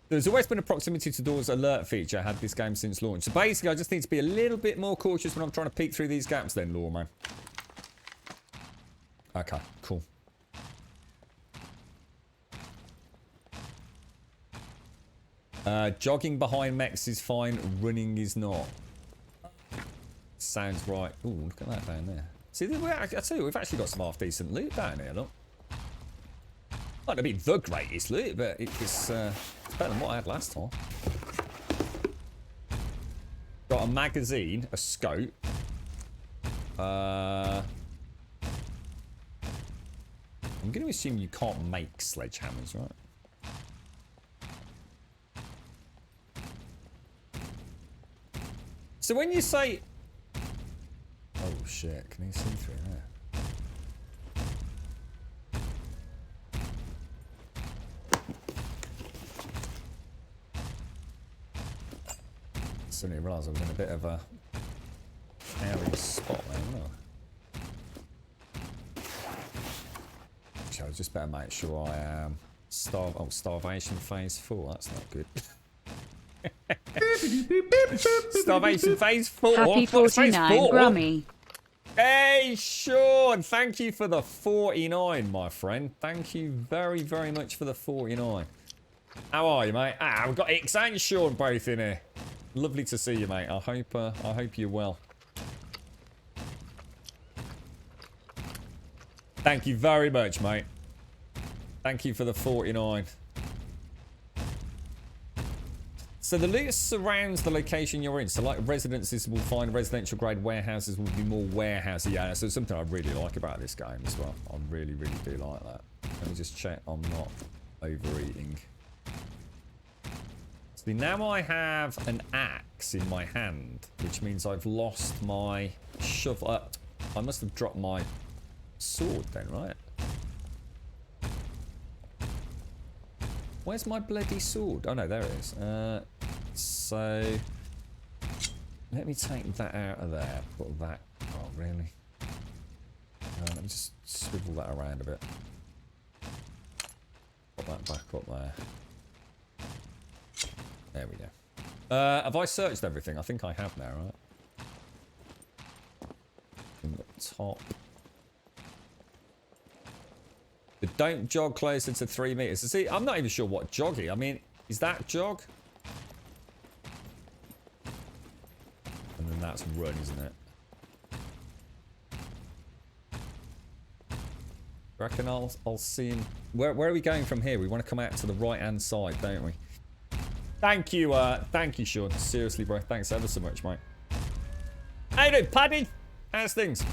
There's always been a proximity to doors alert feature. I had this game since launch. So basically, I just need to be a little bit more cautious when I'm trying to peek through these gaps then, Lawman. Okay, cool. Jogging behind mechs is fine. Running is not. Sounds right. Ooh, look at that down there. See, I tell you, we've actually got some half-decent loot down here, look. Might not be the greatest loot, but it's better than what I had last time. Got a magazine, a scope. I'm going to assume you can't make sledgehammers, right? So when you say... Oh shit, can you see through there? didn't even realise I was in a bit of a hairy spot there, wasn't I? So I just better make sure I am starvation phase 4. That's not good. Starvation phase 4. Happy 49 Grummy. Hey, Sean, thank you for the 49, my friend. Thank you very, very much for the 49. How are you, mate? Ah, we've got Ix and Sean both in here. Lovely to see you, mate. I hope you're well. Thank you very much, mate. Thank you for the 49. So the loot surrounds the location you're in. So like residences will find residential grade, warehouses will be more warehousey. Yeah, so it's something I really like about this game as well. I really, really do like that. Let me just check I'm not overeating. See, now I have an axe in my hand, which means I've lost my shovel. I must have dropped my sword then, right? Where's my bloody sword? Oh no, there it is. So let me take that out of there. Put that. Oh really? Let me just swivel that around a bit. Put that back up there. There we go. Have I searched everything? I think I have now, right? In the top. But don't jog closer to 3 meters. See, I'm not even sure what jogging. I mean, is that jog? And then that's run, isn't it? Reckon I'll see him. Where are we going from here? We want to come out to the right hand side, don't we? Thank you, Sean. Seriously, bro. Thanks ever so much, mate. How you doing, Paddy? How's things?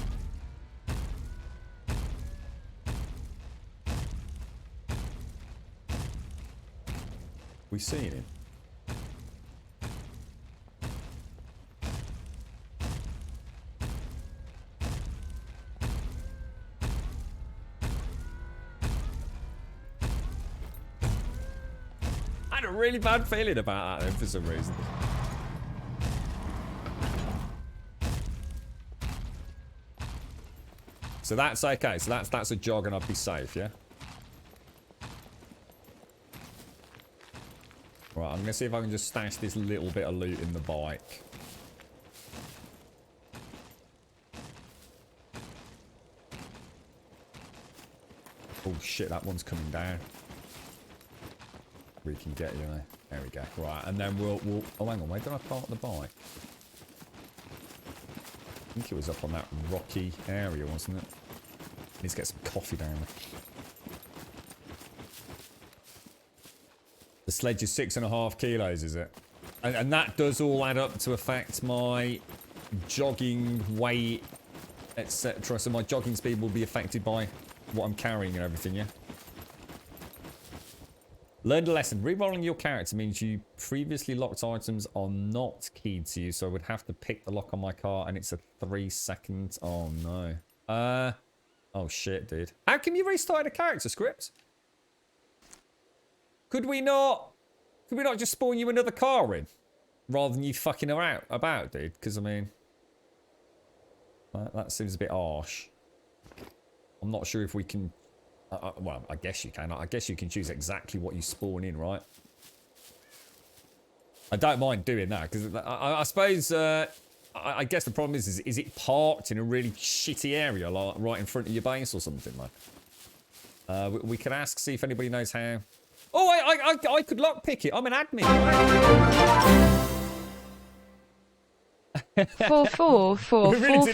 We seen him. I had a really bad feeling about that then for some reason. So that's okay. So that's a jog and I'd be safe, yeah? Right, I'm going to see if I can just stash this little bit of loot in the bike. Oh shit, that one's coming down. We can get you there. There we go. Right, and then we'll... Oh, hang on, where did I park the bike? I think it was up on that rocky area, wasn't it? Need to get some coffee down there. The sledge is 6.5 kilos, is it? And that does all add up to affect my jogging weight, etc. So my jogging speed will be affected by what I'm carrying and everything, yeah? Learned a lesson. Rerolling your character means you previously locked items are not keyed to you, so I would have to pick the lock on my car, and it's a 3 second. Oh no. Oh shit, dude. How can you restart a character script? Could we not just spawn you another car in? Rather than you fucking about, dude? Because, I mean... that seems a bit harsh. I'm not sure if we can... well, I guess you can. I guess you can choose exactly what you spawn in, right? I don't mind doing that, because I suppose... I guess the problem is it parked in a really shitty area, like right in front of your base or something, like? We can ask, see if anybody knows how... Oh, I could lockpick it. I'm an admin. Four four four four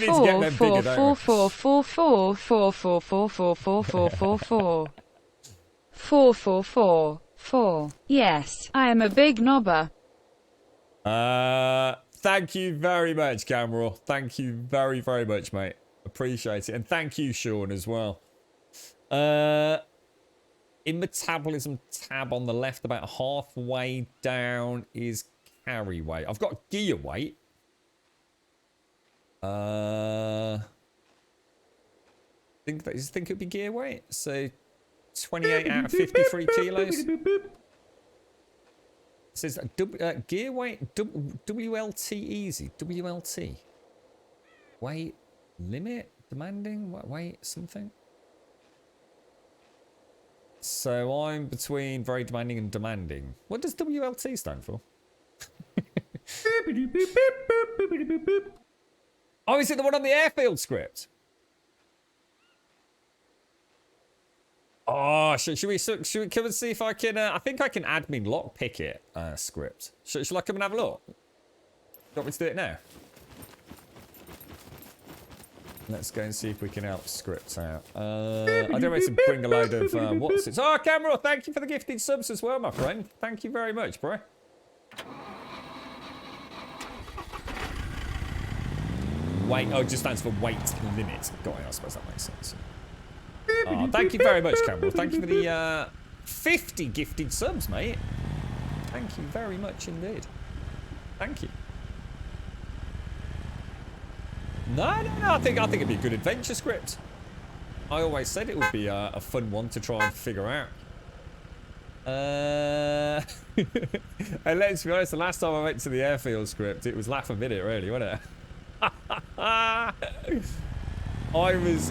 four four four four four four four four four four four four four four 444. Yes, I am a big knobber. Thank you very much, Cameron. Thank you very, very much, mate. Appreciate it. And thank you, Sean, as well. In metabolism tab on the left, about halfway down is carry weight. I've got gear weight. Think it'd be gear weight. So 28 out of 53 kilos. says gear weight WLT easy. WLT. Weight limit demanding. Weight something. So I'm between very demanding and demanding. What does WLT stand for? Oh, is it the one on the airfield script? Oh, should we come and see if I can? I think I can admin lockpick it script. Shall I come and have a look? Do you want me to do it now? Let's go and see if we can help scripts out. I don't want to bring a load of what's it? Oh, Camera, thank you for the gifted subs as well, my friend. Thank you very much, bro. Weight, oh, it just stands for weight limit. Got it, I suppose that makes sense. Oh, thank you very much, Campbell. Thank you for the 50 gifted subs, mate. Thank you very much indeed. Thank you. No. I think it'd be a good adventure script. I always said it would be a fun one to try and figure out. And let's be honest, the last time I went to the airfield script, it was laugh a minute, really, wasn't it? I was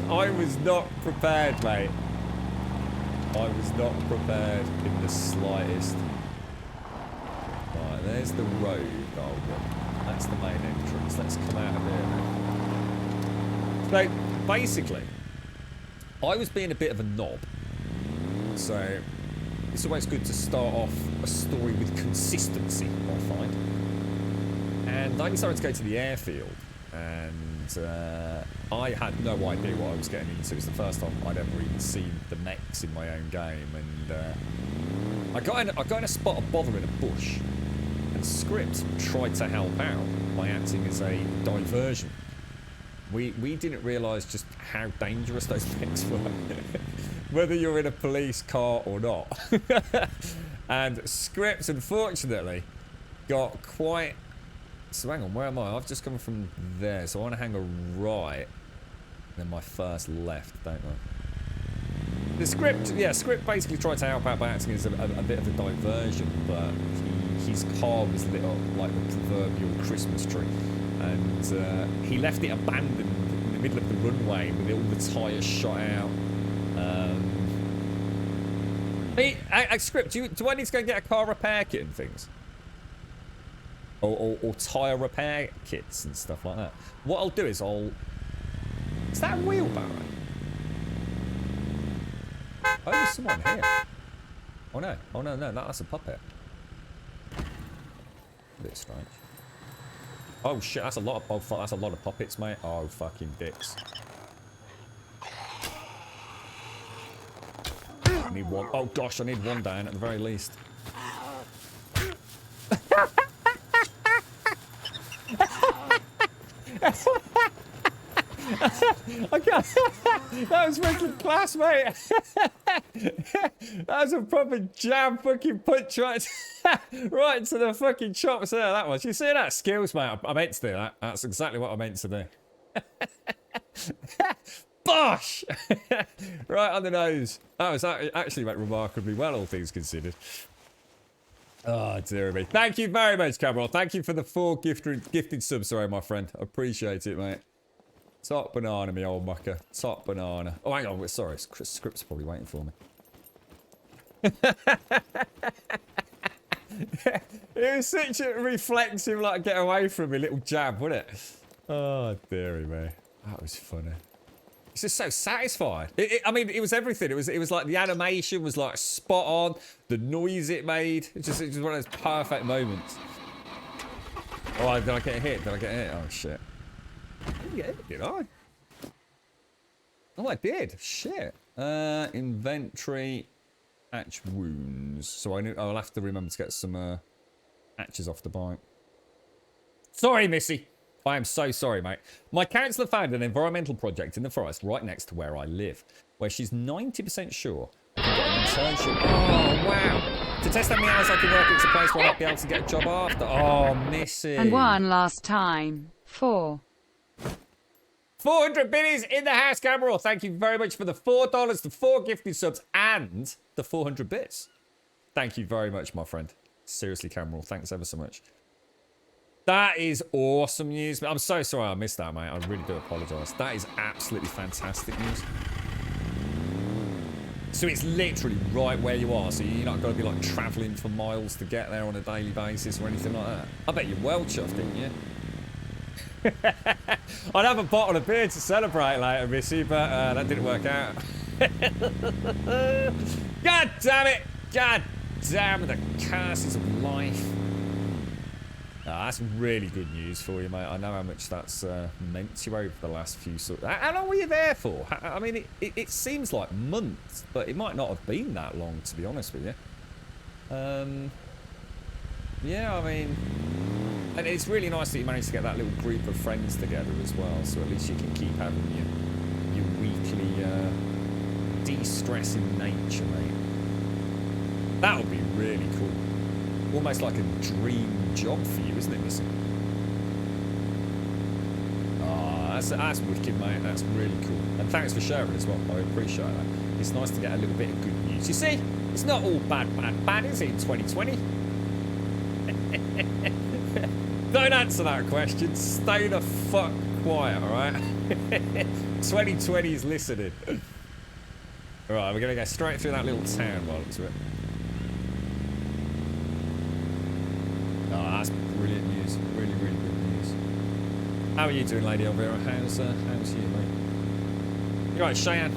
not prepared, mate. I was not prepared in the slightest. Right, there's the road. Oh, that's the main entrance. Let's come out of here now. So, basically, I was being a bit of a knob. So, it's always good to start off a story with consistency, I find. And I decided to go to the airfield. And I had no idea what I was getting into. It was the first time I'd ever even seen the mechs in my own game. And I got in a spot of bother in a bush. And Script tried to help out by acting as a diversion. We didn't realise just how dangerous those mechs were. Whether you're in a police car or not. And Script, unfortunately, got quite... So hang on, where am I? I've just come from there, so I want to hang a right. Then my first left, don't I? The Script basically tried to help out by acting as a bit of a diversion, but his car was lit up like the proverbial Christmas tree. And he left it abandoned in the middle of the runway with all the tyres shot out. Hey, Script, do I need to go and get a car repair kit and things? Or tyre repair kits and stuff like that. What I'll do is Is that a wheelbarrow? Oh, there's someone here. Oh no, that's a puppet. A bit strange. Oh shit, that's a lot of that's a lot of puppets, mate. Oh fucking dicks. I need one. Oh gosh, I need one down at the very least. I can't. That was fucking class, mate. That was a proper jam fucking punch right to the fucking chops there. That was. You see that? Skills, mate. I meant to do that. That's exactly what I meant to do. Bosh! Right on the nose. That was actually went remarkably well, all things considered. Oh, dear me. Thank you very much, Cameron. Thank you for the 4 gifted subs, sorry, my friend. I appreciate it, mate. Top banana, me old mucker. Top banana. Oh, hang on. Sorry. Script's probably waiting for me. It was such a reflexive, like, get away from me little jab, wasn't it? Oh, dearie me. That was funny. It's just so satisfying. I mean, it was everything. It was like the animation was like spot on. The noise it made. It's just one of those perfect moments. Oh, did I get a hit? Did I get a hit? Oh, shit. I didn't get hit, did I? Oh, I did. Shit. Inventory. Hatch wounds. So I'll have to remember to get some hatches off the bike. Sorry, Missy. I am so sorry, mate. My counsellor found an environmental project in the forest right next to where I live, where she's 90% sure I can get an internship. Oh, wow. To test how many hours I can work, it's a place where I might be able to get a job after. Oh, Missy. And one last time. 400 biddies in the house, Cameron. Thank you very much for the $4, the 4 gifted subs, and the 400 bits. Thank you very much, my friend. Seriously, Cameron, thanks ever so much. That is awesome news. I'm so sorry I missed that, mate. I really do apologise. That is absolutely fantastic news. So it's literally right where you are. So you're not going to be like travelling for miles to get there on a daily basis or anything like that. I bet you're well chuffed, didn't you? I'd have a bottle of beer to celebrate later, Missy, but that didn't work out. God damn it! God damn the curses of life. That's really good news for you, mate. I know how much that's meant to you over the last few sort. How long were you there for? I mean, it seems like months, but it might not have been that long, to be honest with you. Yeah, I mean, and it's really nice that you managed to get that little group of friends together as well. So at least you can keep having your weekly de-stressing nature, mate. That would be really cool. Almost like a dream job for you, isn't it, Missy? Oh, that's wicked, mate. That's really cool. And thanks for sharing as well. I appreciate that. It's nice to get a little bit of good news. You see, it's not all bad, is it, in 2020? Don't answer that question. Stay the fuck quiet, all right? 2020 is listening. All right, we're going to go straight through that little town while it's it. Oh, that's brilliant news. Really, really good news. How are you doing, Lady Elvira? How's you, mate? You're right, Cheyenne.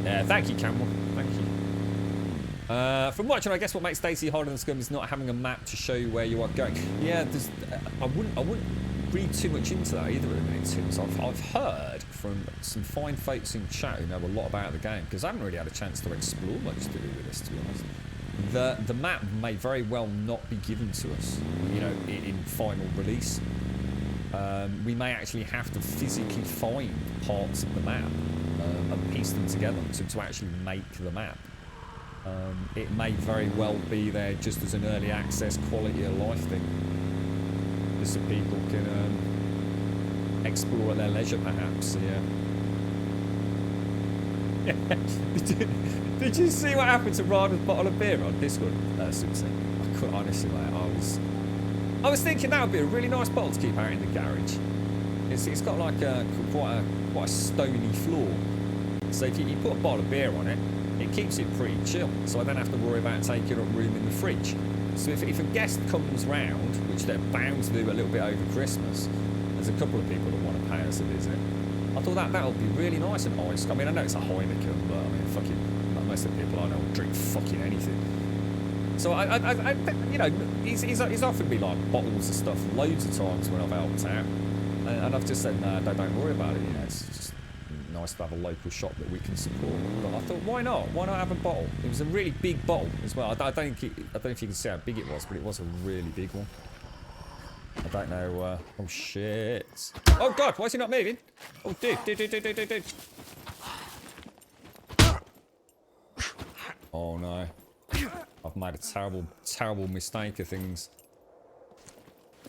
Yeah, thank you, Cameron. Thank you. From watching, I guess what makes Stacey harder than SCUM is not having a map to show you where you are going. Yeah, there's, I wouldn't read too much into that either at the minute, Tim. So I've heard from some fine folks in chat who know a lot about the game, because I haven't really had a chance to explore much to do with this, to be honest. The map may very well not be given to us, you know, in final release. We may actually have to physically find parts of the map and piece them together to actually make the map. It may very well be there just as an early access quality of life thing, just so people can explore at their leisure, perhaps. So, yeah. Did you see what happened to Rada's bottle of beer on Discord? Susie. I couldn't, honestly, like, I was thinking that would be a really nice bottle to keep out in the garage. It's got like quite a stony floor, so if you put a bottle of beer on it, it keeps it pretty chill. So I don't have to worry about taking up room in the fridge. So if a guest comes round, which they're bound to do a little bit over Christmas, there's a couple of people that want to pay us a visit. I thought that would be really nice and ice. I mean, I know it's a Heineken, but I mean, fucking, most of the people I know drink fucking anything. So I you know, he's offered me like bottles of stuff loads of times when I've helped out, and I've just said, no, don't worry about it. You know, it's just nice to have a local shop that we can support. But I thought, why not? Why not have a bottle? It was a really big bottle as well. I don't know if you can see how big it was, but it was a really big one. I don't know. Oh shit! Oh god, why is he not moving? Oh dude. Oh no. I've made a terrible mistake of things.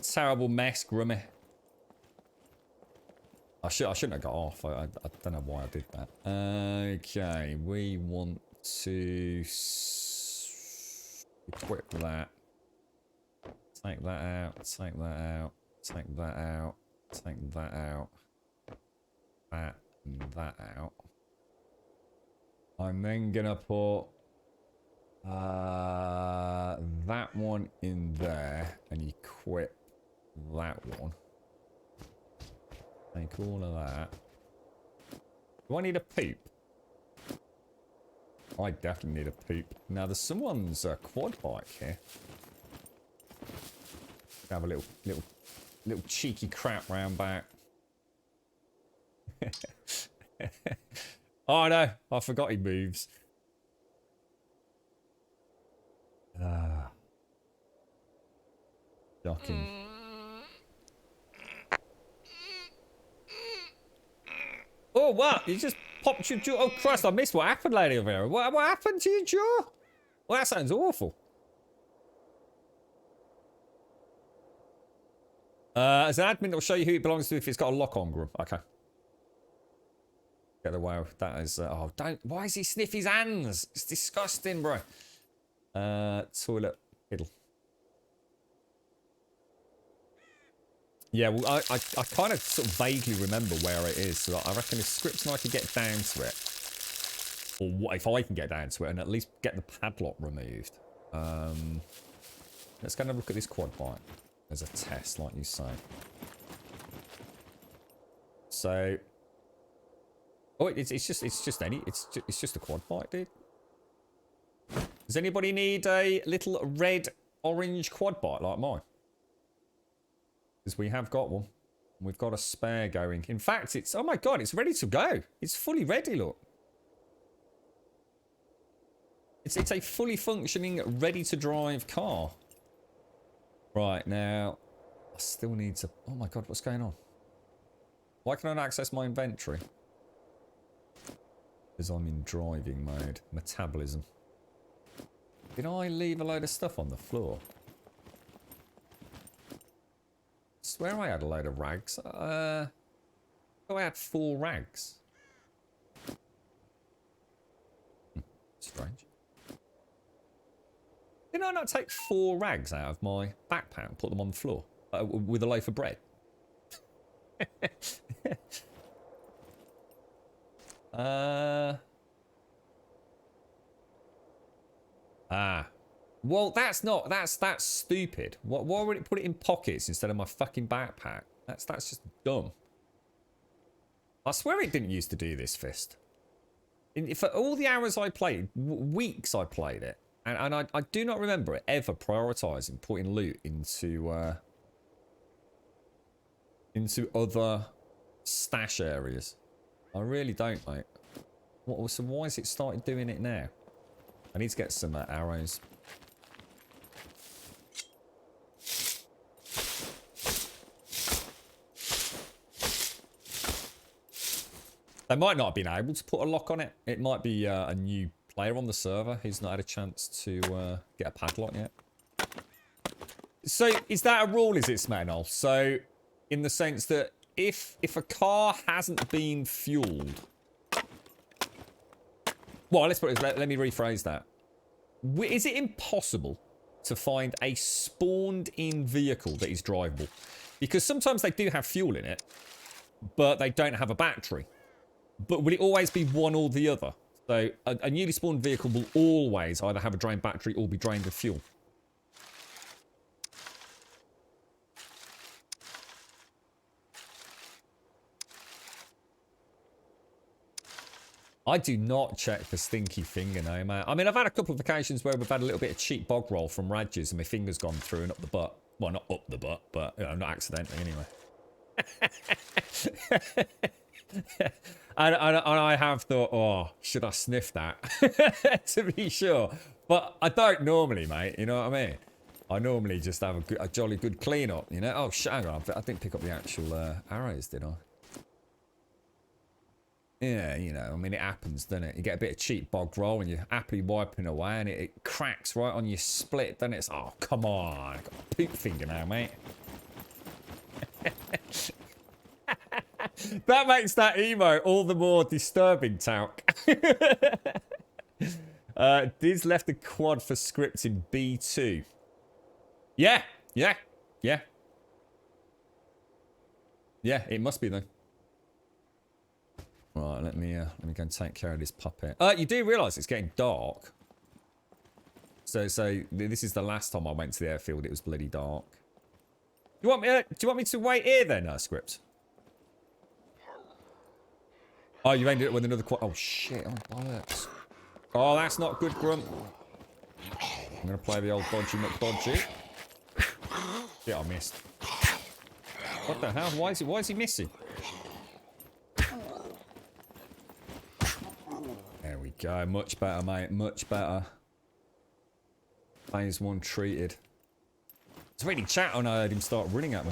Terrible mess, Grummy. I shouldn't have got off. I don't know why I did that. Okay, we want to equip that. Take that out. Take that out. Take that out. Take that out. That and that out. I'm then gonna put that one in there and equip that one. Take all of that. Do I need a poop? I definitely need a poop. Now there's someone's quad bike here. Have a little cheeky crap round back. Oh no, I forgot he moves. Shocking. Oh, what? You just popped your jaw. Oh, Christ, I missed what happened, Lady Elvira. What happened to your jaw? Well, that sounds awful. As an admin, it'll show you who it belongs to if it's got a lock on, Grum. Okay. Get away with that is... oh, don't... Why is he sniff his hands? It's disgusting, bro. Toilet. Fiddle. Yeah, well, I kind of sort of vaguely remember where it is. So I reckon if Scripts and I could get down to it, or what if I can get down to it and at least get the padlock removed. Let's go and have a look at this quad bike as a test, like you say. So, oh, it's just a quad bike, dude. Does anybody need a little red orange quad bike like mine? Because we have got one. We've got a spare going. In fact, it's... Oh my god, it's ready to go. It's fully ready, look. It's a fully functioning, ready-to-drive car. Right, now... I still need to... Oh my god, what's going on? Why can I not access my inventory? Because I'm in driving mode. Metabolism. Did I leave a load of stuff on the floor? I swear I had a load of rags. Oh, I had 4 rags. Strange. Did I not take 4 rags out of my backpack and put them on the floor? With a loaf of bread? Well, that's stupid. Why would it put it in pockets instead of my fucking backpack? That's just dumb. I swear it didn't used to do this, Fist. For all the hours I played, weeks I played it, and I do not remember it ever prioritising putting loot into other stash areas. I really don't, mate. So why has it started doing it now? I need to get some arrows. They might not have been able to put a lock on it. It might be a new player on the server who's not had a chance to get a padlock yet. So, is that a rule, is it, Smetnol? So, in the sense that if a car hasn't been fueled... Well, let's put it, let me rephrase that. Is it impossible to find a spawned-in vehicle that is drivable? Because sometimes they do have fuel in it, but they don't have a battery. But will it always be one or the other? So a newly spawned vehicle will always either have a drained battery or be drained of fuel. I do not check for stinky finger now, man. I mean, I've had a couple of occasions where we've had a little bit of cheap bog roll from Radges and my finger's gone through and up the butt. Well, not up the butt, but, you know, not accidentally anyway. And I have thought, oh, should I sniff that? To be sure. But I don't normally, mate. You know what I mean? I normally just have a jolly good clean up, you know? Oh, hang on. I didn't pick up the actual arrows, did I? Yeah, you know, I mean, it happens, doesn't it? You get a bit of cheap bog roll and you're happily wiping away and it cracks right on your split, then it's, oh, come on. I've got a poop finger now, mate. That makes that emo all the more disturbing, Tauk. Diz left the quad for script in B2. Yeah, yeah, yeah. Yeah, it must be though. Right, let me go and take care of this puppet. You do realise it's getting dark. So this is the last time I went to the airfield. It was bloody dark. Do you want me to wait here then, script? Oh, you ended it with another quad. Oh shit! Oh bollocks! Oh, that's not good, Grunt. I'm gonna play the old dodgy McDodgy. Shit, I missed. What the hell? Why is he missing? There we go. Much better, mate. Much better. Phase 1 treated. It's really chat when I heard him start running at me.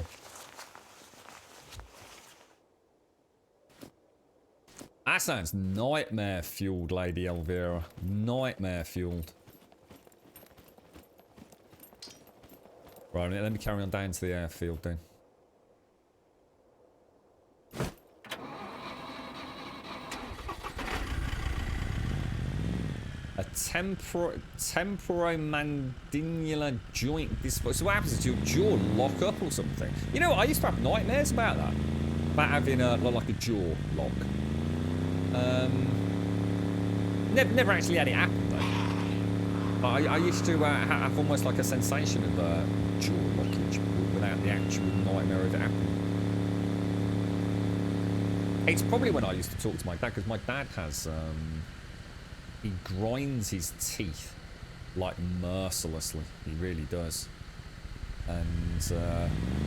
That sounds nightmare fueled, Lady Elvira. Nightmare fueled. Right, let me carry on down to the airfield then. temporomandibular joint dysfunction. So what happens is your jaw lock up or something. You know what? I used to have nightmares about that. About having like a jaw lock. Never actually had it happen though. But I used to have almost like a sensation of jaw lockage without the actual nightmare of it happening. It's probably when I used to talk to my dad, because my dad has, he grinds his teeth like mercilessly. He really does. And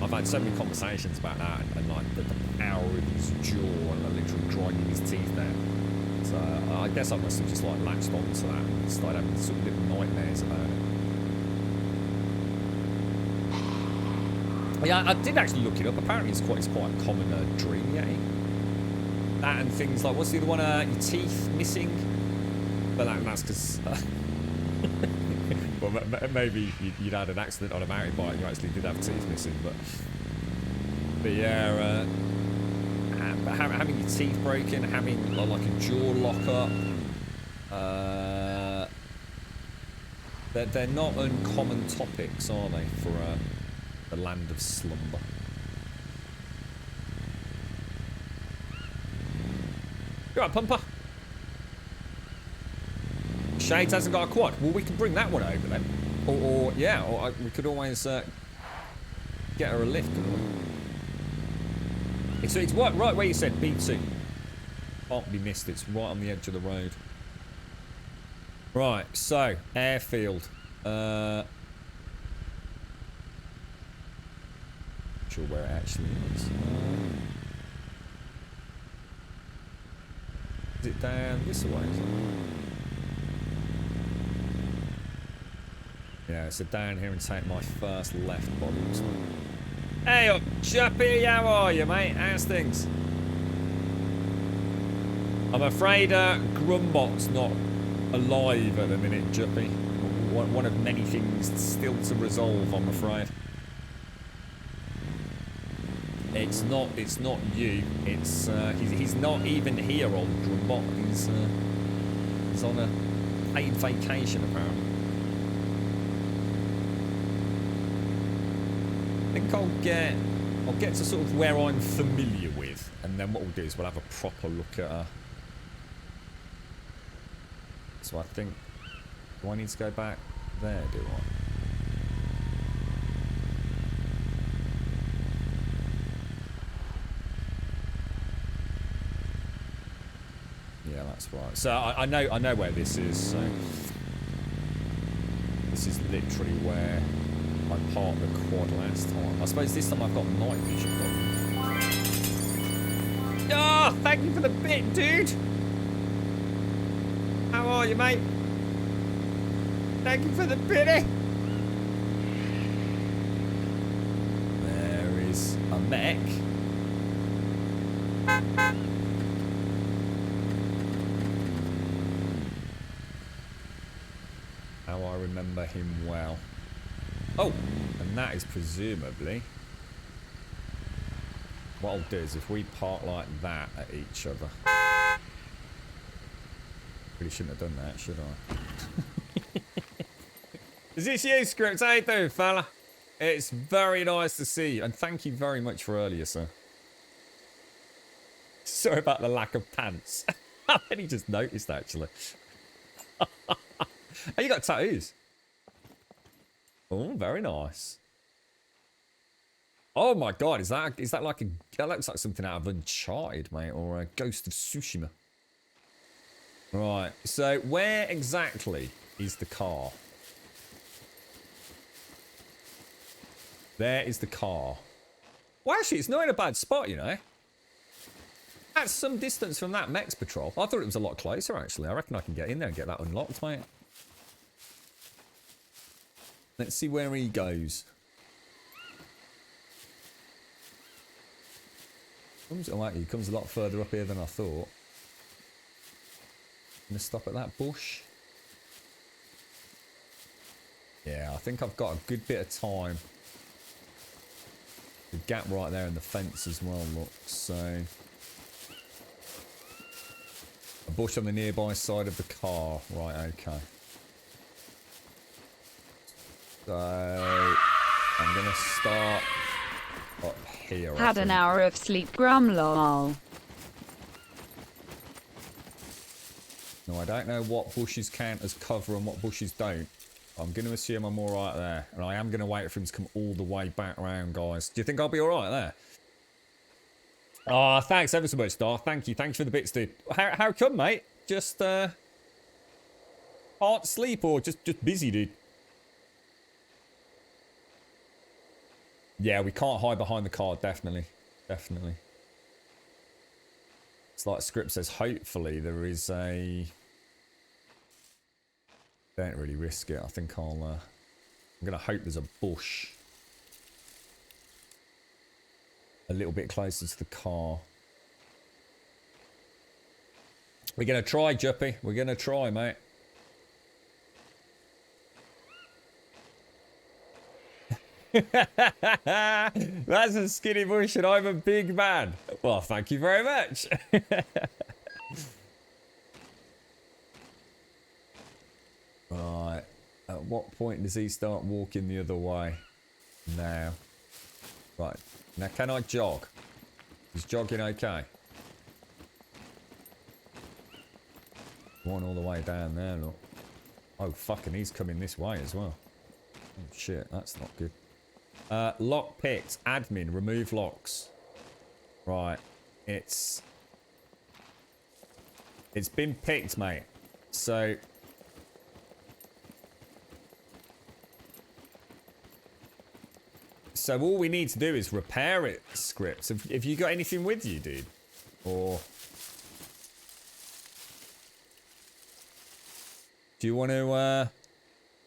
I've had so many conversations about that and like the power of his jaw and literally grinding his teeth down. So I guess I must have just like latched onto that and started having sort of little nightmares about it. Yeah, I did actually look it up. Apparently it's quite a common dream, yeah. That and things like, what's the other one? Your teeth missing. But that's because... well, maybe you'd had an accident on a mountain bike and you actually did have teeth missing. But yeah, having your teeth broken, having like a jaw lock up. They're not uncommon topics, are they, for the land of slumber? You alright, Pumper? Shades hasn't got a quad. Well, we can bring that one over then. Or we could always get her a lift, couldn't we? It's right where you said B2. Can't be missed. It's right on the edge of the road. Right, so airfield. Not sure where it actually is. Is it down this way? Yeah, so down here and take my first left body. Hey up, Chappy, how are you, mate? How's things? I'm afraid Grumbot's not alive at the minute, Juppy. One of many things still to resolve, I'm afraid. It's not you. It's he's not even here, old Grumbot. He's on a paid vacation apparently. I think I'll get to sort of where I'm familiar with, and then what we'll do is we'll have a proper look at her. So I think, do I need to go back there? Do I? Yeah, that's right. So I know where this is. So this is literally where I parked the quad last time. I suppose this time I've got night vision problems. Ah, thank you for the bit, dude. How are you, mate? Thank you for the biddy. There is a mech. How I remember him well. Oh, and that is presumably... What I'll do is if we park like that at each other... Really shouldn't have done that, should I? Is this you, Script? How you doing, fella? It's very nice to see you, and thank you very much for earlier, sir. Sorry about the lack of pants. I only just noticed, actually. Oh, you got tattoos? Oh, very nice. Oh my god, is that like that looks like something out of Uncharted, mate, or a Ghost of Tsushima. Right, so where exactly is the car? There is the car. Well, actually, it's not in a bad spot, you know. That's some distance from that Mex Patrol. I thought it was a lot closer, actually. I reckon I can get in there and get that unlocked, mate. Let's see where he goes. Oh, he comes a lot further up here than I thought. Gonna stop at that bush. Yeah, I think I've got a good bit of time. The gap right there in the fence as well, look. So, a bush on the nearby side of the car. Right, okay. So I'm gonna start up here. Had an hour of sleep, Grum lol. No, I don't know what bushes count as cover and what bushes don't. I'm going to assume I'm alright there. And I am going to wait for him to come all the way back around, guys. Do you think I'll be alright there? Oh, thanks ever so much, Star. Thank you. Thanks for the bits, dude. How come, mate? Just, can't sleep or just busy, dude? Yeah, we can't hide behind the car, definitely. Definitely. It's like script says, hopefully there is a... Don't really risk it. I think I'm going to hope there's a bush a little bit closer to the car. We're going to try, Juppy. We're going to try, mate. That's a skinny bush and I'm a big man. Well, thank you very much. Right. At what point does he start walking the other way? Now. Right. Now, can I jog? Is jogging okay? One all the way down there, look. Oh, fucking, he's coming this way as well. Oh, shit, that's not good. Lock picked. Admin. Remove locks. Right. It's been picked, mate. So... So all we need to do is repair it, Scripts. Have you got anything with you, dude? Or... Do you want to,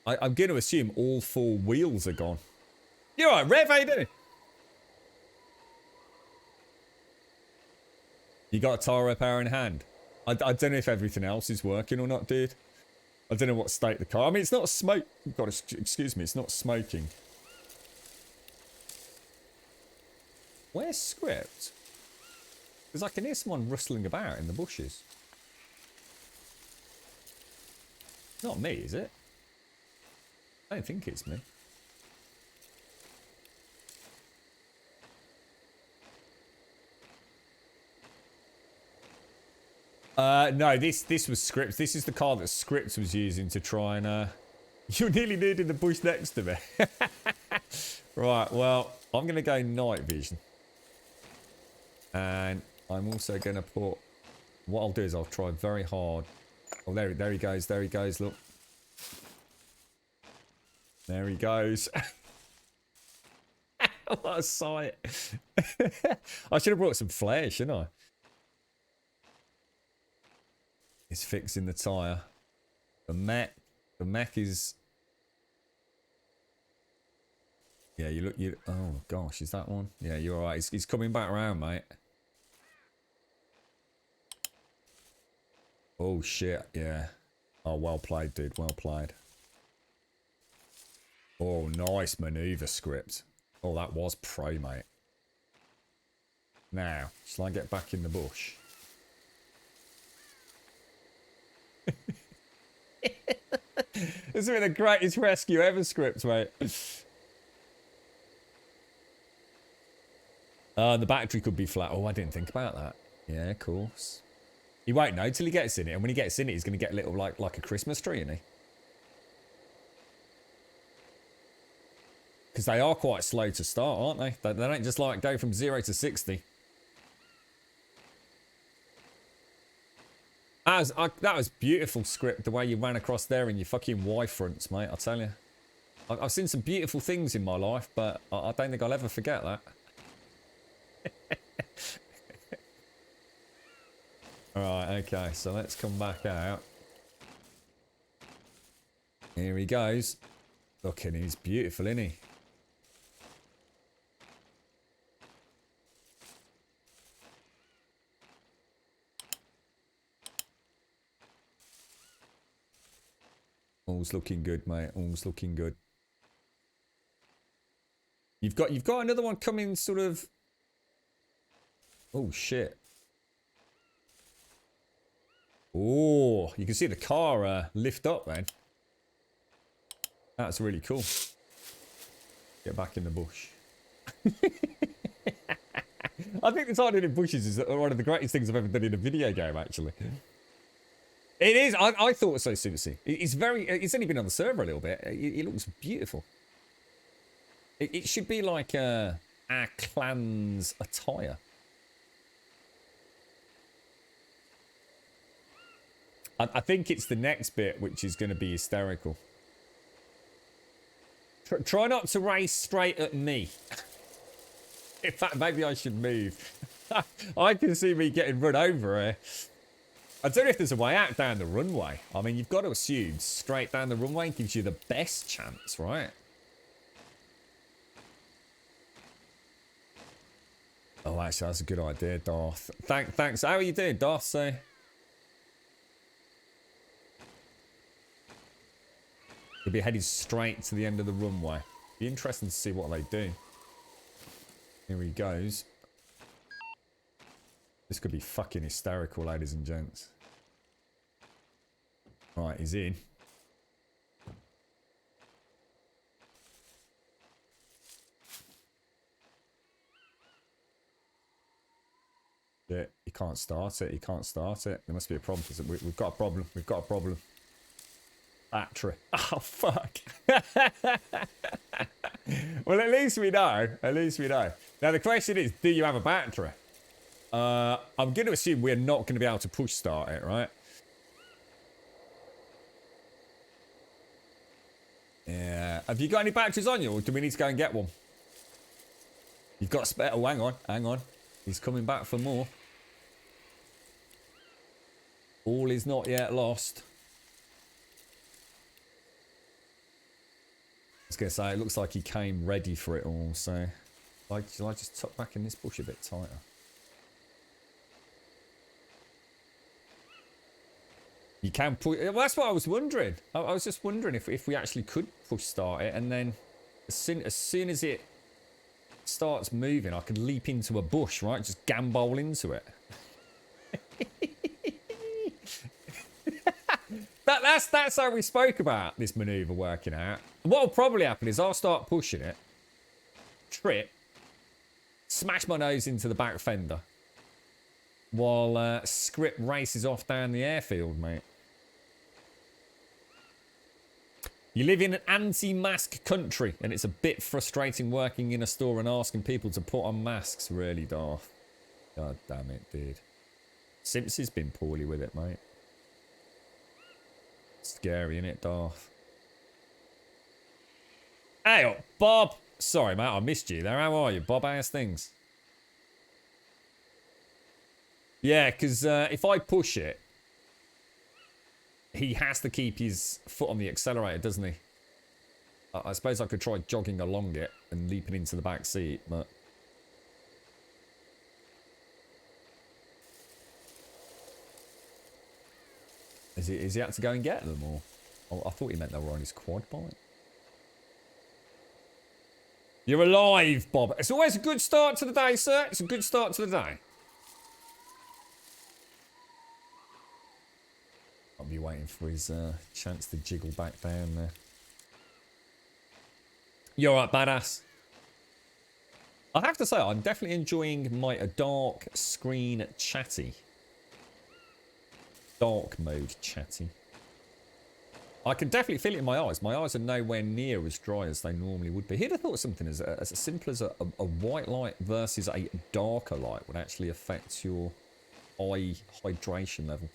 I'm going to assume all 4 wheels are gone. You alright, Rev? How you doing? You got a tire repair in hand? I don't know if everything else is working or not, dude. I don't know what state the car... I mean, it's not smoke... God, excuse me, it's not smoking. Where's Script? Because I can hear someone rustling about in the bushes. Not me, is it? I don't think it's me. No, this was Script. This is the car that Script was using to try and... You're nearly nude in the bush next to me. Right, well, I'm going to go night vision. And I'm also going to put... What I'll do is I'll try very hard. Oh, there he goes. There he goes, look. There he goes. What a sight. I should have brought some flares, shouldn't I? He's fixing the tyre. The mech is... Yeah, you... Oh, gosh, is that one? Yeah, you're alright. He's coming back around, mate. Oh, shit, yeah. Oh, well played, dude. Well played. Oh, nice manoeuvre, Script. Oh, that was pro, mate. Now, shall I get back in the bush? This has been the greatest rescue ever, Script, mate. The battery could be flat. Oh, I didn't think about that. Yeah, of course. He won't know till he gets in it. And when he gets in it, he's going to get a little, like a Christmas tree, isn't he? Because they are quite slow to start, aren't they? They don't just, like, go from 0 to 60. That was beautiful, Script, the way you ran across there in your fucking Y-fronts, mate, I tell you. I've seen some beautiful things in my life, but I don't think I'll ever forget that. Alright, okay, so let's come back out. Here he goes. Looking, he's beautiful, isn't he? All's looking good, mate. All's looking good. You've got another one coming, sort of. Oh shit. Oh, you can see the car lift up, man. That's really cool. Get back in the bush. I think the hiding in bushes is one of the greatest things I've ever done in a video game, actually. It is. I thought so, Susie. It's very... It's only been on the server a little bit. It looks beautiful. It should be like our clan's attire. I think it's the next bit which is going to be hysterical. Try not to race straight at me. In fact, maybe I should move. I can see me getting run over here. I don't know if there's a way out down the runway. I mean, you've got to assume straight down the runway gives you the best chance, right? Oh, actually, that's a good idea, Darth. Thanks. How are you doing, Darth? So, we'll be heading straight to the end of the runway. Be interesting to see what they do. Here he goes. This could be fucking hysterical, ladies and gents. Right, he's in. Yeah, he can't start it. He can't start it. There must be a problem. We've got a problem. We've got a problem. Battery. Oh, fuck. Well, at least we know. At least we know. Now, the question is, do you have a battery? I'm going to assume we're not going to be able to push start it, right? Yeah. Have you got any batteries on you, or do we need to go and get one? You've got a spare... Oh, hang on. Hang on. He's coming back for more. All is not yet lost. I was going to say, it looks like he came ready for it all, so... Shall I just tuck back in this bush a bit tighter? You can push... Well, that's what I was wondering. I was just wondering if we actually could push start it, and then as soon as it starts moving, I can leap into a bush, right? Just gambole into it. That's how we spoke about this maneuver working out. What will probably happen is I'll start pushing it, trip, smash my nose into the back fender, while Script races off down the airfield, mate. You live in an anti-mask country, and it's a bit frustrating working in a store and asking people to put on masks, really, Darth. God damn it, dude. Simpson's been poorly with it, mate. Scary, innit, Darth? Hey up, Bob! Sorry, mate, I missed you there. How are you, Bob? How's things? Yeah, because if I push it, he has to keep his foot on the accelerator, doesn't he? I suppose I could try jogging along it and leaping into the back seat, but... Is he had to go and get them, or... Oh, I thought he meant they were on his quad bike. You're alive, Bob. It's always a good start to the day, sir. It's a good start to the day. I'll be waiting for his chance to jiggle back down there. You're alright, badass. I have to say, I'm definitely enjoying my dark screen chatty. Dark mode chatty. I can definitely feel it in my eyes. My eyes are nowhere near as dry as they normally would be. Who'd have thought something as simple as a white light versus a darker light would actually affect your eye hydration level?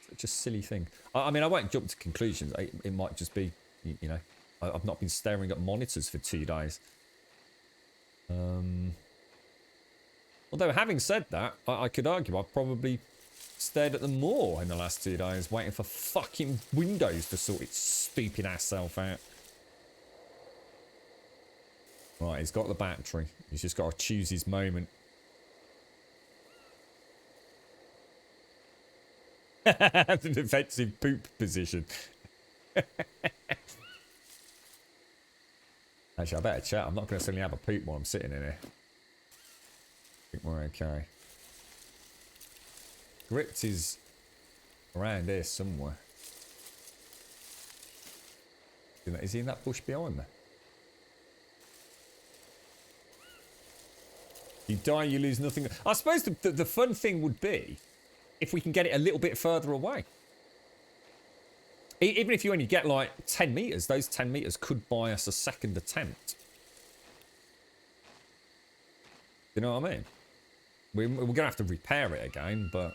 Such a silly thing. I mean, I won't jump to conclusions. It might just be, you know, I've not been staring at monitors for 2 days. Although, having said that, I could argue I've probably stared at them more in the last 2 days, waiting for fucking Windows to sort its stupid ass self out. Right, he's got the battery. He's just got to choose his moment. The defensive poop position. Actually, I better chat. I'm not going to suddenly have a poop while I'm sitting in here. I think we're okay. Gripped is around here somewhere. Is he in that bush behind me? You die, you lose nothing. I suppose the fun thing would be if we can get it a little bit further away. Even if you only get like 10 meters, those 10 meters could buy us a second attempt. You know what I mean? We're going to have to repair it again, but...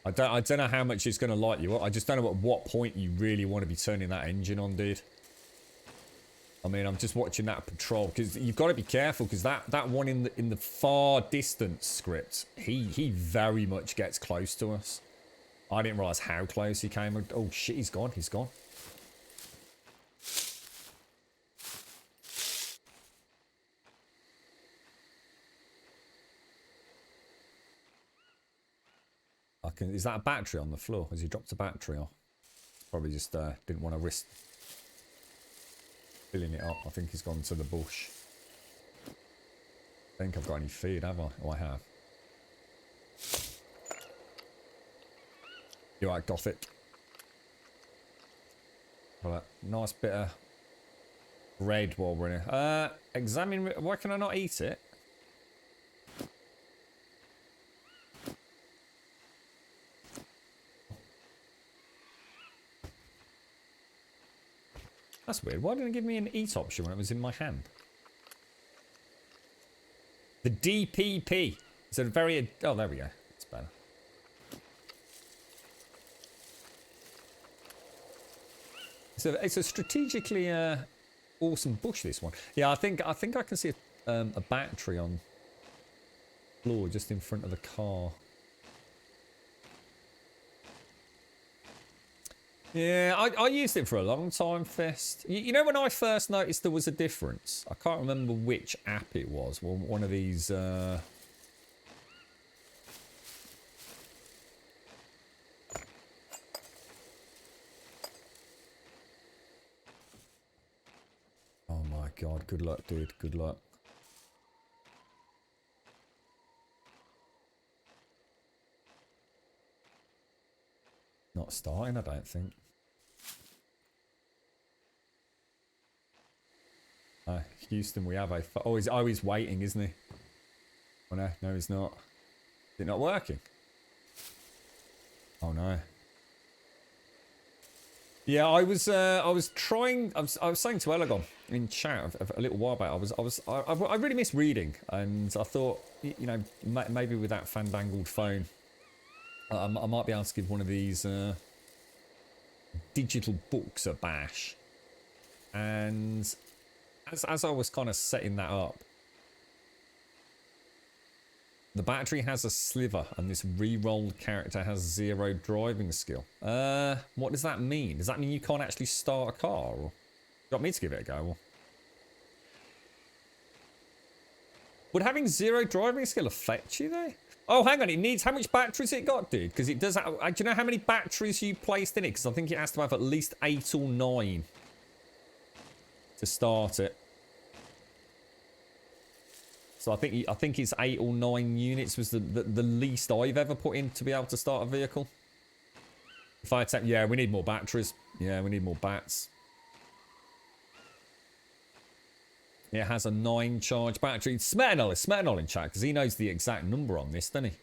I don't know how much it's going to light you up. I just don't know at what point you really want to be turning that engine on, dude. I mean, I'm just watching that patrol, because you've got to be careful, because that one in the far distance script, he very much gets close to us. I didn't realise how close he came. Oh shit, he's gone, he's gone. Is that a battery on the floor? Has he dropped a battery off? Probably just didn't want to risk filling it up. I think he's gone to the bush. I think I've got any feed, have I? Oh, I have. You alright, Gothic? Well, nice bit of bread while we're in here. Examine... Why can I not eat it? That's weird. Why didn't it give me an eat option when it was in my hand? The DPP. It's a very... Oh, there we go. It's better. It's a strategically awesome bush, this one. Yeah, I think I can see a battery on the floor just in front of the car. Yeah, I used it for a long time, Fist. You know when I first noticed there was a difference? I can't remember which app it was. Well, one of these... Oh my god, good luck, dude. Good luck. Not starting, I don't think. Houston, we have a... Oh, he's waiting, isn't he? Oh, no. No, he's not. Is it not working? Oh, no. Yeah, I was trying... I was saying to Elagon in chat a little while back, I really miss reading, and I thought, you know, maybe with that fandangled phone, I might be able to give one of these digital books a bash. And... As I was kind of setting that up, the battery has a sliver and this re-rolled character has 0 driving skill. What does that mean? Does that mean you can't actually start a car? Or you got me to give it a go? Or... Would having 0 driving skill affect you though? Oh, hang on, it needs... How much batteries it got, dude? Because it does... Do you know how many batteries you placed in it? Because I think it has to have at least 8 or 9 to start it. So I think it's 8 or 9 units was the least I've ever put in to be able to start a vehicle. If I attempt, yeah, we need more batteries. Yeah, we need more bats. It has a 9 charge battery. Smetanol in chat because he knows the exact number on this, doesn't he?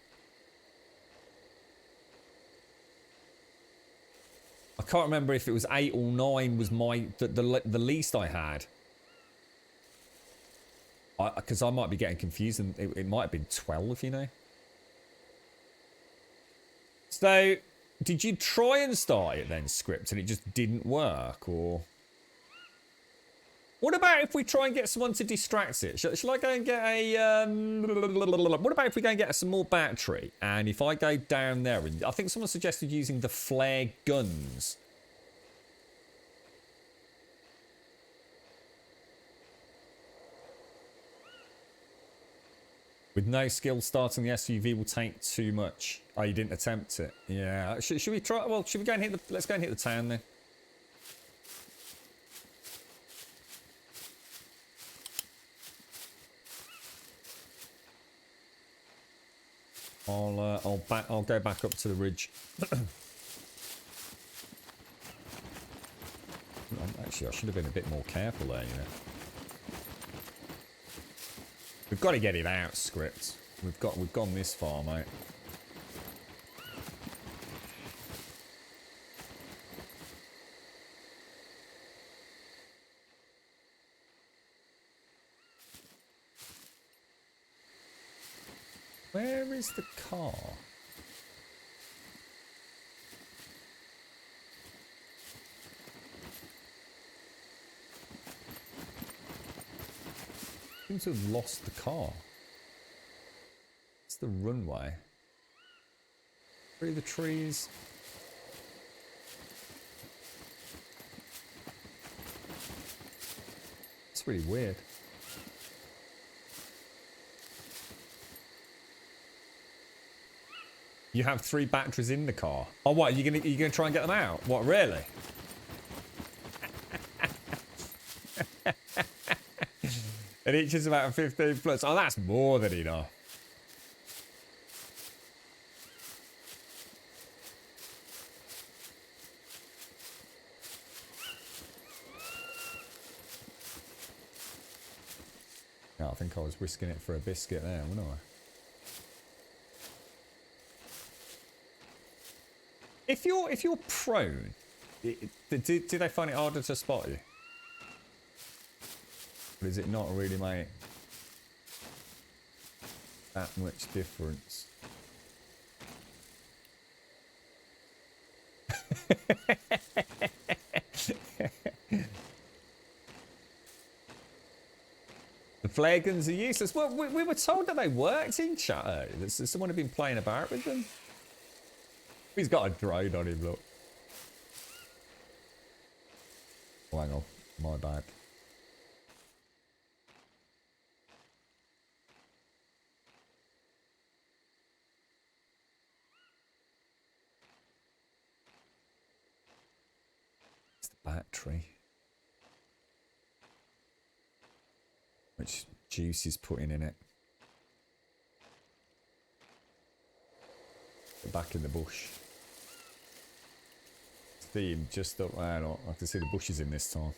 I can't remember if it was 8 or 9 was the least I had. Because I might be getting confused and it might have been 12, you know. So, did you try and start it then, Script, and it just didn't work, or... What about if we try and get someone to distract it? Shall I go and get a... What about if we go and get some more battery? And if I go down there, and I think someone suggested using the flare guns. With no skill, starting the SUV will take too much. Oh, you didn't attempt it. Yeah. Should we try? Well, should we go and hit the... Let's go and hit the town then. I'll go back up to the ridge. actually. I should have been a bit more careful there, you know. We've got to get it out, script. We've gone this far, mate. Where is the car? Seem to have lost the car. It's the runway. Through the trees. It's really weird. You have 3 batteries in the car. Oh, what? You gonna try and get them out? What, really? And each is about 15 plus. Oh, that's more than enough. Yeah, I think I was risking it for a biscuit there, wasn't I? If you're prone, do they find it harder to spot you? Or does it not really make that much difference? The flare guns are useless. Well, we were told that they worked in chat. Someone had been playing about with them. He's got a drone on him, look. Oh, hang on. My bad. It's the battery. Which juice is putting in it. Get back in the bush. Steam just up there. I can see the bushes in this time.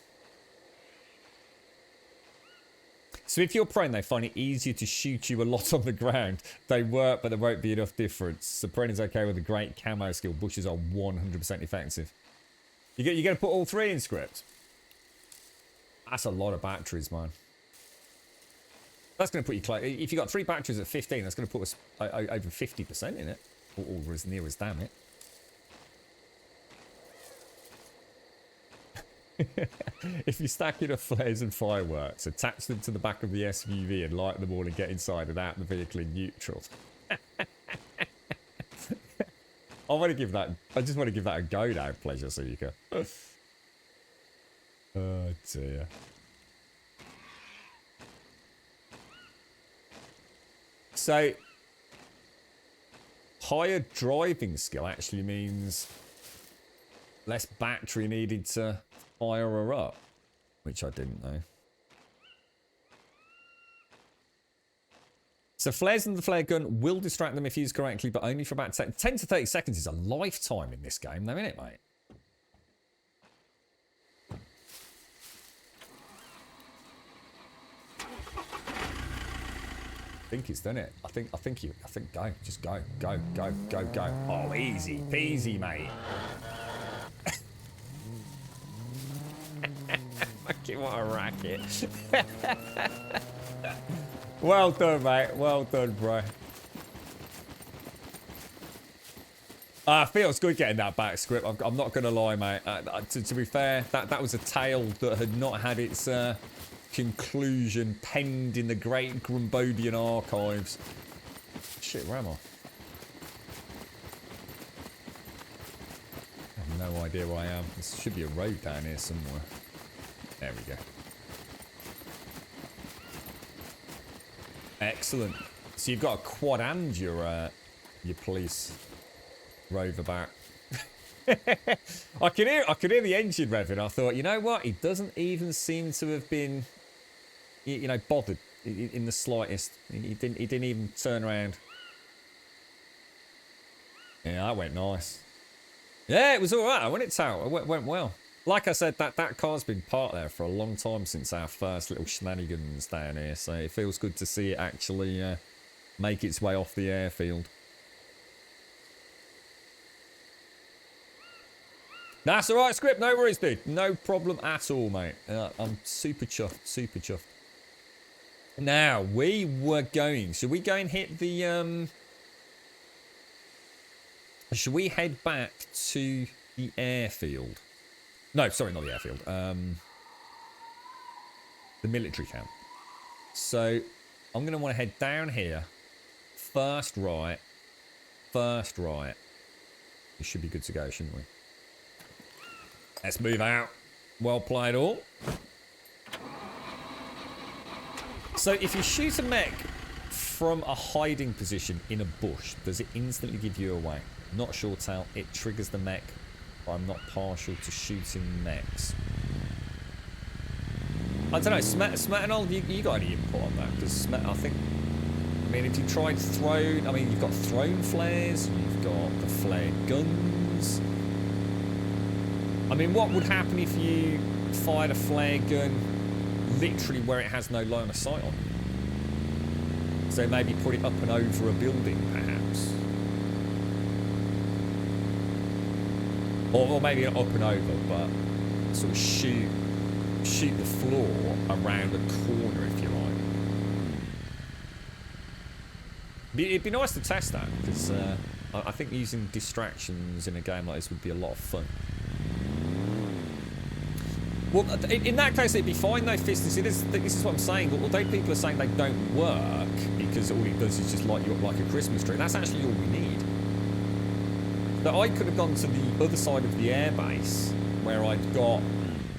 So if you're prone, they find it easier to shoot you a lot on the ground. They work, but there won't be enough difference. So prone is okay with a great camo skill. Bushes are 100% effective. You're going to put all 3 in script? That's a lot of batteries, man. That's going to put you close. If you've got 3 batteries at 15, that's going to put us over 50% in it. Or as near as damn it. If you stack enough flares and fireworks, attach them to the back of the SUV and light them all and get inside and out the vehicle in neutral. I just want to give that a go now, Pleasure Seeker. Oh dear. So higher driving skill actually means less battery needed to fire her up, which I didn't know. So flares and the flare gun will distract them if used correctly, but only for about 10 to 30 seconds is a lifetime in this game, though, isn't it, mate? I think it's done it. I think go. Just go. Oh, easy peasy, mate. Fucking what a racket. Well done, mate. Well done, bro. Feels good getting that back script. I'm not going to lie, mate. To be fair, that was a tale that had not had its conclusion penned in the great Grumbodian archives. Shit, where am I? I have no idea where I am. There should be a road down here somewhere. There we go. Excellent. So you've got a quad and your police rover back. I could hear the engine revving. I thought, you know what? He doesn't even seem to have been, you know, bothered in the slightest. He didn't even turn around. Yeah, that went nice. Yeah, it was all right. I went it out. It went well. Like I said, that car's been parked there for a long time since our first little shenanigans down here, so it feels good to see it actually make its way off the airfield. That's alright, Script. No worries, dude. No problem at all, mate. I'm super chuffed. Super chuffed. Now, we were going... Should we go and hit the... Should we head back to the airfield? No, sorry, not the airfield. The military camp. So, I'm going to want to head down here. First right. First right. We should be good to go, shouldn't we? Let's move out. Well played all. So if you shoot a mech from a hiding position in a bush, does it instantly give you away? Not sure, Tal. It triggers the mech, but I'm not partial to shooting mechs. I don't know, Smetanol, you got any input on that? Because I think, I mean, if you tried thrown, I mean, you've got thrown flares, you've got the flare guns. I mean, what would happen if you fired a flare gun literally where it has no line of sight on? So maybe put it up and over a building, perhaps. Or maybe not up and over, but sort of shoot the floor around a corner, if you like. It'd be nice to test that, because I think using distractions in a game like this would be a lot of fun. Well, in that case, it'd be fine though, Fist. See, this is what I'm saying. Although people are saying they don't work because all it does is just light you up like a Christmas tree, that's actually all we need. But I could have gone to the other side of the airbase where I'd got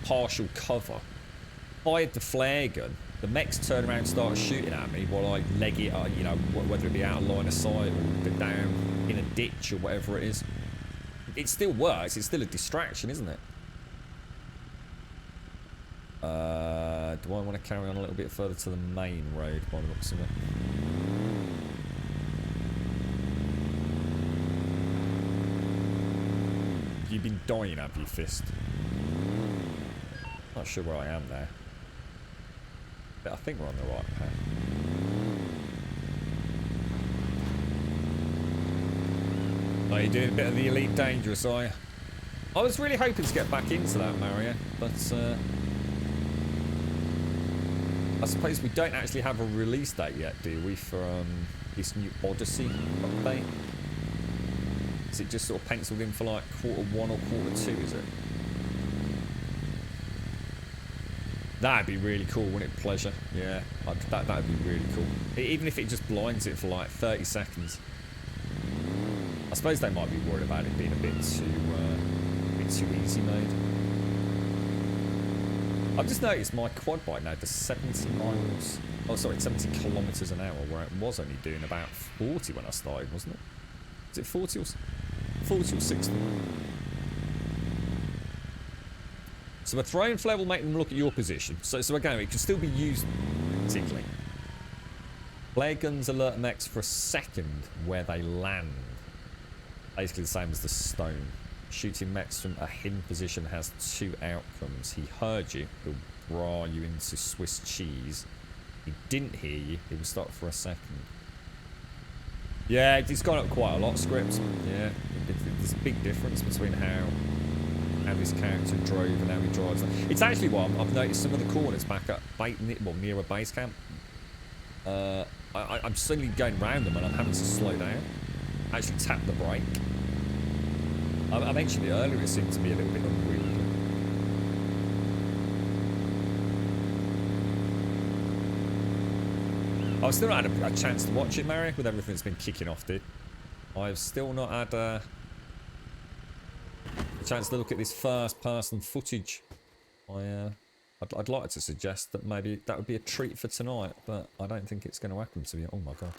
partial cover, fired the flare gun, the mechs turn around and start shooting at me while I leg it, you know, whether it be out of line of sight or down in a ditch or whatever it is. It still works. It's still a distraction, isn't it? Do I want to carry on a little bit further to the main road by the looks of it? You've been dying, have you, Fist? Not sure where I am there. But I think we're on the right path. Oh, you're doing a bit of the Elite Dangerous, are you? I was really hoping to get back into that, Mario, but I suppose we don't actually have a release date yet, do we, for this new Odyssey update? Is it just sort of penciled in for like Q1 or Q2, is it? That'd be really cool, wouldn't it? Pleasure. Yeah, that'd be really cool. Even if it just blinds it for like 30 seconds. I suppose they might be worried about it being a bit too easy mode. I've just noticed my quad bike now does 70 miles. Oh, sorry, 70 kilometers an hour, where it was only doing about 40 when I started, wasn't it? Is it 40 or 60? So a thrown flare will make them look at your position. So again, it can still be used particularly. Flare guns alert mechs for a second where they land. Basically the same as the stone. Shooting mechs from a hidden position has two outcomes. He heard you, he'll bra you into Swiss cheese. He didn't hear you, he will stop for a second. Yeah, it's gone up quite a lot, Script. Yeah, there's a big difference between how this character drove and how he drives. It's actually what I've noticed some of the corners back up, near a base camp. I'm suddenly going round them and I'm having to slow down. Actually tap the brake. I mentioned it earlier, it seemed to be a little bit unwieldy. I've still not had a chance to watch it, Mario, with everything that's been kicking off, dude. I've still not had a chance to look at this first-person footage. I'd like to suggest that maybe that would be a treat for tonight, but I don't think it's going to happen to you. Oh my god.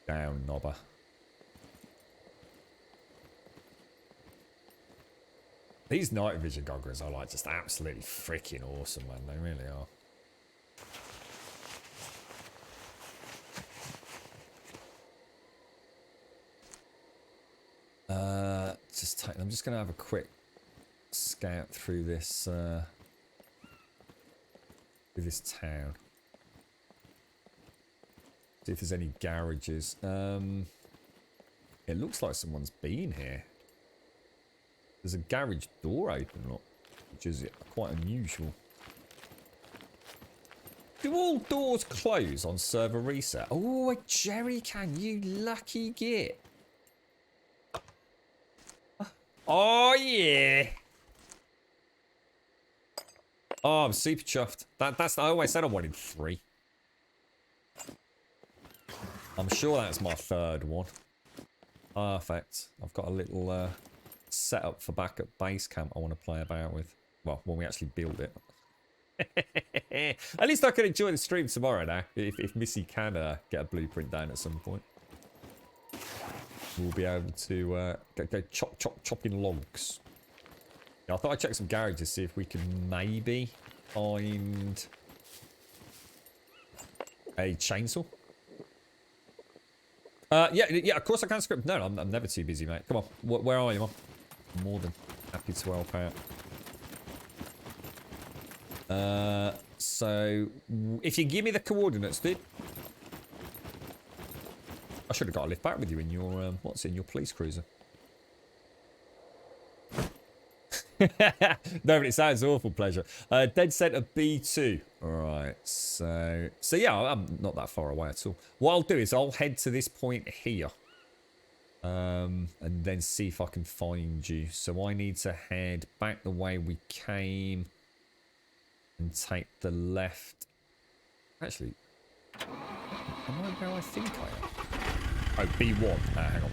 Down, knobber. These night vision goggles are like just absolutely freaking awesome, man. They really are. I'm just going to have a quick scout through this town. See if there's any garages. It looks like someone's been here. There's a garage door open, look, which is quite unusual. Do all doors close on server reset? Oh, a jerry can, you lucky git. Oh, yeah. Oh, I'm super chuffed. That's I always said I wanted 3. I'm sure that's my 3rd one. Perfect. I've got a little setup for back at base camp I want to play about with. Well, when we actually build it. At least I can enjoy the stream tomorrow now. If Missy can get a blueprint down at some point. We'll be able to go chopping logs. Yeah, I thought I'd check some garages, see if we can maybe find a chainsaw. Yeah, of course I can script. No, I'm never too busy, mate. Come on, where are you, Mom? I'm more than happy to help out. So, if you give me the coordinates, dude. I should have got a lift back with you in your, what's in your police cruiser? No, but it sounds awful, pleasure. Dead center B2. Alright, so yeah, I'm not that far away at all. What I'll do is I'll head to this point here. And then see if I can find you. So I need to head back the way we came. And take the left. Actually, am I where I think I am? Oh, B1. Hang on.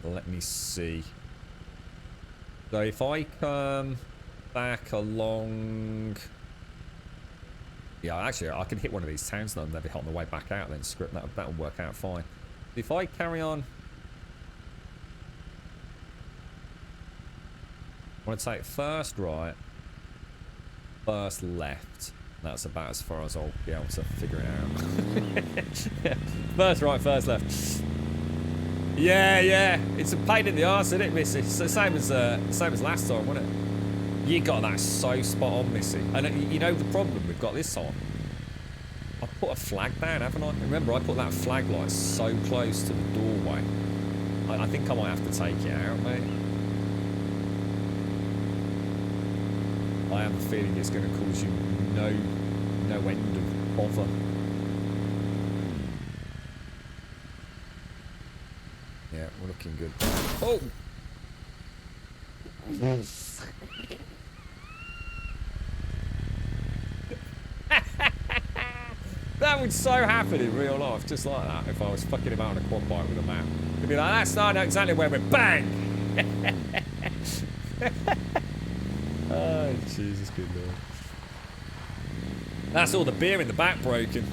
Let me see. So if I come back along... Yeah, actually, I can hit one of these towns and they'll be on the way back out then. Script, that'll work out fine. If I carry on... I want to take first right, first left. That's about as far as I'll be able to figure it out. First right, first left. Yeah. It's a pain in the arse, isn't it, Missy? It's the same as last time, wasn't it? You got that so spot on, Missy. And you know the problem we've got this time? I put a flag down, haven't I? Remember, I put that flag like so close to the doorway. I think I might have to take it out, mate. I have a feeling it's going to cause you no end of bother. Yeah, we're looking good. Oh! That would so happen in real life, just like that, if I was fucking about on a quad bike with a map. It'd be like, that's I know exactly where we're bang! Oh, Jesus, good Lord. That's all the beer in the back broken.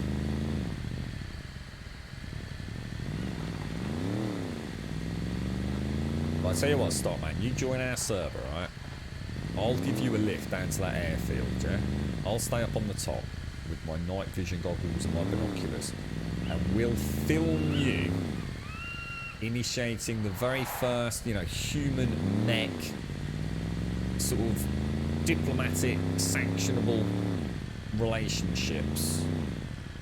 Well, I'll tell you what, Stop, man. You join our server, right? I'll give you a lift down to that airfield, yeah? I'll stay up on the top with my night vision goggles and my binoculars. And we'll film you initiating the very first, human neck sort of diplomatic, sanctionable relationships.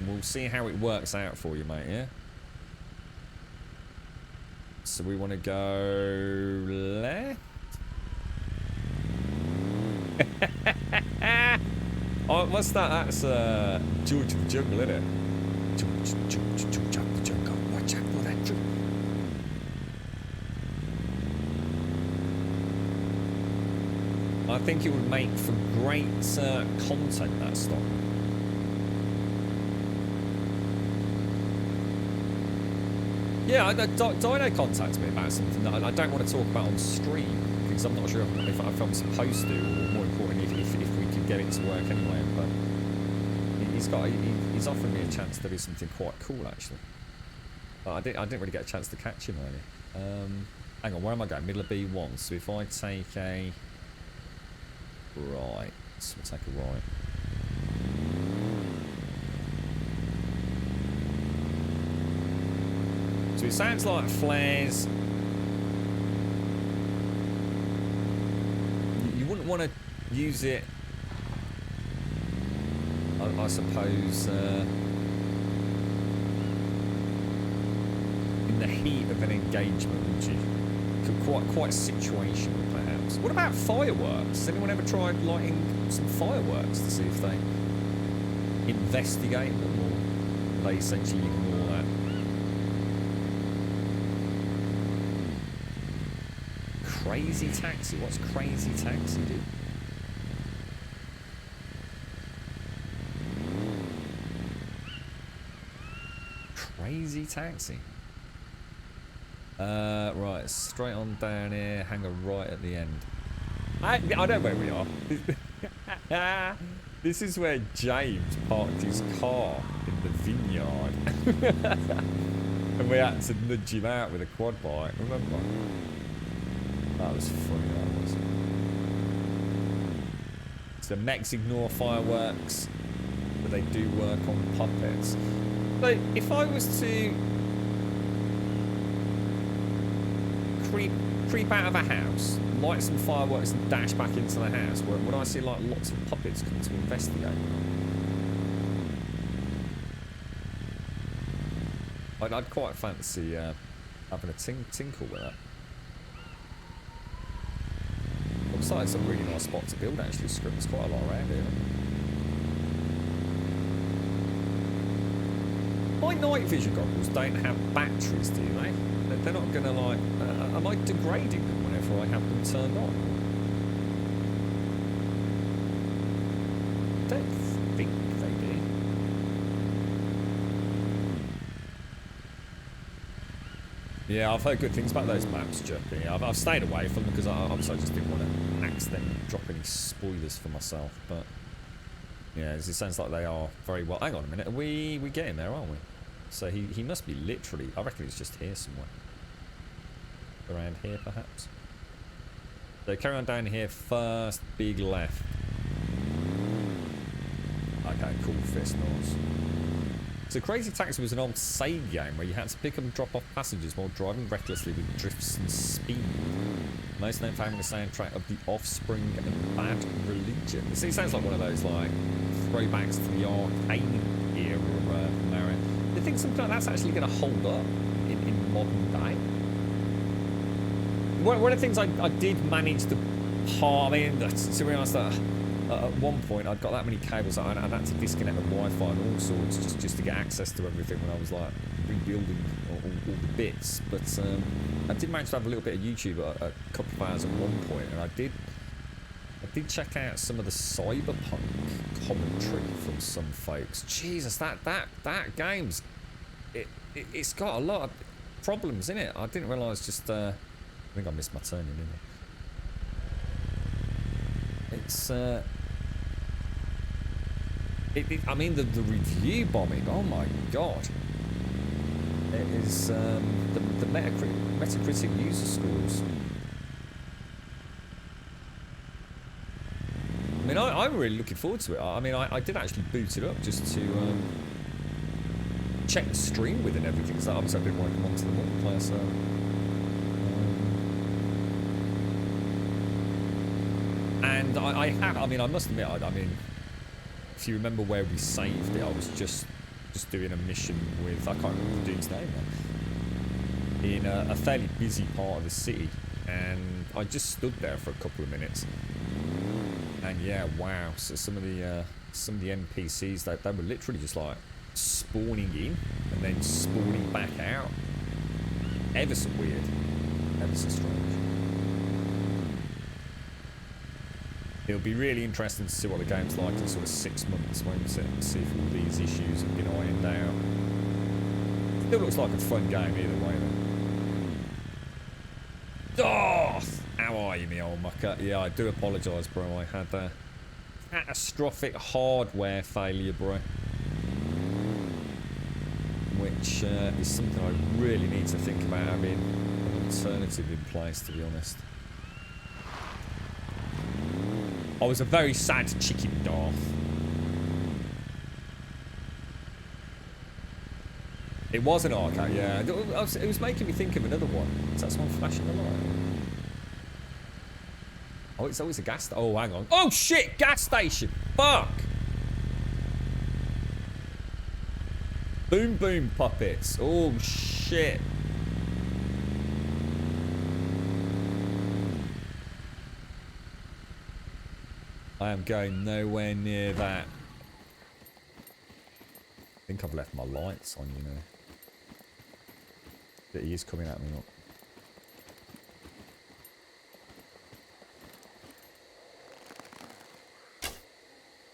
We'll see how it works out for you, mate, yeah? So we want to go left? Oh, what's that? That's George of the Jungle, isn't it? George of the Jungle. Watch out for that George. I think it would make for great content, that stock. Yeah, Dino contacted me about something that I don't want to talk about on stream because I'm not sure if I'm supposed to, or more importantly, if we could get it to work anyway. But he's offered me a chance to do something quite cool actually. But I didn't really get a chance to catch him earlier. Hang on, where am I going? Middle of B1. So if I take a right, so we'll take a right. So it sounds like flares want to use it, I suppose, in the heat of an engagement, would you? Quite situational, perhaps. What about fireworks? Has anyone ever tried lighting some fireworks to see if they investigate them, or they essentially ignore that? Crazy Taxi? What's Crazy Taxi, dude? Crazy Taxi. Right, straight on down here, hang a right at the end. I know where we are. This is where James parked his car in the vineyard. And we had to nudge him out with a quad bike, remember? That was funny, that was. So Mechs ignore fireworks, but they do work on puppets. But if I was to creep out of a house, light some fireworks and dash back into the house, would I see like lots of puppets come to investigate? I'd quite fancy having a tinkle with that. Looks like it's a really nice spot to build actually, SCUM. There's quite a lot around here. My night vision goggles don't have batteries, do they? They're not going to like... am I degrading them whenever I have them turned on? I don't think they do. Yeah, I've heard good things about those maps, Jerky. I've stayed away from them because I just didn't want to accidentally drop any spoilers for myself. But yeah, it sounds like they are very well... Hang on a minute, are we getting there, aren't we? So he must be literally... I reckon he's just here somewhere. Around here, perhaps. So carry on down here first, big left. Okay, cool, fist noise. So Crazy Taxi was an old Sega game where you had to pick up and drop off passengers while driving recklessly with drifts and speed. Most known for having the soundtrack of The Offspring and Bad Religion. See, it sounds like one of those like throwbacks to the arcade era of Mario. Do you think something like that's actually going to hold up in modern day? One of the things I did manage to palm in, to be honest, at one point I'd got that many cables that I'd had to disconnect the Wi-Fi and all sorts just to get access to everything when I was like rebuilding all the bits. But I did manage to have a little bit of YouTube a couple of hours at one point, and I did check out some of the cyberpunk commentary from some folks. Jesus, that game's it's got a lot of problems in it. I didn't realise just. I think I missed my turn, didn't I? It's I mean the review bombing. Oh my god! It is the Metacritic user scores. I mean, I'm really looking forward to it. I mean, I did actually boot it up just to check the stream with it and everything. So obviously I didn't want to come onto the multiplayer. So. And I must admit, I mean, if you remember where we saved it, I was just doing a mission with, I can't remember the dude's name now, in a fairly busy part of the city, and I just stood there for a couple of minutes, and yeah, wow, so some of the NPCs, they were literally just like spawning in, and then spawning back out, ever so weird, ever so strange. It'll be really interesting to see what the game's like in sort of 6 months, won't it? See if all these issues have been ironed out. Still looks like a fun game either way, though. Oh! How are you, me old mucker? Yeah, I do apologise, bro. I had a catastrophic hardware failure, bro. Which is something I really need to think about having an alternative in place, to be honest. I was a very sad chicken, Darth. It was an arcade, yeah. It was making me think of another one. Is that someone flashing the light? Oh, it's always a gas station. Oh, hang on. Oh, shit! Gas station! Fuck! Boom boom puppets. Oh, shit. I am going nowhere near that. I think I've left my lights on, you know. But he is coming at me. Look.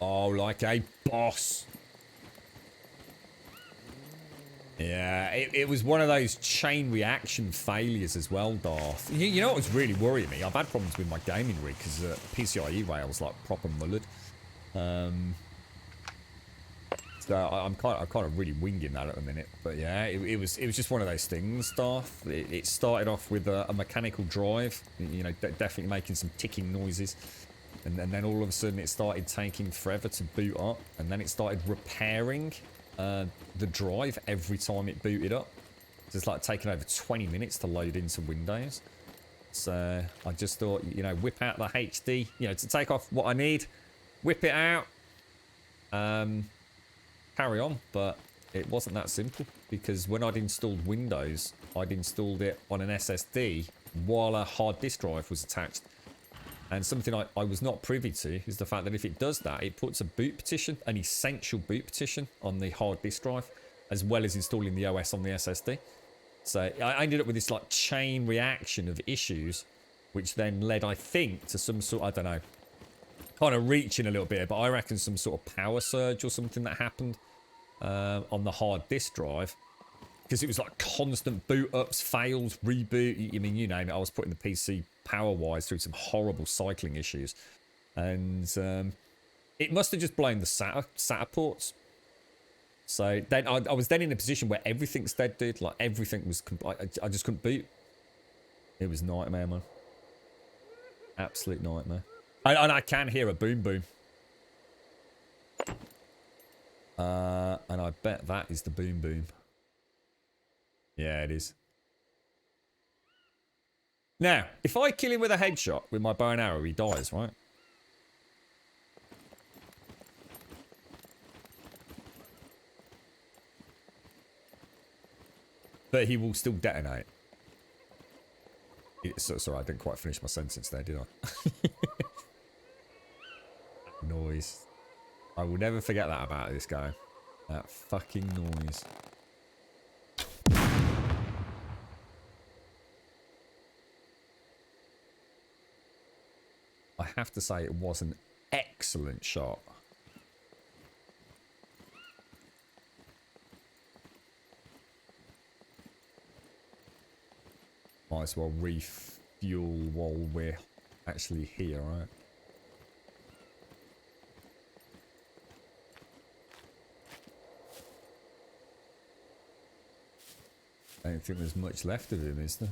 Oh, like a boss. Yeah, it was one of those chain reaction failures as well, Darth. You know what was really worrying me? I've had problems with my gaming rig because PCIe rails like proper mullered. So I'm kind of really winging that at the minute. But yeah, it was just one of those things, Darth. It started off with a mechanical drive, you know, definitely making some ticking noises. And then all of a sudden it started taking forever to boot up. And then it started repairing the drive every time it booted up. So it's like taking over 20 minutes to load into Windows. So I just thought, you know, whip out the HD, you know, to take off what I need, whip it out, carry on. But it wasn't that simple, because when I'd installed Windows, I'd installed it on an SSD while a hard disk drive was attached. And something I was not privy to is the fact that if it does that, it puts a boot petition, an essential boot petition, on the hard disk drive, as well as installing the OS on the SSD. So I ended up with this like chain reaction of issues, which then led, I think, to some sort, I don't know, kind of reaching a little bit, but I reckon some sort of power surge or something that happened on the hard disk drive. Because it was like constant boot ups, fails, reboot. I mean, you name it. I was putting the PC power-wise through some horrible cycling issues. And it must have just blown the SATA ports. So then I was then in a position where everything's dead, dude. Like everything was... I just couldn't boot. It was nightmare, man. Absolute nightmare. And I can hear a boom boom. And I bet that is the boom boom. Yeah, it is. Now, if I kill him with a headshot with my bow and arrow, he dies, right? But he will still detonate. Sorry, I didn't quite finish my sentence there, did I? Noise. I will never forget that about this guy. That fucking noise. I have to say it was an excellent shot. Might as well refuel while we're actually here, right? I don't think there's much left of him, is there?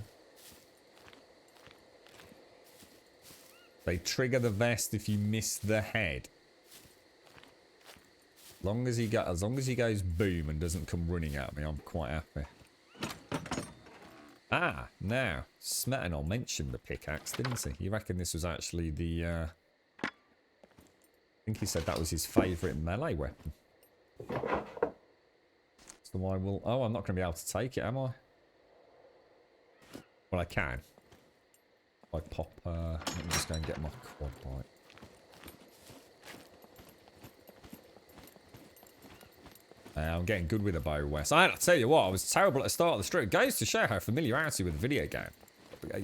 They trigger the vest if you miss the head. As long as he goes boom and doesn't come running at me, I'm quite happy. Ah, now Smetanol mentioned the pickaxe, didn't he? You reckon this was actually the? I think he said that was his favourite melee weapon. So I will. Oh, I'm not going to be able to take it, am I? Well, I can. I pop, let me just go and get my quad bike. I'm getting good with a bow, Wes. I tell you what, I was terrible at the start of the stream. It goes to show how familiarity with a video game,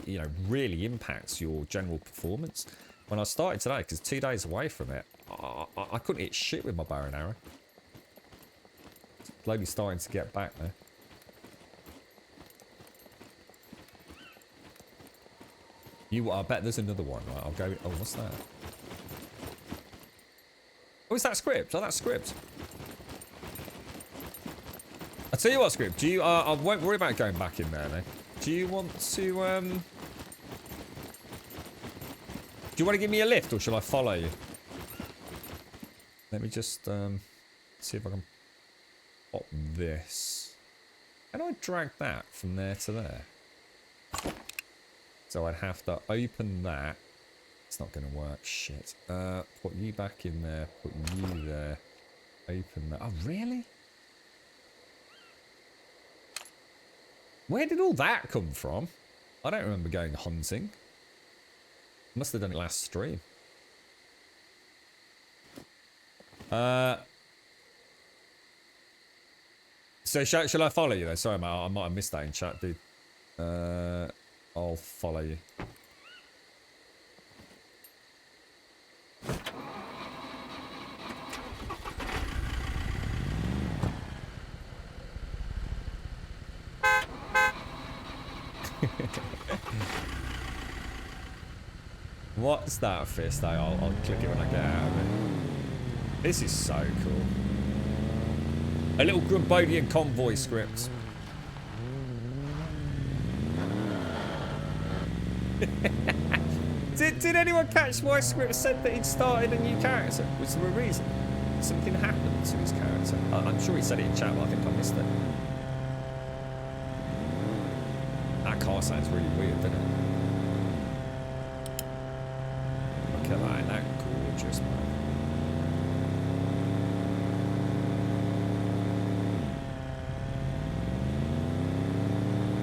you know, really impacts your general performance. When I started today, because 2 days away from it, I couldn't hit shit with my bow and arrow. Slowly starting to get back there. I bet there's another one, right? I'll go... Oh, what's that? Oh, is that script? Oh, that's script. I'll tell you what, script. Do you... I won't worry about going back in there, then. Do you want to... Do you want to give me a lift, or shall I follow you? Let me just... see if I can... pop this. Can I drag that from there to there? So I'd have to open that, It's not going to work. Shit. Put you back in there. Put you there. Open that. Oh, really? Where did all that come from? I don't remember going hunting. Must have done it last stream. So shall I follow you though? Sorry, mate, I might have missed that in chat, dude. I'll follow you. What's that fist? I'll click it when I get out of it. This is so cool. A little Grumbodian convoy script. Did anyone catch my script said that he'd started a new character? Was there a reason? Something happened to his character? I'm sure he said it in chat, but I think I missed it. That car sounds really weird, doesn't it? Look at that, that gorgeous, man.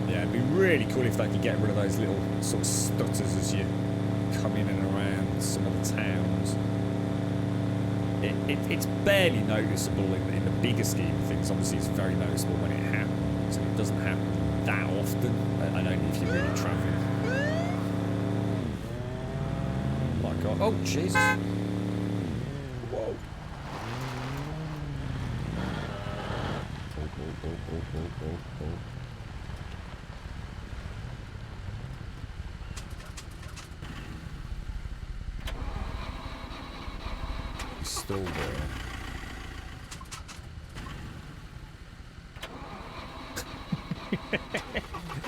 Yeah, it'd be really cool if they could get rid of those little sort of stutters as you come in and around some of the towns. It's barely noticeable in the bigger scheme of things. Obviously, it's very noticeable when it happens, and it doesn't happen that often, and only if you're really travelling. Oh my God! Oh Jesus! Whoa! Oh. Still there.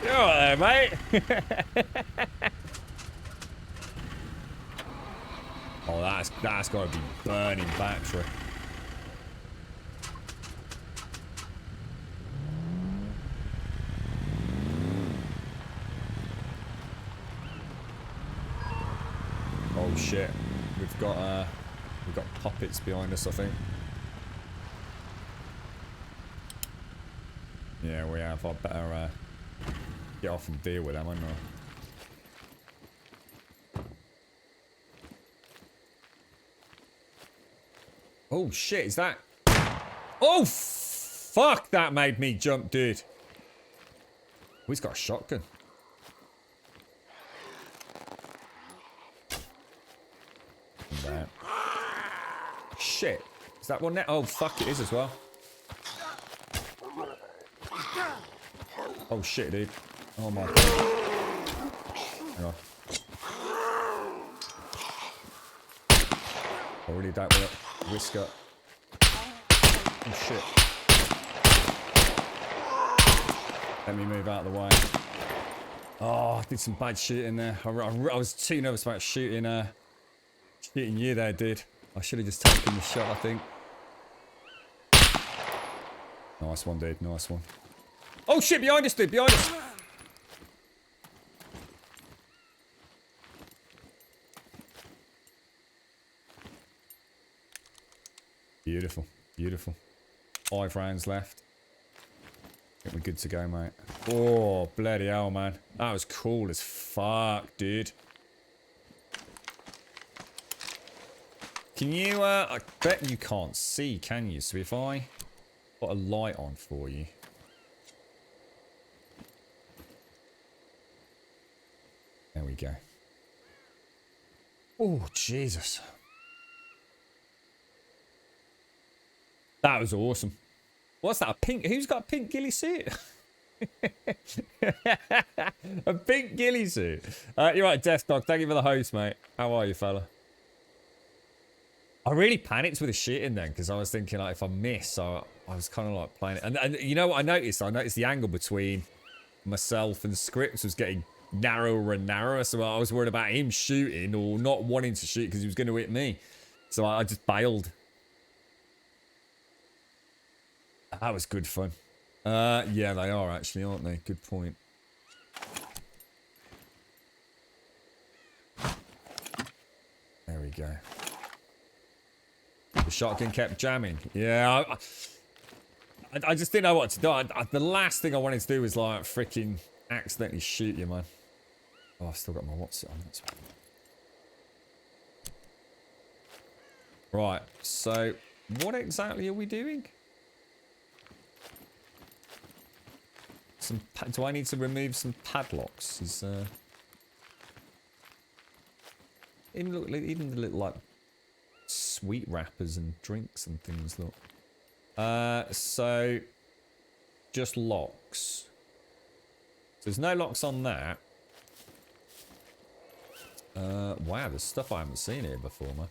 You're all right there, mate. Oh, that's got to be burning battery. Oh shit, we've got puppets behind us, I think. Yeah, we have. I better get off and deal with them, I know. Oh shit, is that? Oh fuck! That made me jump, dude. Oh, he's got a shotgun. That. Shit. Is that one there? Oh fuck, it is as well. Oh shit, dude. Oh my God. Hang on. I really don't want to risk it. Oh shit. Let me move out of the way. Oh, I did some bad shooting there. I was too nervous about shooting you there, dude. I should have just taken the shot, I think. Nice one, dude. Nice one. Oh shit, behind us, dude. Behind us. Beautiful. Beautiful. 5 rounds left. I think we're good to go, mate. Oh, bloody hell, man. That was cool as fuck, dude. Can you, I bet you can't see, can you? So if I put a light on for you. There we go. Oh, Jesus. That was awesome. What's that? A pink? Who's got a pink ghillie suit? A pink ghillie suit. You're right, Death Dog. Thank you for the host, mate. How are you, fella? I really panicked with the shooting then because I was thinking like if I miss, I was kind of like playing it. And you know what I noticed? I noticed the angle between myself and Scripps was getting narrower and narrower. So I was worried about him shooting or not wanting to shoot because he was going to hit me. So I just bailed. That was good fun. Yeah, they are actually, aren't they? Good point. you go. The shotgun kept jamming. Yeah, I just didn't know what to do. The last thing I wanted to do was like freaking accidentally shoot you, man. Oh, I've still got my what's it on. That's right. So, what exactly are we doing? Do I need to remove some padlocks? Even the little like sweet wrappers and drinks and things. Look. So just locks. So there's no locks on that. Wow, there's stuff I haven't seen here before, man.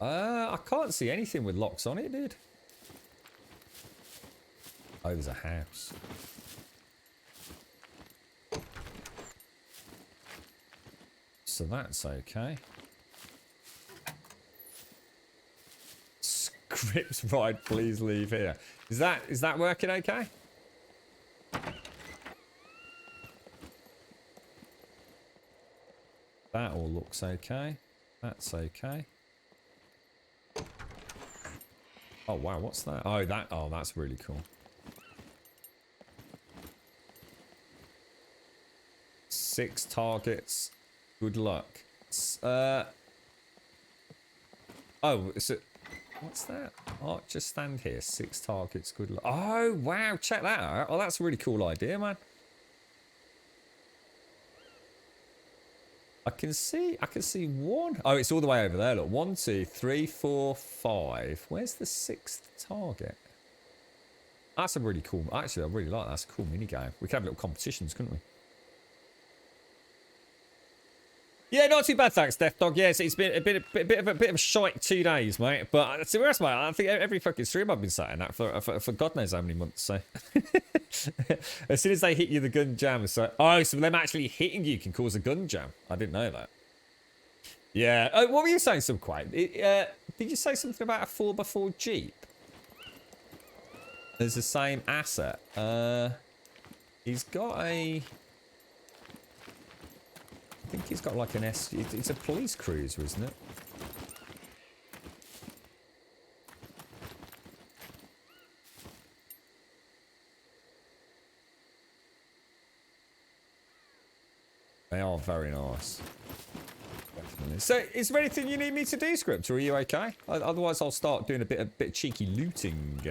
I can't see anything with locks on it, dude. Oh, there's a house. So that's okay. Scripts right, please leave here. Is that working okay? That all looks okay. That's okay. Oh wow, what's that? Oh, that's really cool. 6 targets. Good luck. Oh, is it? What's that? Oh, just stand here. 6 targets. Good luck. Oh wow, check that out. Oh, that's a really cool idea, man. I can see one. Oh, it's all the way over there. Look, 1, 2, 3, 4, 5. Where's the 6th target? That's a really cool. Actually, I really like that. That's a cool mini game. We could have little competitions, couldn't we? Yeah, not too bad, thanks, Death Dog. Yes, it's been a bit of a shite 2 days, mate. But to be honest, mate, I think every fucking stream I've been sat in that for God knows how many months. So as soon as they hit you, the gun jam. So them actually hitting you can cause a gun jam. I didn't know that. Yeah. Oh, what were you saying, Subquite? Did you say something about a 4x4 Jeep? There's the same asset. He's got a. I think he's got like an it's a police cruiser, isn't it? They are very nice. Definitely. So, is there anything you need me to do, Script, or are you okay? Otherwise, I'll start doing a bit of cheeky looting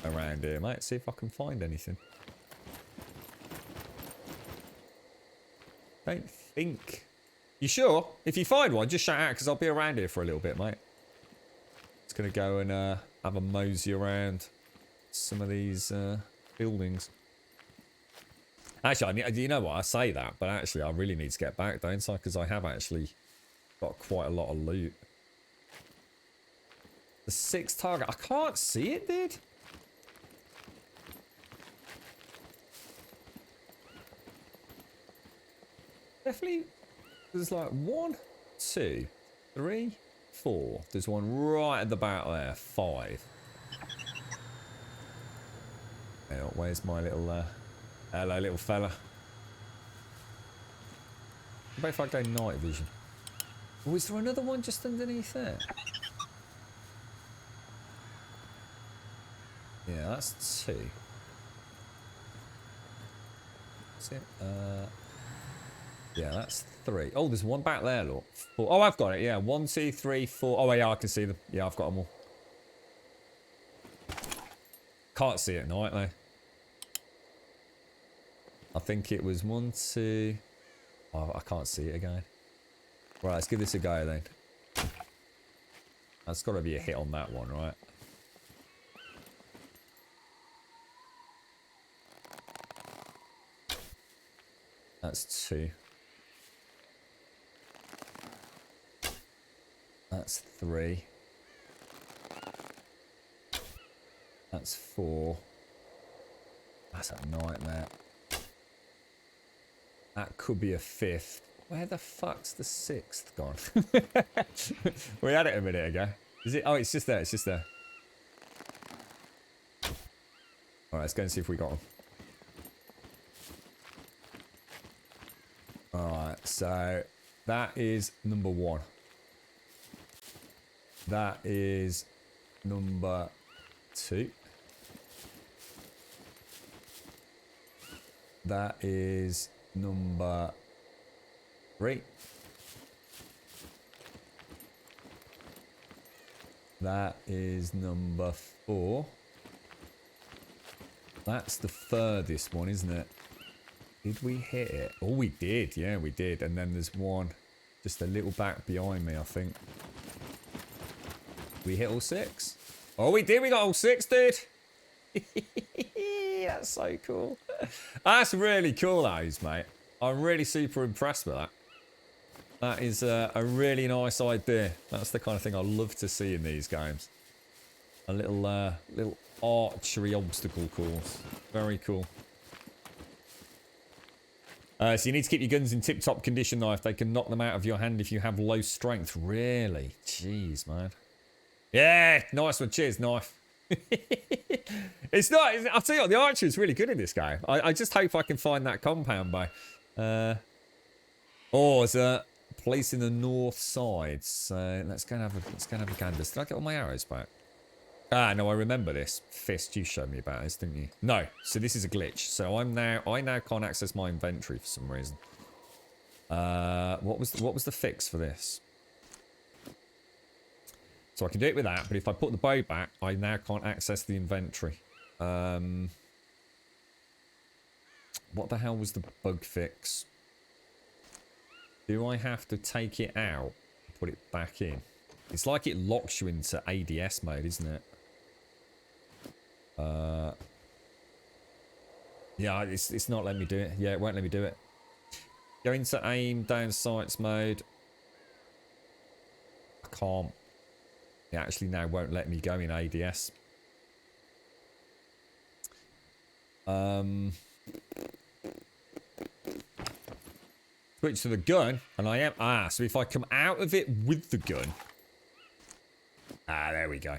around here, mate. See if I can find anything. Don't think. You sure? If you find one, just shout out because I'll be around here for a little bit, mate. Just gonna go and have a mosey around some of these buildings. Actually, you know what? I say that, but actually, I really need to get back, don't I? Because I have actually got quite a lot of loot. The 6th target. I can't see it, dude. Definitely, there's like 1, 2, 3, 4. There's one right at the back there. 5. Where's my little, hello, little fella. How about if I go night vision? Oh, is there another one just underneath there? Yeah, that's 2. That's it. Yeah, that's 3. Oh, there's one back there, look. 4. Oh, I've got it. Yeah, 1, 2, 3, 4. Oh, yeah, I can see them. Yeah, I've got them all. Can't see it at night, though. I think it was 1, 2. Oh, I can't see it again. Right, let's give this a go then. That's got to be a hit on that one, right? That's 2. That's 3. That's 4. That's a nightmare. That could be a 5th. Where the fuck's the 6th gone? We had it a minute ago. Is it? Oh, it's just there. It's just there. Alright, let's go and see if we got him. So that is number 1. That is number 2. That is number 3. That is number 4. That's the furthest one, isn't it? Did we hit it? Oh, we did. Yeah, we did. And then there's one just a little back behind me, I think. We hit all 6? Oh, we did. We got all 6, dude. That's so cool. That's really cool, that is, mate. I'm really super impressed with that. That is a really nice idea. That's the kind of thing I love to see in these games. A little archery obstacle course. Very cool. So you need to keep your guns in tip-top condition, though. If they can knock them out of your hand if you have low strength. Really? Jeez, man. Yeah, nice one. Cheers, knife. It's not. I'll tell you what, the archer is really good in this game. I just hope I can find that compound by. There's a place in the north side. So let's go and have a gander. Did I get all my arrows back? Ah, no, I remember this. Fist, you showed me about this, didn't you? No, so this is a glitch. So I now can't access my inventory for some reason. What was the fix for this? So I can do it with that, but if I put the bow back, I now can't access the inventory. What the hell was the bug fix? Do I have to take it out and put it back in? It's like it locks you into ADS mode, isn't it? Yeah, it's not letting me do it. Yeah, it won't let me do it. Go into aim, down sights mode. I can't. It actually now won't let me go in ADS. Switch to the gun, and I am... so if I come out of it with the gun... there we go.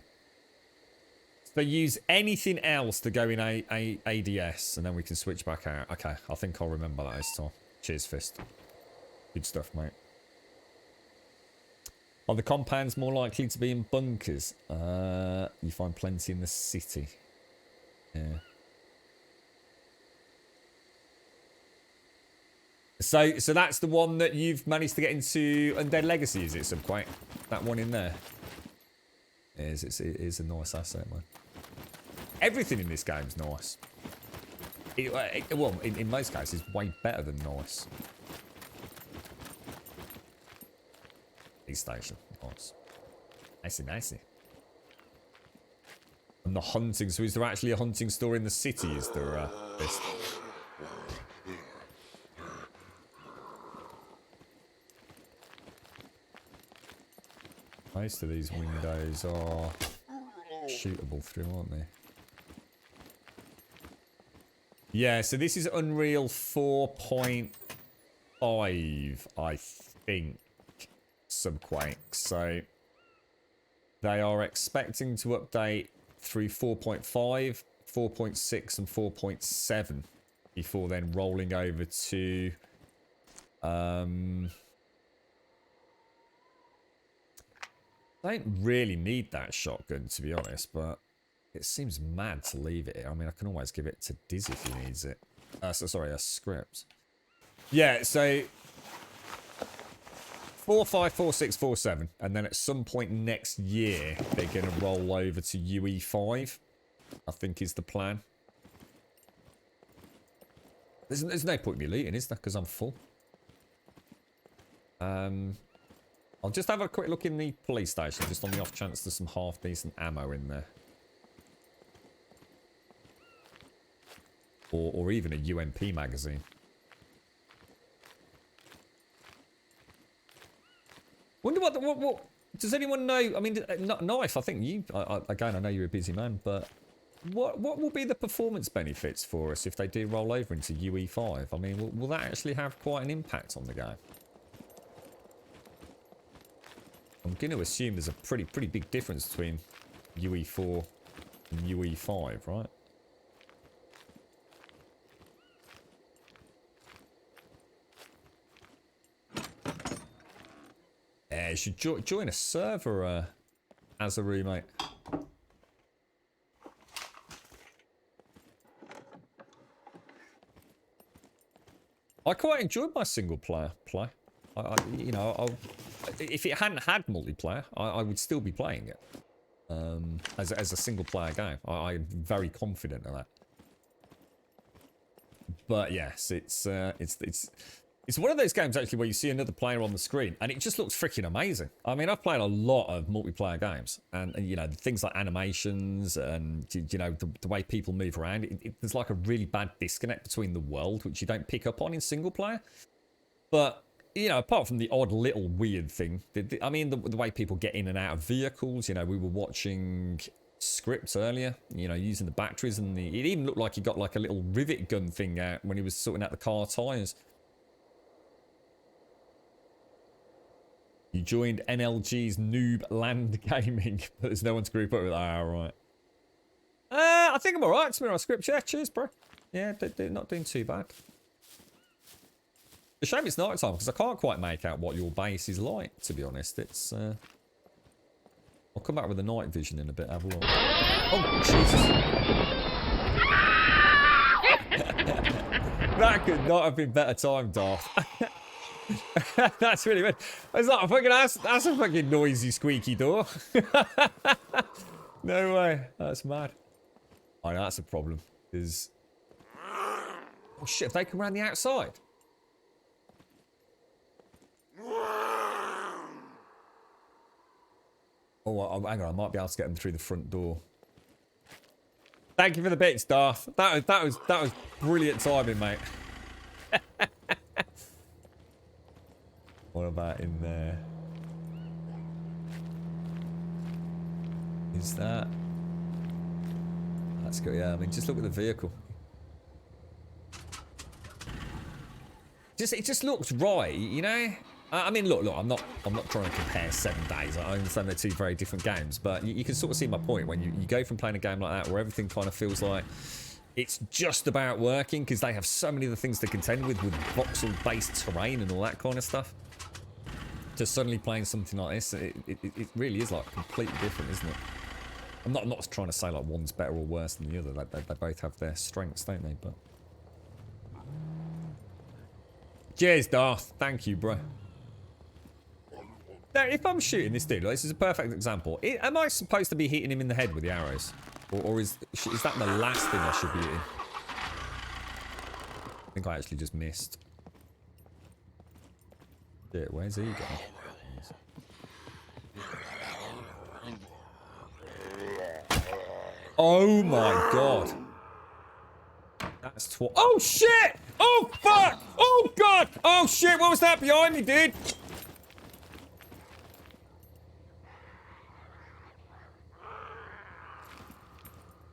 So use anything else to go in ADS, and then we can switch back out. Okay, I think I'll remember that this time. Cheers, Fist. Good stuff, mate. Are the compounds more likely to be in bunkers? You find plenty in the city. Yeah. So that's the one that you've managed to get into Undead Legacy, is it, Subquake? That one in there? It is a nice asset, man. Everything in this game's nice. Well, in most cases, way better than nice. Police station, nice. Nicey. And the hunting, so is there actually a hunting store in the city? Is there this? Most of these windows are shootable through, aren't they? Yeah, so this is Unreal 4.5, I think, Subquake. So they are expecting to update through 4.5, 4.6 and 4.7 before then rolling over to I don't really need that shotgun, to be honest, but it seems mad to leave it here. I mean, I can always give it to Diz if he needs it. Sorry, a script. Yeah, so 4.5, 4.6, 4.7, and then at some point next year, they're going to roll over to UE5, I think is the plan. There's no point in me looting, is there? Because I'm full. I'll just have a quick look in the police station, just on the off chance there's some half-decent ammo in there. Or even a UMP magazine. Wonder what does anyone know? I mean, Knife, I think you... again, I know you're a busy man, but... What will be the performance benefits for us if they do roll over into UE5? I mean, will that actually have quite an impact on the game? I'm going to assume there's a pretty big difference between UE4 and UE5, right? you should join a server, Azaru, mate. I quite enjoyed my single player play. If it hadn't had multiplayer, I would still be playing it as a single player game. I'm very confident of that. But yes, it's one of those games actually where you see another player on the screen and it just looks freaking amazing. I mean, I've played a lot of multiplayer games and you know, things like animations and, you know, the way people move around. There's like a really bad disconnect between the world, which you don't pick up on in single player. But, you know, apart from the odd little weird thing, I mean, the way people get in and out of vehicles, you know, we were watching scripts earlier, you know, using the batteries and it even looked like he got like a little rivet gun thing out when he was sorting out the car tyres. You joined NLG's Noob Land Gaming, but there's no one to group up with. Ah, right. I think I'm alright. It's been on script. Yeah, cheers, bro. Yeah, not doing too bad. It's a shame it's night time because I can't quite make out what your base is like, to be honest. It's, I'll come back with the night vision in a bit, have a look. Oh, Jesus. That could not have been better timed, Darth. That's really weird. It's like a fucking that's a fucking noisy, squeaky door. No way. That's mad. Oh, no, that's a problem. Is oh shit! If they come around the outside. Oh, hang on. I might be able to get them through the front door. Thank you for the bits, Darth. That was brilliant timing, mate. What about in there? Is that? That's good. Yeah, I mean, just look at the vehicle. It just looks right, you know. I mean, look. I'm not trying to compare 7 days. I understand they're 2 very different games, but you can sort of see my point when you go from playing a game like that where everything kind of feels like it's just about working because they have so many other things to contend with voxel-based terrain and all that kind of stuff. Just suddenly playing something like this, it really is like completely different, isn't it? I'm not trying to say like one's better or worse than the other. They both have their strengths, don't they? But cheers, Darth. Thank you, bro. Now, if I'm shooting this dude, this is a perfect example. Am I supposed to be hitting him in the head with the arrows, or is that the last thing I should be hitting? I think I actually just missed. Shit, where's he going? Oh my god. That's oh shit! Oh fuck! Oh god! Oh shit, what was that behind me, dude?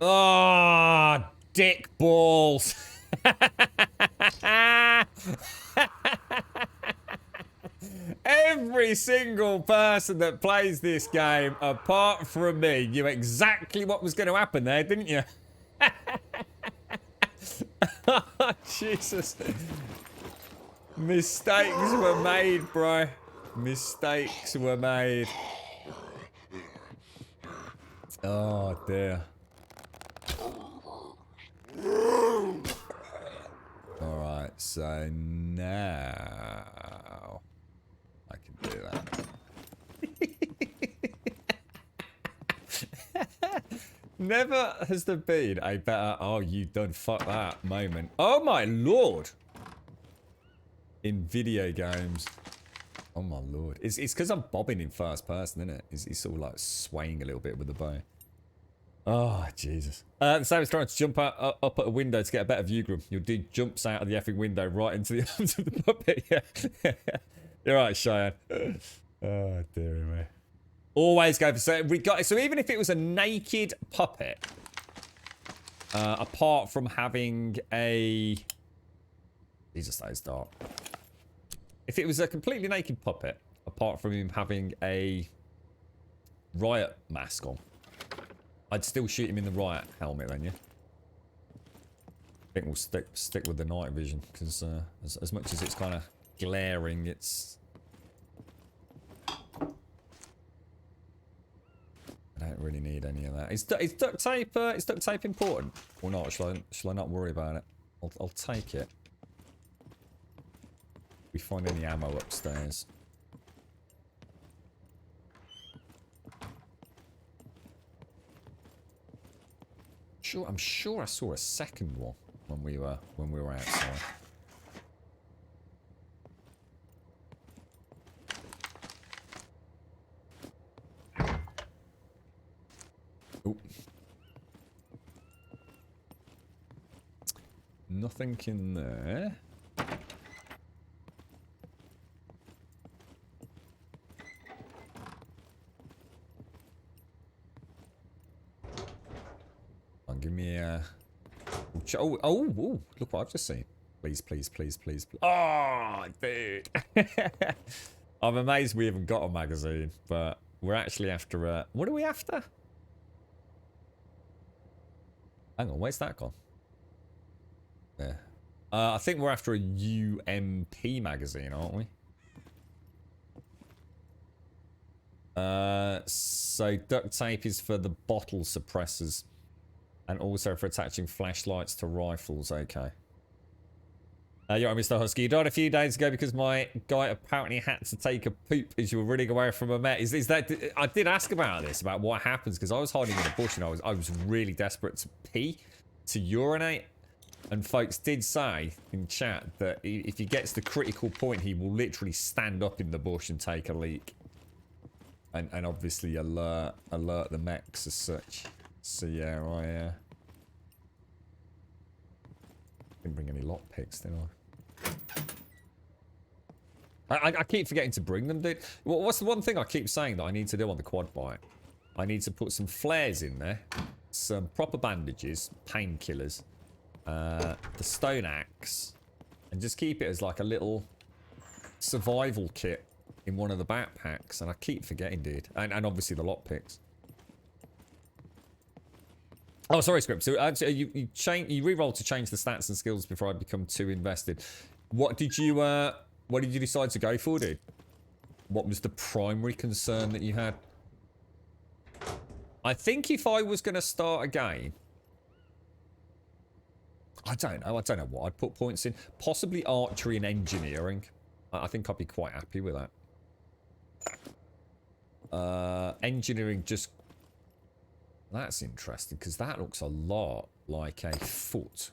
Oh, dick balls. Every single person that plays this game, apart from me, knew exactly what was going to happen there, didn't you? Oh, Jesus. Mistakes were made, bro. Mistakes were made. Oh, dear. Alright, so now I can do that. Never has there been a better, oh, you done fuck that moment. Oh my lord. In video games. Oh my lord. It's because I'm bobbing in first person, isn't it? He's sort of like swaying a little bit with the bow. Oh, Jesus. Sam is trying to jump up at a window to get a better view group. Your dude jumps out of the effing window right into the arms of the puppet. Yeah. You're right, Cheyenne. Oh, dear me. Always go for so even if it was a naked puppet, apart from having a... Jesus, that is dark. If it was a completely naked puppet, apart from him having a riot mask on, I'd still shoot him in the riot helmet then, yeah? I think we'll stick with the night vision, because as much as it's kind of glaring, it's... really need any of that. Is duct tape important or not? Shall I not worry about it? I'll take it. If we find any ammo upstairs. I'm sure I saw a second one when we were outside. Ooh. Nothing in there. Give me a... Oh, look what I've just seen. Please, please, please, please, please. Oh, dude. I'm amazed we haven't got a magazine, but we're actually after a... What are we after? Hang on, where's that gone? There. I think we're after a UMP magazine, aren't we? So duct tape is for the bottle suppressors. And also for attaching flashlights to rifles. Okay. You're right, Mr. Husky. You died a few days ago because my guy apparently had to take a poop as you were running away from a Met. Is that... I did ask about this, about what happens, because I was hiding in a bush and I was really desperate to pee, to urinate. And folks did say in chat that if he gets the critical point, he will literally stand up in the bush and take a leak. And obviously alert the mechs as such. So yeah, I didn't bring any lockpicks, did I? I keep forgetting to bring them, dude. What's the one thing I keep saying that I need to do on the quad bike? I need to put some flares in there, some proper bandages, painkillers, the stone axe, and just keep it as like a little survival kit in one of the backpacks. And I keep forgetting, dude. And obviously the lockpicks. Oh, sorry, Script. So you re-roll to change the stats and skills before I become too invested. What did you decide to go for, dude? What was the primary concern that you had? I think if I was going to start a game, I don't know what I'd put points in. Possibly archery and engineering. I think I'd be quite happy with that. Engineering just... That's interesting, because that looks a lot like a foot.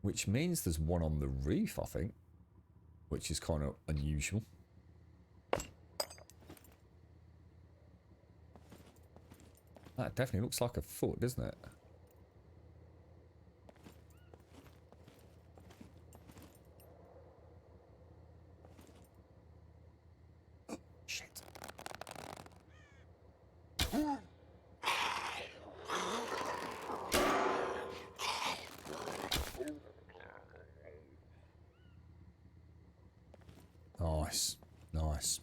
Which means there's one on the roof, I think. Which is kind of unusual. That definitely looks like a foot, doesn't it? Shit. Nice. Nice.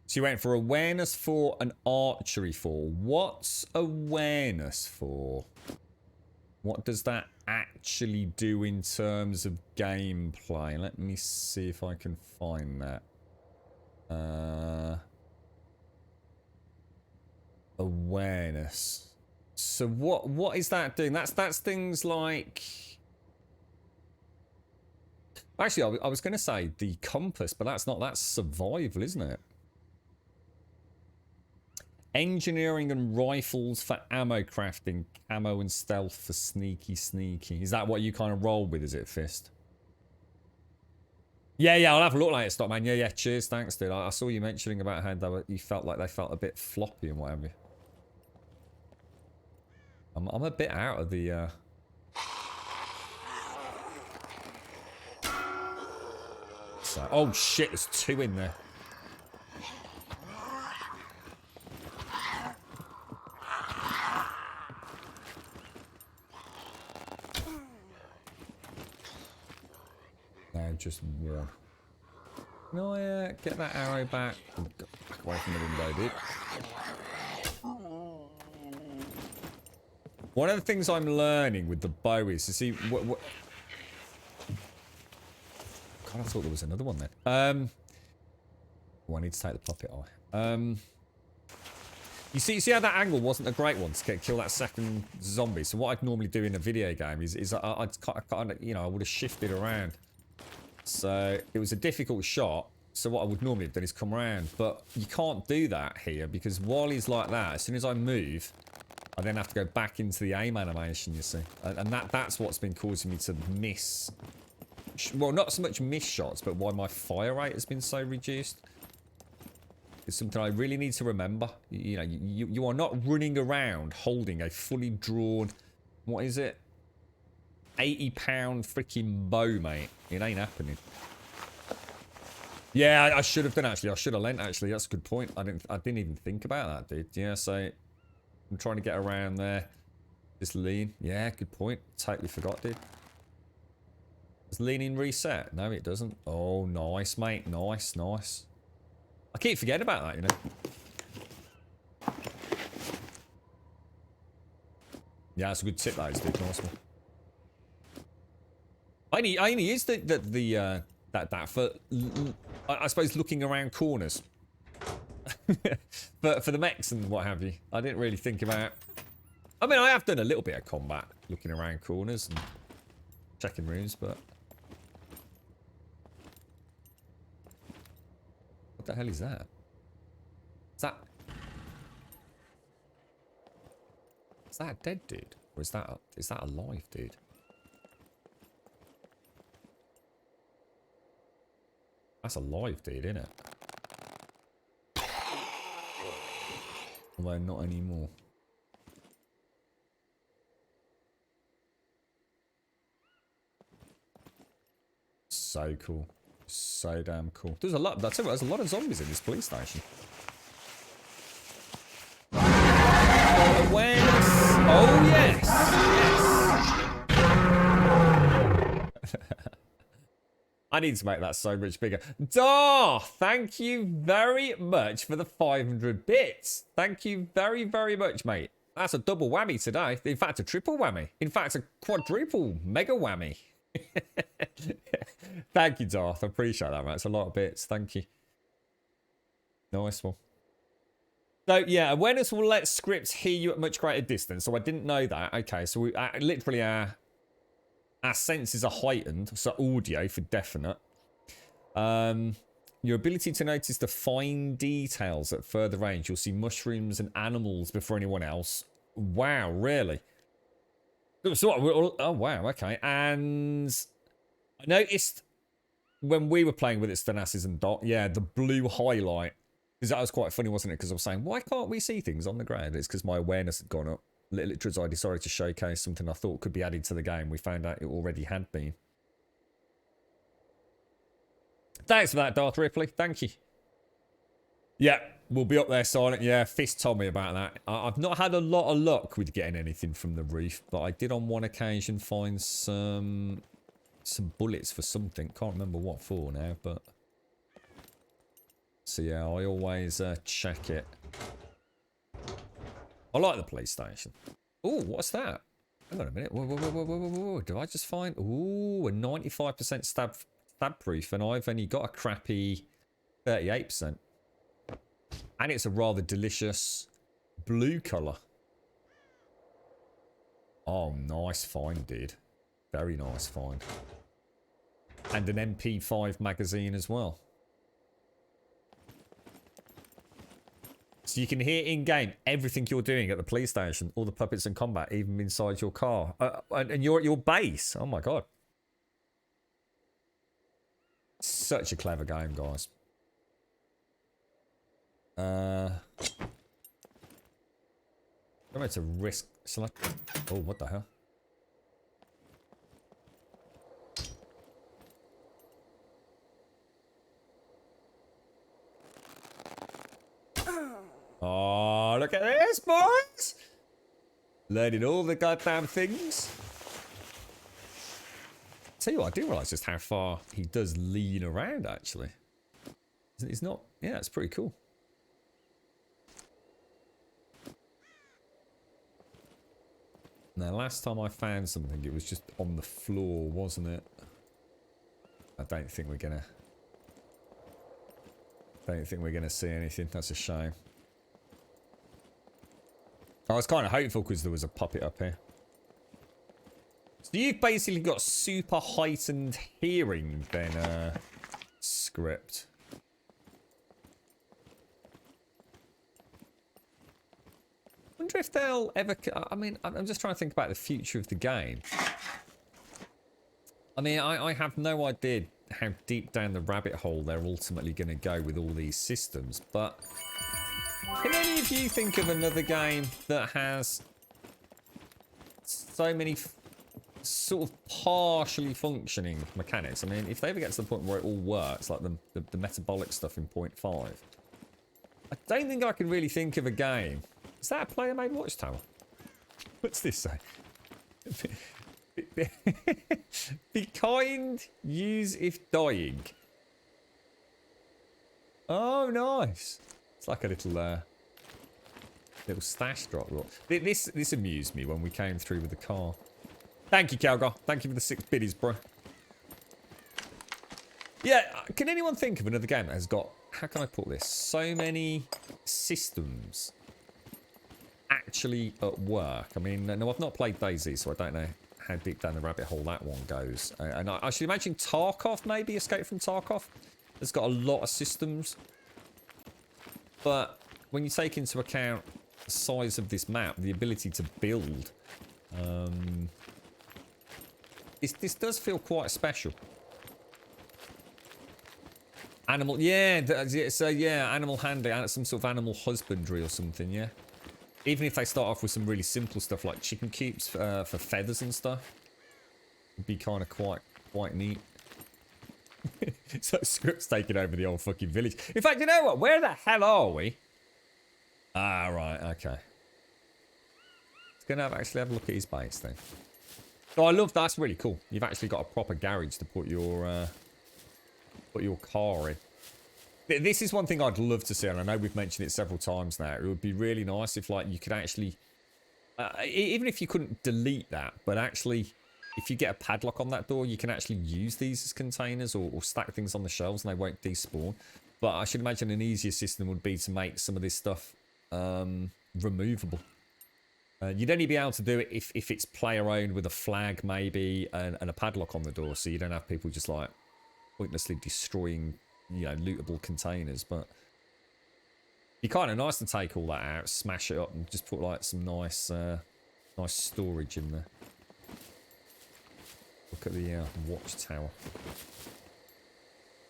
So you went for awareness 4 and archery 4. What's awareness for? What does that actually do in terms of gameplay? Let me see if I can find that. Awareness. So what is that doing? That's things like... Actually, I was going to say the compass, but that's not. That's survival, isn't it? Engineering and rifles for ammo crafting. Camo and stealth for sneaky. Is that what you kind of roll with, is it, Fist? Yeah, I'll have a look later, Stockman. Yeah, cheers, thanks, dude. I saw you mentioning about how you felt like they felt a bit floppy and whatever. I'm a bit out of the... So, oh shit, there's 2 in there. No, just 1. No, get that arrow back. Back away from the window, dude. One of the things I'm learning with the bow is to see what God, I thought there was another one then. Oh, I need to take the puppet eye. You see how that angle wasn't a great one to kill that second zombie. So what I'd normally do in a video game is I'd kind of, you know, I would have shifted around. So it was a difficult shot. So what I would normally have done is come around. But you can't do that here because while he's like that, as soon as I move, I then have to go back into the aim animation, you see. And that's what's been causing me to miss. Well, not so much miss shots, but why my fire rate has been so reduced. It's something I really need to remember. You know, you are not running around holding a fully drawn, what is it? 80-pound freaking bow, mate. It ain't happening. Yeah, I should have done actually. I should have lent actually. That's a good point. I didn't even think about that, dude. Yeah, so I'm trying to get around there. Just lean. Yeah, good point. Totally forgot, dude. Does leaning reset? No, it doesn't. Oh, nice, mate. Nice, nice. I keep forgetting about that, you know. Yeah, that's a good tip, that is, dude. Nice one. I only use that for, I suppose, looking around corners. But for the mechs and what have you, I didn't really think about. I mean, I have done a little bit of combat, looking around corners and checking rooms, but what the hell is that? Is that a dead dude? Or is that a live dude? That's a live dude, isn't it? Although not anymore. So cool. So damn cool. There's a lot. That's it. There's a lot of zombies in this police station. Awareness. Oh yes. Yes. I need to make that so much bigger. Darth, thank you very much for the 500 bits. Thank you very, very much, mate. That's a double whammy today. In fact, a triple whammy. In fact, a quadruple mega whammy. Thank you, Darth. I appreciate that, man. It's a lot of bits. Thank you. Nice one. So, yeah, awareness will let scripts hear you at much greater distance. So I didn't know that. Okay, so we literally our senses are heightened. So audio for definite. Your ability to notice the fine details at further range. You'll see mushrooms and animals before anyone else. Wow, really? So, oh, wow, okay. And I noticed when we were playing with it, Stanassis and Dot, yeah, the blue highlight. Because that was quite funny, wasn't it? Because I was saying, why can't we see things on the ground? It's because my awareness had gone up. Literally, I decided to showcase something I thought could be added to the game. We found out it already had been. Thanks for that, Darth Ripley. Thank you. Yeah, we'll be up there silent. Yeah, Fist told me about that. I've not had a lot of luck with getting anything from the roof, but I did on one occasion find some bullets for something. Can't remember what for now, but... So yeah, I always check it. I like the police station. Oh, what's that? Hang on a minute. Whoa. Did I just find... Ooh, a 95% stab proof, and I've only got a crappy 38%. And it's a rather delicious blue colour. Oh, nice find, dude. Very nice find. And an MP5 magazine as well. So you can hear in-game everything you're doing at the police station. All the puppets in combat, even inside your car. And you're at your base. Oh, my God. Such a clever game, guys. I'm going to risk select. Oh, what the hell? Oh, look at this, boys! Learning all the goddamn things. Tell you what, I didn't realise just how far he does lean around, actually. It's not... Yeah, it's pretty cool. Now, last time I found something, it was just on the floor, wasn't it? I don't think we're gonna... Don't think we're going to see anything. That's a shame. I was kind of hopeful because there was a puppet up here. So you've basically got super heightened hearing then, script. Wonder if they'll ever... I mean, I'm just trying to think about the future of the game. I mean, I have no idea how deep down the rabbit hole they're ultimately going to go with all these systems, but... Can any of you think of another game that has so many sort of partially functioning mechanics? I mean, if they ever get to the point where it all works, like the metabolic stuff in 0.5, I don't think I can really think of a game. Is that a player-made watchtower? What's this say? Be kind, use if dying. Oh, nice. It's like a little little stash drop. This amused me when we came through with the car. Thank you, Calgar. Thank you for the 6 biddies, bro. Yeah, can anyone think of another game that has got, how can I put this? So many systems actually at work. I mean, no, I've not played DayZ, so I don't know how deep down the rabbit hole that one goes. And I should imagine Tarkov, maybe Escape from Tarkov, has got a lot of systems. But when you take into account the size of this map, the ability to build, this does feel quite special. Animal, yeah, so yeah, animal handling, some sort of animal husbandry or something, yeah. Even if they start off with some really simple stuff like chicken coops for feathers and stuff, it'd be kind of quite neat. So Script's taking over the old fucking village. In fact, you know what? Where the hell are we? Ah, right, okay. It's gonna actually have a look at his base then. Oh, I love that's really cool. You've actually got a proper garage to put your car in. This is one thing I'd love to see, and I know we've mentioned it several times now. It would be really nice if, like, you could actually, even if you couldn't delete that, but actually, if you get a padlock on that door, you can actually use these as containers or stack things on the shelves and they won't despawn. But I should imagine an easier system would be to make some of this stuff removable. You'd only be able to do it if it's player-owned with a flag, maybe, and a padlock on the door, so you don't have people just, like, pointlessly destroying, you know, lootable containers. But it'd be kind of nice to take all that out, smash it up, and just put, like, some nice nice storage in there. Look at the watchtower.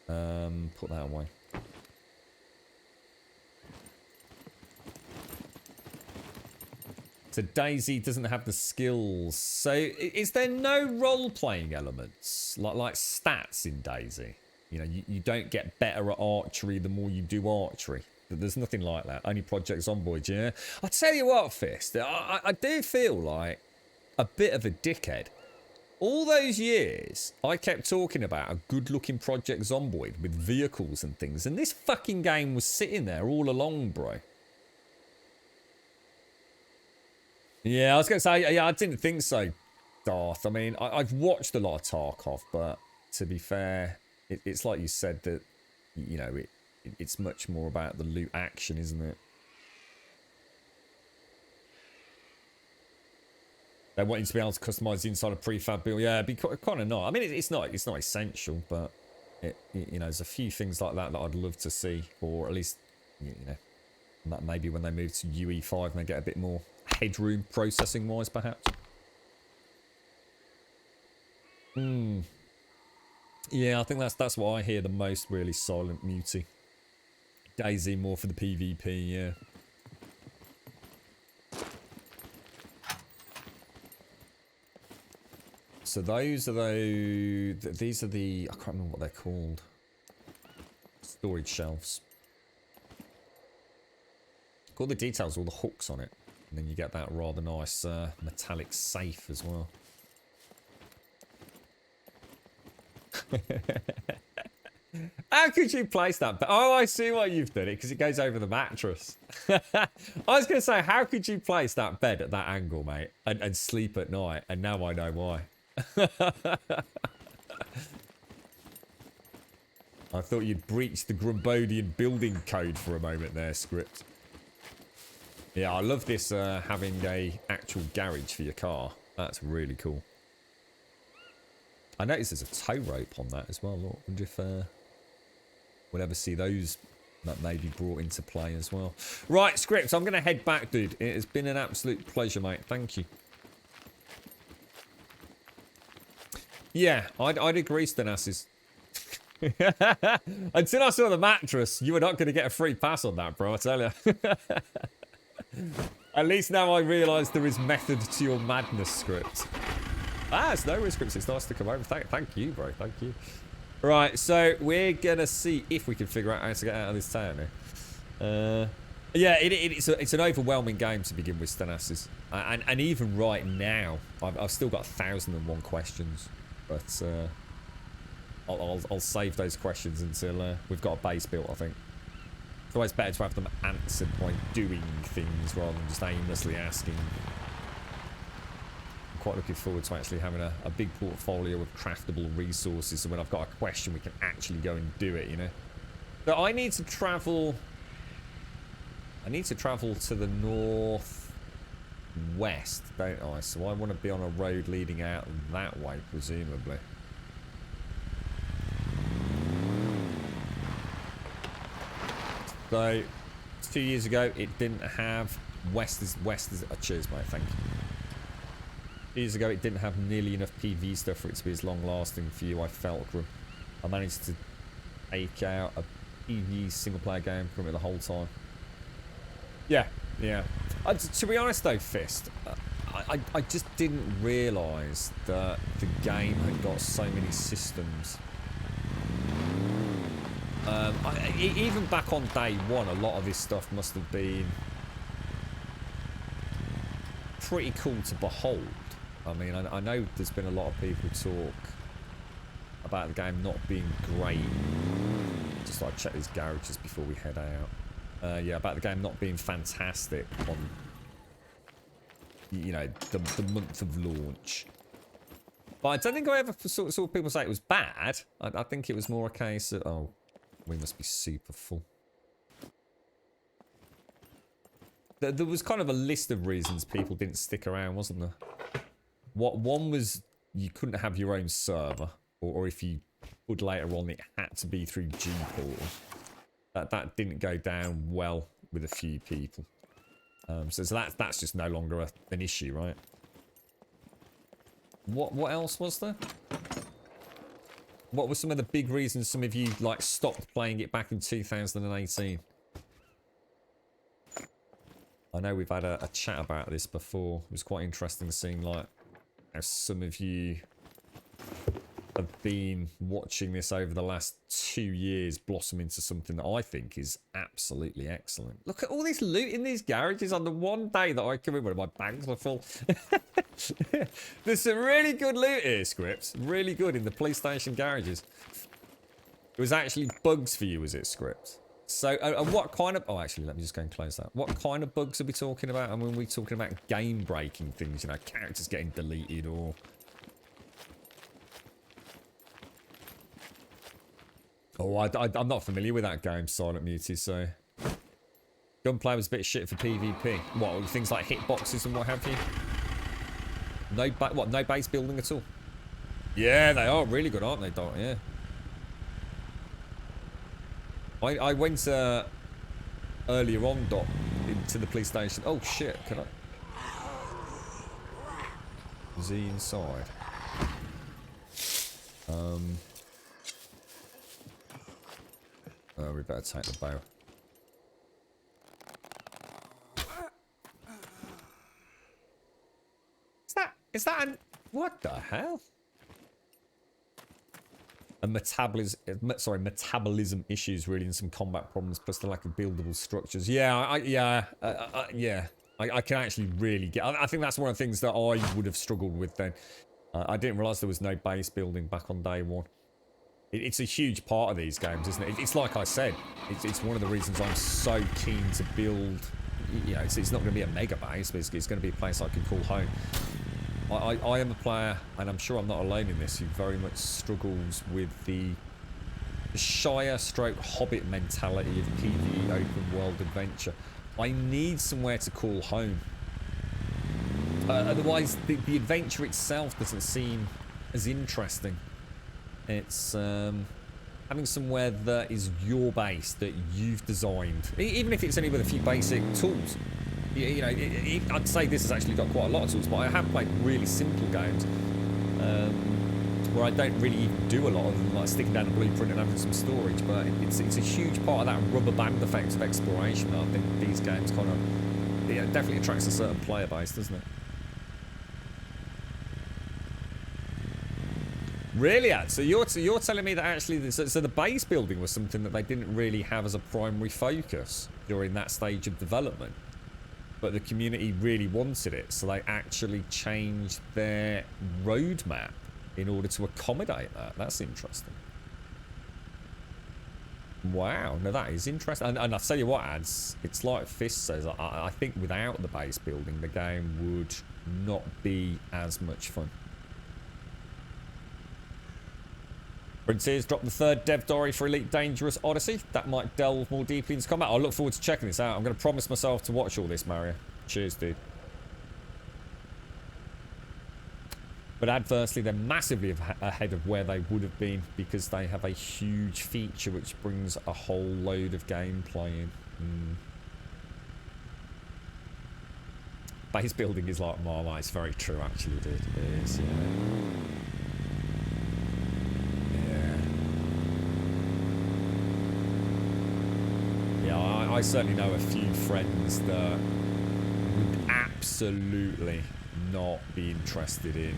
Put that away. So DayZ doesn't have the skills. So is there no role-playing elements like stats in DayZ? You know, you don't get better at archery the more you do archery. There's nothing like that. Only Project Zomboid, yeah. I tell you what, Fist, I do feel like a bit of a dickhead. All those years, I kept talking about a good-looking Project Zomboid with vehicles and things, and this fucking game was sitting there all along, bro. Yeah, I was going to say, yeah, I didn't think so, Darth. I mean, I've watched a lot of Tarkov, but to be fair, it's like you said that, you know, it's much more about the loot action, isn't it? They want you to be able to customize the inside of prefab build. Yeah, it'd be kind of nice. I mean, it's not essential, but you know, there's a few things like that I'd love to see, or at least, you know, maybe when they move to UE5 and they get a bit more headroom processing wise, perhaps. Yeah, I think that's what I hear the most, really. Silent Muty. DayZ more for the PvP, yeah. So these are the I can't remember what they're called. Storage shelves. Got all the details, all the hooks on it. And then you get that rather nice metallic safe as well. How could you place that? Oh, I see why you've done it, because it goes over the mattress. I was going to say, how could you place that bed at that angle, mate, and sleep at night? And now I know why. I thought you'd breached the Grumbodian building code for a moment there, Script. Yeah, I love this having a actual garage for your car. That's really cool. I noticed there's a tow rope on that as well. Look, I wonder if we'll ever see those that may be brought into play as well. Right, Script, I'm going to head back, dude. It has been an absolute pleasure, mate. Thank you. Yeah, I'd agree, Stenassis. Until I saw the mattress, you were not going to get a free pass on that, bro, I tell you. At least now I realise there is method to your madness, Script. Ah, it's no risk, Script. It's nice to come over. Thank you, bro. Thank you. Right, so we're going to see if we can figure out how to get out of this town here. Yeah, it's an overwhelming game to begin with, Stenassis. And even right now, I've still got 1,001 questions. But I'll save those questions until we've got a base built, I think. It's always better to have them answered by doing things rather than just aimlessly asking. I'm quite looking forward to actually having a big portfolio of craftable resources, so when I've got a question we can actually go and do it, you know. But I need to travel to the northwest, don't I? So I want to be on a road leading out that way, presumably. So 2 years ago, it didn't have west is cheers, mate. Thank you. 2 years ago, it didn't have nearly enough PV stuff for it to be as long lasting for you. I felt I managed to take out a PV single player game from it the whole time. Yeah. To be honest though, Fist, I just didn't realise that the game had got so many systems. Even back on day one, a lot of this stuff must have been pretty cool to behold. I mean, I know there's been a lot of people talk about the game not being great. Just like check these garages before we head out. Yeah, about the game not being fantastic on, you know, the month of launch. But I don't think I ever saw people say it was bad. I think it was more a case of, oh, we must be super full. There was kind of a list of reasons people didn't stick around, wasn't there? One was you couldn't have your own server, or if you would later on, it had to be through G-Portal. That didn't go down well with a few people. So that's just no longer an issue, right? What else was there? What were some of the big reasons some of you like stopped playing it back in 2018? I know we've had a chat about this before. It was quite interesting seeing like how some of you have been watching this over the last 2 years blossom into something that I think is absolutely excellent. Look at all this loot in these garages on the one day that I come in when my bags were full. There's some really good loot here, Scripts. Really good in the police station garages. It was actually bugs for you, was it, Scripts? So, what kind of... Oh, actually, let me just go and close that. What kind of bugs are we talking about? I mean, we're talking about game-breaking things, you know, characters getting deleted or... Oh, I'm not familiar with that game, Silent Muty, so... Gunplay was a bit of shit for PvP. What, things like hitboxes and what have you? No base building at all? Yeah, they are really good, aren't they, Dot? Yeah. I went earlier on, Dot, into the police station. Oh, shit, can I... Z inside. Oh, we better take the bow. Is that an... What the hell? And metabolism issues really, and some combat problems, plus the lack of buildable structures. Yeah, I can actually really get... I think that's one of the things that I would have struggled with then. I didn't realise there was no base building back on day one. It's a huge part of these games, isn't it? It's like I said, it's one of the reasons I'm so keen to build... You know, it's not going to be a mega base, but it's going to be a place I can call home. I am a player, and I'm sure I'm not alone in this, who very much struggles with the the Shire stroke Hobbit mentality of PvE open world adventure. I need somewhere to call home. Otherwise, the adventure itself doesn't seem as interesting. It's having somewhere that is your base, that you've designed. Even if it's only with a few basic tools. You know, I'd say this has actually got quite a lot of tools, but I have played really simple games where I don't really even do a lot of them, like sticking down a blueprint and having some storage. But it's a huge part of that rubber band effect of exploration that I think these games kind of, it definitely attracts a certain player base, doesn't it? Really, Ad? So you're telling me that actually, so the base building was something that they didn't really have as a primary focus during that stage of development, but the community really wanted it, so they actually changed their roadmap in order to accommodate that. That's interesting. Wow, no, that is interesting. And I'll tell you what, Ads, it's like Fist says, I think without the base building, the game would not be as much fun. Frontiers dropped the 3rd dev diary for Elite Dangerous Odyssey. That might delve more deeply into combat. I look forward to checking this out. I'm going to promise myself to watch all this, Mario. Cheers, dude. But adversely, they're massively ahead of where they would have been because they have a huge feature which brings a whole load of gameplay in. Base building is like Marmite. It's very true, actually, dude. It is, yeah. I certainly know a few friends that would absolutely not be interested in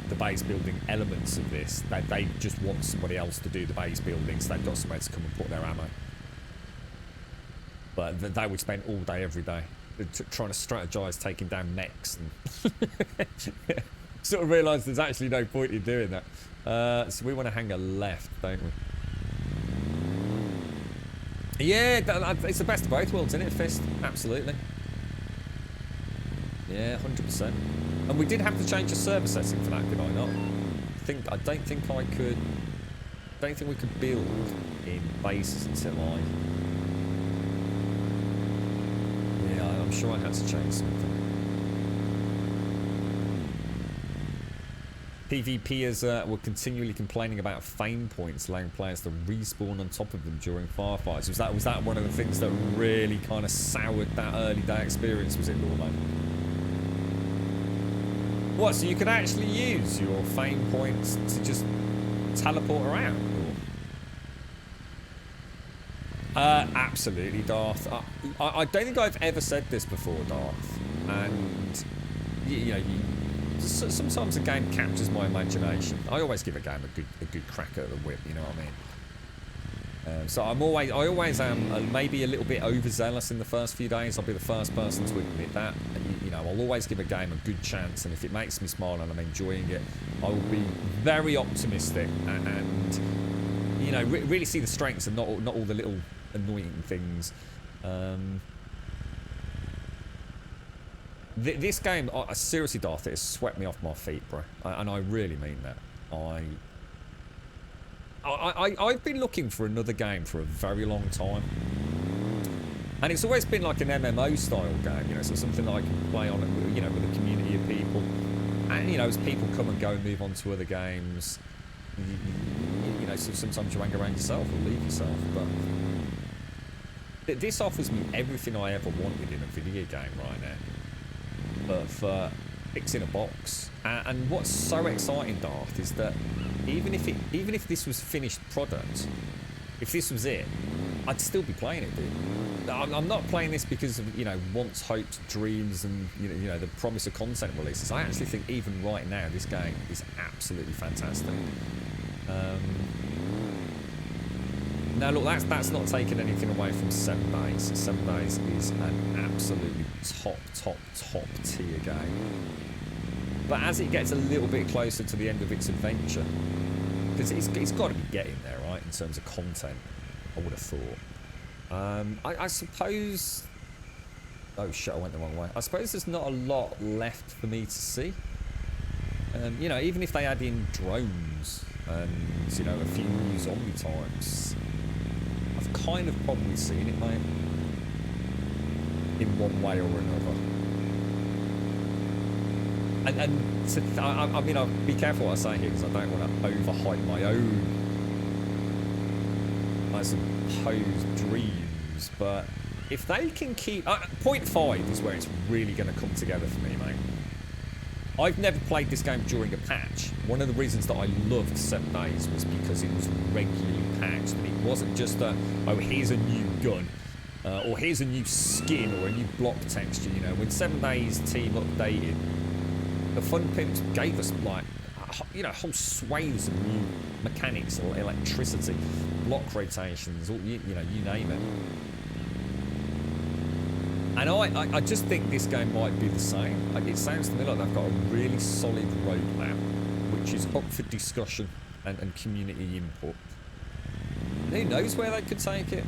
the base building elements of this. They just want somebody else to do the base building, so they've got somewhere to come and put their ammo. But they would spend all day, every day, trying to strategize taking down mechs. And sort of realise there's actually no point in doing that. So we want to hang a left, don't we? Yeah, it's the best of both worlds, isn't it, Fist? Absolutely. Yeah, 100%. And we did have to change the server setting for that, did I not? I don't think I could. I don't think we could build in bases until Yeah, I'm sure I had to change something. PvPers were continually complaining about fame points, allowing players to respawn on top of them during firefights. Was that one of the things that really kind of soured that early day experience, was it, Lawman? What, so you could actually use your fame points to just teleport around? Absolutely, Darth. I don't think I've ever said this before, Darth. And, you know, sometimes a game captures my imagination. I always give a game a good crack at the whip, you know what I mean? So I always am maybe a little bit overzealous in the first few days. I'll be the first person to admit that. And, you know, I'll always give a game a good chance, and if it makes me smile and I'm enjoying it, I will be very optimistic and you know, really see the strengths and not all the little annoying things. This game, seriously, Darth, it has swept me off my feet, bro, and I really mean that. I've been looking for another game for a very long time, and it's always been like an MMO style game, you know, so something that I can play on, you know, with a community of people, and you know, as people come and go and move on to other games, you know, so sometimes you hang around yourself or leave yourself, but this offers me everything I ever wanted in a video game right now. But for fixing a box, and what's so exciting, Darth, is that even if this was finished product, if this was it, I'd still be playing it, dude. I'm not playing this because of, you know, wants, hopes, dreams, and you know the promise of content releases. I actually think even right now this game is absolutely fantastic. Now look, that's not taking anything away from 7 Days. 7 Days is an absolutely top tier game. But as it gets a little bit closer to the end of its adventure, because it's got to be getting there, right, in terms of content, I would have thought. I suppose... Oh shit, I went the wrong way. I suppose there's not a lot left for me to see. You know, even if they add in drones, and, you know, a few new zombie types. I've kind of probably seen it, mate, in one way or another. And I mean, I'll be careful what I say here, because I don't want to overhype my own, I suppose, dreams, but if they can keep... point 5 is where it's really going to come together for me, mate. I've never played this game during a patch. One of the reasons that I loved 7 Days was because it was regularly patched, and it wasn't just a, oh, here's a new gun, or here's a new skin, or a new block texture, you know. When 7 Days team updated, the Fun Pimps gave us, like, you know, whole swathes of new mechanics, or electricity, block rotations, or, you know, you name it. And I just think this game might be the same. It sounds to me like they've got a really solid roadmap, which is up for discussion and community input. Who knows where they could take it?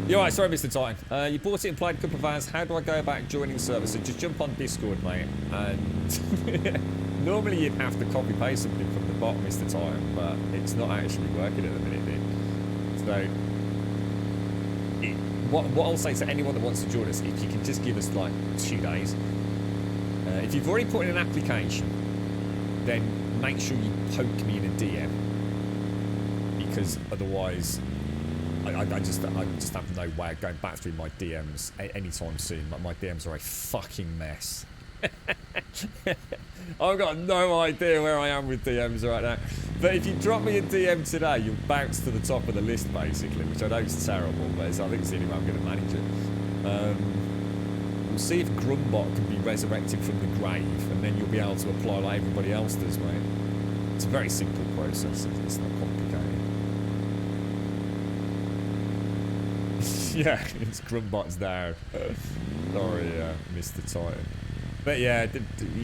You're right, sorry, Mr. Titan. You bought it and played a couple of hours. How do I go about joining the server? So just jump on Discord, mate. And normally you'd have to copy paste something from the bot, Mr. Titan, but it's not actually working at the minute, dude. So what I'll say to anyone that wants to join us, if you can just give us like 2 days. If you've already put in an application, then make sure you poke me in a DM, because otherwise I just have no way of going back through my DMs anytime soon. My DMs are a fucking mess. I've got no idea where I am with DMs right now. But if you drop me a DM today, you'll bounce to the top of the list, basically, which I know is terrible, but I think it's the only way I'm going to manage it. We'll see if Grumbot can be resurrected from the grave, and then you'll be able to apply like everybody else does, mate. It's a very simple process. It's not complicated. Yeah, it's Grumbot's down. Sorry, Mr. Titan. But yeah,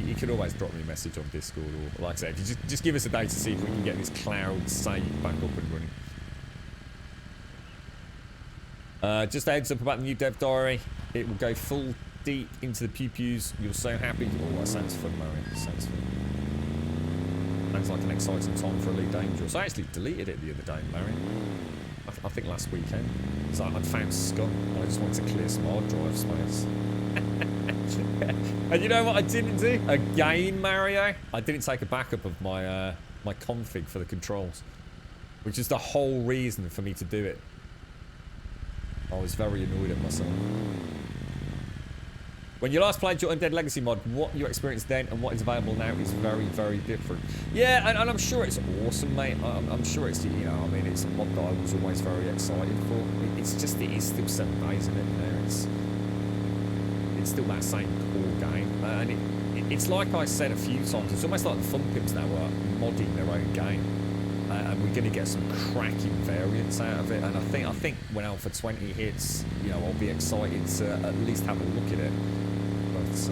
you can always drop me a message on Discord, or like I said, if you just give us a day to see if we can get this cloud save back up and running. Just a heads up about the new dev diary. It will go full deep into the pew-pews. You're so happy. Oh, that sounds fun, Marion. Sounds fun. Sounds like an exciting time for Elite Dangerous. I actually deleted it the other day, Marion. I think last weekend. So I'd found SCUM, and I just wanted to clear some hard drive space. And you know what I didn't do? Again, Mario, I didn't take a backup of my my config for the controls, which is the whole reason for me to do it. I was very annoyed at myself. When you last played your Undead Legacy mod, what you experienced then and what is available now is very, very different. Yeah, and I'm sure it's awesome, mate. I'm sure it's, you know, I mean, it's a mod that I was always very excited for. It's just, it is still 7 days, isn't it? You know, it's still that same core game. And it's like I said a few times, it's almost like the Fun Pimps now are modding their own game. And we're going to get some cracking variants out of it. And I think when Alpha 20 hits, you know, I'll be excited to at least have a look at it. But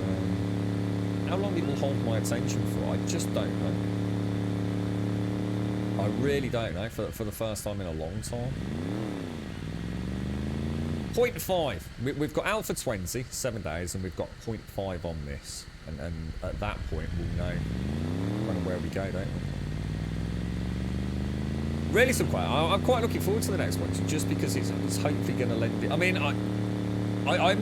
how long it will hold my attention for, I just don't know. I really don't know for the first time in a long time. Point 5. We've got Alpha 20, 7 days, and we've got 0.5 on this. And at that point, we'll know kind of where we go, don't we? Really, I'm quite looking forward to the next one, just because it's hopefully going to lend it. I mean, I'm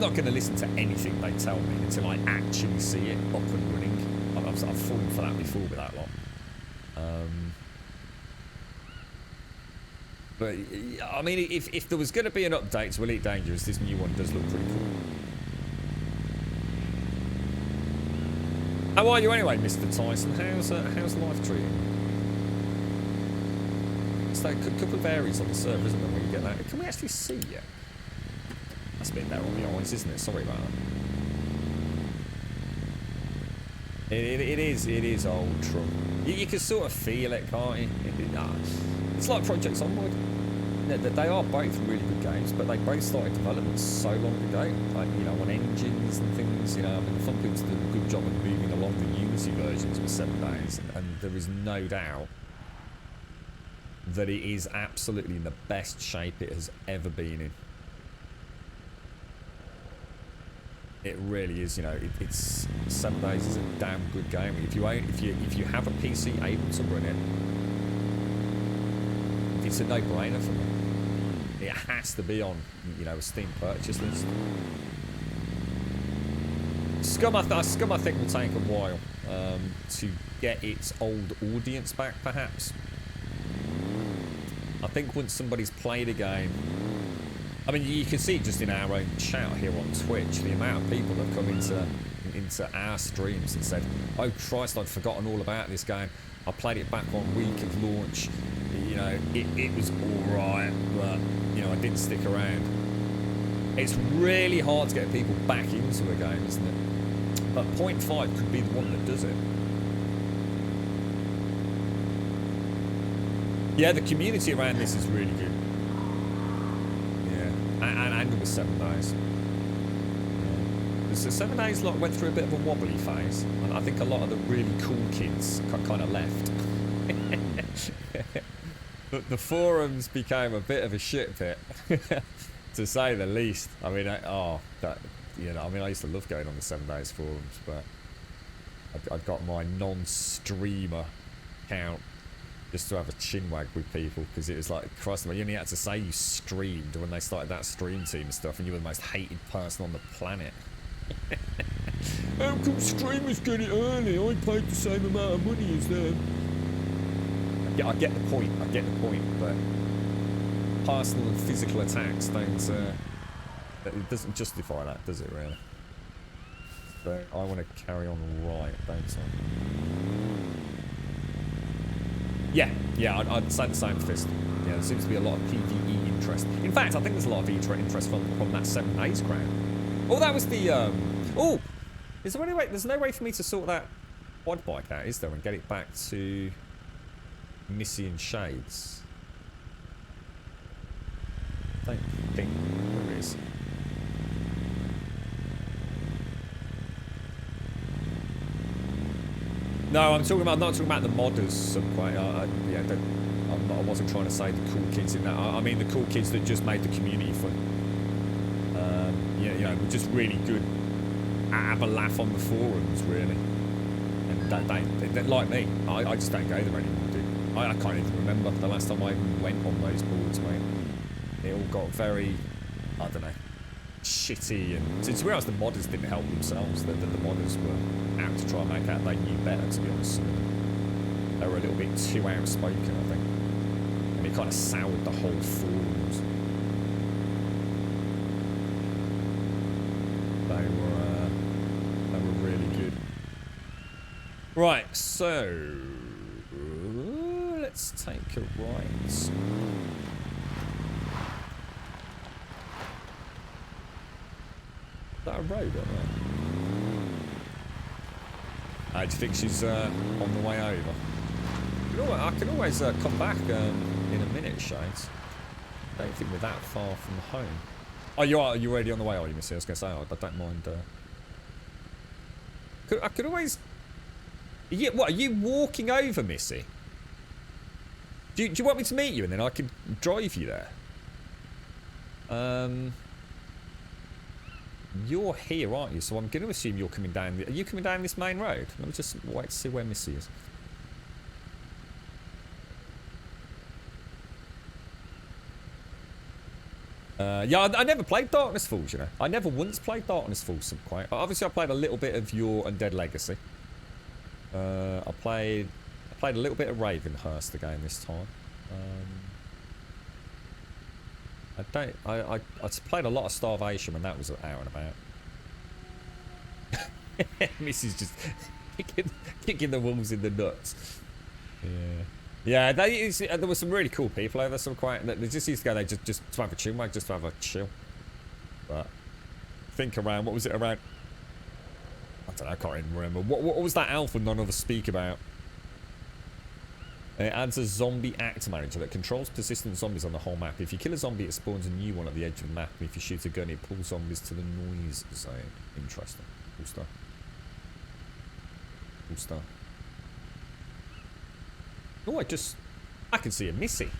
not going to listen to anything they tell me until I actually see it up and running. I've fallen for that before with that lot. But, I mean, if there was going to be an update to Elite Dangerous, this new one does look pretty cool. How are you anyway, Mr. Tyson? How's life treating you? So a couple of areas on the server, isn't there, when you get that? Can we actually see you? That's a bit better on the eyes, isn't it? Sorry about that. It is old Trump. You can sort of feel it, can't you? It's like Project Onward. They are both really good games, but they both started development so long ago, like, you know, on engines and things. You know, I mean, the Fun Pimps did a good job of moving along the Unity versions with 7 days, and there is no doubt that it is absolutely in the best shape it has ever been in. It really is. You know, it's 7 Days is a damn good game. If you have a PC able to run it, it's a no-brainer for me. It has to be on, you know, a Steam purchase list. SCUM I think will take a while to get its old audience back, perhaps. I think once somebody's played a game, I mean, you can see just in our own chat here on Twitch, the amount of people that come into our streams and said, "Oh Christ, I'd forgotten all about this game. I played it back on week of launch. You know, it was all right, but you know, I didn't stick around." It's really hard to get people back into a game, isn't it? But 0.5 could be the one that does it. Yeah, the community around this is really good. Yeah, and it was 7 Days. So 7 Days like went through a bit of a wobbly phase, and I think a lot of the really cool kids kind of left. But the forums became a bit of a shit pit, to say the least. I mean, you know, I mean, I used to love going on the 7 Days forums, but I got my non-streamer account just to have a chinwag with people, because it was like, Christ, you only had to say you streamed when they started that stream team stuff, and you were the most hated person on the planet. How come streamers get it early? I paid the same amount of money as them. Yeah, I get the point, but personal and physical attacks don't, it doesn't justify that, does it, really? So I want to carry on right, don't I? Yeah, I'd say the same, Fist. Yeah, there seems to be a lot of PvE interest. In fact, I think there's a lot of interest from that 7 Days crowd. Oh, that was the, oh! Is there any way, there's no way for me to sort that quad bike out, is there, and get it back to Missy and Shades? I don't think there is. No, I'm not talking about the modders. I wasn't trying to say the cool kids in that. I mean the cool kids that just made the community fun. You know, were just really good. Have a laugh on the forums, really. And they like me. I just don't go there anymore, dude. I can't even remember the last time I even went on those boards, mate. It all got very, I don't know, shitty, and to be honest, the modders didn't help themselves. The modders were out to try and make out they knew better, to be honest. They were a little bit too outspoken, I think, and it kind of soured the whole forums. They were really good. Right, so let's take a right. Is that a road or not? Do you think she's on the way over? I can always come back in a minute, Shades. I don't think we're that far from home. Oh, you are? Are you already on the way, are you, Missy? I was going to say, I don't mind. I could always... Yeah, what, are you walking over, Missy? Do you want me to meet you and then I could drive you there? You're here, aren't you? So I'm going to assume you're coming down... Are you coming down this main road? Let me just wait to see where Missy is. Yeah, I never played Darkness Falls, you know. I never once played Darkness Falls, quite. Obviously, I played a little bit of your Undead Legacy. I played a little bit of Ravenhurst again this time. I played a lot of Starvation when that was out and about. Missy's just kicking the wolves in the nuts. Yeah, there were some really cool people over there. Some quite. They just used to go there just to have a chill, mate, just to have a chill. But think around. What was it around? I don't know. I can't even remember. What was that alpha none of us speak about? It adds a zombie actor manager that controls persistent zombies on the whole map. If you kill a zombie, it spawns a new one at the edge of the map. And if you shoot a gun, it pulls zombies to the noise zone. Interesting. Cool stuff. Cool stuff. Oh, I can see a Missy.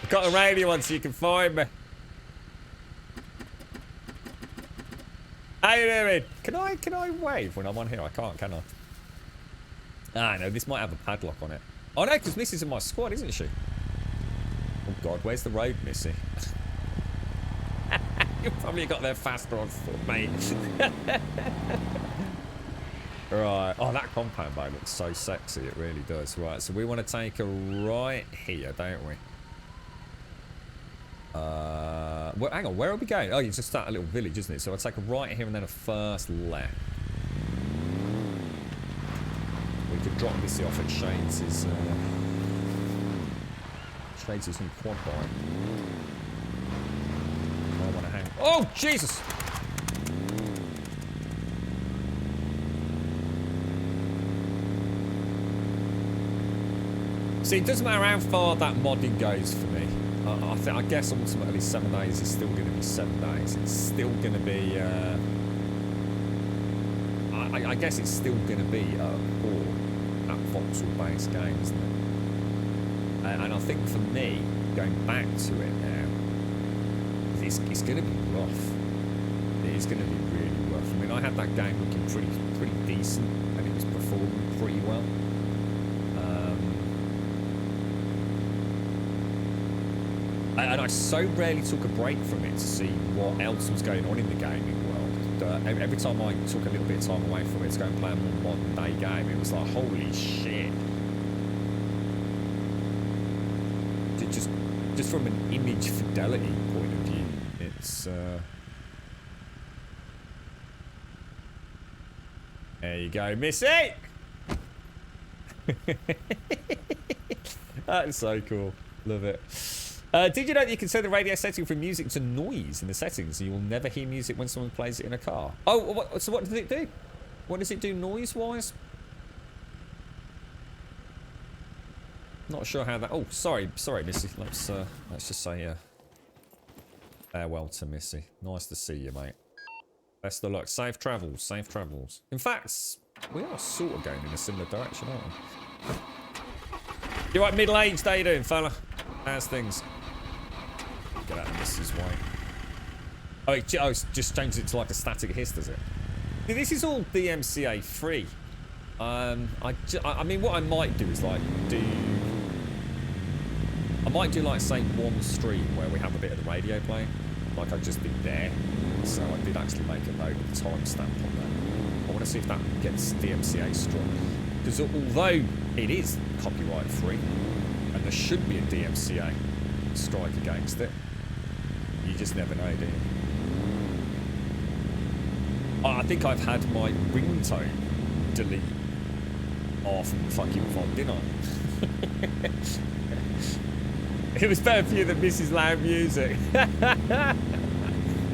I've got a radio on so you can find me. How you doing? Can I wave when I'm on here? I can't, can I? Ah, no, this might have a padlock on it. Oh no, because Missy's in my squad, isn't she? Oh god, where's the road, Missy? You probably got there faster on foot, mate. Right. Oh, that compound bay looks so sexy. It really does. Right, so we want to take a right here, don't we? Well, hang on, where are we going? Oh, you just start a little village, isn't it? So I'll take a right here and then a first left. We could drop Missy off at Shades' new quad bike. I want to hang. Oh, Jesus! See, it doesn't matter how far that modding goes for me. I guess ultimately 7 days is still going to be 7 days. It's still going to be. I guess it's still going to be core that voxel-based game, isn't it? And I think for me, going back to it now, it's going to be rough. It is going to be really rough. I mean, I had that game looking pretty decent, and it was performing pretty well. And I so rarely took a break from it to see what else was going on in the gaming world. Every time I took a little bit of time away from it to go and play a more modern day game, it was like, holy shit. Just from an image fidelity point of view, it's... There you go, Missy! That's so cool. Love it. Did you know that you can set the radio setting from music to noise in the settings, and you will never hear music when someone plays it in a car? Oh, so what does it do? What does it do noise-wise? Not sure how that... Oh, sorry, Missy. Let's just say farewell to Missy. Nice to see you, mate. Best of luck. Safe travels, safe travels. In fact, we are sort of going in a similar direction, aren't we? You're right, middle-aged. How you doing, fella? How's things? Get out of Missy's way. Oh, it just changes it to like a static hiss, does it? This is all DMCA free. I mean, what I might do is like I might do like say one stream where we have a bit of the radio playing, like I just did there. So I did actually make a note of the timestamp on that. I want to see if that gets DMCA strong, because although it is copyright free, and there should be a DMCA strike against it, you just never know, do you? I think I've had my ringtone delete off and fucking VOD, didn't I? It was better for you than Mrs. Loud music.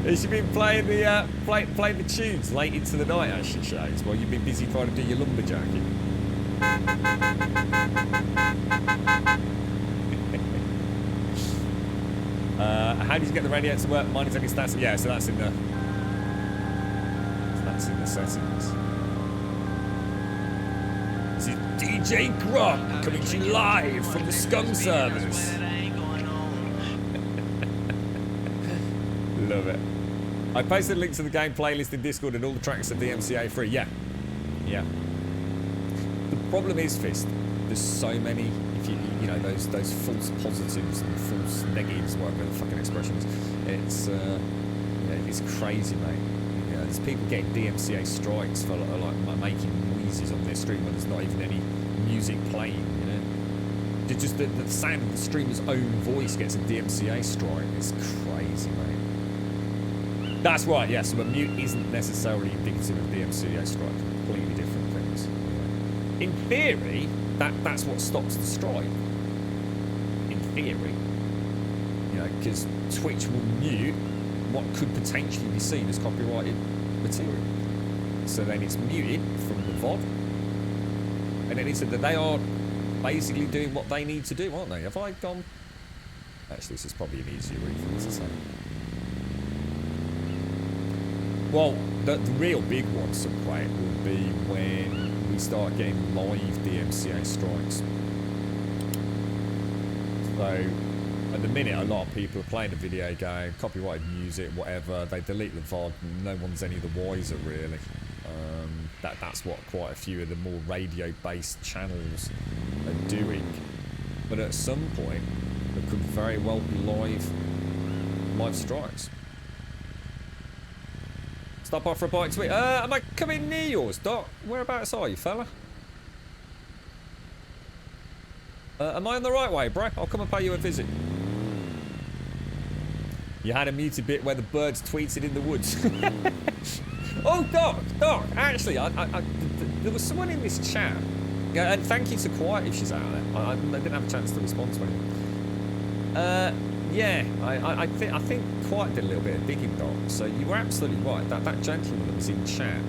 Has she been playing the playing the tunes late into the night, as she shows, while you've been busy trying to do your lumberjacking? How did you get the radio to work? Mine is only stats. Yeah, so that's in the settings. This is DJ Grump coming to you live from the SCUM servers. Love it. I posted a link to the game playlist in Discord and all the tracks are DMCA free. Yeah. Yeah. The problem is, Fist, there's so many, if you know, those false positives and false negatives, whatever the fucking expression is. It's, it's crazy, mate. You know, there's people getting DMCA strikes for like making noises on their stream when there's not even any music playing, you know. Just the sound of the streamer's own voice gets a DMCA strike. It's crazy, mate. That's right, yes. So a mute isn't necessarily indicative of DMCA strike. Completely different things. In theory, that's what stops the strike. In theory. You know, because Twitch will mute what could potentially be seen as copyrighted material. So then it's muted from the VOD. And then it said that they are basically doing what they need to do, aren't they? Have I gone... Actually, this is probably an easier route for me to say. Well, the real big one, Subquake, will be when we start getting live DMCA strikes. So, at the minute, a lot of people are playing a video game, copyrighted music, whatever. They delete the VOD, and no one's any the wiser, really. That's what quite a few of the more radio-based channels are doing. But at some point, there could very well be live strikes. Stop off for a bite to eat. Am I coming near yours, Doc? Whereabouts are you, fella? Am I on the right way, bro? I'll come and pay you a visit. You had a muted bit where the birds tweeted in the woods. Oh, Doc, actually, there was someone in this chat. Yeah, and thank you to Quiet if she's out there. I didn't have a chance to respond to anyone. Yeah, I think Quiet did a little bit of digging, Doc. So you were absolutely right. That gentleman that was in chat,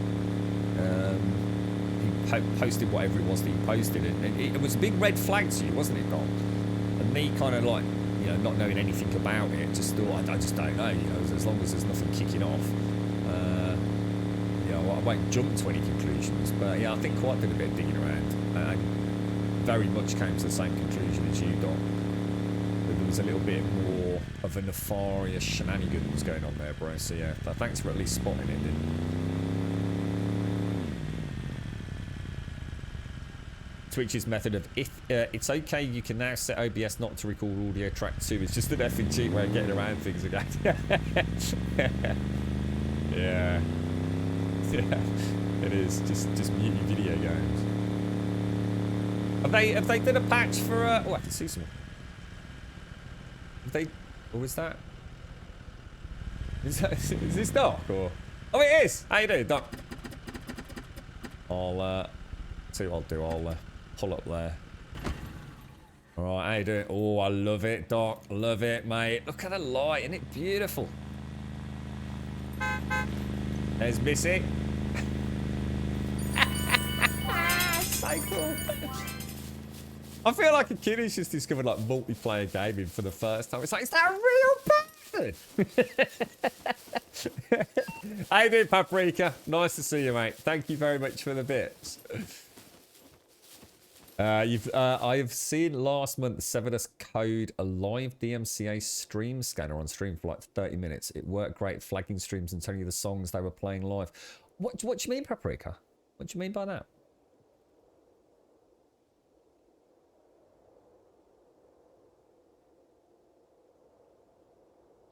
he posted whatever it was that he posted, and it was a big red flag to you, wasn't it, Doc? And me kind of like, you know, not knowing anything about it, just thought, I just don't know, you know, as long as there's nothing kicking off. You know, I won't jump to any conclusions, but yeah, I think Quiet did a bit of digging around, and very much came to the same conclusion as you, Doc. There was a little bit more of a nefarious shenanigans going on there, bro. So yeah, thanks for at least spotting it, dude. Twitch's method of if it's okay, you can now set OBS not to record audio track 2. It's just an effing cheap way of getting around things again. Yeah. Yeah, it is. Just mute your video games. Have they done a patch for oh, I can see some. Have they, or is that? Is this Doc or? Oh, it is. How you doing, Doc? I'll see what I'll do. I'll pull up there. All right, how you doing? Oh, I love it, Doc. Love it, mate. Look at the light, isn't it beautiful? There's Missy. So cool. I feel like a kid who's just discovered like multiplayer gaming for the first time. It's like, is that a real person? How you doing, Paprika? Nice to see you, mate. Thank you very much for the bits. I've seen last month Severus code a live DMCA stream scanner on stream for like 30 minutes. It worked great, flagging streams and telling you the songs they were playing live. What do you mean, Paprika? What do you mean by that?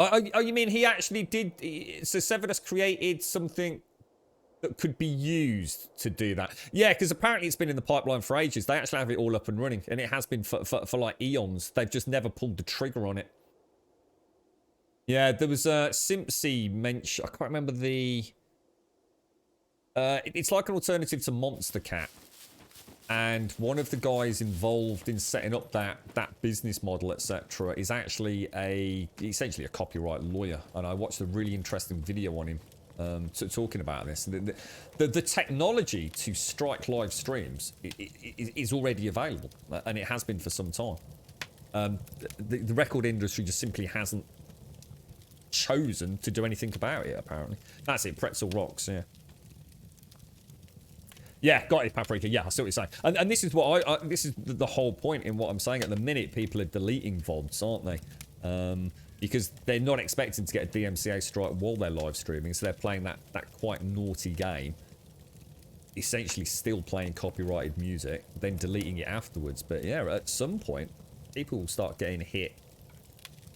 Oh, you mean he actually did? So Severus created something that could be used to do that. Yeah, because apparently it's been in the pipeline for ages. They actually have it all up and running, and it has been for like eons. They've just never pulled the trigger on it. Yeah, there was a Simpsy mention. I can't remember the. It's like an alternative to Monster Cat. And one of the guys involved in setting up that business model, etc., is actually essentially a copyright lawyer. And I watched a really interesting video on him talking about this. The technology to strike live streams is already available, and it has been for some time. The record industry just simply hasn't chosen to do anything about it, apparently. That's it, Pretzel rocks, yeah. Yeah, got it, Paprika. Yeah, I see what you're saying. And this is what this is the whole point in what I'm saying. At the minute, people are deleting VODs, aren't they? Because they're not expecting to get a DMCA strike while they're live streaming, so they're playing that quite naughty game. Essentially still playing copyrighted music, then deleting it afterwards. But yeah, at some point, people will start getting hit.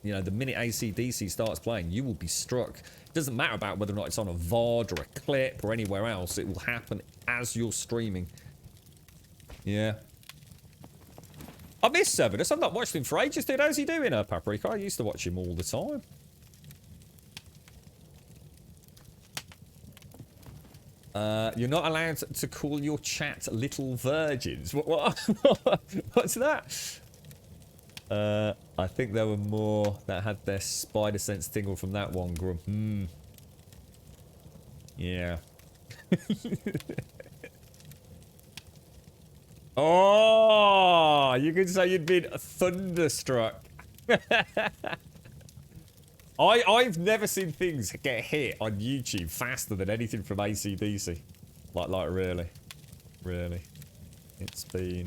You know, the minute AC/DC starts playing, you will be struck. It doesn't matter about whether or not it's on a VOD or a clip or anywhere else. It will happen as you're streaming. Yeah. I miss Severus. I've not watched him for ages, dude. How's he doing, Paprika? I used to watch him all the time. You're not allowed to call your chat little virgins. What's that? I think there were more that had their spider sense tingle from that one, Grum. Yeah. Oh, you could say you'd been thunderstruck. I've never seen things get hit on YouTube faster than anything from AC/DC. Like really. Really. It's been,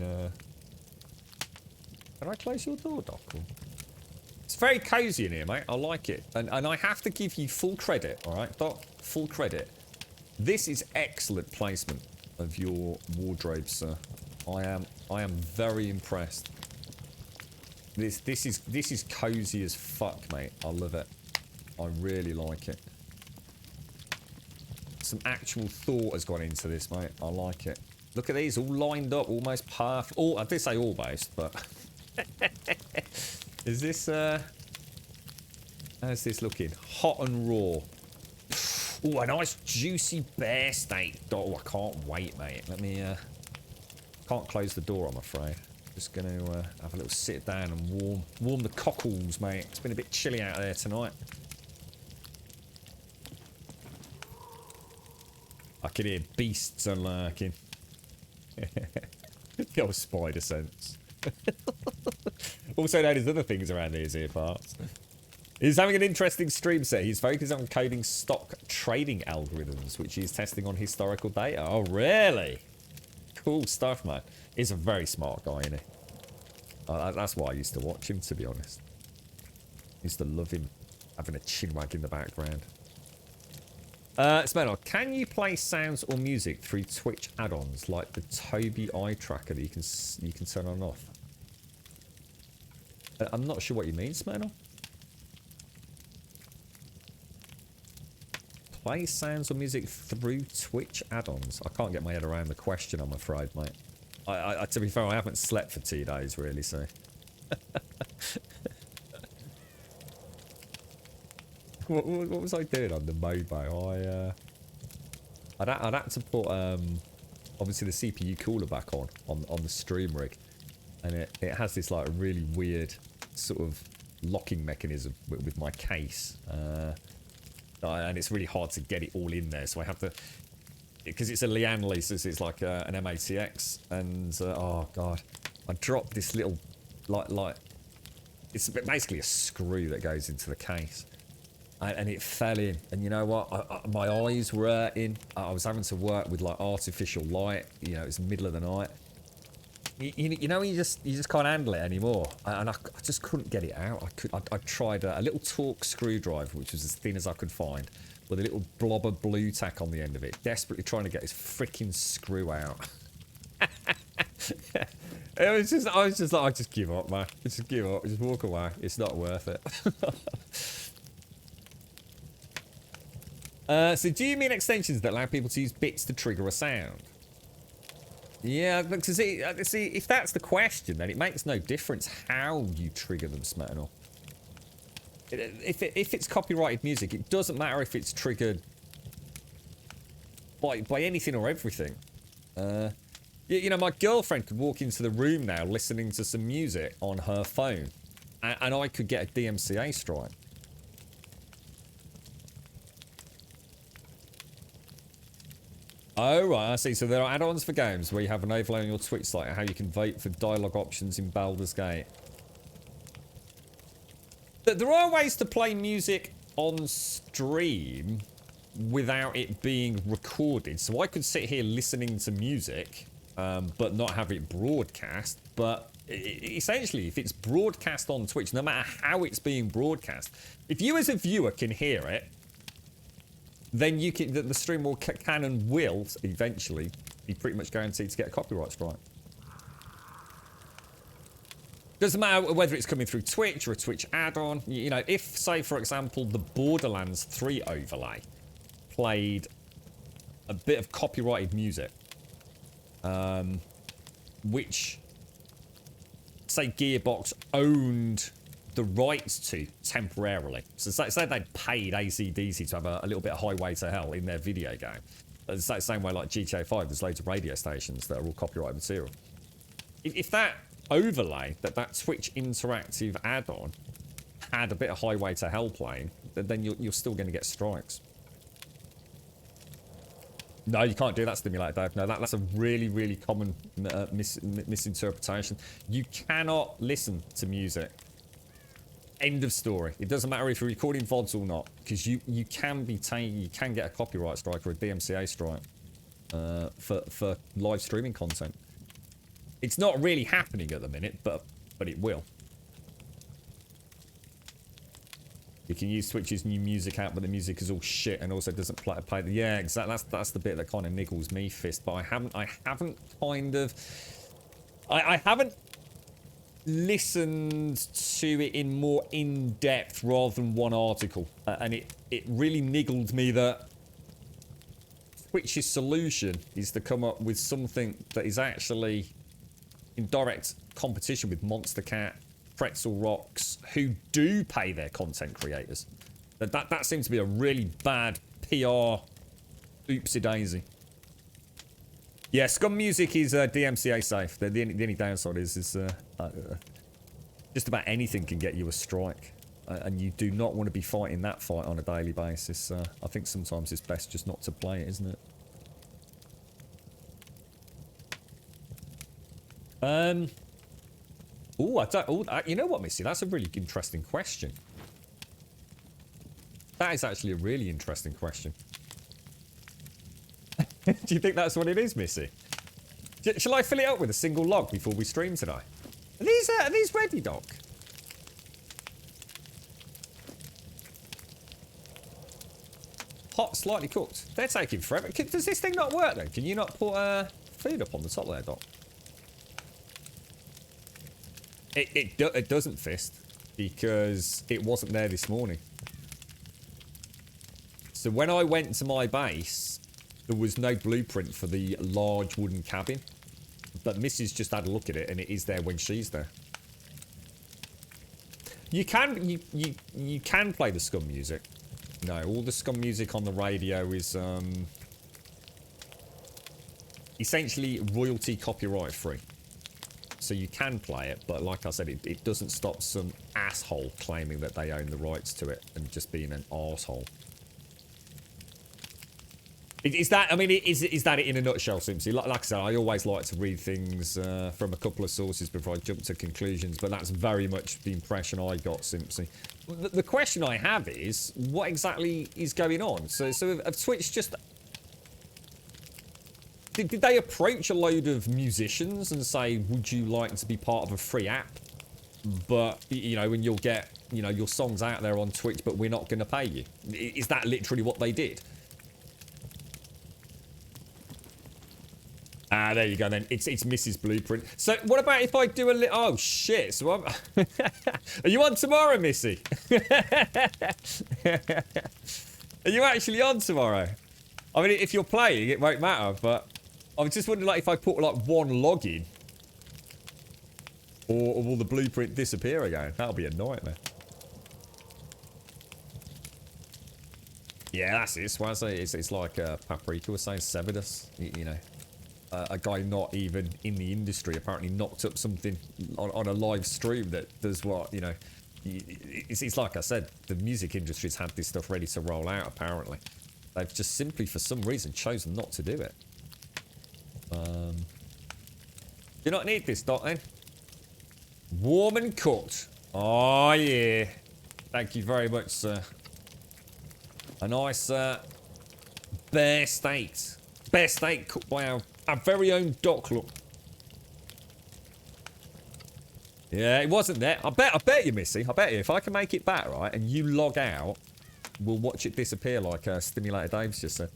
Can I close your door, Doc? It's very cozy in here, mate. I like it. And I have to give you full credit, alright, Doc? Full credit. This is excellent placement of your wardrobe, sir. I am very impressed. This is cozy as fuck, mate. I love it. I really like it. Some actual thought has gone into this, mate. I like it. Look at these, all lined up, almost perfect. I did say almost, but is this how's this looking? Hot and raw. Oh, a nice juicy bear steak. Oh, I can't wait, mate. Let me can't close the door, I'm afraid. Just gonna have a little sit down and warm the cockles, mate. It's been a bit chilly out there tonight. I can hear beasts are lurking. The old spider sense. Also known as other things around these here parts. He's having an interesting stream set. He's focused on coding stock trading algorithms, which he's testing on historical data. Oh, really? Cool stuff, man. He's a very smart guy, isn't he? That's why I used to watch him, to be honest. Used to love him having a chinwag in the background. Smenor, can you play sounds or music through Twitch add-ons like the Toby eye tracker that you can turn on and off? I'm not sure what you mean, Smenor. Play sounds or music through Twitch add-ons. I can't get my head around the question, I'm afraid, mate. To be fair, I haven't slept for 2 days, really, so... What was I doing on the mobile? I'd had to put obviously the CPU cooler back on the stream rig, and it has this like really weird sort of locking mechanism with my case, and it's really hard to get it all in there. So I have to, because it's a Lianli, so it's like an M80X, and oh god, I dropped this little like it's basically a screw that goes into the case. And it fell in, and you know what? My eyes were hurting. I was having to work with like artificial light. You know, it's the middle of the night. You know, you just can't handle it anymore. And I just couldn't get it out. I tried a little Torx screwdriver, which was as thin as I could find, with a little blob of blue tack on the end of it, desperately trying to get this freaking screw out. I was just like, I just give up, man. Just give up. Just walk away. It's not worth it. So do you mean extensions that allow people to use bits to trigger a sound? Yeah, because see, if that's the question, then it makes no difference how you trigger them, Smetano. If it's copyrighted music, it doesn't matter if it's triggered by anything or everything. You know, my girlfriend could walk into the room now listening to some music on her phone, and I could get a DMCA strike. Oh, right, I see. So there are add-ons for games where you have an overlay on your Twitch site, how you can vote for dialogue options in Baldur's Gate. There are ways to play music on stream without it being recorded. So I could sit here listening to music, but not have it broadcast. But essentially, if it's broadcast on Twitch, no matter how it's being broadcast, if you as a viewer can hear it, then you can, the stream will can and will eventually be pretty much guaranteed to get a copyright strike. Doesn't matter whether it's coming through Twitch or a Twitch add-on. You know, if, say, for example, the Borderlands 3 overlay played a bit of copyrighted music, which, say, Gearbox owned the rights to temporarily. So say they'd paid AC/DC to have a little bit of Highway to Hell in their video game. It's the same way like GTA 5, there's loads of radio stations that are all copyrighted material. If that overlay, that Twitch interactive add-on, had a bit of Highway to Hell playing, then you're still going to get strikes. No, you can't do that, Stimulator Dave. No, that's a really, really common misinterpretation. You cannot listen to music. End of story. It doesn't matter if you're recording VODs or not, because you can get a copyright strike or a DMCA strike for live streaming content. It's not really happening at the minute, but it will. You can use Twitch's new music app, but the music is all shit and also doesn't play. Yeah, exactly. That's the bit that kind of niggles me, Fist. But I haven't kind of. I haven't listened to it in more in depth rather than one article, and it really niggled me that Twitch's solution is to come up with something that is actually in direct competition with Monster Cat, Pretzel Rocks, who do pay their content creators. That seems to be a really bad PR oopsie daisy. Yeah, Scum Music is DMCA safe. The only downside is just about anything can get you a strike. And you do not want to be fighting that fight on a daily basis. I think sometimes it's best just not to play it, isn't it? You know what, Missy? That's a really interesting question. That is actually a really interesting question. Do you think that's what it is, Missy? Shall I fill it up with a single log before we stream today? Are these ready, Doc? Hot, slightly cooked. They're taking forever. Does this thing not work then? Can you not put food up on the top there, Doc? It doesn't, Fist, because it wasn't there this morning. So when I went to my base, there was no blueprint for the large wooden cabin. But Mrs. just had a look at it, and it is there when she's there. You can play the Scum music. No, all the Scum music on the radio is essentially royalty copyright free. So you can play it, but like I said, it doesn't stop some asshole claiming that they own the rights to it and just being an arsehole. Is that it in a nutshell, Simpsy? Like I said, I always like to read things from a couple of sources before I jump to conclusions, but that's very much the impression I got, Simpsy. The question I have is, what exactly is going on? So have Twitch just... Did they approach a load of musicians and say, would you like to be part of a free app? But, you know, and you'll get, you know, your songs out there on Twitch, but we're not going to pay you. Is that literally what they did? Ah, there you go then. It's Mrs. Blueprint. So what about if I do a little... Oh, shit. So I'm... Are you on tomorrow, Missy? Are you actually on tomorrow? I mean, if you're playing, it won't matter, but... I was just wondering, like, if I put, like, one login... Or will the blueprint disappear again? That'll be a nightmare. Yeah, that's it. So I say it's like Paprika was saying, Sebidus, you know. A guy not even in the industry apparently knocked up something on a live stream that does what, you know. It's like I said, the music industry's had this stuff ready to roll out, apparently. They've just simply, for some reason, chosen not to do it. Do not need this, Doc, then. Warm and cooked. Oh, yeah. Thank you very much, sir. A nice bear steak. Bear steak cooked by our very own Doc, look. Yeah, it wasn't there. I bet you, Missy. I bet you. If I can make it back, right, and you log out, we'll watch it disappear like Stimulator Dave's just said.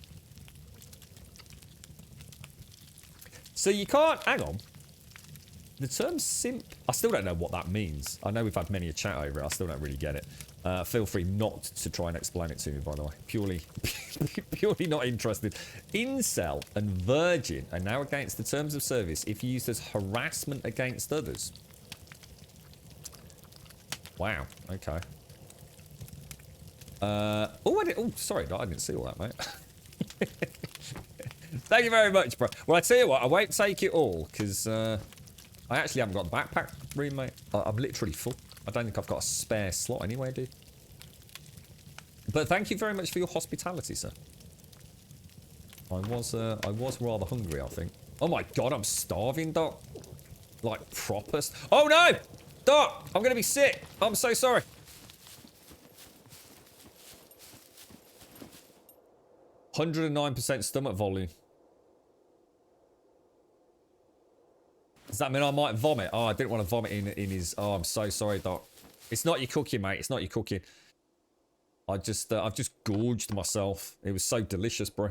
So you can't... Hang on. The term simp... I still don't know what that means. I know we've had many a chat over it. I still don't really get it. Feel free not to try and explain it to me, by the way. Purely not interested. Incel and virgin are now against the terms of service if used as harassment against others. Wow. Okay. Oh, sorry. I didn't see all that, mate. Thank you very much, bro. Well, I tell you what, I won't take it all, because I actually haven't got the backpack room, mate. I'm literally full. I don't think I've got a spare slot anyway, dude. But thank you very much for your hospitality, sir. I was rather hungry, I think. Oh my god, I'm starving, Doc. Like, proper... Oh no! Doc, I'm gonna be sick. I'm so sorry. ...109% stomach volume. Does that mean I might vomit? Oh, I didn't want to vomit in his... Oh, I'm so sorry, Doc. It's not your cooking, mate. It's not your cooking. I've just gorged myself. It was so delicious, bro.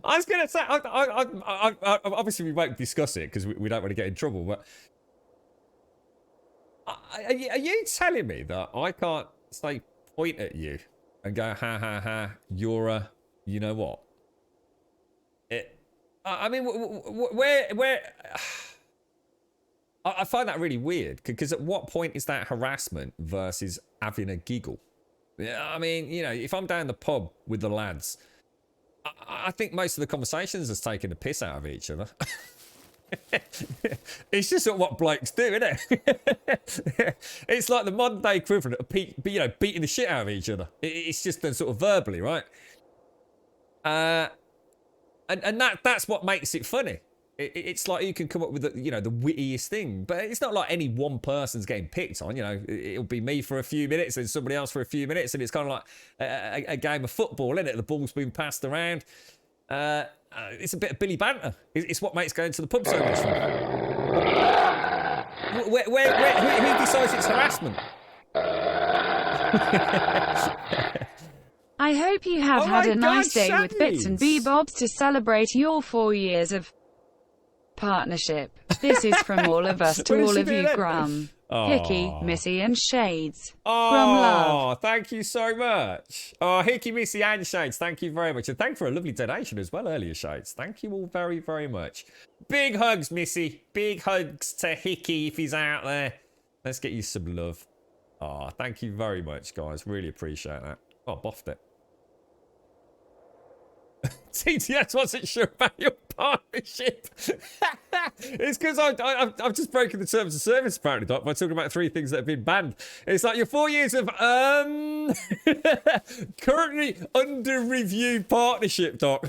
I was gonna say, obviously we won't discuss it because we don't want to get in trouble. But are you telling me that I can't say point at you and go ha ha ha? You're a, you know what? I mean, where? I find that really weird because at what point is that harassment versus having a giggle? Yeah, I mean, you know, if I'm down the pub with the lads, I think most of the conversations is taking the piss out of each other. It's just what blokes do, isn't it? It's like the modern day equivalent of beating the shit out of each other. It's just done sort of verbally, right? And that's what makes it funny. It's like you can come up with the wittiest thing, but it's not like any one person's getting picked on. You know, it'll be me for a few minutes and somebody else for a few minutes, and it's kind of like a game of football, isn't it? The ball's being passed around. It's a bit of Billy banter. It's what makes going to the pub so much fun. Who decides it's harassment? I hope you have had a nice day with Bits and Bebobs to celebrate your 4 years of partnership. This is from all of us to all of you, Grum, Hickey, Missy, and Shades. Grum love. Thank you so much. Oh, Hickey, Missy, and Shades, thank you very much. And thank you for a lovely donation as well earlier, Shades. Thank you all very, very much. Big hugs, Missy. Big hugs to Hickey if he's out there. Let's get you some love. Oh, thank you very much, guys. Really appreciate that. Oh, boffed it. TTS wasn't sure about your partnership. It's because I've just broken the terms of service, apparently, Doc, by talking about 3 things that have been banned. It's like your 4 years of currently under review partnership, Doc.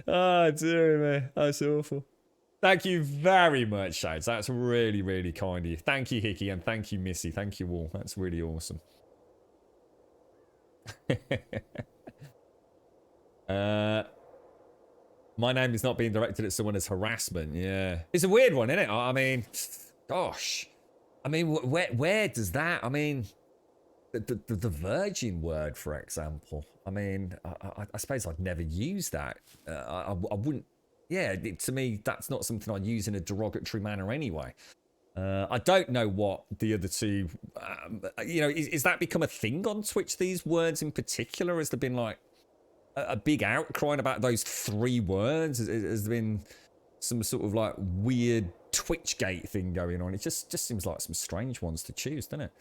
Oh, dear me. That's awful. Thank you very much, Shades. That's really, really kind of you. Thank you, Hickey, and thank you, Missy. Thank you all. That's really awesome. My name is not being directed at someone as harassment. Yeah, it's a weird one, isn't it? I mean, gosh, I mean, where does that? I mean, the virgin word, for example. I mean, I suppose I'd never use that. I wouldn't. Yeah, to me, that's not something I'd use in a derogatory manner anyway. I don't know what the other two, is that become a thing on Twitch, these words in particular? Has there been like a big outcry about those 3 words? Has there been some sort of like weird Twitchgate thing going on? It just seems like some strange ones to choose, doesn't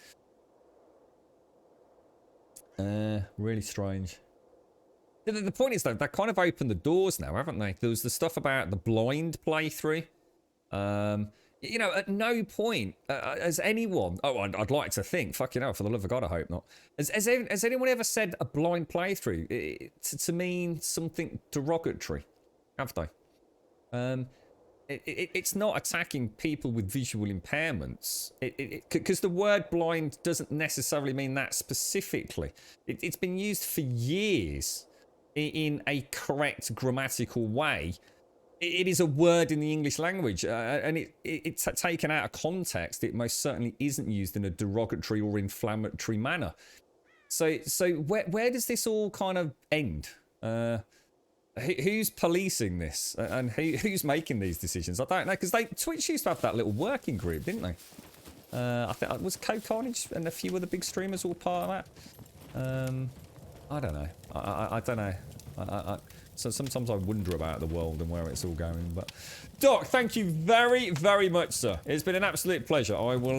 it? Really strange. The point is, though, they kind of opened the doors now, haven't they? There was the stuff about the blind playthrough. You know, at no point has anyone... Oh, I'd like to think. Fucking hell, for the love of God, I hope not. Has anyone ever said a blind playthrough to mean something derogatory? Have they? It's not attacking people with visual impairments. Because the word blind doesn't necessarily mean that specifically. It's been used for years in a correct grammatical way. It is a word in the English language, and it's taken out of context. It most certainly isn't used in a derogatory or inflammatory manner. So where does this all kind of end? Who's policing this, and who's making these decisions? I don't know, because Twitch used to have that little working group, didn't they? I think it was Code Carnage and a few other big streamers all part of that. I don't know. I don't know. So sometimes I wonder about the world and where it's all going. But Doc, thank you very, very much, sir. It's been an absolute pleasure. I will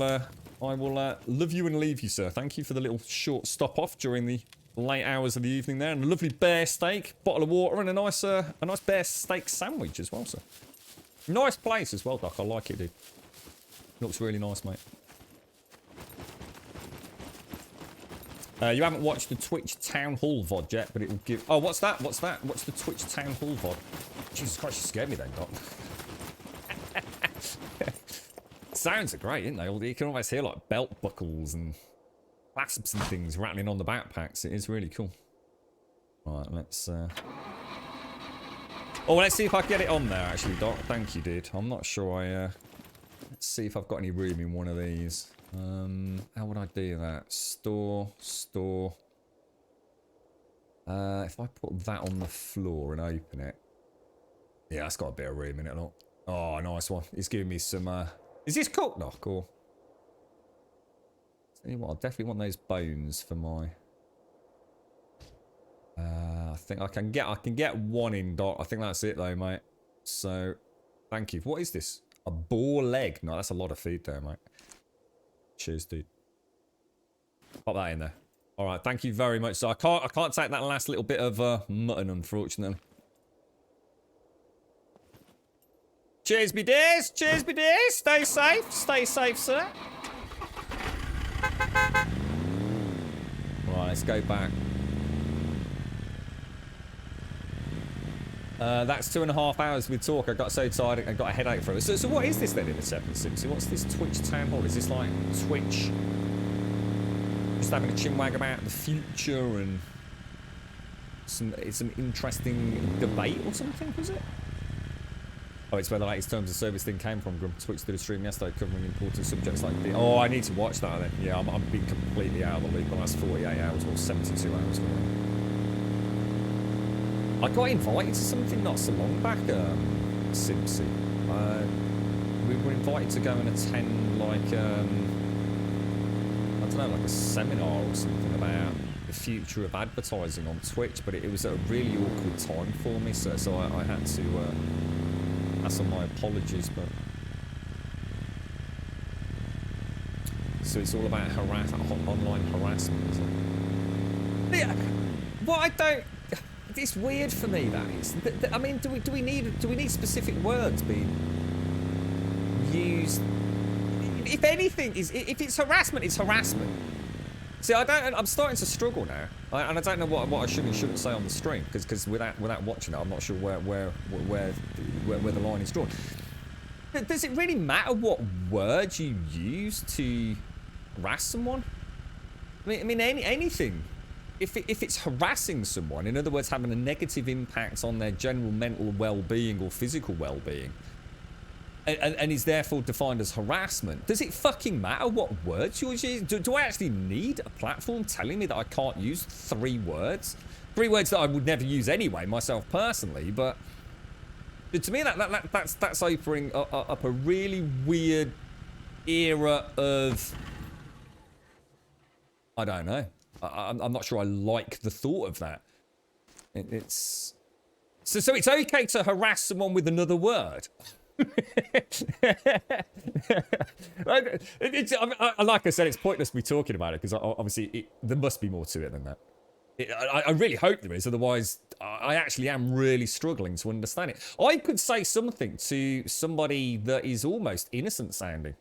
love you and leave you, sir. Thank you for the little short stop off during the late hours of the evening there, and a lovely bear steak, bottle of water, and a nice bear steak sandwich as well, sir. Nice place as well, Doc. I like it, dude. Looks really nice, mate. You haven't watched the Twitch Town Hall VOD yet, but it will give... Oh, what's that? What's that? What's the Twitch Town Hall VOD? Jesus Christ, you scared me then, Doc. sounds are great, isn't they? You can almost hear like belt buckles and clasps and things rattling on the backpacks. It is really cool. Right, let's... Oh, let's see if I can get it on there, actually, Doc. Thank you, dude. I'm not sure I... Let's see if I've got any room in one of these. How would I do that? Store. If I put that on the floor and open it... Yeah, that's got a bit of room in it, look. Oh, nice one. He's giving me some... Is this cooked, Doc, or... Tell you what, I definitely want those bones for my... I think I can get one in, Doc. I think that's it though, mate. So, thank you. What is this? A boar leg? No, that's a lot of food there, mate. Cheers, dude. Pop that in there. All right, thank you very much. So I can't take that last little bit of mutton, unfortunately. Cheers, me dears. Cheers, me dears. Stay safe. Stay safe, sir. Right, let's go back. That's 2.5 hours with talk. I got so tired I got a headache from it. So what is this then in the 760? What's this Twitch town hall? Is this like Twitch just having a chinwag about the future and some interesting debate or something, was it? Oh, it's where the latest terms of service thing came from. Twitch did a stream yesterday covering important subjects like the... Oh, I need to watch that then. Yeah, I'm being completely out of the loop the last 48 hours or 72 hours. I got invited to something not so long back, Simpsy. We were invited to go and attend, like, I don't know, like a seminar or something about the future of advertising on Twitch, but it was a really awkward time for me, so I had to, ask on my apologies, but... So it's all about online harassment, is it? Yeah, what I don't... It's weird for me, that is. I mean, do we need specific words being used? If anything, if it's harassment, it's harassment. See, I'm starting to struggle now, and I don't know what I should and shouldn't say on the stream because without watching it, I'm not sure where the line is drawn. Does it really matter what words you use to harass someone? I mean anything. If it's harassing someone, in other words, having a negative impact on their general mental well-being or physical well-being, and is therefore defined as harassment, does it fucking matter what words you use? Do I actually need a platform telling me that I can't use 3 words? 3 words that I would never use anyway, myself personally, but to me that's opening up a really weird era of... I don't know. I'm not sure I like the thought of that. It's... So it's okay to harass someone with another word? Like I said, it's pointless me talking about it, because obviously there must be more to it than that. I really hope there is, otherwise I actually am really struggling to understand it. I could say something to somebody that is almost innocent sounding.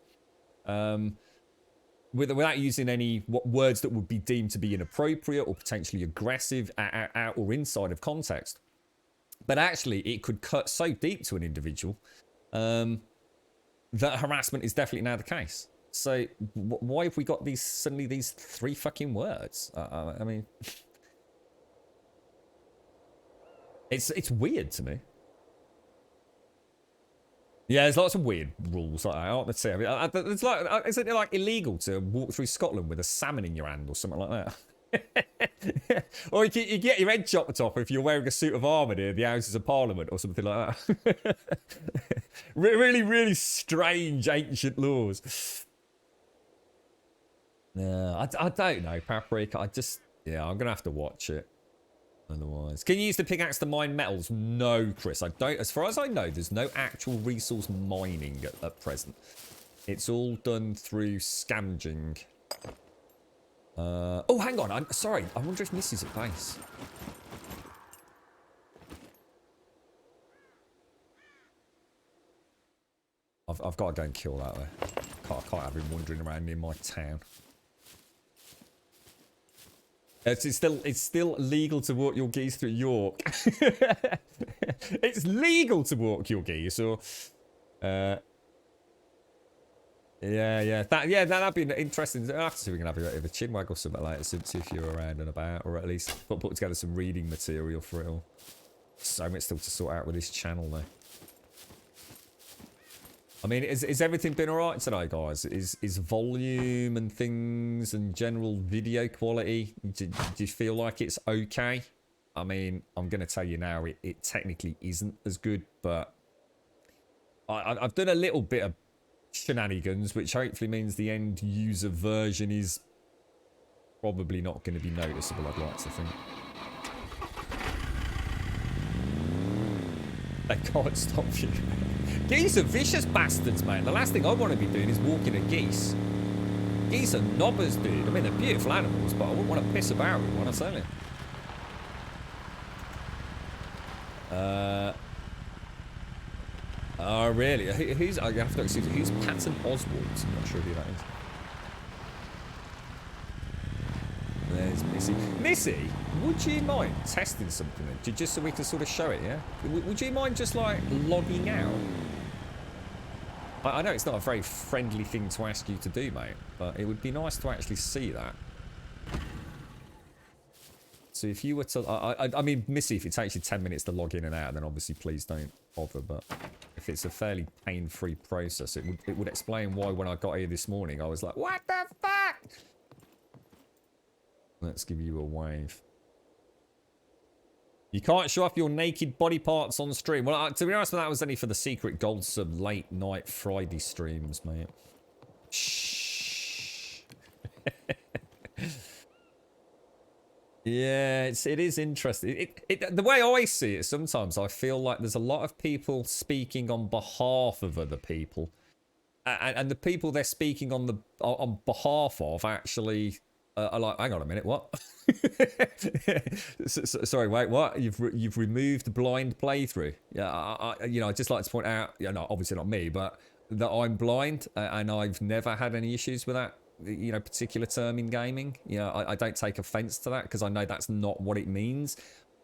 Without using any words that would be deemed to be inappropriate or potentially aggressive out or inside of context. But actually, it could cut so deep to an individual that harassment is definitely now the case. So why have we got suddenly these 3 fucking words? I mean, it's weird to me. Yeah, there's lots of weird rules like that, aren't there? I mean, it's like, isn't it like illegal to walk through Scotland with a salmon in your hand or something like that? Or you get your head chopped off if you're wearing a suit of armour near the Houses of Parliament or something like that. Really, really strange ancient laws. Yeah, I don't know, Paprika. I'm going to have to watch it. Otherwise, can you use the pickaxe to mine metals? No, Chris, I don't. As far as I know, there's no actual resource mining at present. It's all done through scavenging. Oh, hang on. I'm sorry. I wonder if Missy's at base. I've got to go and kill that there. I can't have him wandering around near my town. It's still legal to walk your geese through York. It's legal to walk your geese, or Yeah. That'd be interesting. I'll have to see if we can have a chin wag or something like that. See if you're around and about, or at least put together some reading material for it all. So much still to sort out with this channel, though. I mean, is everything been alright today, guys? Is volume and things and general video quality, do you feel like it's okay? I mean, I'm going to tell you now, it technically isn't as good, but I've done a little bit of shenanigans, which hopefully means the end user version is probably not going to be noticeable, I'd like to think. They can't stop you. Geese are vicious bastards, mate. The last thing I want to be doing is walking a geese. Geese are knobbers, dude. I mean, they're beautiful animals, but I wouldn't want to piss about with one, I tell you. Oh, really? Who's... I have to excuse me. Who's Patton Oswald? I'm not sure who that is. There's Missy. Missy, would you mind testing something just so we can sort of show it, yeah? Would you mind just, like, logging out? I know it's not a very friendly thing to ask you to do, mate, but it would be nice to actually see that. So if you were to... I mean, Missy, if it takes you 10 minutes to log in and out, then obviously please don't bother, but if it's a fairly pain-free process, it would explain why when I got here this morning, I was like, what the fuck? Let's give you a wave. You can't show off your naked body parts on stream. Well, to be honest, that was only for the secret gold sub late night Friday streams, mate. Shh. Yeah, it is interesting. The way I see it, sometimes I feel like there's a lot of people speaking on behalf of other people, and the people they're speaking on behalf of actually. I like, hang on a minute, what? Sorry, wait, what? You've removed blind playthrough. Yeah, I'd just like to point out, no, obviously not me, but that I'm blind and I've never had any issues with that, particular term in gaming. I don't take offense to that because I know that's not what it means.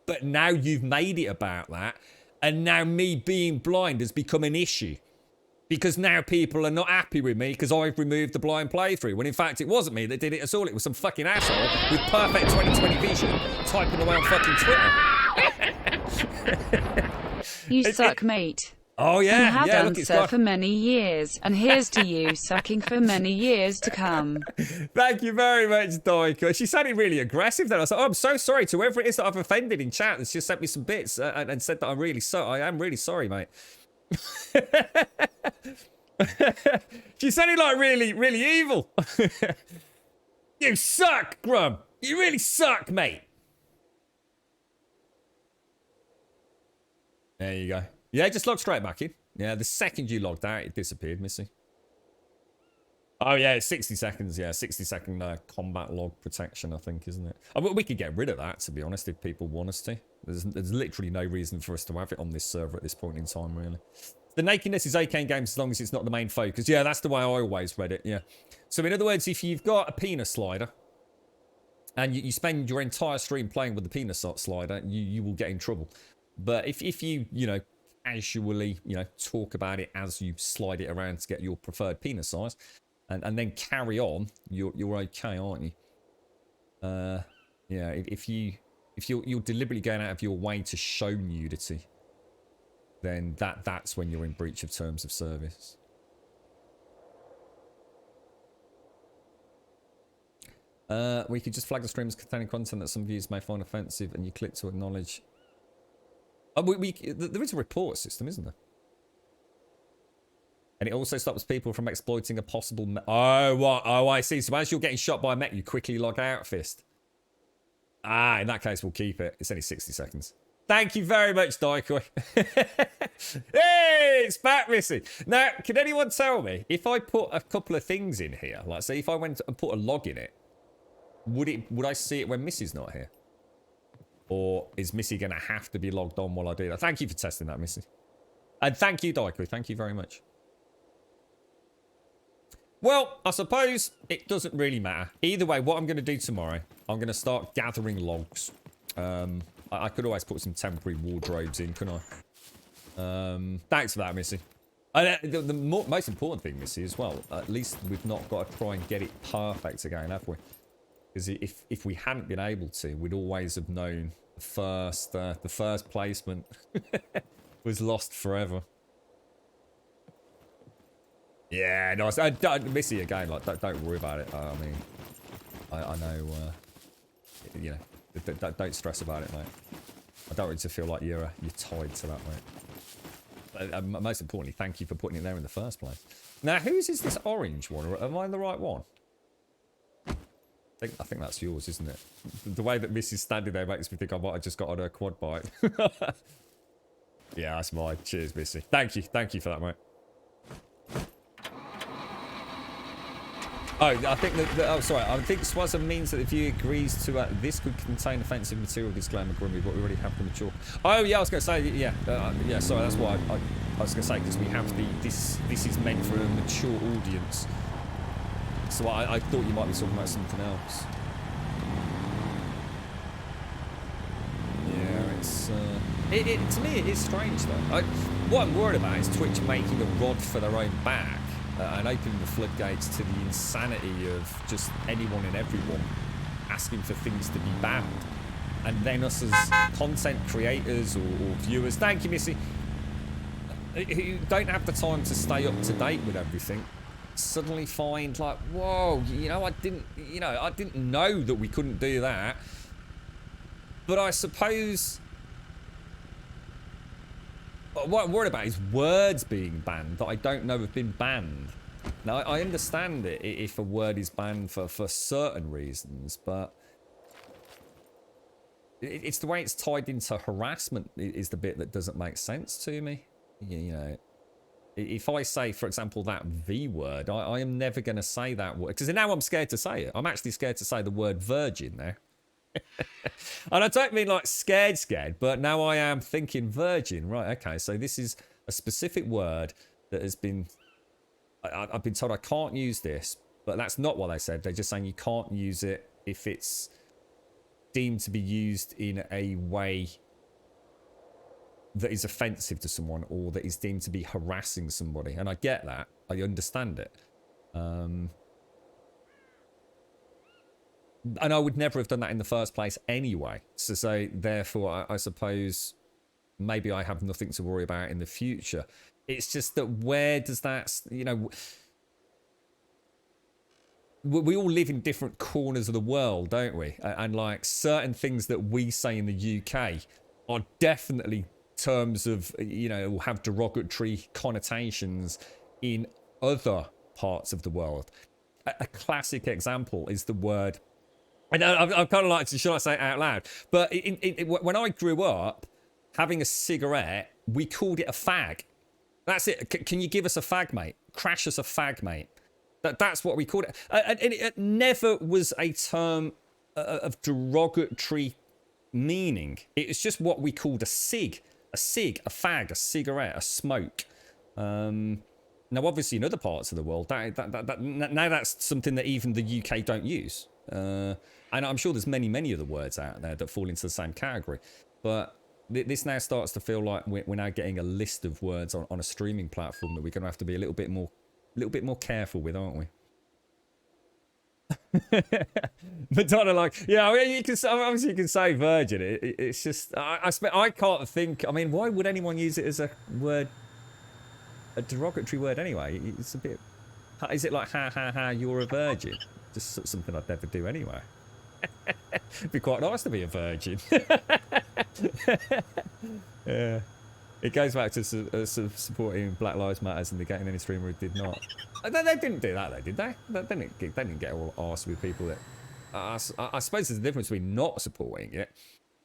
But now you've made it about that, and now me being blind has become an issue. Because now people are not happy with me because I've removed the blind playthrough. When in fact it wasn't me that did it at all. It was some fucking asshole with perfect 2020 vision typing away on fucking Twitter. You suck, mate. Oh yeah, and had yeah. Look, answer for many years, and here's to you sucking for many years to come. Thank you very much, Doika. She sounded really aggressive then. I was like, oh, I'm so sorry to whoever it is that I've offended in chat that's just sent me some bits and said that I am really sorry, mate. She sounded like really, really evil. You suck, Grum. You really suck, mate. There you go. Yeah, just log straight back in. Yeah, the second you logged out, it disappeared, Missy. Oh, yeah, it's 60 seconds. Yeah, 60-second combat log protection, I think, isn't it? I mean, we could get rid of that, to be honest, if people want us to. There's literally no reason for us to have it on this server at this point in time, really. The nakedness is okay in games as long as it's not the main focus. Yeah, that's the way I always read it, yeah. So, in other words, if you've got a penis slider and you spend your entire stream playing with the penis slider, you will get in trouble. But if you, casually, talk about it as you slide it around to get your preferred penis size, and then carry on, you're okay, aren't you? Yeah, if you're deliberately going out of your way to show nudity, then that's when you're in breach of terms of service. We could just flag the streams containing content that some viewers may find offensive, and you click to acknowledge. There is a report system, isn't there? And it also stops people from exploiting a possible... Oh, I see. So as you're getting shot by a mech, you quickly log out, Fist. Ah, in that case, we'll keep it. It's only 60 seconds. Thank you very much, Daikoi. Hey, it's back, Missy. Now, can anyone tell me, if I put a couple of things in here, like say if I went and put a log in it, would I see it when Missy's not here? Or is Missy going to have to be logged on while I do that? Thank you for testing that, Missy. And thank you, Daikoi. Thank you very much. Well, I suppose it doesn't really matter. Either way, what I'm going to do tomorrow, I'm going to start gathering logs. I could always put some temporary wardrobes in, couldn't I? Thanks for that, Missy. The most important thing, Missy, as well, at least we've not got to try and get it perfect again, have we? Because if we hadn't been able to, we'd always have known the first placement was lost forever. Yeah, nice. Missy, again, like, don't worry about it. I mean, I know, you know, don't stress about it, mate. I don't want you to feel like you're tied to that, mate. Most importantly, thank you for putting it there in the first place. Now, whose is this orange one? Or am I the right one? I think that's yours, isn't it? The way that Missy's standing there makes me think I might have just got on her quad bike. Yeah, that's mine. Cheers, Missy. Thank you for that, mate. Oh, I think oh, sorry. I think Swazza means that if he agrees to this could contain offensive material, disclaimer, Grimmy, but we already have the mature. Oh, yeah, I was going to say, yeah. Yeah, sorry, that's why I was going to say, because we have this is meant for a mature audience. So I thought you might be talking about something else. Yeah, it's... to me, it is strange, though. What I'm worried about is Twitch making a rod for their own back. And opening the floodgates to the insanity of just anyone and everyone asking for things to be banned. And then us as content creators or viewers, thank you, Missy, who don't have the time to stay up to date with everything, suddenly find like, whoa, you know, I didn't know that we couldn't do that. But I suppose what I'm worried about is words being banned that I don't know have been banned. Now, I understand it if a word is banned for certain reasons, but it's the way it's tied into harassment is the bit that doesn't make sense to me. You know, if I say, for example, that V word, I am never going to say that word, because now I'm scared to say it. I'm actually scared to say the word virgin there. And I don't mean like scared, but now I am thinking virgin. Right, okay, so this is a specific word that has been... I've been told I can't use this, but that's not what they said. They're just saying you can't use it if it's deemed to be used in a way that is offensive to someone or that is deemed to be harassing somebody. And I get that. I understand it. And I would never have done that in the first place anyway. So therefore, I suppose maybe I have nothing to worry about in the future. It's just that where does that, you know, we all live in different corners of the world, don't we? And like certain things that we say in the UK are definitely terms of, you know, will have derogatory connotations in other parts of the world. A classic example is the word... I'm kind of like, should I say it out loud? But when I grew up, having a cigarette, we called it a fag. That's it. Can you give us a fag, mate? Crash us a fag, mate. That's what we called it. And it never was a term of derogatory meaning. It was just what we called a cig, a fag, a cigarette, a smoke. Now, obviously, in other parts of the world, now that's something that even the UK don't use. And I'm sure there's many other words out there that fall into the same category. But this now starts to feel like we're now getting a list of words on a streaming platform that we're going to have to be a little bit more careful with, aren't we? Madonna, like, yeah, I mean, obviously you can say virgin. It's just I can't think. I mean, why would anyone use it as a word, a derogatory word anyway? It's a bit. Is it like ha, you're a virgin? Just something I'd never do anyway. It'd be quite nice to be a virgin. Yeah. It goes back to supporting Black Lives Matters and negating any streamer who did not. They didn't do that, though, did they? They didn't get all arse with people that... I suppose there's a difference between not supporting it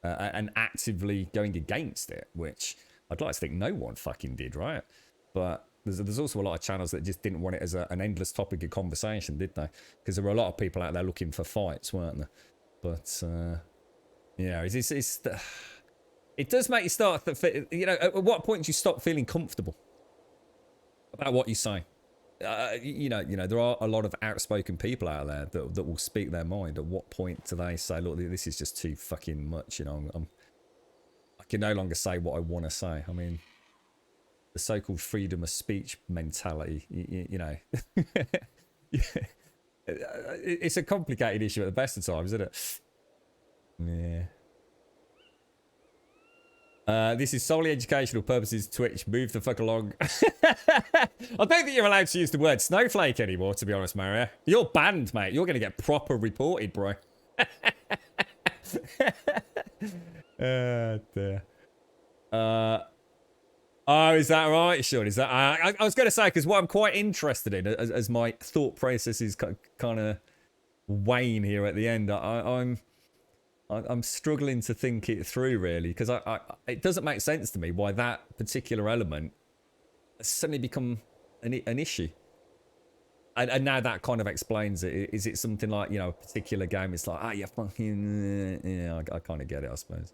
and actively going against it, which I'd like to think no one fucking did, right? But there's also a lot of channels that just didn't want it as an endless topic of conversation, did they? Because there were a lot of people out there looking for fights, weren't there? But, yeah, it does make you start to, you know, at what point do you stop feeling comfortable about what you say? You know, there are a lot of outspoken people out there that will speak their mind. At what point do they say, look, this is just too fucking much, you know, I can no longer say what I want to say. I mean, the so-called freedom of speech mentality. You know, it's a complicated issue at the best of times, isn't it? Yeah. This is solely educational purposes. Twitch, move the fuck along. I don't think you're allowed to use the word snowflake anymore, to be honest, Mario. You're banned, mate. You're going to get proper reported, bro. Dear. Oh, is that right, Sean? Is that I was going to say, because what I'm quite interested in, as my thought process is kind of wane here at the end, I'm struggling to think it through, really, because it doesn't make sense to me why that particular element has suddenly become an issue. And now that kind of explains it. Is it something like, you know, a particular game? It's like, you fucking... yeah, I kind of get it, I suppose.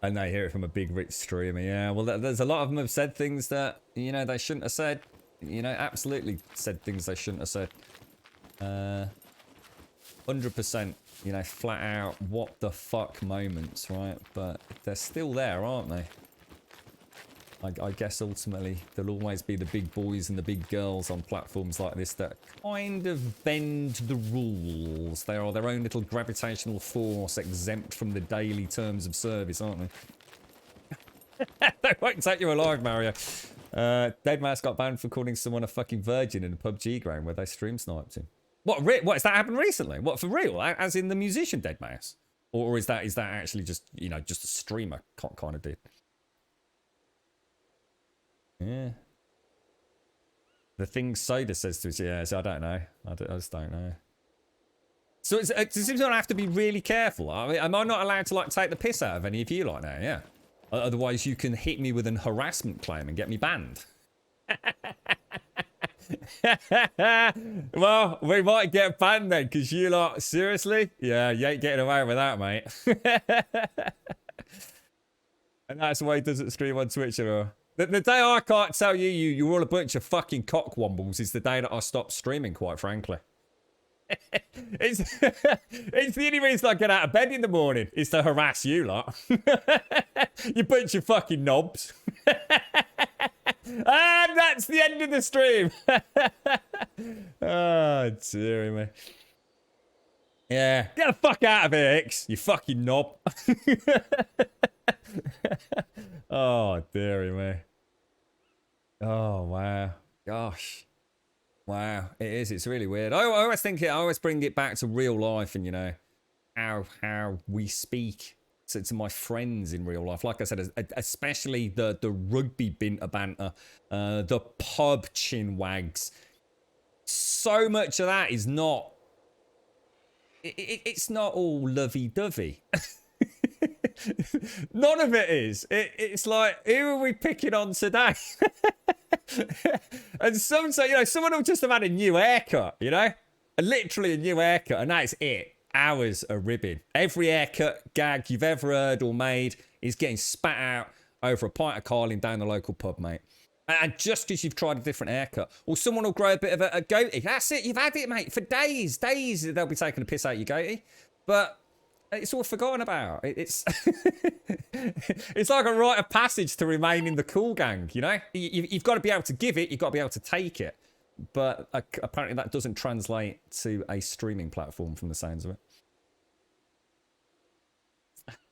And they hear it from a big, rich streamer. Yeah, well, there's a lot of them have said things that, you know, they shouldn't have said. You know, absolutely said things they shouldn't have said. 100%, you know, flat out, what the fuck moments, right? But they're still there, aren't they? I guess ultimately there'll always be the big boys and the big girls on platforms like this that kind of bend the rules. They are their own little gravitational force exempt from the daily terms of service, aren't they? They won't take you alive, Mario. Deadmau5 got banned for calling someone a fucking virgin in a PUBG ground where they stream sniped him. What has that happened recently? What, for real? As in the musician Deadmau5? Or is that actually just, you know, just a streamer kind of did? Yeah. The thing Soda says to us, yeah, so I don't know. I just don't know. So it seems I have to be really careful. I mean, am I not allowed to, like, take the piss out of any of you like that? Yeah. Otherwise, you can hit me with an harassment claim and get me banned. Well, we might get banned then, because you lot, seriously? Yeah, you ain't getting away with that, mate. And that's why he doesn't stream on Twitch at all. The day I can't tell you're all a bunch of fucking cockwombles is the day that I stop streaming, quite frankly. It's the only reason I get out of bed in the morning is to harass you lot. You bunch of fucking knobs. And that's the end of the stream. Oh, dearie me. Yeah. Get the fuck out of here, X, you fucking knob. Oh, dearie me. Oh, wow. Gosh. Wow. It is. It's really weird. I always bring it back to real life and, you know, how we speak to my friends in real life. Like I said, especially the rugby banter, the pub chin wags. So much of that is not... It's not all lovey-dovey. None of it is. It's like, who are we picking on today? And some say, you know, someone will just have had a new haircut, you know? Literally a new haircut, and that's it. Hours of ribbing. Every haircut gag you've ever heard or made is getting spat out over a pint of Carling down the local pub, mate. And just because you've tried a different haircut. Or someone will grow a bit of a goatee. That's it. You've had it, mate. For days. They'll be taking a piss out your goatee. But it's all forgotten about. It's it's like a rite of passage to remain in the cool gang, you know? You've got to be able to give it. You've got to be able to take it. But apparently that doesn't translate to a streaming platform from the sounds of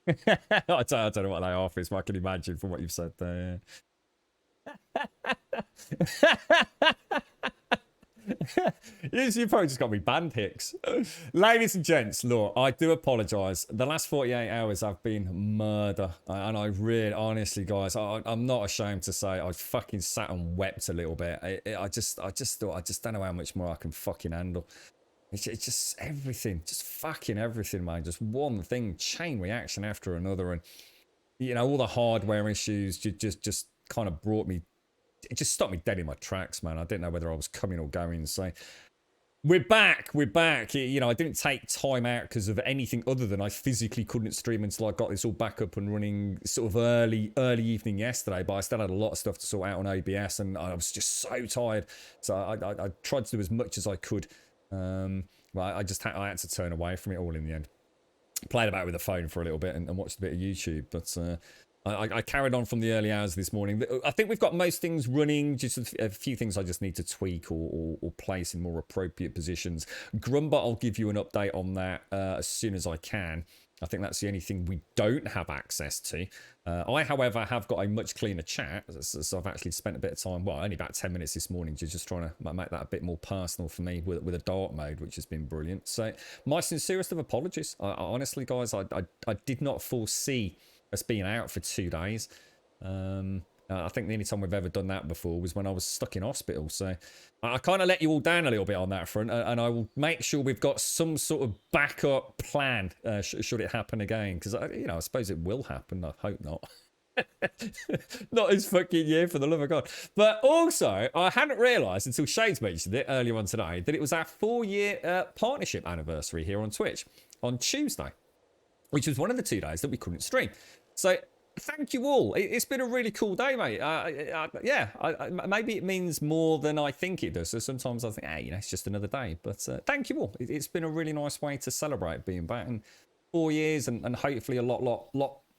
it. I don't know what they offer, but I can imagine from what you've said there. You probably just got me banned, Hicks. Ladies and gents, look, I do apologise. The last 48 hours have been murder. And I really, honestly, guys, I'm not ashamed to say I fucking sat and wept a little bit. I just thought, I just don't know how much more I can fucking handle. It's just everything, just fucking everything, man. Just one thing, chain reaction after another. And, you know, all the hardware issues just kind of brought me, it just stopped me dead in my tracks, man. I didn't know whether I was coming or going. So we're back. You know, I didn't take time out because of anything other than I physically couldn't stream until I got this all back up and running sort of early evening yesterday. But I still had a lot of stuff to sort out on OBS and I was just so tired. So I tried to do as much as I could. Well, I had to turn away from it all in the end. Played about with the phone for a little bit and watched a bit of YouTube. But I carried on from the early hours this morning. I think we've got most things running. Just a few things I just need to tweak or place in more appropriate positions. Grumbot, I'll give you an update on that as soon as I can. I think that's the only thing we don't have access to. I, however, have got a much cleaner chat. So I've actually spent a bit of time, well, only about 10 minutes this morning, just trying to make that a bit more personal for me with a dark mode, which has been brilliant. So my sincerest of apologies. Honestly, guys, I did not foresee us being out for 2 days. I think the only time we've ever done that before was when I was stuck in hospital. So I kind of let you all down a little bit on that front, and I will make sure we've got some sort of backup plan should it happen again. Because, I suppose it will happen. I hope not. Not this fucking year, for the love of God. But also, I hadn't realised until Shades mentioned it earlier on today that it was our 4-year partnership anniversary here on Twitch on Tuesday, which was one of the 2 days that we couldn't stream. So thank you all. It's been a really cool day, mate. Maybe it means more than I think it does. So sometimes I think, it's just another day. But thank you all. It's been a really nice way to celebrate being back. And 4 years and hopefully a lot,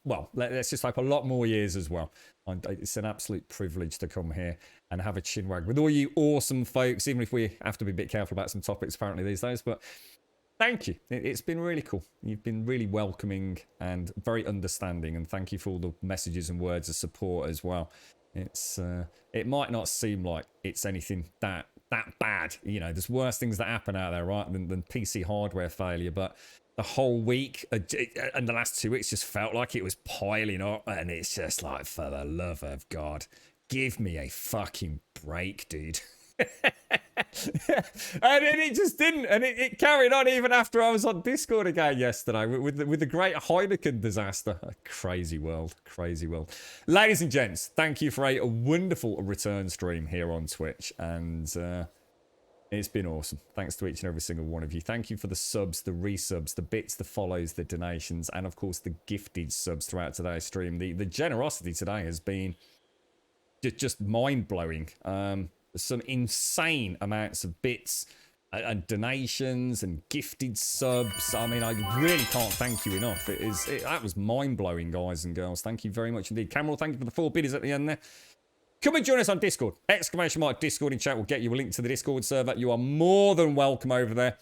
well, let's just hope a lot more years as well. It's an absolute privilege to come here and have a chinwag with all you awesome folks, even if we have to be a bit careful about some topics apparently these days. But thank you. It's been really cool. You've been really welcoming and very understanding, and thank you for all the messages and words of support as well. It might not seem like it's anything that bad. There's worse things that happen out there, right, than PC hardware failure. But the whole week and the last 2 weeks just felt like it was piling up, and it's just like, for the love of God, give me a fucking break, dude. And it just didn't, and it carried on even after I was on Discord again yesterday with the great Heineken disaster. A crazy world. Ladies and gents, thank you for a wonderful return stream here on Twitch, and it's been awesome. Thanks to each and every single one of you. Thank you for the subs, the resubs, the bits, the follows, the donations, and of course the gifted subs throughout today's stream. The generosity today has been just mind-blowing. Some insane amounts of bits and donations and gifted subs. I mean, I really can't thank you enough. That was mind-blowing, guys and girls. Thank you very much indeed. Cameron, thank you for the 4 biddies at the end there. Come and join us on Discord. ! Discord in chat will get you a link to the Discord server. You are more than welcome over there.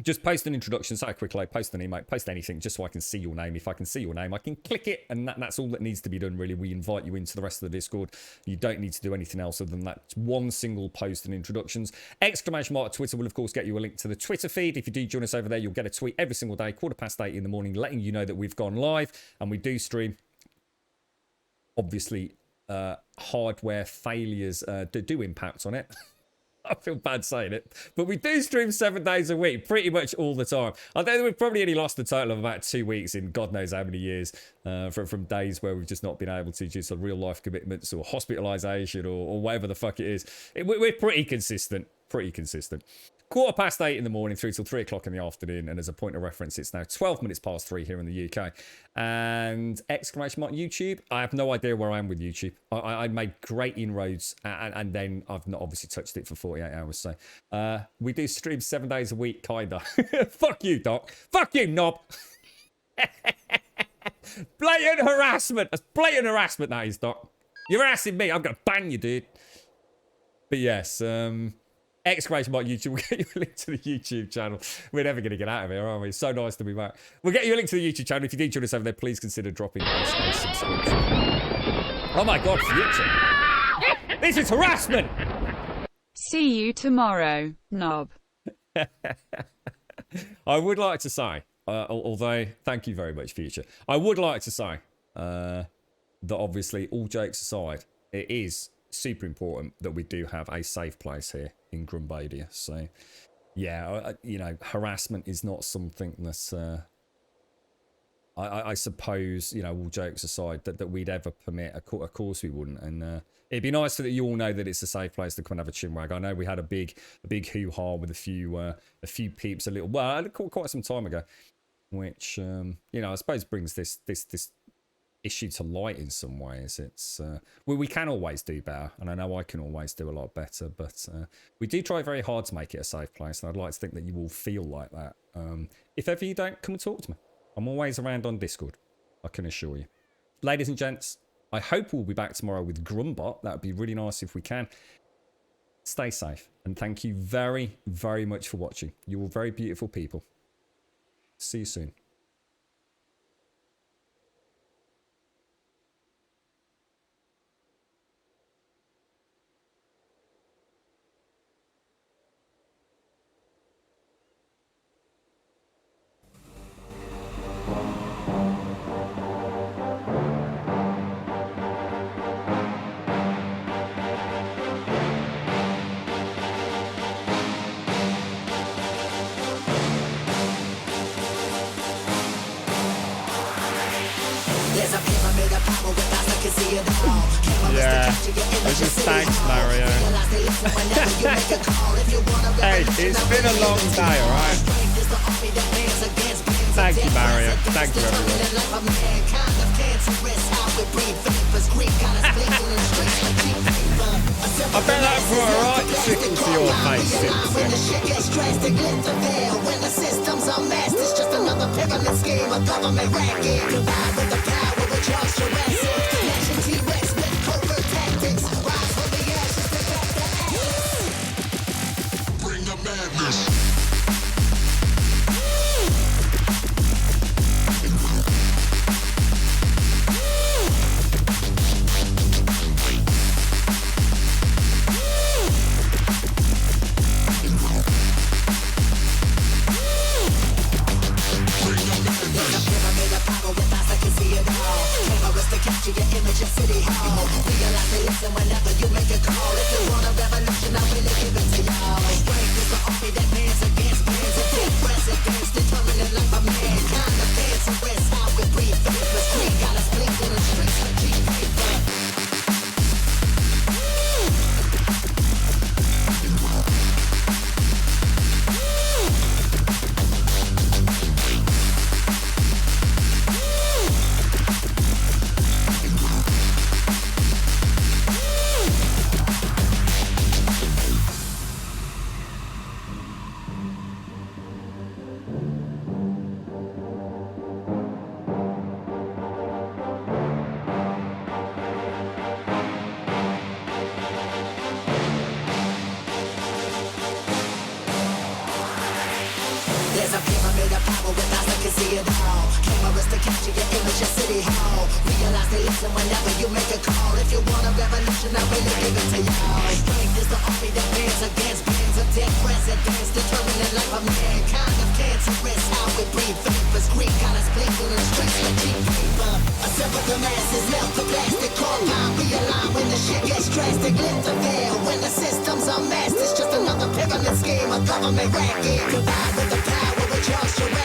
Just post an introduction, say a quick like, post an email, post anything, just so I can see your name. If I can see your name, I can click it, and that's all that needs to be done, really. We invite you into the rest of the Discord. You don't need to do anything else other than that. It's one single post and introductions. ! Twitter will, of course, get you a link to the Twitter feed. If you do join us over there, you'll get a tweet every single day, 8:15 in the morning, letting you know that we've gone live, and we do stream. Obviously, hardware failures do impact on it. I feel bad saying it, but we do stream 7 days a week, pretty much all the time. I think we've probably only lost a total of about 2 weeks in God knows how many years from days where we've just not been able to, due to real life commitments or hospitalisation or whatever the fuck it is. We're pretty consistent. 8:15 in the morning through till 3 o'clock in the afternoon, and as a point of reference, it's now 12 minutes past 3 here in the UK. And ! YouTube, I have no idea where I am with YouTube. I made great inroads, and then I've not obviously touched it for 48 hours. So we do stream 7 days a week, kinda. Fuck you, Doc. Fuck you, knob. Blatant harassment. That's blatant harassment, that is, Doc. You're harassing me. I'm gonna ban you, dude. But yes, ! YouTube will get you a link to the YouTube channel. We're never going to get out of here, are we? It's so nice to be back. We'll get you a link to the YouTube channel. If you do join us over there, please consider dropping a subscription. Oh my God, future. This is harassment. See you tomorrow, knob. I would like to say, although, thank you very much, future. I would like to say that obviously, all jokes aside, it is super important that we do have a safe place here in Grumbadia. So yeah, harassment is not something that I suppose, all jokes aside, that we'd ever permit. Of course we wouldn't. And it'd be nice so that you all know that it's a safe place to come and have a chinwag. I know we had a big hoo-ha with a few peeps quite some time ago, which I suppose brings this issue to light in some ways. It's we can always do better, and I know I can always do a lot better, but we do try very hard to make it a safe place, and I'd like to think that you all feel like that. If ever you don't, come and talk to me. I'm always around on Discord, I can assure you. ladies and gents, I hope we'll be back tomorrow with Grumbot. That would be really nice if we can. Stay safe. And thank you very, very much for watching. You're all very beautiful people. See you soon. There's a pyramid of power with eyes that can see it all. Yeah, this is thanks, Mario. Hey, it's been a long day, alright? Thank you, Mario. Thank you, everyone. I bet that brought a right tickle to your face, When the shit gets drastic, lift the veil. When the system's unmasked, it's just another pyramid scheme, a government racket. Combined with the power of Charles Jurassic. Nation T-Rex with covert tactics. Rise from the ashes to back the axe. Bring the madness. Capture your image of City Hall. Realize they listen whenever you make a call. If you want a revolution, I really give it to y'all. Strength is the army that bands against bands and dead presidents, determining life of mankind. The fans who rest how we breathe. Faithless creed got us blinking in the streets like cheap paper. There's a pyramid of power with eyes that can see it all. Cameras to capture your image of City Hall. Realize they listen whenever you make a call. If you want a revolution, I really give it to y'all. Strength is the army that bands against bands of dead presidents, determining life of mankind. Of cancerous how we breathe. Faithless greed got us blinking in the streets like cheap paper. Assemble the masses, melt the plastic compound. Realign when the shit gets drastic. Lift the veil when the system's unmasked. It's just another pyramid scheme, a government racket. Combined with the power of Charles Jurassic.